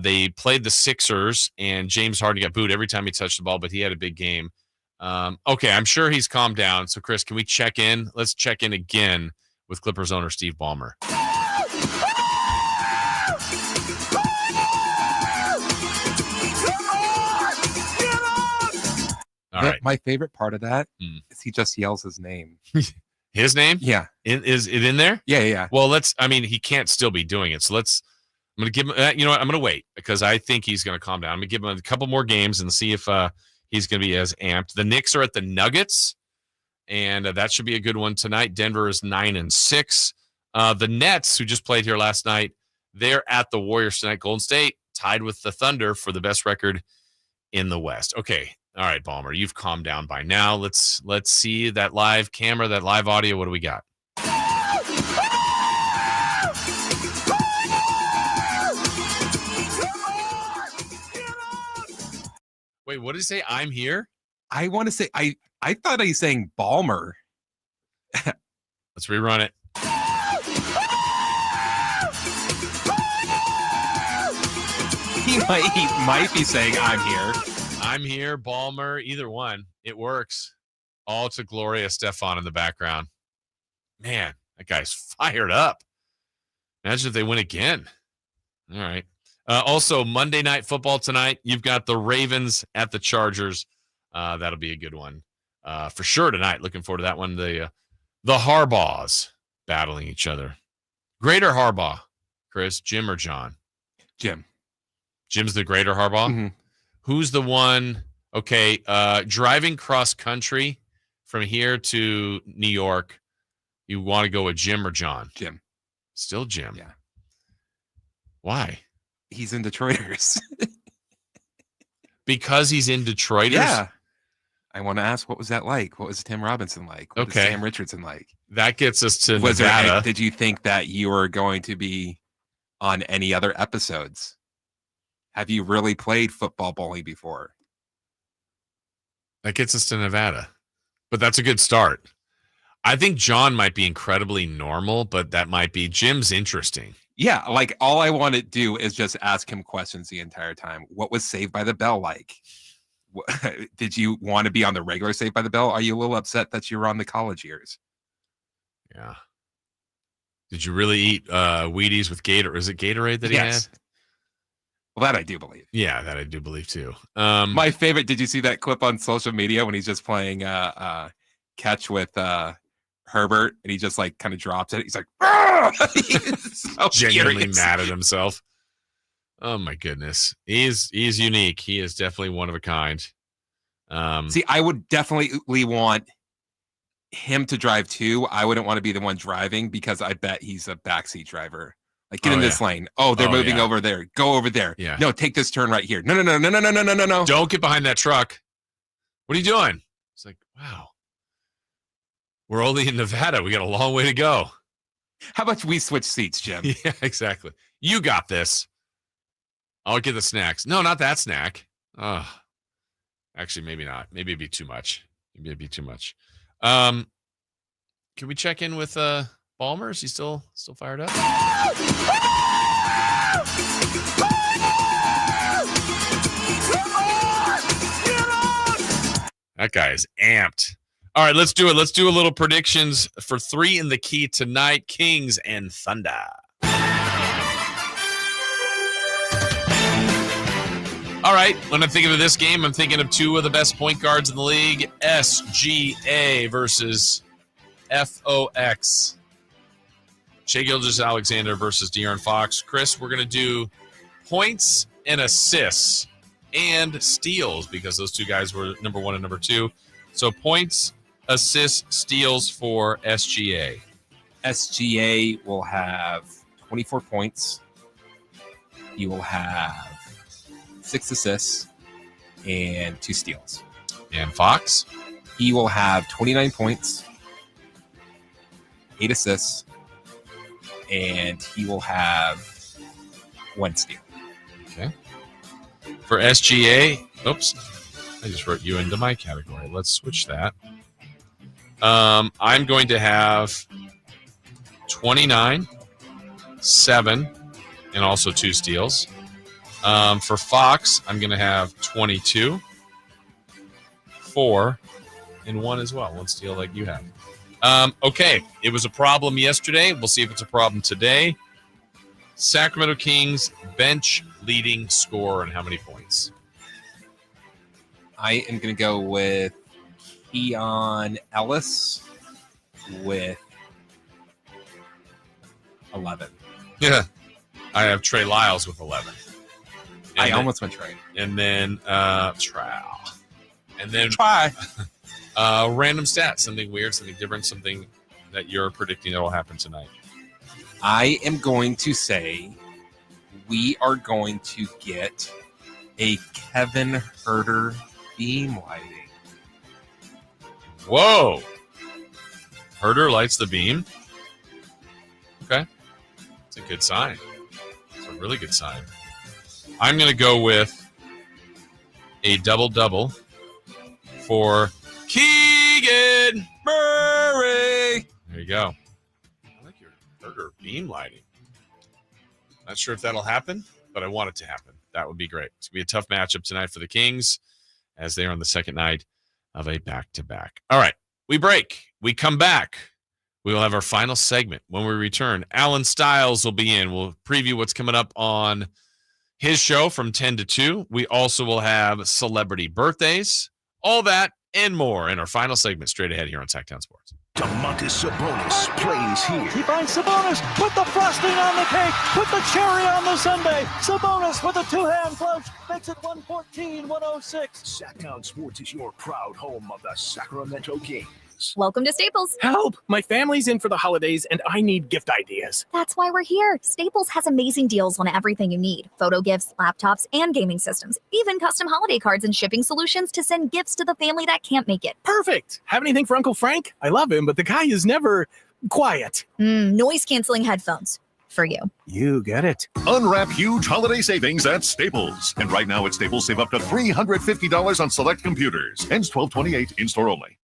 Speaker 4: They played the Sixers, and James Harden got booed every time he touched the ball, but he had a big game. Okay, I'm sure he's calmed down. So, Chris, can we check in? Let's check in again with Clippers owner Steve Ballmer. All right.
Speaker 2: My favorite part of that is he just yells his name.
Speaker 4: His name?
Speaker 2: Yeah.
Speaker 4: Is it in there?
Speaker 2: Yeah.
Speaker 4: Well, he can't still be doing it. So I'm going to give him, you know what? I'm going to wait because I think he's going to calm down. I'm going to give him a couple more games and see if he's going to be as amped. The Knicks are at the Nuggets, and that should be a good one tonight. Denver is 9-6. The Nets, who just played here last night, they're at the Warriors tonight. Golden State tied with the Thunder for the best record in the West. Okay. All right, Ballmer, you've calmed down by now. Let's see that live camera, that live audio. What do we got? Wait, what did he say? I'm here?
Speaker 2: I want to say I thought he was saying Ballmer.
Speaker 4: Let's rerun it.
Speaker 2: He might be saying I'm here.
Speaker 4: I'm here, Ballmer, either one. It works. All to Gloria Stefan in the background. Man, that guy's fired up. Imagine if they win again. All right. Also, Monday Night Football tonight. You've got the Ravens at the Chargers. That'll be a good one for sure tonight. Looking forward to that one. The Harbaughs battling each other. Greater Harbaugh, Chris, Jim or John?
Speaker 2: Jim.
Speaker 4: Jim's the greater Harbaugh?
Speaker 2: Mm-hmm.
Speaker 4: Who's the one? Okay, driving cross country from here to New York, you want to go with Jim or John?
Speaker 2: Jim.
Speaker 4: Still Jim.
Speaker 2: Yeah.
Speaker 4: Why?
Speaker 2: He's in Detroiters.
Speaker 4: Because he's in Detroiters?
Speaker 2: Yeah. I want to ask, what was that like? What was Tim Robinson like? What was Sam Richardson like?
Speaker 4: That gets us to Nevada.
Speaker 2: Did you think that you were going to be on any other episodes? Have you really played football bowling before?
Speaker 4: That gets us to Nevada. But that's a good start. I think John might be incredibly normal, but that might be Jim's interesting.
Speaker 2: Yeah, like all I want to do is just ask him questions the entire time. What was Saved by the Bell like? Did you want to be on the regular Saved by the Bell? Are you a little upset that you were on the college years?
Speaker 4: Yeah. Did you really eat Wheaties with Gatorade? Is it Gatorade that he had?
Speaker 2: Well, that I do believe.
Speaker 4: Yeah, that I do believe too.
Speaker 2: My favorite, did you see that clip on social media when he's just playing catch with Herbert and he just like kind of drops it? He's like, he's so
Speaker 4: genuinely
Speaker 2: furious.
Speaker 4: mad at himself. Oh my goodness. He's unique. He is definitely one of a kind.
Speaker 2: See, I would definitely want him to drive too. I wouldn't want to be the one driving because I bet he's a backseat driver. Like, get in this lane. Oh, they're moving over there. Go over there.
Speaker 4: Yeah.
Speaker 2: No, take this turn right here. No.
Speaker 4: Don't get behind that truck. What are you doing? It's like, wow. We're only in Nevada. We got a long way to go.
Speaker 2: How about we switch seats, Jim?
Speaker 4: Yeah, exactly. You got this. I'll get the snacks. No, not that snack. Oh, actually, maybe not. Maybe it'd be too much. Can we check in with Ballmer? Is he still fired up? That guy is amped. All right, let's do it. Let's do a little predictions for 3 in the key tonight. Kings and Thunder. All right, when I'm thinking of this game, I'm thinking of 2 of the best point guards in the league, SGA versus FOX. Shai Gilgeous-Alexander versus De'Aaron Fox. Chris, we're going to do points and assists and steals because those 2 guys were number 1 and number 2. So points, assists, steals for SGA.
Speaker 2: SGA will have 24 points. He will have 6 assists and 2 steals.
Speaker 4: And Fox?
Speaker 2: He will have 29 points, 8 assists, and he will have 1 steal.
Speaker 4: Okay. For SGA,
Speaker 21: Oops. I just wrote you into my category. Let's switch that. I'm going to have 29, 7, and also 2 steals. For Fox, I'm going to have 22, 4, and 1 as well. 1 steal like you have. Okay, it was a problem yesterday. We'll see if it's a problem today. Sacramento Kings bench leading scorer and how many points?
Speaker 2: I am going to go with Keon Ellis with 11.
Speaker 21: Yeah. I have Trey Lyles with 11.
Speaker 2: I almost went Trey.
Speaker 21: And then Trow. And then random stat, something weird, something different, something that you're predicting that will happen tonight.
Speaker 2: I am going to say we are going to get a Kevin Herter beam lighting.
Speaker 21: Whoa. Herter lights the beam? Okay. It's a good sign. It's a really good sign. I'm going to go with a double-double for Keegan Murray. There you go. I like your Herter beam lighting. Not sure if that'll happen, but I want it to happen. That would be great. It's going to be a tough matchup tonight for the Kings as they are on the second night of a back-to-back. All right, we break. We come back. We will have our final segment. When we return, Alan Stiles will be in. We'll preview what's coming up on his show from 10 to 2. We also will have celebrity birthdays, all that and more in our final segment straight ahead here on Sacktown Sports.
Speaker 1: Domantas Sabonis plays here.
Speaker 10: He finds Sabonis, put the frosting on the cake, put the cherry on the sundae. Sabonis with a two-hand clutch makes it 114-106.
Speaker 1: Sacktown Sports is your proud home of the Sacramento Kings.
Speaker 7: Welcome to Staples.
Speaker 14: Help! My family's in for the holidays and I need gift ideas.
Speaker 7: That's why we're here. Staples has amazing deals on everything you need. Photo gifts, laptops, and gaming systems. Even custom holiday cards and shipping solutions to send gifts to the family that can't make it.
Speaker 14: Perfect! Have anything for Uncle Frank? I love him, but the guy is never quiet.
Speaker 7: Noise-canceling headphones. For you.
Speaker 14: You get it.
Speaker 17: Unwrap huge holiday savings at Staples. And right now at Staples, save up to $350 on select computers. Ends 12/28, in-store only.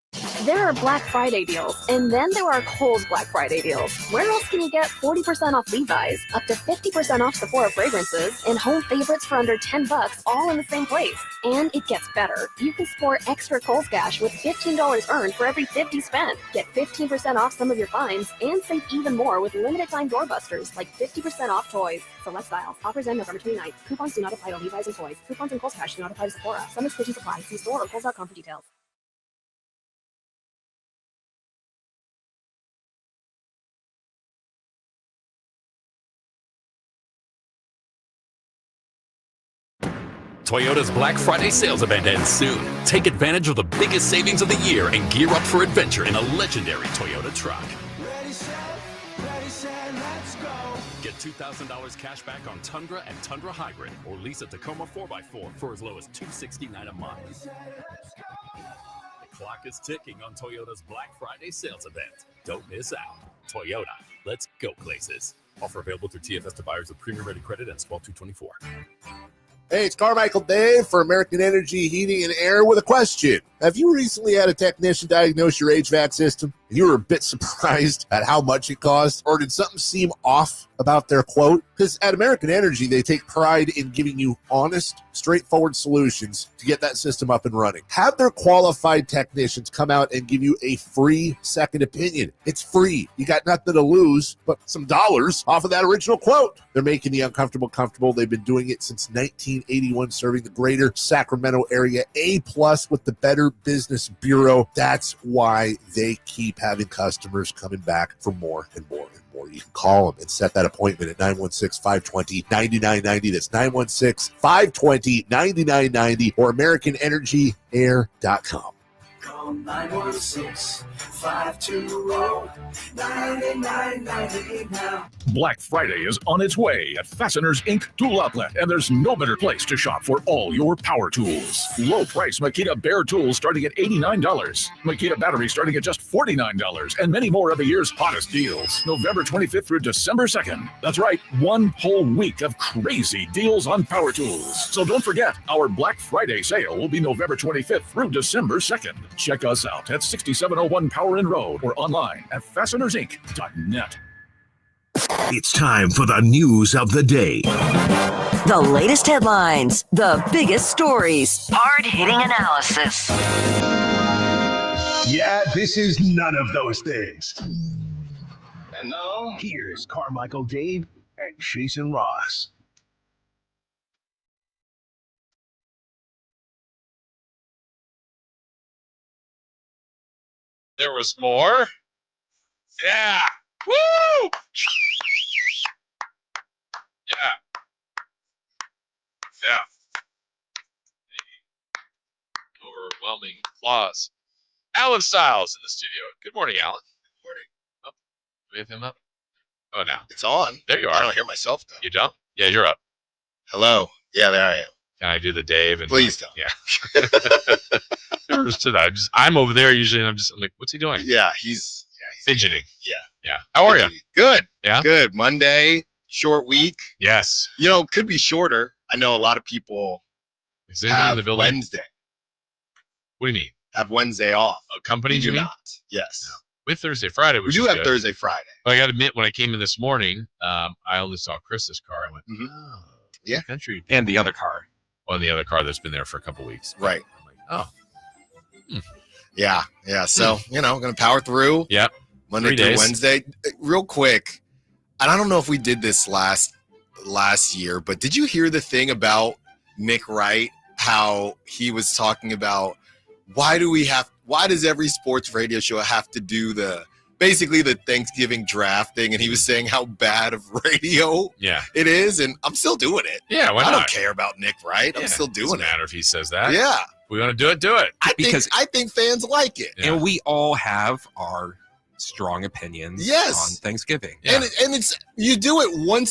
Speaker 18: There are Black Friday deals, and then there are Kohl's Black Friday deals. Where else can you get 40% off Levi's, up to 50% off Sephora fragrances, and home favorites for under $10 all in the same place? And it gets better. You can score extra Kohl's Cash with $15 earned for every $50 spent. Get 15% off some of your finds, and save even more with limited time doorbusters, like 50% off toys. Select styles. Offers end November 29th. Coupons do not apply to Levi's and toys. Coupons and Kohl's Cash do not apply to Sephora. Some exclusions apply. See store or Kohl's.com for details.
Speaker 20: Toyota's Black Friday sales event ends soon. Take advantage of the biggest savings of the year and gear up for adventure in a legendary Toyota truck.
Speaker 25: Ready, set, let's go.
Speaker 20: Get $2,000 cash back on Tundra and Tundra Hybrid, or lease a Tacoma 4x4 for as low as $269 a month. The clock is ticking on Toyota's Black Friday sales event. Don't miss out. Toyota, let's go places. Offer available through TFS to buyers with premium ready credit and small 224.
Speaker 26: Hey, it's Carmichael Dave for American Energy Heating and Air with a question. Have you recently had a technician diagnose your HVAC system and you were a bit surprised at how much it cost? Or did something seem off about their quote? Because at American Energy, they take pride in giving you honest, straightforward solutions to get that system up and running. Have their qualified technicians come out and give you a free second opinion. It's free. You got nothing to lose but some dollars off of that original quote. They're making the uncomfortable comfortable. They've been doing it since 1981, serving the greater Sacramento area. A+ with the Better Business Bureau. That's why they keep having customers coming back for more and more and more. You can call them and set that appointment at 916-520-9990. That's 916-520-9990 or AmericanEnergyAir.com.
Speaker 25: call 916-520-9998 now.
Speaker 17: Black Friday is on its way at Fasteners Inc. Tool Outlet, and there's no better place to shop for all your power tools. Low price Makita Bear tools starting at $89, Makita batteries starting at just $49, and many more of the year's hottest deals. November 25th through December 2nd. That's right, one whole week of crazy deals on power tools. So don't forget, our Black Friday sale will be November 25th through December 2nd. Check us out at 6701 Power Inn Road or online at fastenersinc.net.
Speaker 1: It's time for the news of the day.
Speaker 13: The latest headlines, the biggest stories, hard-hitting analysis.
Speaker 1: Yeah, this is none of those things. And now, here's Carmichael Dave and Jason Ross.
Speaker 21: There was more. Yeah. Woo! Yeah. Yeah. Overwhelming applause. Alan Stiles in the studio. Good morning, Alan. Good morning. Oh, do we have him up? Oh, now.
Speaker 5: It's on.
Speaker 21: There you are.
Speaker 5: I don't hear myself, though.
Speaker 21: You don't? Yeah, you're up.
Speaker 5: Hello. Yeah, there I am.
Speaker 21: Can I do the Dave? And
Speaker 5: Please don't.
Speaker 21: Yeah. I'm over there usually, and I'm like, what's he doing?
Speaker 5: Yeah, he's
Speaker 21: fidgeting.
Speaker 5: Yeah.
Speaker 21: Yeah. How are you?
Speaker 5: Good.
Speaker 21: Yeah.
Speaker 5: Good. Monday, short week.
Speaker 21: Yes.
Speaker 5: You know, could be shorter. I know a lot of people
Speaker 21: Is anyone in
Speaker 5: have
Speaker 21: the building?
Speaker 5: Wednesday.
Speaker 21: What do you mean?
Speaker 5: Have Wednesday off.
Speaker 21: Company,
Speaker 5: We do
Speaker 21: you mean?
Speaker 5: not. Yes.
Speaker 21: With Thursday, Friday,
Speaker 5: We
Speaker 21: which
Speaker 5: do
Speaker 21: is
Speaker 5: have
Speaker 21: good.
Speaker 5: Thursday, Friday.
Speaker 21: Well, I got to admit, when I came in this morning, I only saw Chris's car. I went, oh,
Speaker 5: yeah,
Speaker 21: country,
Speaker 2: and the other car.
Speaker 21: Well, the other car that's been there for a couple weeks.
Speaker 5: Right.
Speaker 21: I'm like, oh,
Speaker 5: Yeah. Yeah. So, you know, going to power through.
Speaker 21: Yep.
Speaker 5: Monday
Speaker 21: 3
Speaker 5: through
Speaker 21: days.
Speaker 5: Wednesday. Real quick. And I don't know if we did this last year, but did you hear the thing about Nick Wright? How he was talking about why does every sports radio show have to do basically the Thanksgiving draft thing? And he was saying how bad of radio it is. And I'm still doing it.
Speaker 21: Yeah, why
Speaker 5: I
Speaker 21: not?
Speaker 5: don't care about Nick Wright. I'm still doing
Speaker 21: Doesn't
Speaker 5: it.
Speaker 21: matter if he says that.
Speaker 5: Yeah.
Speaker 21: If we want to do it, do it.
Speaker 5: I think fans like it.
Speaker 2: And we all have our strong opinions on Thanksgiving.
Speaker 5: And it's you do it one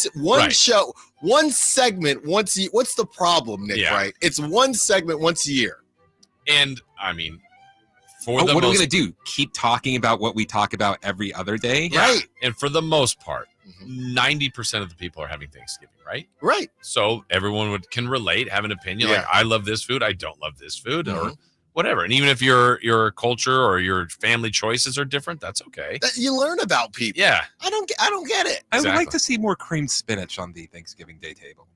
Speaker 5: show, one segment once a year. What's the problem, Nick?
Speaker 21: Yeah.
Speaker 5: Right? It's one segment once a year.
Speaker 21: And I mean,
Speaker 2: What are we going to do? Keep talking about what we talk about every other day?
Speaker 21: Right. And for the most part, 90% of the people are having Thanksgiving, right?
Speaker 5: Right.
Speaker 21: So everyone can relate, have an opinion.
Speaker 5: Yeah.
Speaker 21: Like, I love this food. I don't love this food or whatever. And even if your culture or your family choices are different, that's okay.
Speaker 5: You learn about people.
Speaker 21: Yeah.
Speaker 5: I don't get it.
Speaker 2: I would like to see more creamed spinach on the Thanksgiving Day table.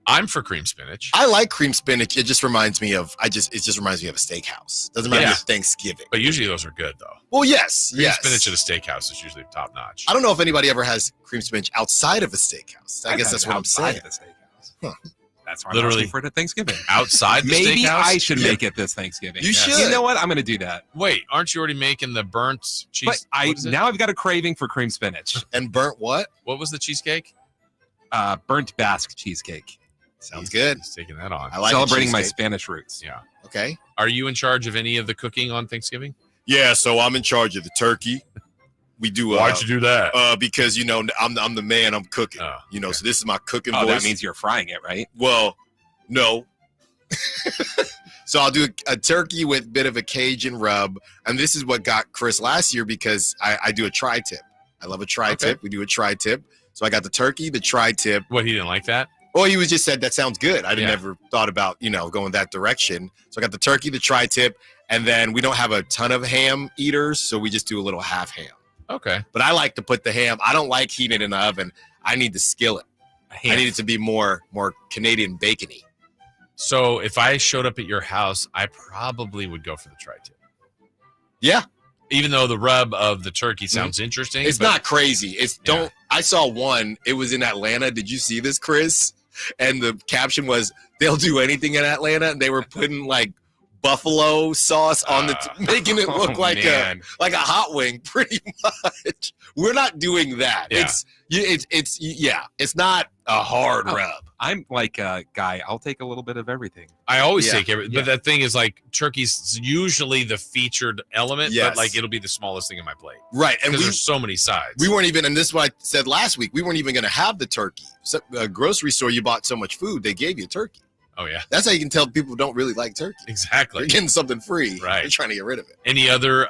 Speaker 21: I'm for cream spinach.
Speaker 5: I like cream spinach. It just reminds me of a steakhouse. Doesn't remind me of Thanksgiving.
Speaker 21: But usually those are good though.
Speaker 5: Well, yes.
Speaker 21: Cream spinach at a steakhouse is usually top notch.
Speaker 5: I don't know if anybody ever has cream spinach outside of a steakhouse. I guess that's what I'm saying.
Speaker 2: Outside of the steakhouse. That's why
Speaker 21: Literally
Speaker 2: I'm asking for it at Thanksgiving.
Speaker 21: Outside the
Speaker 2: Maybe
Speaker 21: steakhouse?
Speaker 2: I should make it this Thanksgiving.
Speaker 5: You should.
Speaker 2: You know what? I'm going to do that.
Speaker 21: Wait, aren't you already making the burnt cheese?
Speaker 2: But now I've got a craving for cream spinach.
Speaker 5: And burnt what?
Speaker 21: What was the cheesecake?
Speaker 2: Burnt Basque cheesecake.
Speaker 5: Sounds good.
Speaker 21: He's taking that on.
Speaker 5: I like
Speaker 2: Celebrating my
Speaker 5: cheesecake.
Speaker 2: Spanish roots.
Speaker 21: Yeah.
Speaker 5: Okay.
Speaker 21: Are you in charge of any of the cooking on Thanksgiving?
Speaker 5: Yeah, so I'm in charge of the turkey. We do.
Speaker 21: Why'd you do that?
Speaker 5: Because I'm the man. I'm cooking. So this is my cooking voice.
Speaker 2: That means you're frying it, right?
Speaker 5: Well, no. So I'll do a turkey with a bit of a Cajun rub, and this is what got Chris last year because I do a tri-tip. I love a tri-tip. We do a tri-tip. So I got the turkey, the tri-tip.
Speaker 21: What, he didn't like that?
Speaker 5: Well, he was just said that sounds good. I never thought about going that direction. So I got the turkey, the tri-tip, and then we don't have a ton of ham eaters, so we just do a little half ham.
Speaker 21: Okay.
Speaker 5: But I like to put the ham. I don't like heating it in the oven. I need the skillet. I need it to be more Canadian bacony.
Speaker 21: So if I showed up at your house, I probably would go for the tri-tip.
Speaker 5: Yeah.
Speaker 21: Even though the rub of the turkey sounds interesting.
Speaker 5: It's not crazy. I saw one. It was in Atlanta. Did you see this, Chris? And the caption was, "They'll do anything in Atlanta." And they were putting like buffalo sauce on the making it look like a hot wing. Pretty much, we're not doing that.
Speaker 4: Yeah.
Speaker 5: It's not a hard rub.
Speaker 2: I'm like a guy. I'll take a little bit of everything.
Speaker 4: I always take everything, but the thing is, like, turkey's usually the featured element, but like it'll be the smallest thing in my plate,
Speaker 5: right? And
Speaker 4: there's so many sides.
Speaker 5: We weren't even, and this is what I said last week. We weren't even going to have the turkey. So, a grocery store, you bought so much food, they gave you a turkey.
Speaker 4: Oh yeah,
Speaker 5: that's how you can tell people don't really like turkey.
Speaker 4: Exactly,
Speaker 5: you're getting something free.
Speaker 4: Right,
Speaker 5: you're trying to get rid of it.
Speaker 4: Any other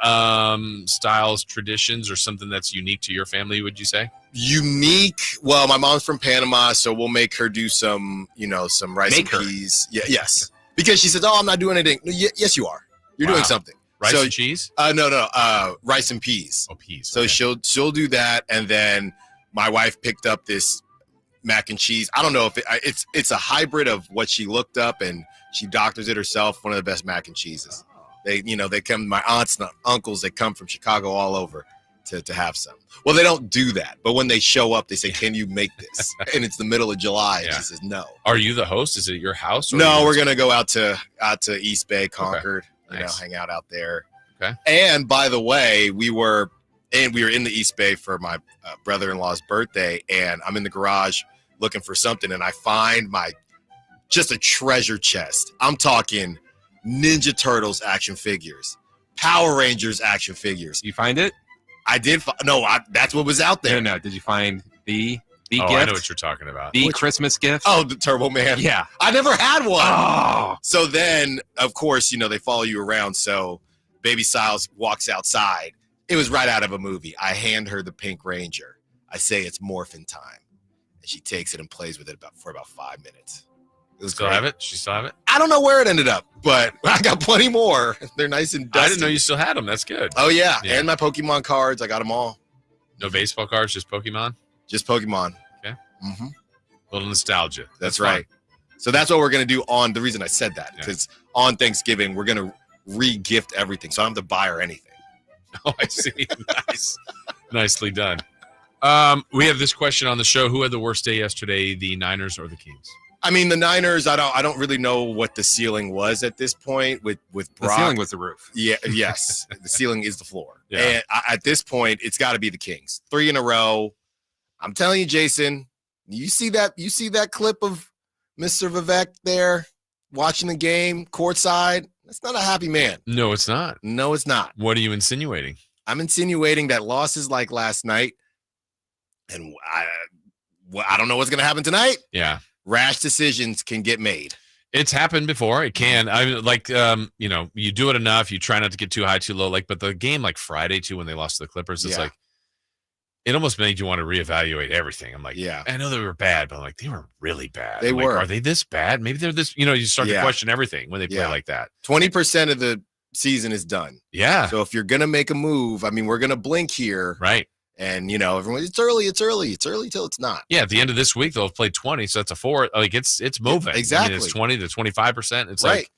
Speaker 4: styles, traditions, or something that's unique to your family? Would you say?
Speaker 5: Unique. Well, my mom's from Panama, so we'll make her do some rice and peas. Yeah, yes. Because she says, "Oh, I'm not doing anything." No, yes, you are. You're doing something.
Speaker 4: Rice and cheese?
Speaker 5: No. Rice and peas.
Speaker 4: Oh, peas.
Speaker 5: So she'll do that, and then my wife picked up this mac and cheese. I don't know if it's a hybrid of what she looked up, and she doctors it herself. One of the best mac and cheeses. They come. My aunts and uncles, they come from Chicago all over to have some. Well, they don't do that, but when they show up, they say, "Can you make this?" And it's the middle of July, and she says, "No."
Speaker 4: Are you the host? Is it your house? Or
Speaker 5: no, we're gonna go out to East Bay, Concord.
Speaker 4: Okay. Nice.
Speaker 5: Hang out out there.
Speaker 4: Okay.
Speaker 5: And by the way, we were in the East Bay for my brother-in-law's birthday, and I'm in the garage looking for something, and I find just a treasure chest. I'm talking Ninja Turtles action figures, Power Rangers action figures.
Speaker 2: You find it?
Speaker 5: I did. That's what was out there.
Speaker 2: No. Did you find the gift?
Speaker 4: I know what you're talking about.
Speaker 2: The Christmas gift?
Speaker 5: Oh, the Turbo Man.
Speaker 2: Yeah.
Speaker 5: I never had one.
Speaker 2: Oh.
Speaker 5: So then, of course, they follow you around. So Baby Siles walks outside. It was right out of a movie. I hand her the Pink Ranger. I say it's morphin' time. And she takes it and plays with it for about 5 minutes. It was
Speaker 4: still
Speaker 5: great.
Speaker 4: have it? She still have it?
Speaker 5: I don't know where it ended up, but I got plenty more. They're nice and dusty.
Speaker 4: I didn't know you still had them. That's good.
Speaker 5: Oh, yeah. And my Pokemon cards. I got them all.
Speaker 4: No baseball cards, just Pokemon?
Speaker 5: Just Pokemon.
Speaker 4: Okay.
Speaker 5: Mm-hmm.
Speaker 4: A little nostalgia.
Speaker 5: That's right. So that's what we're going to do on the reason I said that, because on Thanksgiving, we're going to re-gift everything. So I don't have to buy her anything.
Speaker 4: Oh, I see. Nice. Nicely done. We have this question on the show. Who had the worst day yesterday, the Niners or the Kings?
Speaker 5: I mean, the Niners, I don't really know what the ceiling was at this point with Brock.
Speaker 2: The ceiling was the roof.
Speaker 5: Yeah, yes. The ceiling is the floor.
Speaker 4: Yeah.
Speaker 5: And at this point, it's got to be the Kings. 3 in a row. I'm telling you, Jason, you see that clip of Mr. Vivek there watching the game courtside? That's not a happy man.
Speaker 4: No, it's not.
Speaker 5: No, it's not.
Speaker 4: What are you insinuating?
Speaker 5: I'm insinuating that losses like last night, and I don't know what's going to happen tonight.
Speaker 4: Yeah.
Speaker 5: Rash decisions can get made.
Speaker 4: It's happened before. It can. I mean, like, you do it enough. You try not to get too high, too low. Like, but the game like Friday too, when they lost to the Clippers, it's like, it almost made you want to reevaluate everything. I'm like,
Speaker 5: yeah,
Speaker 4: I know they were bad, but I'm like, they were really bad.
Speaker 5: They were.
Speaker 4: Like, are they this bad? Maybe they're this. You start to question everything when they play like that.
Speaker 5: 20% of the season is done.
Speaker 4: Yeah.
Speaker 5: So if you're gonna make a move, I mean, we're gonna blink here,
Speaker 4: right?
Speaker 5: And everyone, it's early till it's not.
Speaker 4: Yeah, at the end of this week they'll have played 20, so that's a 4. Like it's moving.
Speaker 5: Exactly.
Speaker 4: I mean, it's 20 to 25%. It's
Speaker 5: right.
Speaker 4: like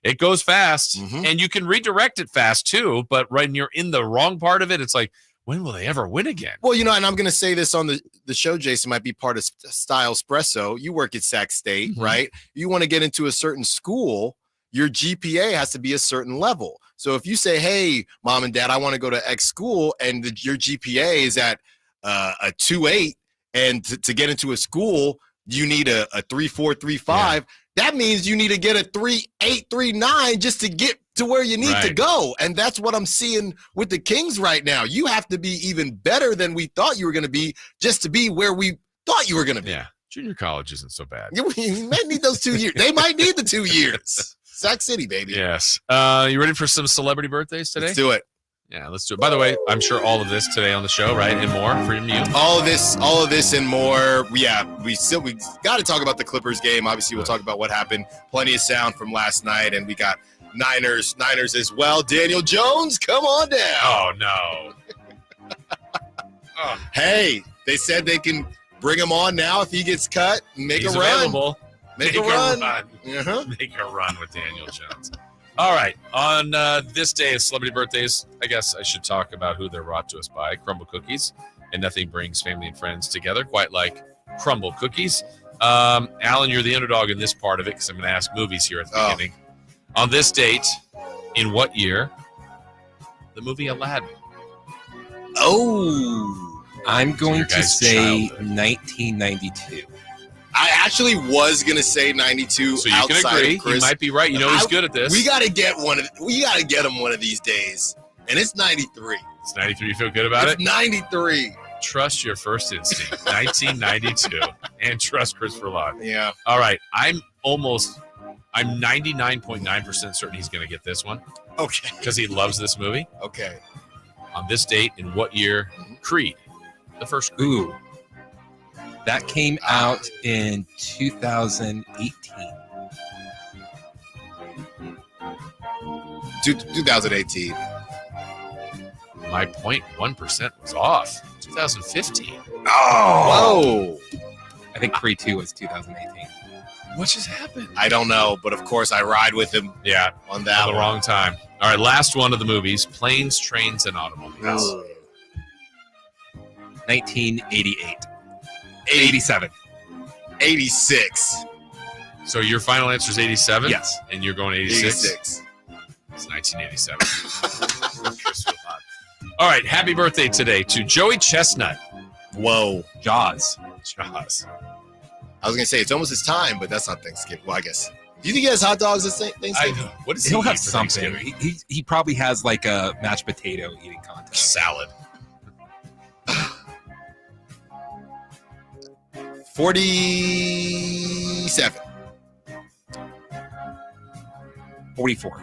Speaker 4: it goes fast, and you can redirect it fast too. But when you're in the wrong part of it, it's like, when will they ever win again?
Speaker 5: Well, and I'm gonna say this on the show, Jason, might be part of Style Espresso. You work at Sac State, right? You want to get into a certain school, your GPA has to be a certain level. So if you say, hey, mom and dad, I want to go to X school, and your GPA is at a 2.8, and to get into a school, you need a 3.4, 3.5. That means you need to get a 3.8, 3.9 just to get to where you need to go. And that's what I'm seeing with the Kings right now. You have to be even better than we thought you were going to be just to be where we thought you were going to be.
Speaker 4: Yeah. Junior college isn't so bad.
Speaker 5: You might need those 2 years. They might need the 2 years. Sac City, baby.
Speaker 4: Yes. You ready for some celebrity birthdays today?
Speaker 5: Let's do it.
Speaker 4: Yeah, let's do it. By the way, I'm sure all of this today on the show, right, and more from you.
Speaker 5: All of this and more. Yeah, we got to talk about the Clippers game. Obviously, we'll talk about what happened. Plenty of sound from last night, and we got Niners as well. Daniel Jones, come on down.
Speaker 4: Oh no.
Speaker 5: Hey, they said they can bring him on now if he gets cut and make
Speaker 4: He's
Speaker 5: a run.
Speaker 4: Available.
Speaker 5: Make a run.
Speaker 4: Make a run with Daniel Jones. All right. On this day of celebrity birthdays, I guess I should talk about who they're brought to us by. Crumble Cookies. And nothing brings family and friends together quite like Crumble Cookies. Alan, you're the underdog in this part of it because I'm going to ask movies here at the beginning.
Speaker 21: On this date, in what year, the movie Aladdin?
Speaker 5: Oh,
Speaker 2: I'm going to
Speaker 21: guys'
Speaker 2: say
Speaker 21: childhood.
Speaker 2: 1992.
Speaker 5: I actually was gonna say 92.
Speaker 21: So you can
Speaker 5: outside
Speaker 21: agree.
Speaker 5: of Chris.
Speaker 21: He might be right. You know he's good at this.
Speaker 5: We gotta get him one of these days, and it's 93.
Speaker 21: It's 93. You feel good about
Speaker 5: It's
Speaker 21: it?
Speaker 5: 93.
Speaker 21: Trust your first instinct. 1992. And trust Christopher Lott.
Speaker 5: Yeah.
Speaker 21: All right. I'm 99.9% certain he's going to get this one.
Speaker 5: Okay.
Speaker 21: Because he loves this movie.
Speaker 5: Okay.
Speaker 21: On this date, in what year? Creed. The first Creed.
Speaker 2: Ooh. That came out in 2018.
Speaker 5: 2018.
Speaker 21: My 0.1% was off. 2015.
Speaker 5: Oh.
Speaker 2: Whoa. I think Creed 2 was 2018.
Speaker 21: What just happened?
Speaker 5: I don't know, but of course I ride with him.
Speaker 21: Yeah.
Speaker 5: On that
Speaker 21: At the
Speaker 5: one.
Speaker 21: wrong time. All right. Last one of the movies. Planes, Trains, and Automobiles.
Speaker 2: 1988. 87.
Speaker 5: 86.
Speaker 21: So your final answer is 87?
Speaker 2: Yes.
Speaker 21: And you're going 86?
Speaker 5: 86.
Speaker 21: It's 1987. Christopher Lott. All right. Happy birthday today to Joey Chestnut.
Speaker 5: Whoa.
Speaker 2: Jaws.
Speaker 21: Jaws.
Speaker 5: I was gonna say it's almost his time, but that's not Thanksgiving. Well, I guess. Do you think he has hot dogs at Thanksgiving?
Speaker 21: What does
Speaker 2: He'll
Speaker 21: he
Speaker 2: have
Speaker 21: eat for
Speaker 2: something.
Speaker 21: Thanksgiving?
Speaker 2: He probably has like a mashed potato eating contest.
Speaker 21: Salad.
Speaker 5: 47.
Speaker 2: 44.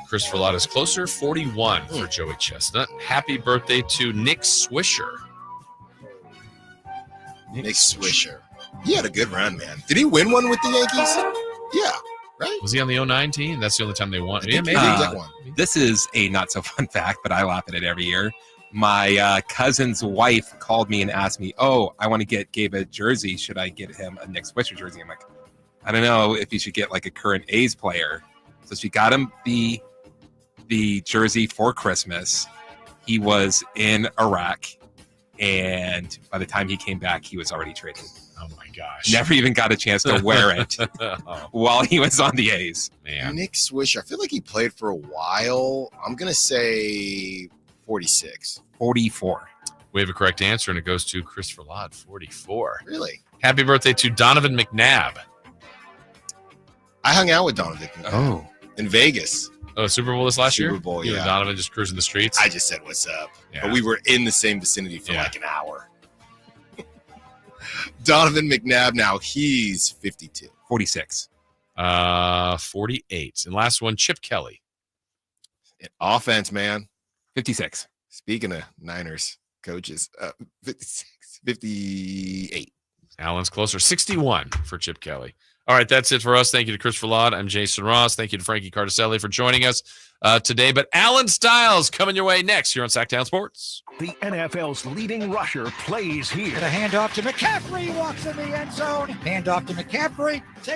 Speaker 21: Christopher Lott is closer. 41 for Joey Chestnut. Happy birthday to Nick Swisher.
Speaker 5: Nick Swisher. He had a good run, man. Did he win one with the Yankees? Yeah, right?
Speaker 21: Was he on the 09 team? That's the only time they won. Yeah,
Speaker 5: think
Speaker 21: maybe.
Speaker 5: he did that one.
Speaker 2: This is a not so fun fact, but I laugh at it every year. My cousin's wife called me and asked me, "Oh, I want to get Gabe a jersey. Should I get him a Nick Swisher jersey?" I'm like, "I don't know if you should get like a current A's player." So she got him the jersey for Christmas. He was in Iraq, and by the time he came back, he was already traded.
Speaker 21: Oh my gosh!
Speaker 2: Never even got a chance to wear it while he was on the A's.
Speaker 21: Man,
Speaker 5: Nick Swisher. I feel like he played for a while. I'm gonna say 46.
Speaker 2: 44.
Speaker 21: We have a correct answer, and it goes to Christopher Lott. 44.
Speaker 5: Really?
Speaker 21: Happy birthday to Donovan McNabb.
Speaker 5: I hung out with Donovan
Speaker 2: Oh.
Speaker 5: in Vegas.
Speaker 21: Oh, Super Bowl this last year?
Speaker 5: Super Bowl,
Speaker 21: You and
Speaker 5: yeah.
Speaker 21: Donovan just cruising the streets?
Speaker 5: I just said what's up.
Speaker 21: Yeah.
Speaker 5: But we were in the same vicinity for
Speaker 21: Yeah.
Speaker 5: like an hour. Donovan McNabb now, he's 52.
Speaker 2: 46.
Speaker 21: 48. And last one, Chip Kelly.
Speaker 5: Offense, man.
Speaker 2: 56.
Speaker 5: Speaking of Niners coaches, 56, 58.
Speaker 21: Alan's closer. 61 for Chip Kelly. All right, that's it for us. Thank you to Christopher Lott. I'm Jason Ross. Thank you to Frankie Cardelli for joining us today. But Alan Stiles coming your way next here on Sacktown Sports.
Speaker 1: The NFL's leading rusher plays here.
Speaker 10: And a handoff to McCaffrey, walks in the end zone. Handoff to McCaffrey.